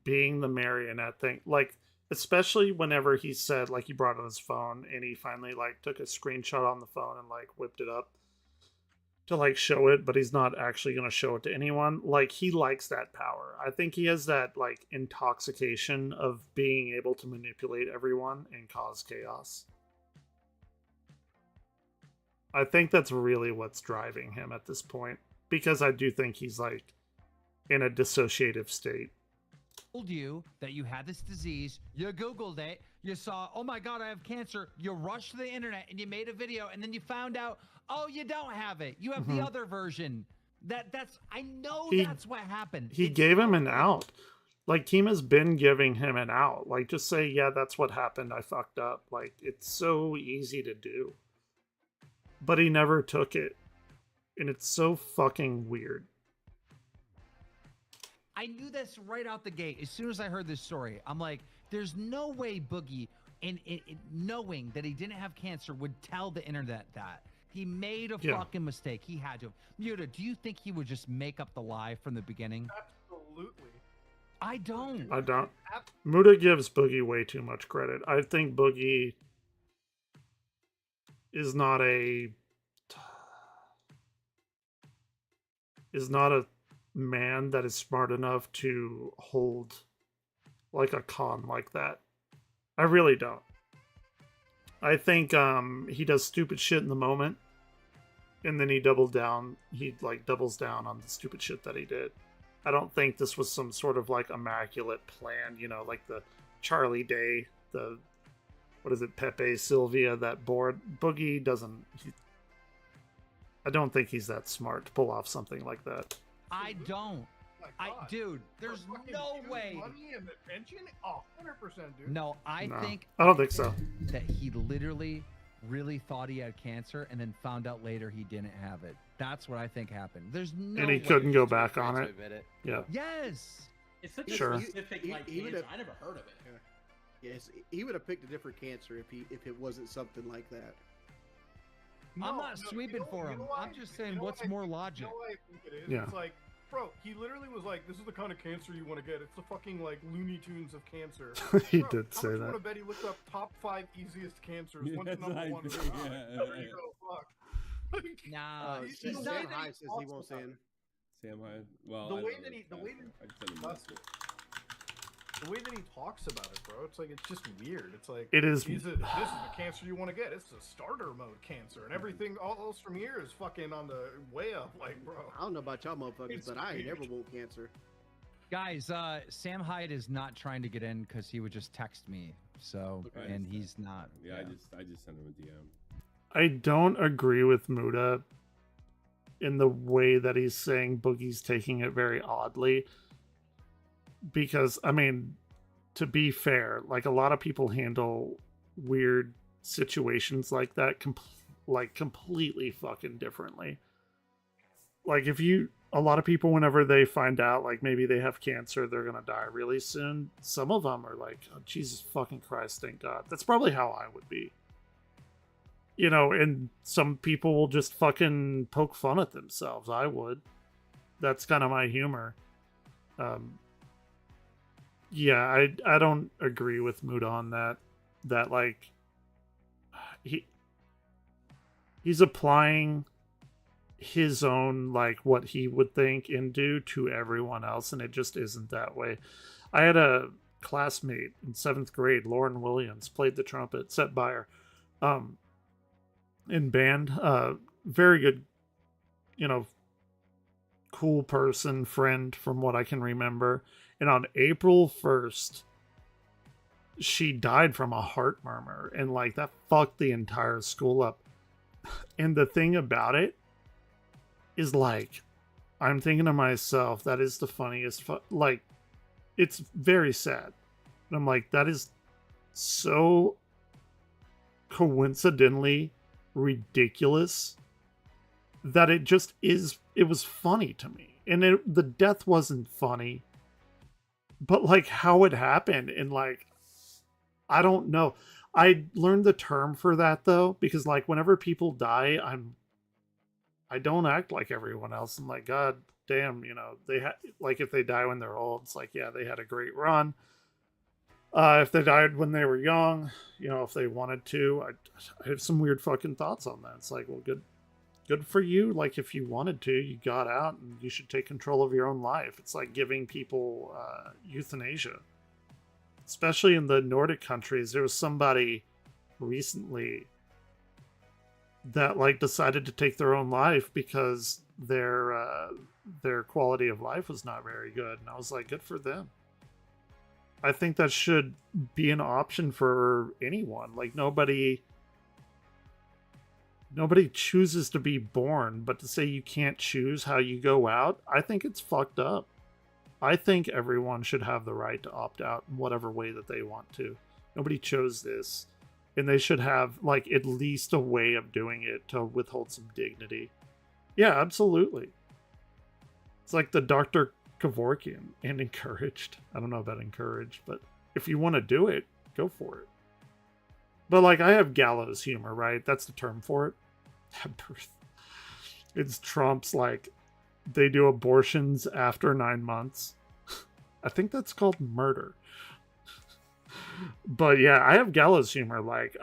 being the marionette thing. Like, especially whenever he said, like, he brought on his phone and he finally, like, took a screenshot on the phone and, like, whipped it up to, like, show it, but he's not actually going to show it to anyone. Like, he likes that power. I think he has that, like, intoxication of being able to manipulate everyone and cause chaos. I think that's really what's driving him at this point, because I do think he's, like, in a dissociative state. Told you that you had this disease, you Googled it, you saw, oh my God, I have cancer, you rushed to the internet and you made a video, and then you found out, oh, you don't have it. You have the other version. I know that's what happened. He gave him an out. Like, Team has been giving him an out. Like, just say, yeah, that's what happened. I fucked up. Like, it's so easy to do. But he never took it. And it's so fucking weird. I knew this right out the gate. As soon as I heard this story, I'm like, there's no way Boogie, in knowing that he didn't have cancer, would tell the internet that. He made a fucking mistake. He had to. Muta, do you think he would just make up the lie from the beginning? Absolutely. I don't. I don't. Muta gives Boogie way too much credit. I think Boogie is not a man that is smart enough to hold like a con like that. I really don't. I think he does stupid shit in the moment, and then he doubles down on the stupid shit that he did. I don't think this was some sort of like immaculate plan, you know, like the Charlie Day, the Pepe Sylvia, that board. Boogie doesn't. I don't think he's that smart to pull off something like that. I don't. Dude, there's no way. Money and attention? 100%, dude. No, I don't think so. That he literally really thought he had cancer and then found out later he didn't have it. That's what I think happened. There's no And he couldn't go back on it. Yeah. Yes. It's such Sure. a specific cancer. I never heard of it. Yes, he would have picked a different cancer if it wasn't something like that. I'm not sweeping for him. I'm just saying, what's more logic? You know what I think it is? Yeah. It's like, bro, he literally was like, "This is the kind of cancer you want to get. It's the fucking like Looney Tunes of cancer." He Bro, did say how much that. I want to bet he looked up top 5 easiest cancers. Yeah, What's that's number what I one? think, There you go. Fuck. Nah, Sam High says he won't say him. Sam High. Well, The I way don't that know he- the about way that. that- I just sent him a message. The way that he talks about it, bro, it's like it's just weird. It's like It is- this is the cancer you want to get. It's a starter mode cancer, and everything all else from here is fucking on the way up. Like, bro, I don't know about y'all motherfuckers, It's but I ain't weird. never want cancer. Guys, Sam Hyde is not trying to get in because he would just text me. So, Okay. and he's not. Yeah, I just sent him a DM. I don't agree with Muta in the way that he's saying Boogie's taking it very oddly. Because, I mean, to be fair, like, a lot of people handle weird situations like that completely fucking differently. Like, a lot of people, whenever they find out, like, maybe they have cancer, they're gonna die really soon, some of them are like, oh, Jesus fucking Christ, thank God. That's probably how I would be. You know, and some people will just fucking poke fun at themselves. I would. That's kind of my humor. Yeah, I don't agree with Muta on that. That, like, he's applying his own, like, what he would think and do to everyone else, and it just isn't that way. I had a classmate in 7th grade, Lauren Williams, played the trumpet, Set Bayer, in band. Very good, you know, cool person, friend, from what I can remember. And on April 1st, she died from a heart murmur, and like that fucked the entire school up. And the thing about it is, like, I'm thinking to myself, that is the funniest like, it's very sad. And I'm like, that is so coincidentally ridiculous that it just is. It was funny to me, and the death wasn't funny, but like how it happened, and like, I don't know. I learned the term for that though, because like whenever people die, I don't act like everyone else. I'm like, God, damn, you know, they had, like, if they die when they're old, it's like, yeah, they had a great run. If they died when they were young, you know, if they wanted to, I have some weird fucking thoughts on that. It's like, well, good for you. Like, if you wanted to, you got out, and you should take control of your own life. It's like giving people euthanasia, especially in the Nordic countries. There was somebody recently that like decided to take their own life because their quality of life was not very good, and I was like, good for them. I think that should be an option for anyone. Like, nobody chooses to be born, but to say you can't choose how you go out, I think it's fucked up. I think everyone should have the right to opt out in whatever way that they want to. Nobody chose this, and they should have, like, at least a way of doing it to withhold some dignity. Yeah, absolutely. It's like the Dr. Kevorkian, and encouraged. I don't know about encouraged, but if you want to do it, go for it. But like, I have gallows humor, right? That's the term for it. It's Trump's, like, they do abortions after 9 months. I think that's called murder. But yeah, I have gallows humor. Like,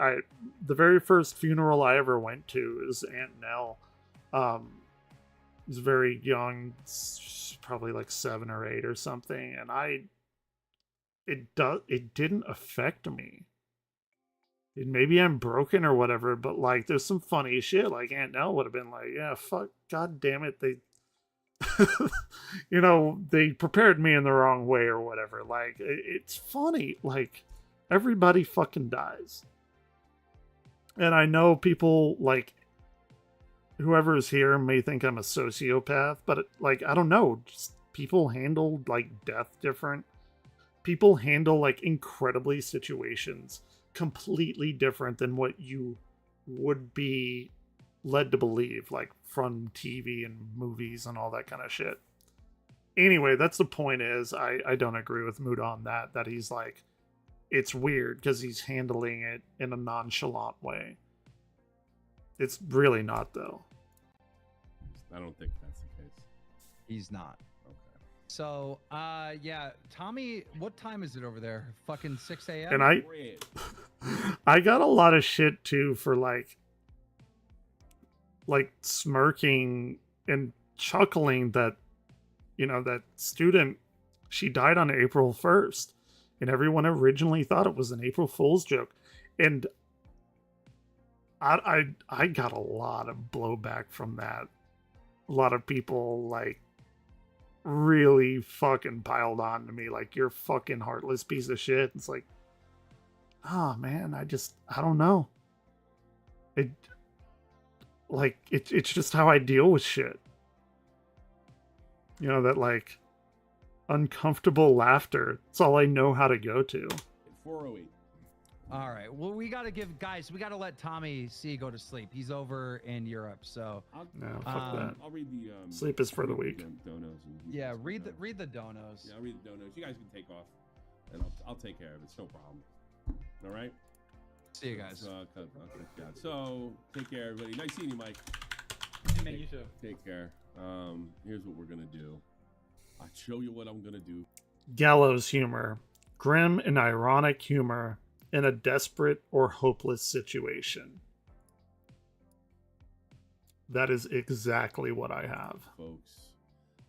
the very first funeral I ever went to is Aunt Nell. Was very young, probably like 7 or 8 or something, and it didn't affect me. Maybe I'm broken or whatever, but like, there's some funny shit. Like, Aunt Nell would have been like, yeah, fuck, god damn it, they you know, they prepared me in the wrong way or whatever. Like, it's funny. Like, everybody fucking dies, and I know people, like, whoever is here may think I'm a sociopath, but like, I don't know. Just people handle like death different. People handle like incredibly situations completely different than what you would be led to believe, like from TV and movies and all that kind of shit. Anyway, that's the point. Is I don't agree with Mood on that he's like, it's weird because he's handling it in a nonchalant way. It's really not, though. I don't think that's the case. He's not. Okay. So, yeah, Tommy, what time is it over there? Fucking 6 a.m. And I got a lot of shit too for like smirking and chuckling that, you know, that student, she died on April 1st, and everyone originally thought it was an April Fool's joke, and I got a lot of blowback from that. A lot of people like really fucking piled on to me like, you're fucking heartless piece of shit. It's like, oh man, I don't know. It's just how I deal with shit. You know, that like uncomfortable laughter. It's all I know how to go to. 408. All right. Well, we got to let Tommy C go to sleep. He's over in Europe, so. No, fuck that. I'll read the. Sleep is for the weak. Donos. Yeah, read the donos. Yeah, I'll read the donos. You guys can take off, and I'll take care of it. It's no problem. All right. See you guys. So take care, everybody. Nice seeing you, Mike. You too. Take care. Here's what we're gonna do. I'll show you what I'm gonna do. Gallows humor, grim and ironic humor in a desperate or hopeless situation. That is exactly what I have. Folks,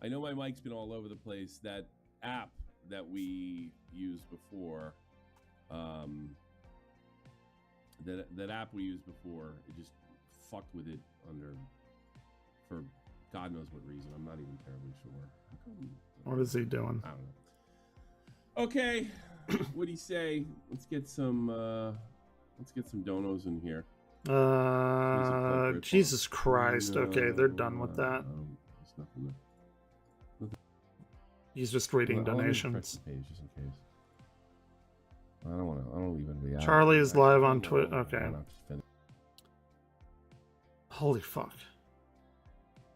I know my mic's been all over the place. That app that we used before, that app we used before, it just fucked with it for God knows what reason. I'm not even terribly sure. What is he doing? I don't know. Okay. What do you say? Let's get some donos in here. Jesus Christ. Okay, they're done with that. He's just reading donations. Page just in case. I don't leave it out. Charlie is live on Twitter. Okay. Holy fuck.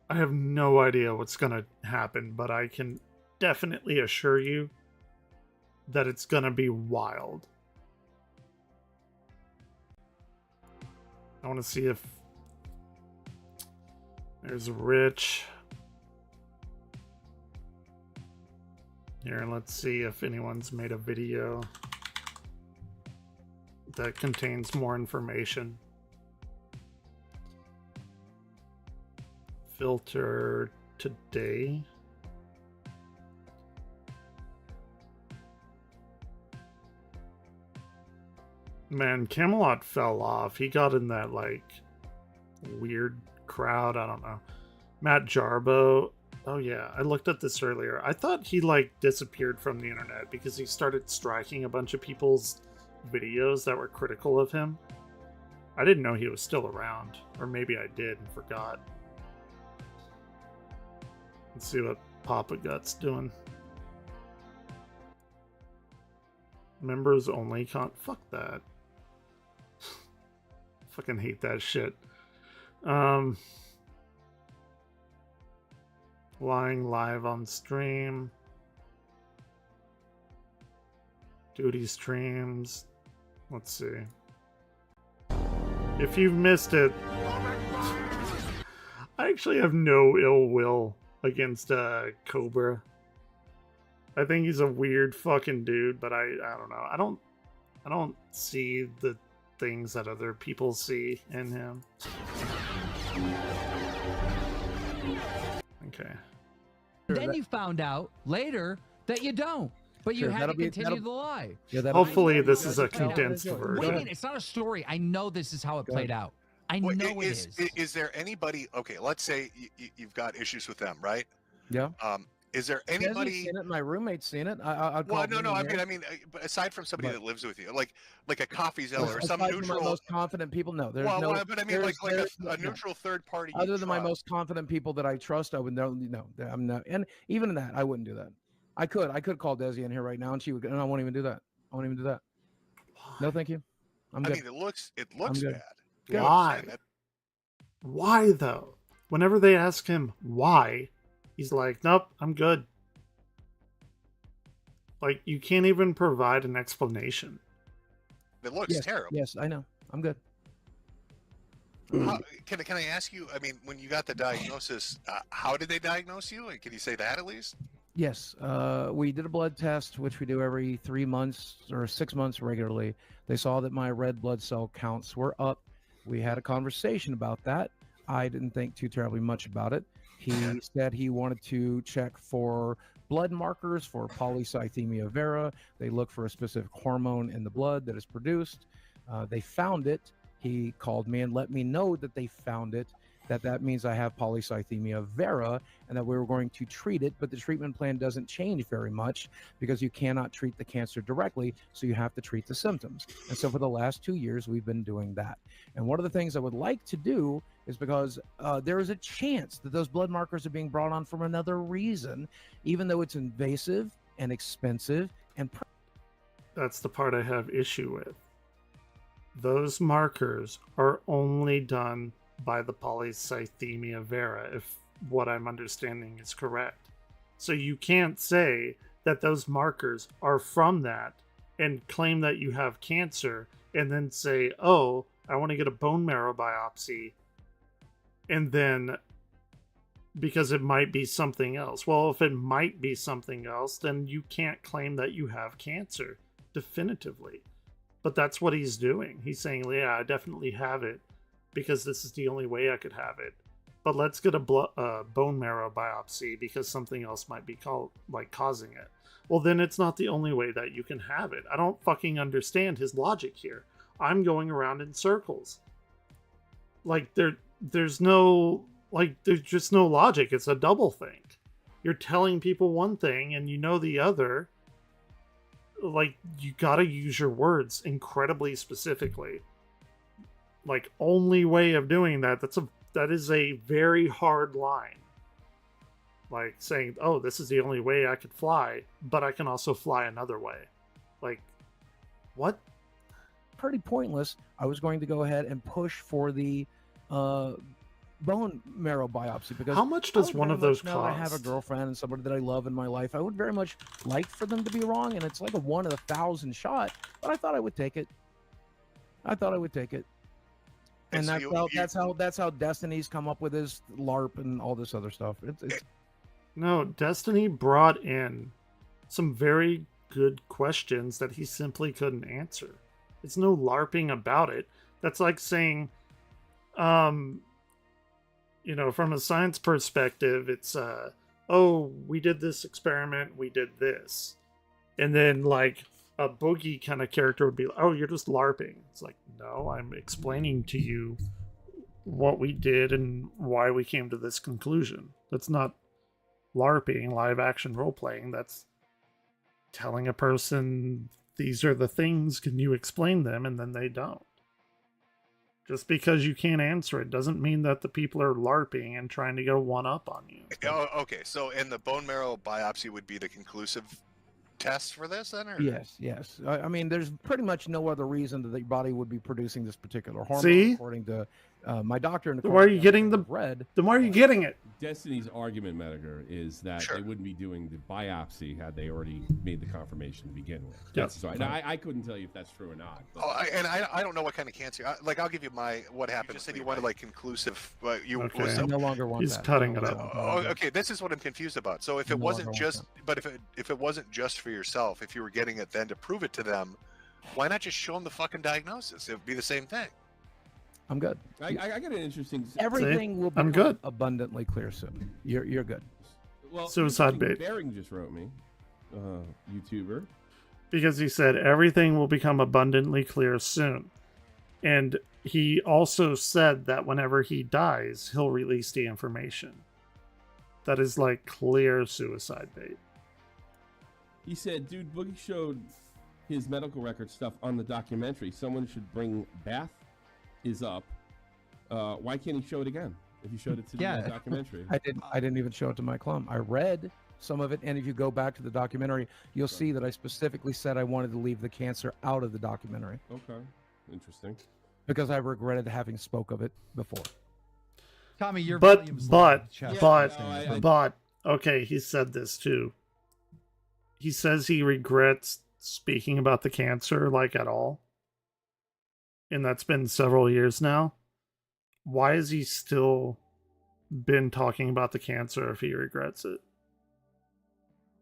I have no idea what's gonna happen, but I can definitely assure you that it's gonna be wild. I want to see if there's Rich. Here, let's see if anyone's made a video that contains more information. Filter today. Man, Camelot fell off. He got in that, like, weird crowd. I don't know. Matt Jarbo. Oh, yeah. I looked at this earlier. I thought he, like, disappeared from the internet because he started striking a bunch of people's videos that were critical of him. I didn't know he was still around. Or maybe I did and forgot. Let's see what Papa Gut's doing. Members only fuck that. Fucking hate that shit. Lying live on stream. Duty streams. Let's see. If you've missed it, I actually have no ill will against Cobra. I think he's a weird fucking dude, but I don't know. I don't see the things that other people see in him. Okay. Then you found out later that you don't, but you had to continue the lie. Hopefully this is a condensed version. What do you mean? It's not a story. I know this is how it played out. I know it is. Is there anybody? Okay, let's say you've got issues with them, right? Yeah. Is there anybody? Seen it, my roommate's seen it. Well, no. I mean, aside from somebody that lives with you, like a coffee zeller or some neutral. My most confident people, no. There's well, no. But I mean, like a neutral third party. Other than my most confident people that I trust, I would know. No, I'm not. And even in that, I wouldn't do that. I could call Desi in here right now, and she would. And I won't even do that. I won't even do that. No, thank you. I'm good. I mean, it looks bad. Why? Why though? Whenever they ask him why, he's like, nope, I'm good. Like, you can't even provide an explanation. It looks terrible. Yes, I know. I'm good. Can I ask you, I mean, when you got the diagnosis, how did they diagnose you? Can you say that at least? Yes. We did a blood test, which we do every 3 months or 6 months regularly. They saw that my red blood cell counts were up. We had a conversation about that. I didn't think too terribly much about it. He said he wanted to check for blood markers for polycythemia vera. They look for a specific hormone in the blood that is produced. They found it. He called me and let me know that they found it, that means I have polycythemia vera and that we were going to treat it, but the treatment plan doesn't change very much because you cannot treat the cancer directly, so you have to treat the symptoms. And so for the last 2 years, we've been doing that. And one of the things I would like to do is because there is a chance that those blood markers are being brought on from another reason, even though it's invasive and expensive and that's the part I have issue with. Those markers are only done by the polycythemia vera, if what I'm understanding is correct. So you can't say that those markers are from that and claim that you have cancer and then say, oh, I want to get a bone marrow biopsy, and then because it might be something else. Well, if it might be something else, then you can't claim that you have cancer definitively. But that's what he's doing. He's saying, yeah, I definitely have it because this is the only way I could have it. But let's get a bone marrow biopsy because something else might be causing it. Well, then it's not the only way that you can have it. I don't fucking understand his logic here. I'm going around in circles. Like, there's just no logic. It's a double think. You're telling people one thing and you know the other. Like, you gotta use your words incredibly specifically. Like, only way of doing that, that is a very hard line. Like saying, oh, this is the only way I could fly, but I can also fly another way. Like, what? Pretty pointless. I was going to go ahead and push for the bone marrow biopsy because how much does one of those cost? I have a girlfriend and somebody that I love in my life. I would very much like for them to be wrong, and it's like a 1 in 1,000 shot. But I thought I would take it. And that's how Destiny's come up with his LARP and all this other stuff. It's... No, Destiny brought in some very good questions that he simply couldn't answer. It's no LARPing about it. That's like saying, you know, from a science perspective, it's, oh, we did this experiment, we did this. And then, like, a Boogie kind of character would be like, oh, you're just LARPing. It's like, no, I'm explaining to you what we did and why we came to this conclusion. That's not LARPing, live action role playing. That's telling a person, these are the things, can you explain them? And then they don't. Just because you can't answer it doesn't mean that the people are LARPing and trying to get a one-up on you. Oh, okay, so and the bone marrow biopsy would be the conclusive test for this, then? Or? Yes, yes. I mean, there's pretty much no other reason that the body would be producing this particular hormone, See? according to my doctor. And Then why are you getting the red? Then why are you getting it? Destiny's argument, Medicare, is that they wouldn't be doing the biopsy had they already made the confirmation to begin with. That's right. Now, I couldn't tell you if that's true or not. But... I don't know what kind of cancer. Like, I'll give you what happened. You just said you wanted like conclusive. I no longer want He's that. cutting it up. Oh, okay, this is what I'm confused about. So if it wasn't just, but if it wasn't just for yourself, if you were getting it then to prove it to them, why not just show them the fucking diagnosis? It would be the same thing. I'm good. I got an interesting. Everything will I'm become good. abundantly clear soon. You're good. Well, Suicide bait. Bering just wrote me, YouTuber. Because he said everything will become abundantly clear soon. And he also said that whenever he dies, he'll release the information. That is like clear suicide bait. He said, dude, Boogie showed his medical record stuff on the documentary. Someone should bring Beth is up. Why can't he show it again? If you showed it to the documentary. I didn't even show it to my clum. I read some of it, and if you go back to the documentary, you'll see that I specifically said I wanted to leave the cancer out of the documentary. Okay, interesting. Because I regretted having spoke of it before. Tommy, your but volume's okay, he said this too. He says he regrets speaking about the cancer like at all. And that's been several years now. Why has he still been talking about the cancer if he regrets it?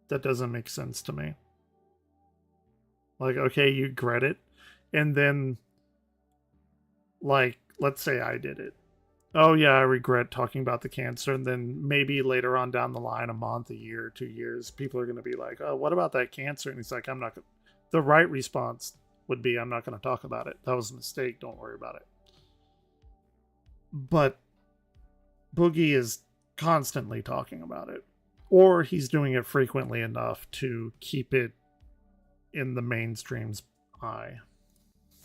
That doesn't make sense to me. Like, okay, you regret it, and then, like, let's say I did it. Oh yeah, I regret talking about the cancer, and then maybe later on down the line, a month, a year, 2 years, people are going to be like, oh, what about that cancer? And he's like, I'm not going to. The right response would be, I'm not going to talk about it. That was a mistake. Don't worry about it. But Boogie is constantly talking about it. Or he's doing it frequently enough to keep it in the mainstream's eye.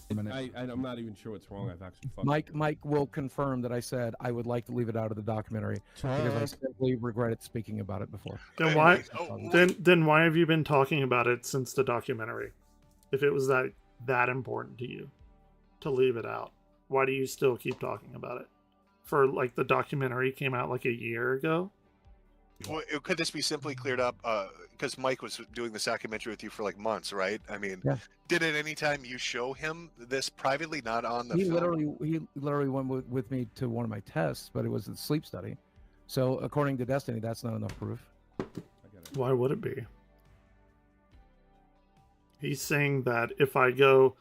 I'm not even sure what's wrong. I've actually Mike will confirm that I said I would like to leave it out of the documentary because I simply regretted speaking about it before. Then why? Then why have you been talking about it since the documentary? If it was that important to you to leave it out, why do you still keep talking about it? For like the documentary came out like a year ago. Well, could this be simply cleared up? Because Mike was doing this documentary with you for like months, right? I mean, did at any time you show him this privately, not on the film? He literally went with me to one of my tests, but it was a sleep study. So according to Destiny, that's not enough proof. Why would it be? He's saying that if I go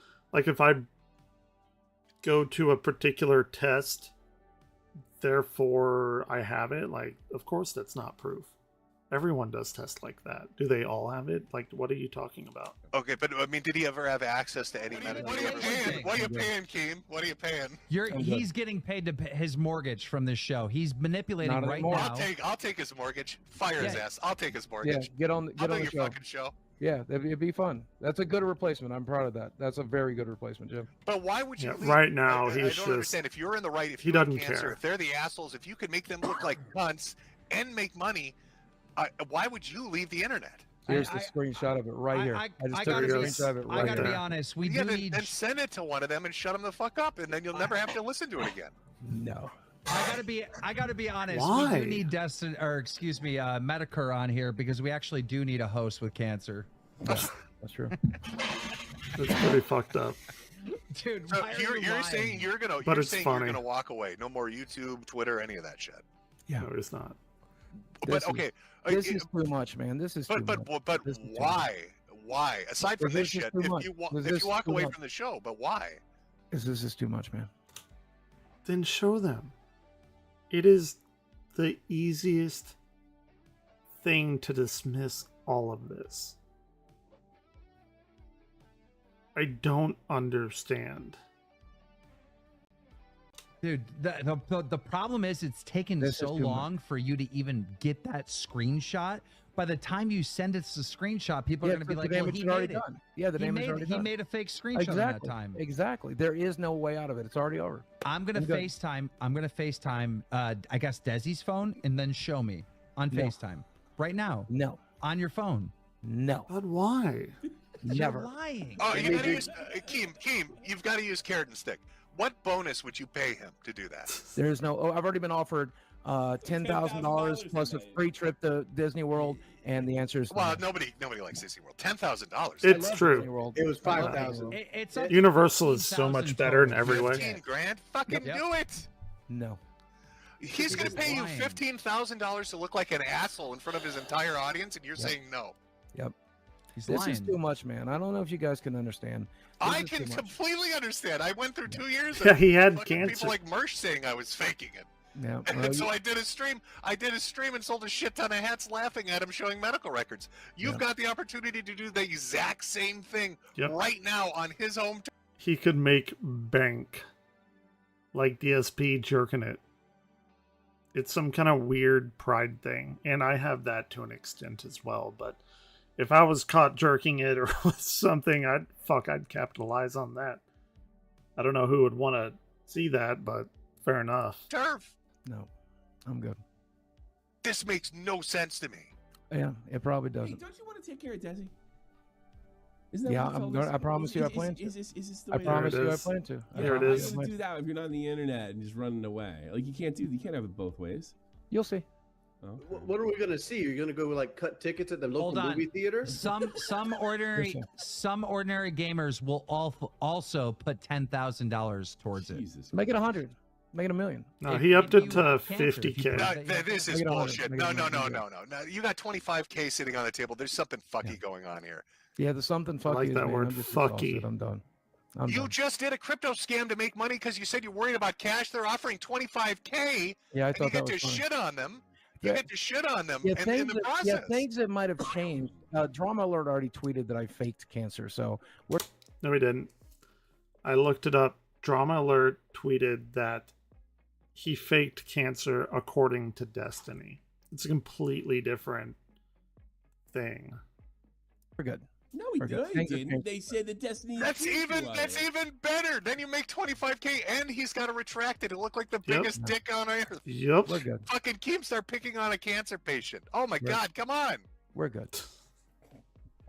to a particular test, therefore I have it. Like, of course that's not proof. Everyone does tests like that. Do they all have it? Like, what are you talking about? Okay, but I mean, did he ever have access to any medical? What are you paying, Keem? What are you paying? He's getting paid to pay his mortgage from this show. He's manipulating right now. I'll take his mortgage. Fire his ass. I'll take his mortgage. Yeah, get on I'll the do your show. fucking show. Yeah, it'd be fun. That's a good replacement. I'm proud of that. That's a very good replacement, Jim. But why would you? Yeah, right now, I don't understand. If you're in the right, if he you have doesn't cancer, care. if they're the assholes, if you could make them look like cunts and make money, why would you leave the internet? Here's the screenshot of it right here. I just took a screenshot of it right I gotta be honest. We do need. Then send it to one of them and shut them the fuck up, and then you'll never have to listen to it again. No. I gotta be honest. Why? We do need Medicare on here because we actually do need a host with cancer. That's true. That's pretty fucked up. Dude, so you're saying you're gonna walk away. No more YouTube, Twitter, any of that shit. Yeah, no, it's not. But okay, this is too much, man. This is too much. But why? Why? Aside from this shit, if you walk away from the show, but why? This is too much, man. Then show them. It is the easiest thing to dismiss all of this. I don't understand. Dude, the problem is it's taken so long for you to even get that screenshot. By the time you send us the screenshot, people are going to be like, well, he made it. Yeah, the damage is already done. He made a fake screenshot at that time. Exactly. There is no way out of it. It's already over. I'm going to FaceTime. I guess, Desi's phone and then show me on FaceTime. Right now. No. On your phone. No. But why? Never. You're lying. Oh, you gotta use Keem. You've got to use carrot and stick. What bonus would you pay him to do that? There's no. Oh, I've already been offered $10,000 plus a free trip to Disney World, and the answer is nobody likes Disney World. $10,000. It's true. It was 5,000. Universal is so much better in every way. 15 grand? Fucking do it. No. He's going to pay you $15,000 to look like an asshole in front of his entire audience, and you're saying no. Yep. He's this lying. is too much, man. I don't know if you guys can understand. I can completely understand. I went through 2 years Yeah, of he had fucking cancer. people like Mersh saying I was faking it. Yeah. And so I did a stream. And sold a shit ton of hats laughing at him showing medical records. You've got the opportunity to do the exact same thing right now on his home. He could make bank like DSP jerking it. It's some kind of weird pride thing. And I have that to an extent as well. But if I was caught jerking it or something, I'd capitalize on that. I don't know who would want to see that, but fair enough. Turf. No, I'm good. This makes no sense to me. Yeah, it probably Hey, doesn't. don't you want to take care of Desi? Isn't that Yeah, what you told us? I promise you I plan to. Is this the I way promise it you I is? plan to. Yeah, There it how are is. you gonna do that if you're not on the internet and just running away? Like you can't have it both ways. You'll see. Okay. What are we gonna see? You're gonna go like cut tickets at the local movie theater? Some ordinary gamers will also put $10,000 towards it. Make it 100. Make it $1 million. No, he upped it to 50K. No, this is bullshit. No. You got 25K sitting on the table. There's something fucky going on here. Yeah, there's something fucky. I like that word, I'm just fucky. exhausted. I'm done. You just did a crypto scam to make money because you said you're worried about cash. They're offering 25K. Yeah, I and thought you get that to was funny. shit on them. You Yeah. get to shit on them Yeah, in the process. things that might have changed. Drama Alert already tweeted that I faked cancer, so we're. No, he didn't. I looked it up. Drama Alert tweeted that he faked cancer according to Destiny. It's a completely different thing. We're good. No, he We're good. didn't. They said that Destiny. That's even better. Then you make 25K and he's got to retract it. It look like the biggest dick on earth. Yep. We're good. Fucking Keemstar picking on a cancer patient. Oh my God, come on. We're good.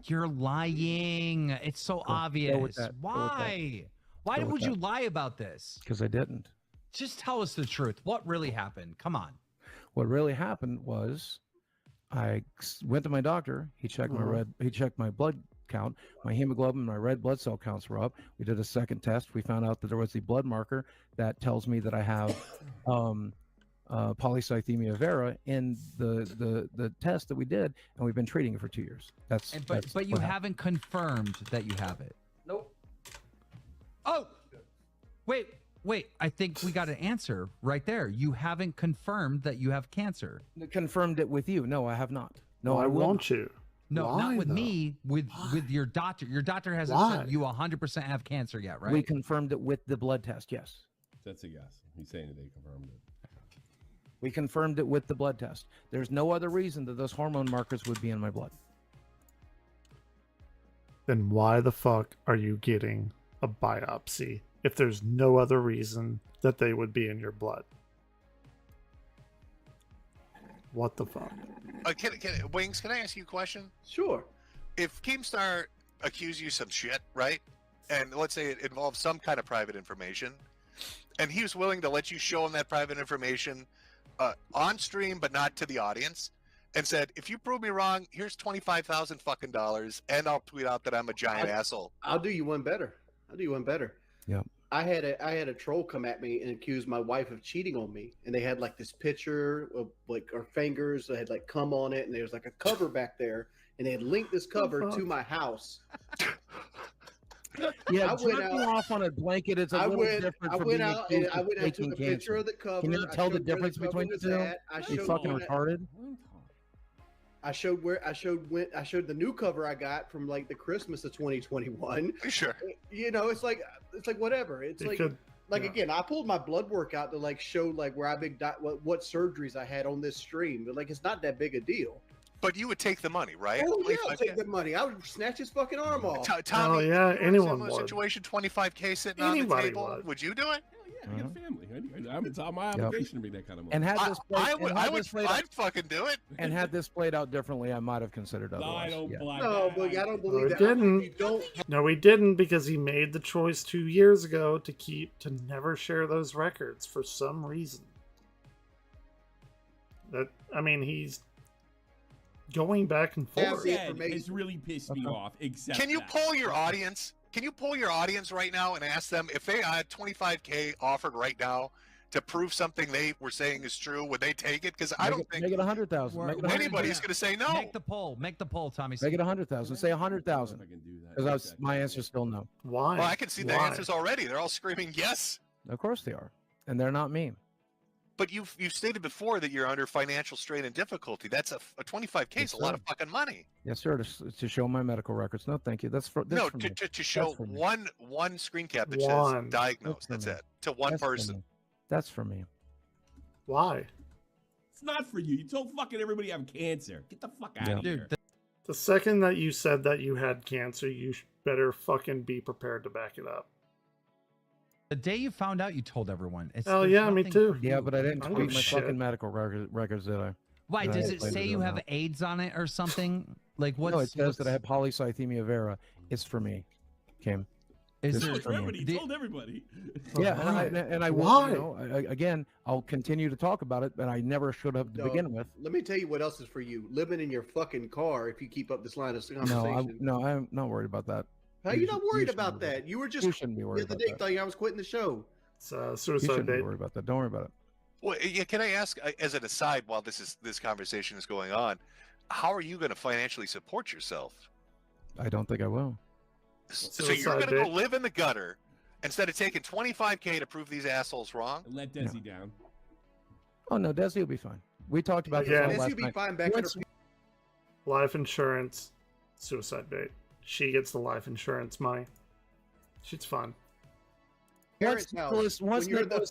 You're lying. It's so obvious. Why? Why would you lie about this? Because I didn't. Just tell us the truth. What really happened? Come on. What really happened was, I went to my doctor. He checked He checked my blood count. My hemoglobin, my red blood cell counts were up. We did a second test. We found out that there was a blood marker that tells me that I have polycythemia vera in the test that we did, and we've been treating it for 2 years. But you haven't confirmed that you have it. Nope. Oh, wait. I think we got an answer right there. You haven't confirmed that you have cancer. Confirmed it with you. No, I have not. No, Why I won't you? No, Why, not with though? me. With your doctor. Your doctor hasn't Why? said you 100% have cancer yet, right? We confirmed it with the blood test. Yes. That's a yes. He's saying that they confirmed it. We confirmed it with the blood test. There's no other reason that those hormone markers would be in my blood. Then why the fuck are you getting a biopsy if there's no other reason that they would be in your blood? What the fuck? Wings, can I ask you a question? Sure. If Keemstar accused you some shit, right? And let's say it involves some kind of private information, and he was willing to let you show him that private information on stream, but not to the audience, and said, if you prove me wrong, here's $25,000 $, and I'll tweet out that I'm a giant asshole. I'll do you one better. Yep. I had a troll come at me and accuse my wife of cheating on me, and they had like this picture of like our fingers that had like cum on it, and there's like a cover back there, and they had linked this cover to my house. Yeah, jerking off on a blanket is a little different. I went out and I took a picture of the cover. Can you tell the difference between the two? You fucking retarded. I showed the new cover I got from like the Christmas of 2021. Sure. You know, it's like whatever. It's again, I pulled my blood work out to like show like where I've been what surgeries I had on this stream, but like it's not that big a deal. But you would take the money, right? Oh yeah, I'll take the money. I would snatch his fucking arm off. Tommy, yeah, anyone would. Situation, 25K sitting on the table. Would you do it? Yeah, I got a family. It's my obligation to bring that kind of money. And had this I'd fucking do it. And had this played out differently, I might have considered otherwise. No, Boogie, I don't believe that. Didn't. No, he didn't, because he made the choice 2 years ago to never share those records for some reason. He's going back and forth. It's really pissed me off. Can you poll your audience? Can you poll your audience right now and ask them if they had 25K offered right now to prove something they were saying is true? Would they take it? Because I don't think make it 100,000. Anybody's going to say no. Make the poll. Make the poll, Tommy. Make it 100,000. Say 100,000. Because my answer is still no. Why? Well, I can see the answers already. They're all screaming yes. Of course they are, and they're not me. But you've stated before that you're under financial strain and difficulty. That's a 25K is a lot of fucking money. Yes, sir. To show my medical records. No, thank you. That's for me. To show one screen cap that says diagnosed. That's it. To one person. That's for me. Why? It's not for you. You told fucking everybody you have cancer. Get the fuck out of here. The second that you said that you had cancer, you better fucking be prepared to back it up. The day you found out, you told everyone. Oh yeah, me too. Yeah, but I didn't tweet my fucking medical records, did I? Why? Does it say you have AIDS on it or something? Like what? No, it says that I have polycythemia vera. It's for me, Kim. He told everybody. Yeah, and I will. You know, again, I'll continue to talk about it, but I never should have to begin with. Let me tell you what else is for you: living in your fucking car. If you keep up this line of conversation. No, I'm not worried about that. How are you not worried about that? You were just shouldn't be worried the other day telling I was quitting the show. It's suicide date. Don't worry about that. Don't worry about it. Well, yeah, can I ask, as an aside, while this conversation is going on, how are you going to financially support yourself? I don't think I will. So you're going to go live in the gutter instead of taking 25K to prove these assholes wrong? Let Desi down. Oh no, Desi will be fine. We talked about this Desi last will be night. fine back Life insurance, suicide bait. She gets the life insurance money. She's fine. Once Nicholas Diorio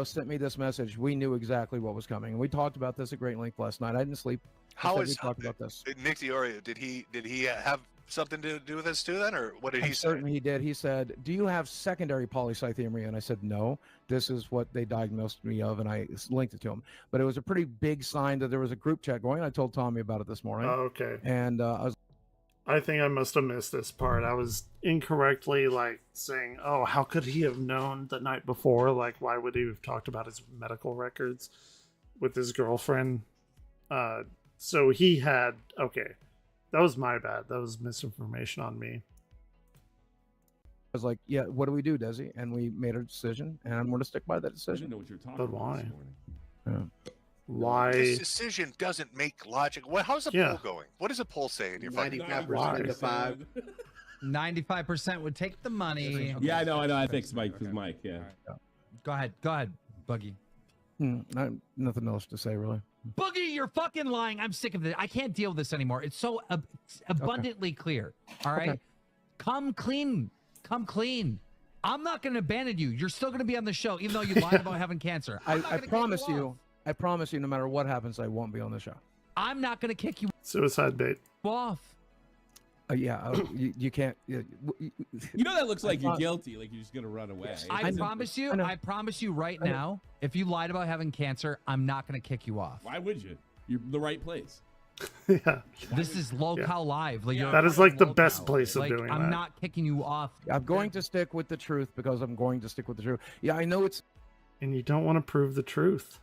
sent me this message, we knew exactly what was coming, and we talked about this at great length last night. I didn't sleep. We talked about this? Nick Diorio? Did he have something to do with this too, then, or what did he say? Certainly he did. He said, "Do you have secondary polycythemia?" And I said, "No. This is what they diagnosed me of," and I linked it to him. But it was a pretty big sign that there was a group chat going. I told Tommy about it this morning. Oh, okay. And I think I must have missed this part. I was incorrectly saying, "Oh, how could he have known the night before? Like, why would he have talked about his medical records with his girlfriend?" So he had that was my bad. That was misinformation on me. I was like, "Yeah, what do we do, Desi?" And we made a decision, and I'm going to stick by that decision. I didn't know what you're talking But about why? this morning. Why? This decision doesn't make logic. How's the poll going? What does the poll say in your 95% to 5? 95% would take the money. Yeah, I know. I think it's Mike. Because Mike. Yeah. Go ahead, Boogie. Nothing else to say, really. Boogie, you're fucking lying. I'm sick of this. I can't deal with this anymore. It's so abundantly clear. All right? Okay. Come clean. Come clean. I'm not going to abandon you. You're still going to be on the show, even though you lied about having cancer. I promise you. I promise you, no matter what happens, I won't be on the show. I'm not going to kick you Suicide bait. off. You can't. You know that looks like you're guilty. Like you're just gonna run away. I promise you. I promise you right now. If you lied about having cancer, I'm not going to kick you off. Why would you? You're in the right place. Yeah. This is Locale Live. Like, that is like the best place of doing I'm that. not kicking you off. I'm going to stick with the truth because I'm going to stick with the truth. Yeah, I know it's. And you don't want to prove the truth.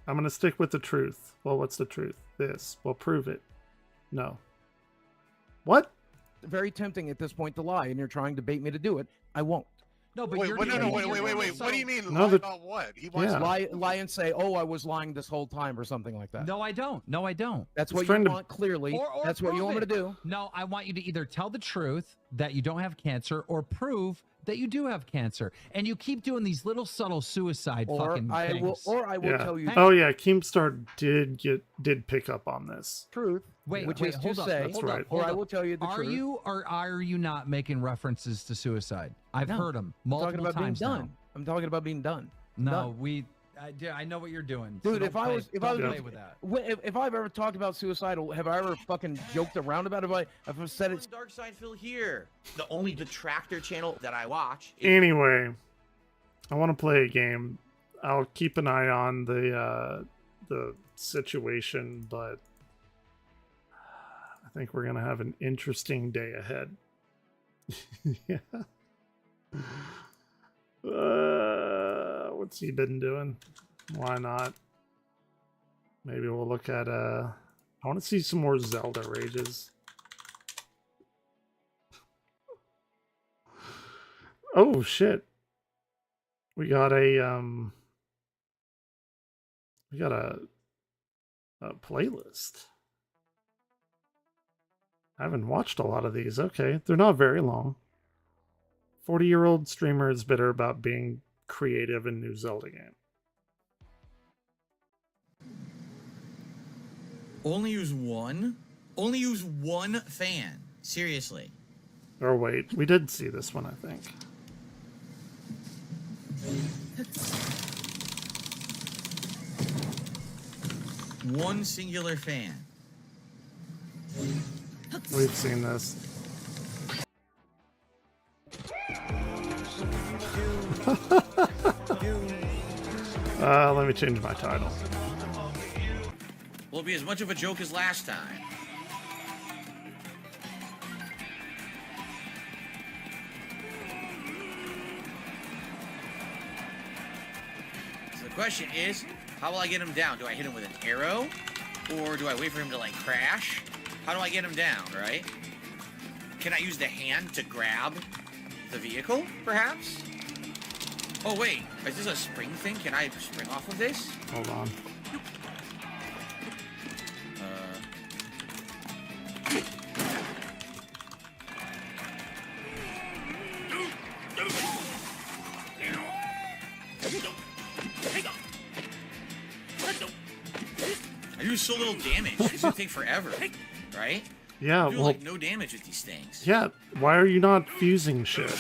I'm going to stick with the truth. Well, what's the truth? This. Well, prove it. No. What? very tempting at this point to lie, and you're trying to bait me to do it. I won't. No, but wait, you're wait. What do you mean lie about what? He wants to lie and say, "Oh, I was lying this whole time," or something like that. No, I don't. No, I don't. That's what you want, clearly. Or That's what you want me to do. No, I want you to either tell the truth that you don't have cancer, or prove that you do have cancer. And you keep doing these little subtle suicide fucking things. I will tell you. Oh yeah, Keemstar did pick up on this. Truth. Wait, which is hold to up, say, hold up, or hold I up. will tell you the are truth. you or are you not making references to suicide? I've heard them multiple I'm talking about times being done. now. I'm talking about being done. No, I know what you're doing. Dude, so if I was play with that. if I've ever talked about suicidal, have I ever fucking joked around about it? If I've said it. Dark Side Phil here. The only detractor channel that I watch. Anyway, I want to play a game. I'll keep an eye on the situation, but I think we're gonna have an interesting day ahead. Yeah. What's he been doing? Why not? Maybe we'll look at I want to see some more Zelda rages. Oh shit. We got a playlist. I haven't watched a lot of these. Okay, they're not very long. 40-year-old streamer is bitter about being creative in new Zelda game. Only use one? Only use one fan. Seriously. Or wait, we did see this one, I think. One singular fan. We've seen this. Let me change my title. Will it be as much of a joke as last time? So the question is, how will I get him down? Do I hit him with an arrow? Or do I wait for him to, like, crash? How do I get him down, right? Can I use the hand to grab the vehicle, perhaps? Oh, wait. Is this a spring thing? Can I spring off of this? Hold on. I do so little damage. It's gonna take forever, right? Yeah, I do, like, no damage with these things. Yeah, why are you not fusing shit?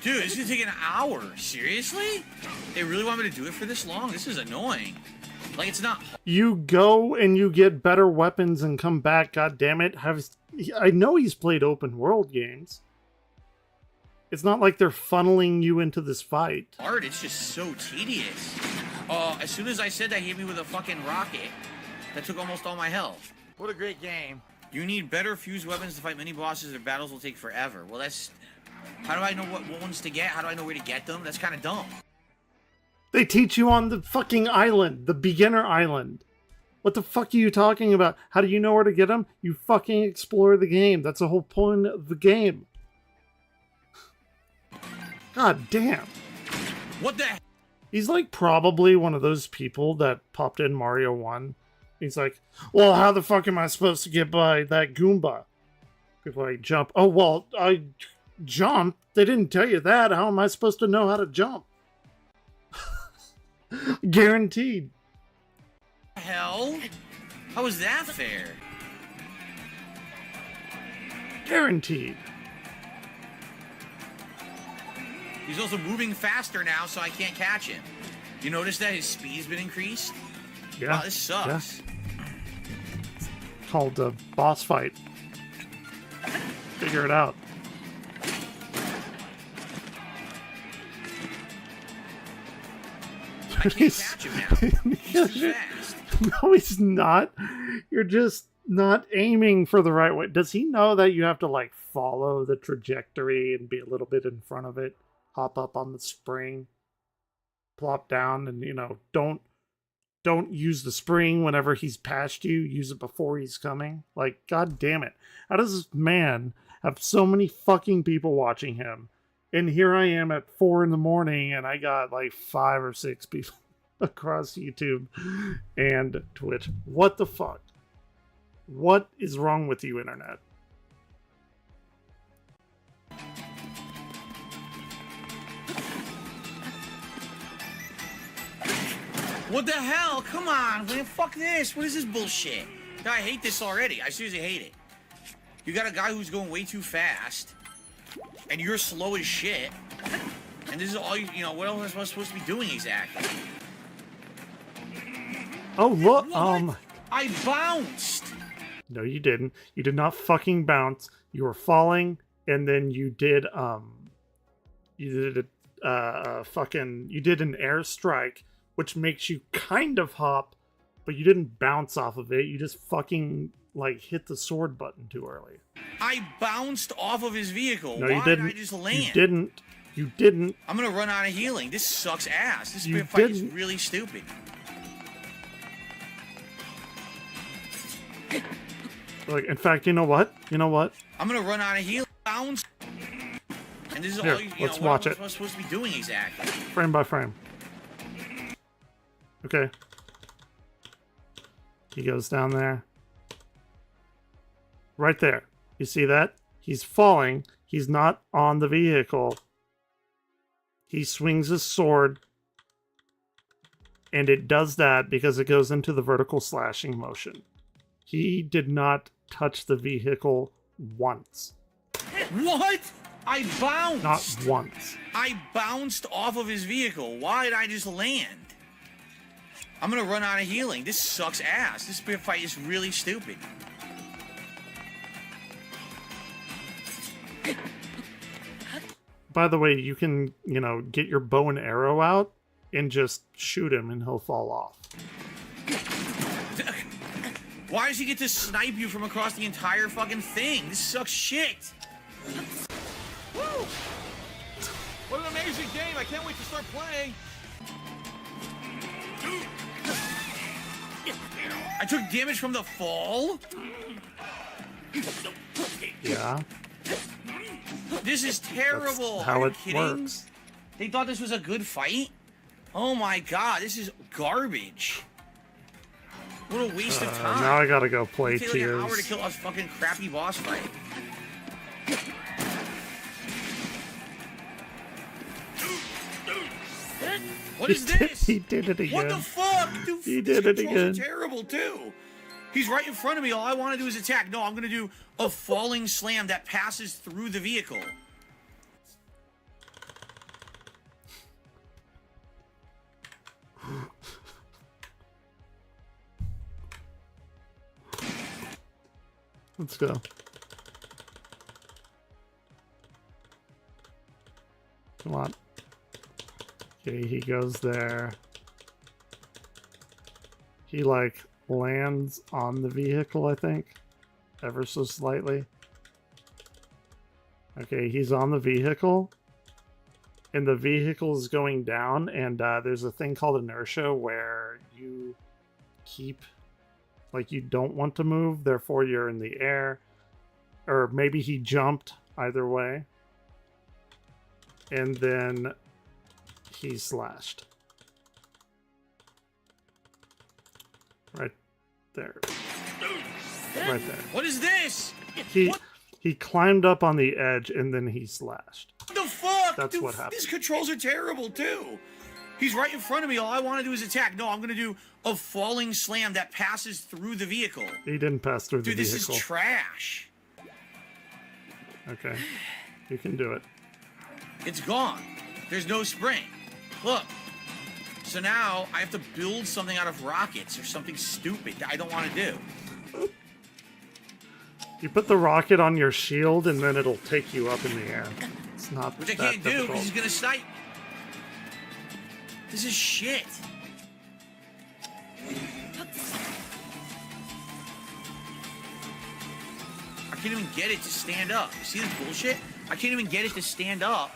Dude, this is gonna take an hour. Seriously? They really want me to do it for this long? This is annoying. Like, it's not. You go and you get better weapons and come back. God damn it! I know he's played open world games. It's not like they're funneling you into this fight. Hard. It's just so tedious. As soon as I said that, he hit me with a fucking rocket. That took almost all my health. What a great game. You need better fused weapons to fight many bosses. Their battles will take forever. Well, that's. How do I know what ones to get? How do I know where to get them? That's kind of dumb. They teach you on the fucking island, the beginner island. What the fuck are you talking about? How do you know where to get them? You fucking explore the game. That's the whole point of the game. God damn. What the? He's like probably one of those people that popped in Mario 1. He's like, well, how the fuck am I supposed to get by that Goomba? People like, jump. Oh, well, I jump. They didn't tell you that. How am I supposed to know how to jump? Guaranteed. Hell? How is that fair? Guaranteed. He's also moving faster now, so I can't catch him. You notice that his speed's been increased? Yeah. Wow, this sucks. Yeah. Called a boss fight. Figure it out. I can't catch him now. He's too fast. No, he's not. You're just not aiming for the right way. Does he know that you have to, like, follow the trajectory and be a little bit in front of it? Hop up on the spring, plop down, and, you know, don't don't use the spring whenever he's past you. Use it before he's coming. Like, god damn it. How does this man have so many fucking people watching him? And here I am at 4 in the morning and I got like 5 or 6 people across YouTube and Twitch. What the fuck? What is wrong with you, internet? What the hell? Come on, man. Fuck this. What is this bullshit? I hate this already. I seriously hate it. You got a guy who's going way too fast, and you're slow as shit. And this is all you know. What else am I supposed to be doing exactly? Oh look, I bounced. No, you didn't. You did not fucking bounce. You were falling, and then you did you did you did an air strike, which makes you kind of hop, but you didn't bounce off of it. You just fucking like hit the sword button too early. I bounced off of his vehicle. No, Why you didn't. did I just land? You didn't. You didn't. I'm gonna run out of healing. This sucks ass. This You sprint fight is didn't. really stupid. Like, in fact, you know what? You know what? I'm gonna run out of healing. Bounce. And this is Here, all you let's know. watch What it. am I supposed to be doing exactly? Frame by frame. Okay. He goes down there. Right there. You see that? He's falling. He's not on the vehicle. He swings his sword. And it does that because it goes into the vertical slashing motion. He did not touch the vehicle once. What? I bounced. Not once. I bounced off of his vehicle. Why did I just land? I'm gonna run out of healing. This sucks ass. This sprint fight is really stupid. By the way, you can, you know, get your bow and arrow out and just shoot him and he'll fall off. Why does he get to snipe you from across the entire fucking thing? This sucks shit. Woo! What an amazing game! I can't wait to start playing. I took damage from the fall? Yeah. This is terrible. That's how Are you it kidding? works. They thought this was a good fight? Oh my god, this is garbage. What a waste of time. Now I gotta go play It took like an hour to Tears. kill a fucking crappy boss fight. What is this? He did it again. What the fuck? Dude, He these did it controls are again. terrible too. He's right in front of me. All I want to do is attack. No, I'm gonna do a falling slam that passes through the vehicle. Let's go. Come on. Okay, he goes there. He, like, lands on the vehicle, I think. Ever so slightly. Okay, he's on the vehicle. And the vehicle is going down, and there's a thing called inertia where you keep... Like, you don't want to move, therefore you're in the air. Or maybe he jumped, either way. And then he slashed. Right there. Right there. What is this? He climbed up on the edge and then he slashed. What the fuck? That's Dude, what happened. These controls are terrible too. He's right in front of me. All I want to do is attack. No, I'm going to do a falling slam that passes through the vehicle. He didn't pass through the Dude, this vehicle. is trash. Okay. You can do it. It's gone. There's no spring. Look. So now I have to build something out of rockets or something stupid that I don't want to do. You put the rocket on your shield and then it'll take you up in the air. It's not Which I that can't do difficult. because he's going to snipe. This is shit. I can't even get it to stand up. You see this bullshit? I can't even get it to stand up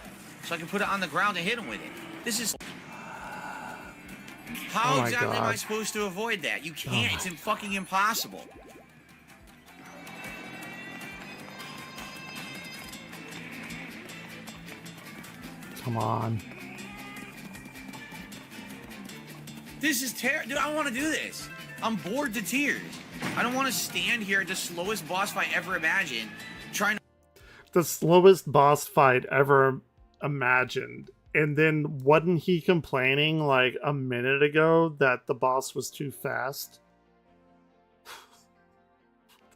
so I can put it on the ground and hit him with it. This is... How exactly am I supposed to avoid that? You can't. It's fucking impossible. Come on. This is terrible. Dude, I don't want to do this. I'm bored to tears. I don't want to stand here at the slowest boss fight ever imagined, trying to... The slowest boss fight ever imagined. And then wasn't he complaining like a minute ago that the boss was too fast?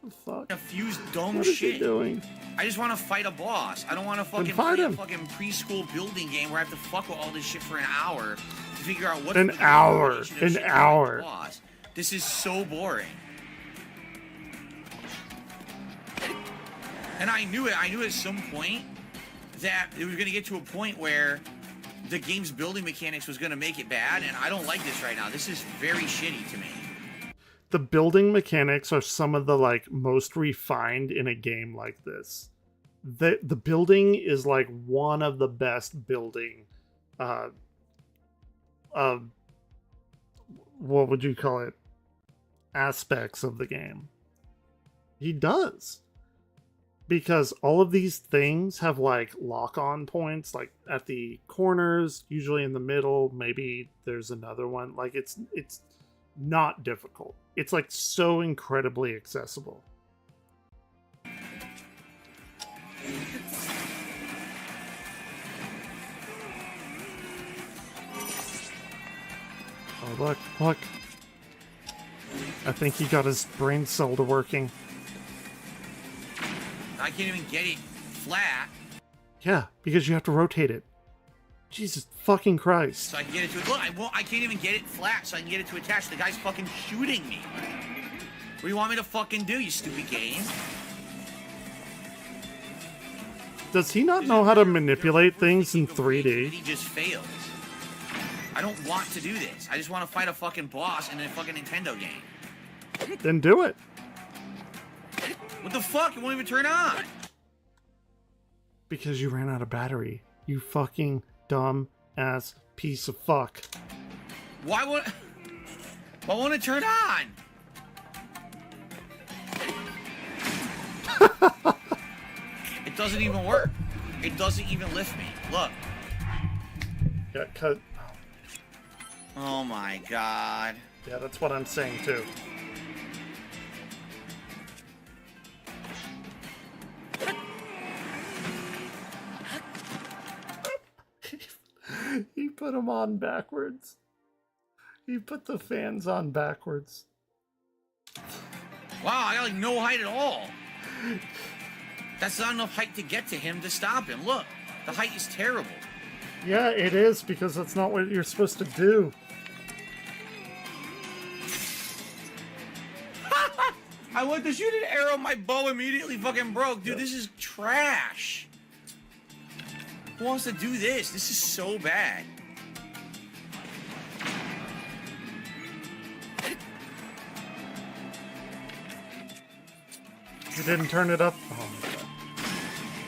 What the fuck? Fuse dumb what is shit. he doing? I just want to fight a boss. I don't want to fucking fight play him. a fucking preschool building game where I have to fuck with all this shit for an hour to figure out what... An hour. Boss. This is so boring. And I knew it. I knew at some point that it was going to get to a point where the game's building mechanics was going to make it bad, and I don't like this right now. This is very shitty to me. The building mechanics are some of the like most refined in a game like this. The building is like one of the best building what would you call it? Aspects of the game. He does. Because all of these things have like lock-on points, like at the corners, usually in the middle, maybe there's another one. Like it's not difficult. It's like so incredibly accessible. Oh, look, look. I think he got his brain cell to working. I can't even get it flat. Yeah, because you have to rotate it. Jesus fucking Christ. So I can get it to... Look, I can't even get it flat so I can get it to attach. The guy's fucking shooting me. What do you want me to fucking do, you stupid game? Does he not know how to manipulate things in 3D? He just fails. I don't want to do this. I just want to fight a fucking boss in a fucking Nintendo game. Then do it. What the fuck? It won't even turn on. Because you ran out of battery. You fucking dumb ass piece of fuck. Why won't it turn on? It doesn't even work. It doesn't even lift me. Look. Got cut. Oh my god. Yeah, that's what I'm saying too. He put them on backwards. He put the fans on backwards. Wow, I got like no height at all. That's not enough height to get to him to stop him. Look, the height is terrible. Yeah, it is, because that's not what you're supposed to do. I went to shoot an arrow, my bow immediately fucking broke. Dude, this is trash. Who wants to do this? This is so bad. You didn't turn it up? Oh my god.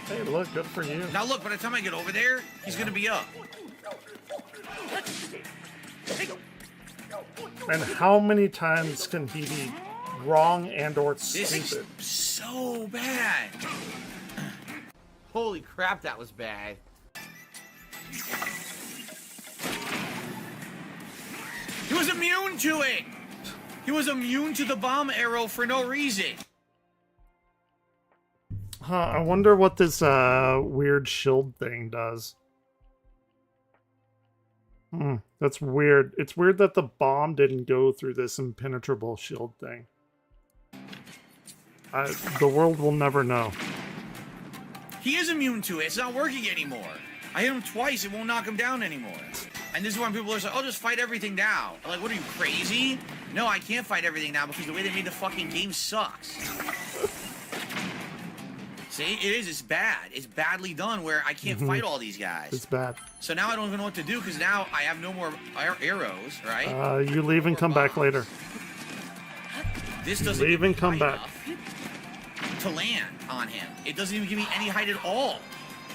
Hey, look, good for you. Now look, by the time I get over there, he's gonna be up. And how many times can he be wrong and or This stupid? is so bad. Holy crap, that was bad. He was immune to it. He was immune to the bomb arrow for no reason. Huh, I wonder what this weird shield thing does. That's weird. It's weird that the bomb didn't go through this impenetrable shield thing. The world will never know. He is immune to it. It's not working anymore. I hit him twice. It won't knock him down anymore. And this is when people are like, oh, just fight everything down. I'm like, what are you, crazy? No, I can't fight everything down because the way they made the fucking game sucks. See, it is. It's bad. It's badly done where I can't fight all these guys. It's bad. So now I don't even know what to do because now I have no more arrows, right? You leave and come back later. This doesn't leave and come back to land on him. It doesn't even give me any height at all.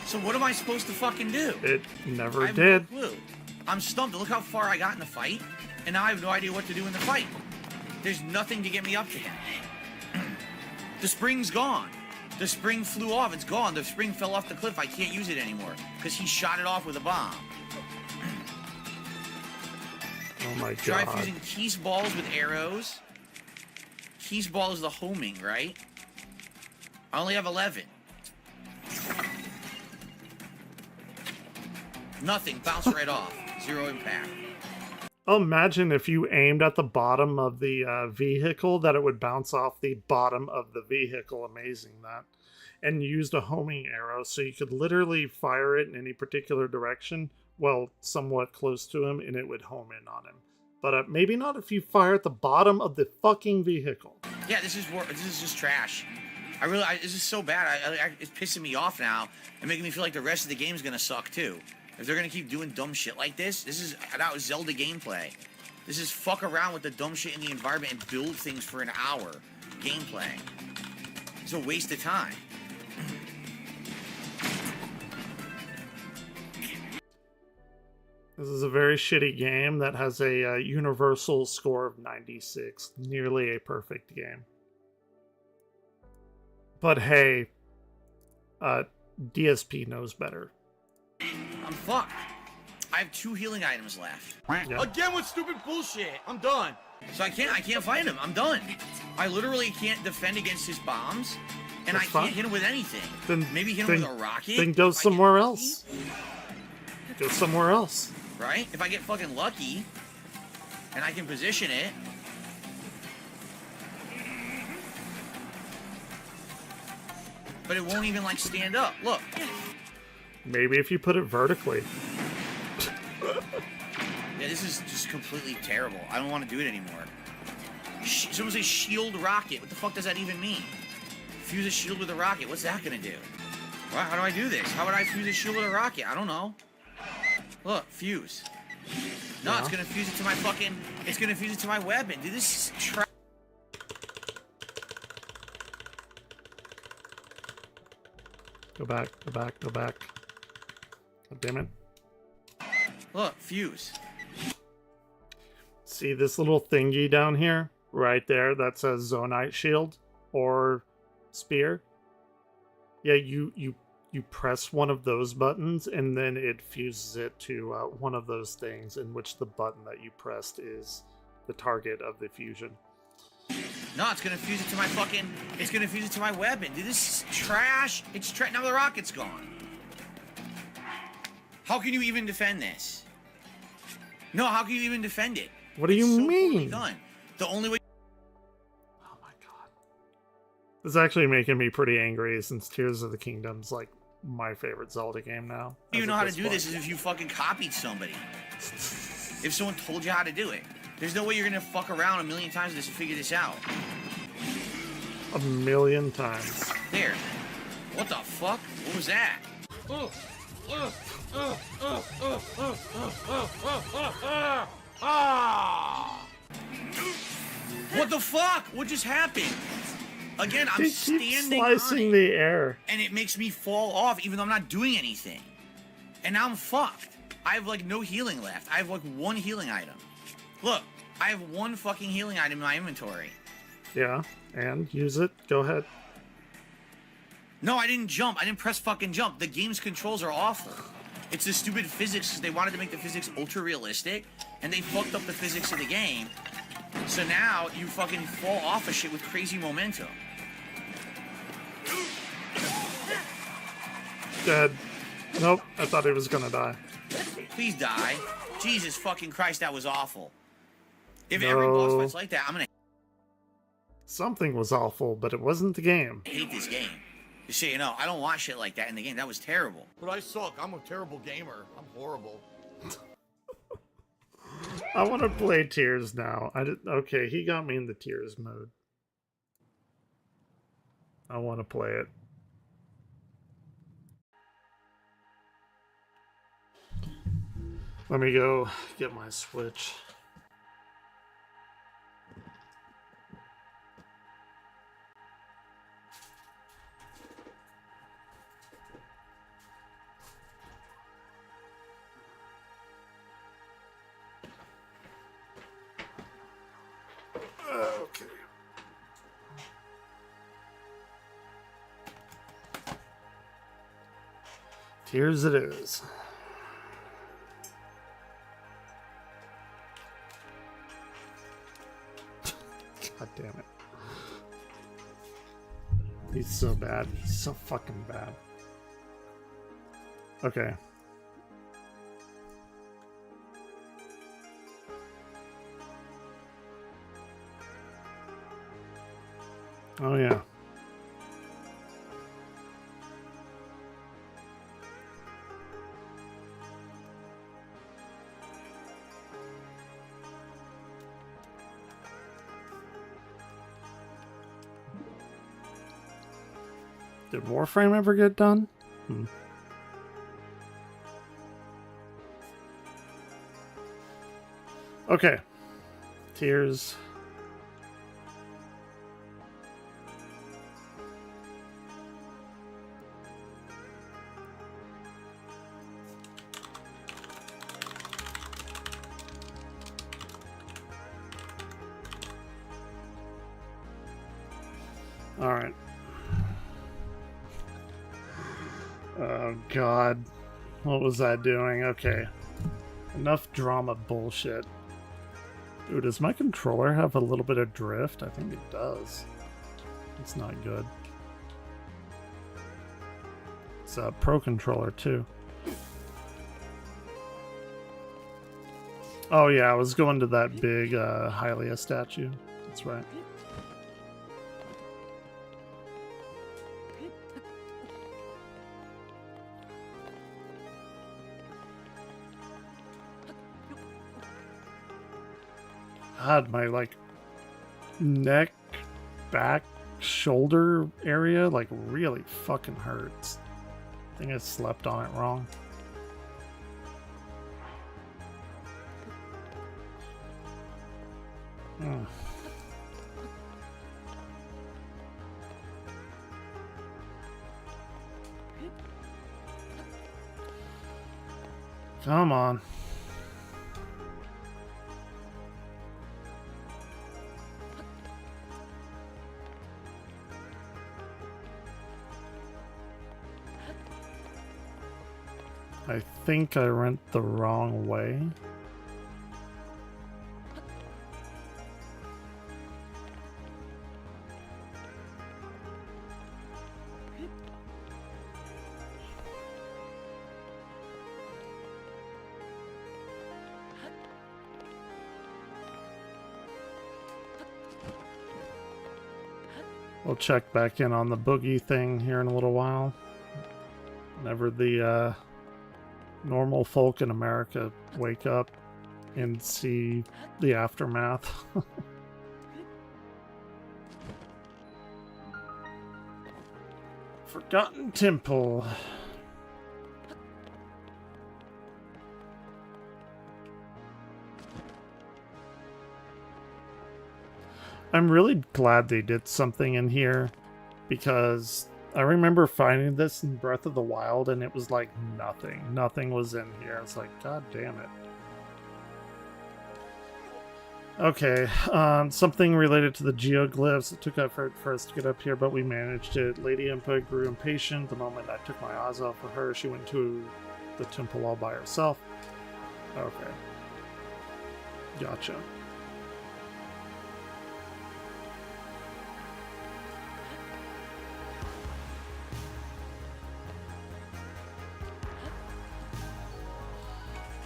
So what am I supposed to fucking do? It never I have did. no clue. I'm stumped. Look how far I got in the fight. and now I have no idea what to do in the fight. There's nothing to get me up to him. The spring's gone. The spring flew off. It's gone. The spring fell off the cliff. I can't use it anymore because he shot it off with a bomb. Oh my god. Try fusing Keys balls with arrows. Keys ball is the homing, right? I only have 11. Nothing. Bounce right off. 0 impact. Oh, imagine if you aimed at the bottom of the vehicle, that it would bounce off the bottom of the vehicle. Amazing that. And used a homing arrow, so you could literally fire it in any particular direction, well, somewhat close to him, and it would home in on him. But maybe not if you fire at the bottom of the fucking vehicle. Yeah, this is just trash. This is so bad. It's pissing me off now and making me feel like the rest of the game's gonna suck too. If they're gonna keep doing dumb shit like this is not Zelda gameplay. This is fuck around with the dumb shit in the environment and build things for an hour gameplay. It's a waste of time. This is a very shitty game that has a universal score of 96. Nearly a perfect game. But hey, DSP knows better. I'm fucked. I have 2 healing items left. Yeah. Again with stupid bullshit. I'm done. So I can't fight him. I'm done. I literally can't defend against his bombs, and That's I fine. can't hit him with anything. Then maybe hit him with a rocket. Then go somewhere else. Go somewhere else. Right? If I get fucking lucky, and I can position it. But it won't even, like, stand up. Look. Maybe if you put it vertically. Yeah, this is just completely terrible. I don't want to do it anymore. Someone say shield rocket. What the fuck does that even mean? Fuse a shield with a rocket. What's that gonna do? How do I do this? How would I fuse a shield with a rocket? I don't know. Look, fuse. No, Yeah. it's gonna fuse it to my fucking... It's gonna fuse it to my weapon. Dude, this is Go back, go back, go back. God damn it. Look, fuse. See this little thingy down here? Right there that says Zonite Shield or Spear? Yeah, you press one of those buttons and then it fuses it to one of those things, in which the button that you pressed is the target of the fusion. No, it's gonna fuse it to my fucking... It's gonna fuse it to my weapon. Dude, this is trash. It's trash. Now the rocket's gone. How can you even defend this? No, how can you even defend it? What do you mean? Done. The only way... It's actually making me pretty angry, since Tears of the Kingdom's like my favorite Zelda game now. You know how to do this is if you fucking copied somebody. If someone told you how to do it. There's no way you're gonna fuck around a million times just to figure this out. A million times. There. What the fuck? What was that? What the fuck? What just happened? Again, I'm He keeps standing slicing on it, the air. and it makes me fall off even though I'm not doing anything. And now I'm fucked. I have like no healing left. I have like 1 healing item. Look, I have 1 fucking healing item in my inventory. Yeah, and use it. Go ahead. No, I didn't jump. I didn't press fucking jump. The game's controls are awful. It's the stupid physics, because they wanted to make the physics ultra realistic, and they fucked up the physics of the game. So now you fucking fall off of shit with crazy momentum. Dead. Nope, I thought he was gonna die. Please die. Jesus fucking Christ, that was awful. If No. every boss fight's like that, I'm gonna Something was awful, but it wasn't the game. hate this game. Just so you know, I don't want shit like that in the game. That was terrible. But I suck. I'm a terrible gamer. I'm horrible. I want to play Tears now. Okay, he got me in the Tears mode. I want to play it. Let me go get my Switch. Okay. Tears it is. God damn it. He's so bad. He's so fucking bad. Okay. Oh yeah. Did Warframe ever get done? Okay. Tears. All right. Oh, God. What was I doing? Okay. Enough drama bullshit. Dude, does my controller have a little bit of drift? I think it does. It's not good. It's a Pro controller, too. Oh, yeah, I was going to that big Hylia statue. That's right. God, my like neck, back, shoulder area like really fucking hurts. I think I slept on it wrong. Come on. I think I went the wrong way. We'll check back in on the boogie thing here in a little while. Whenever the normal folk in America wake up and see the aftermath. Forgotten Temple. I'm really glad they did something in here, because I remember finding this in Breath of the Wild and it was like nothing. Nothing was in here. It's like, god damn it. Okay, something related to the geoglyphs. It took effort for us to get up here, but we managed it. Lady Impa grew impatient the moment I took my eyes off of her. She went to the temple all by herself. Okay. Gotcha.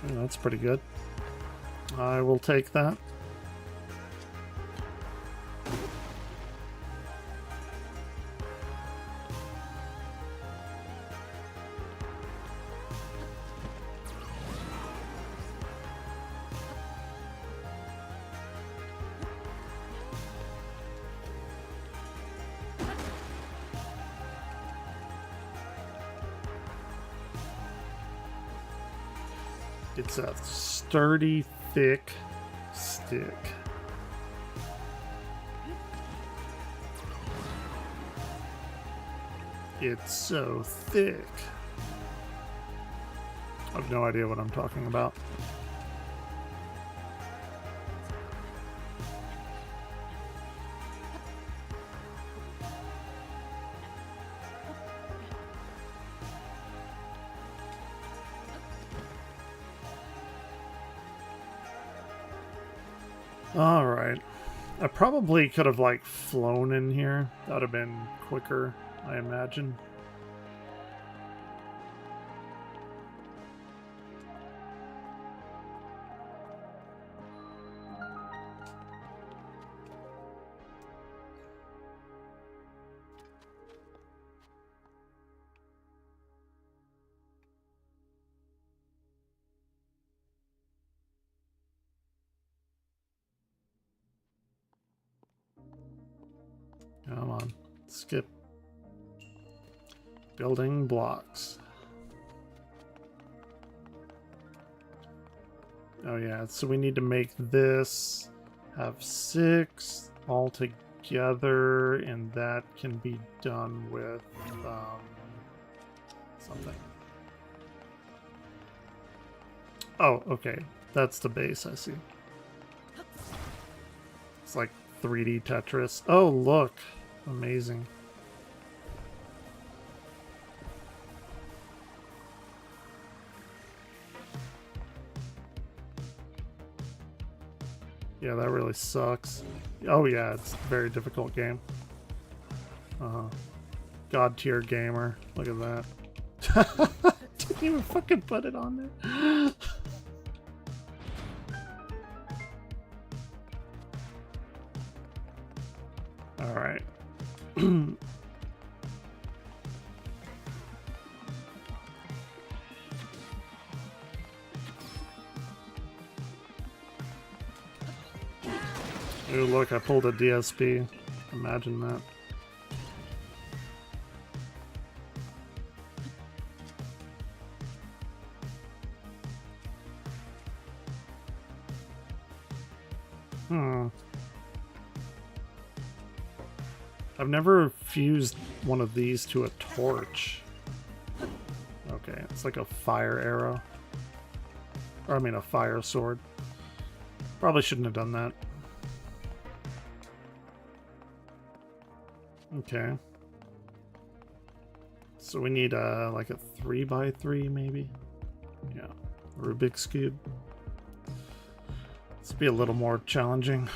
Yeah, that's pretty good. I will take that. It's a sturdy, thick stick. It's so thick. I have no idea what I'm talking about. All right. I probably could have like flown in here. That would have been quicker, I imagine. Come on, skip. Building blocks. Oh yeah, so we need to make this have 6 all together, and that can be done with something. Oh, okay. That's the base, I see. It's like 3D Tetris. Oh, look. Amazing. Yeah, that really sucks. Oh yeah, it's a very difficult game. God tier gamer. Look at that. Didn't even fucking put it on there. All right. Ooh, look, I pulled a DSP. Imagine that. I've never fused one of these to a torch. Okay, it's like a fire arrow. Or I mean a fire sword. Probably shouldn't have done that. Okay. So we need like a 3x3 maybe? Yeah. Rubik's Cube. This will be a little more challenging.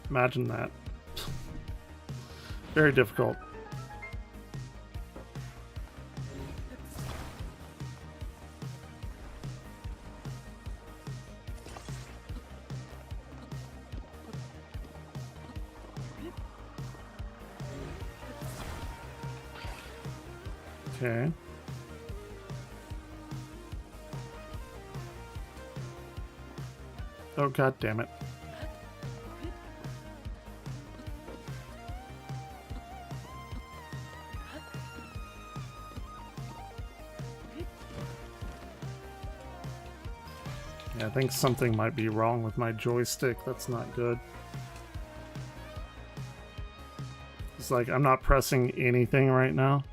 Imagine that. Very difficult. Okay. Oh, god damn it. Yeah, I think something might be wrong with my joystick. That's not good. It's like I'm not pressing anything right now.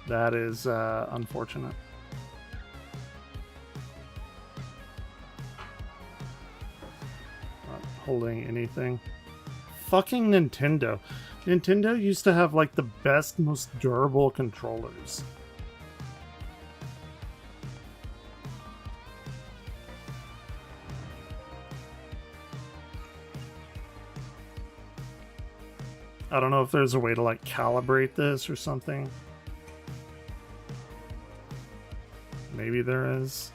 That is unfortunate. Not holding anything. Fucking Nintendo. Nintendo used to have like the best, most durable controllers. I don't know if there's a way to like calibrate this or something. Maybe there is.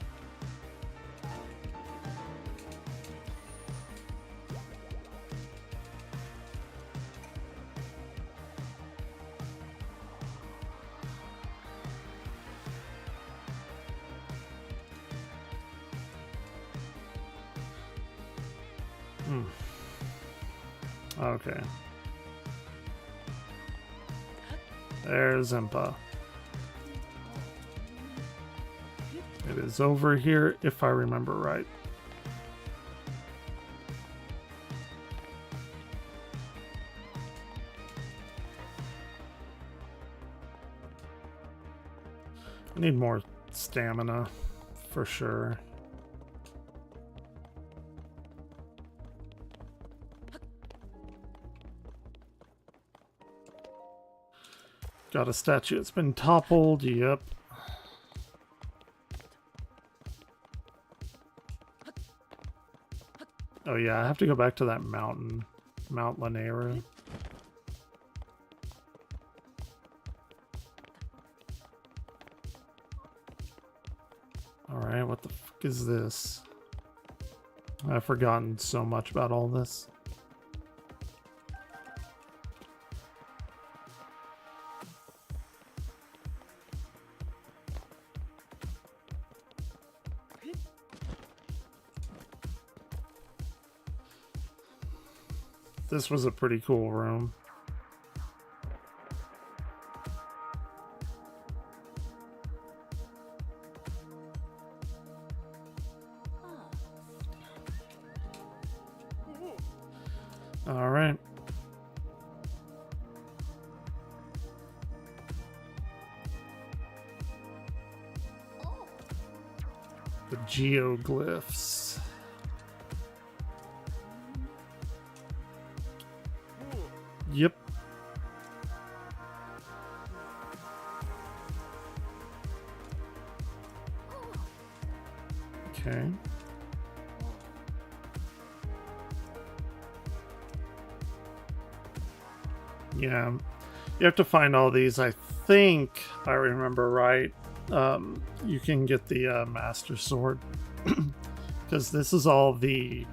Okay. There's Impa. It is over here, if I remember right. I need more stamina, for sure. Got a statue that's been toppled, yep. Oh yeah, I have to go back to that mountain, Mount Lanera. Alright, what the fuck is this? I've forgotten so much about all this. This was a pretty cool room. All right. The geoglyphs. Yep. Okay. Yeah. You have to find all these. I think, if I remember right, you can get the Master Sword. Because this is all the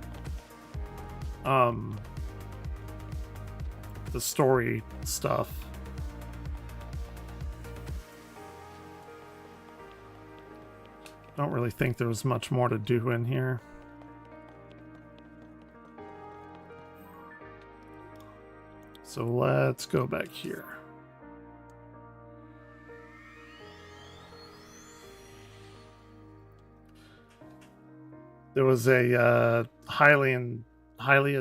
story stuff. Don't really think there was much more to do in here. So let's go back here. There was a highly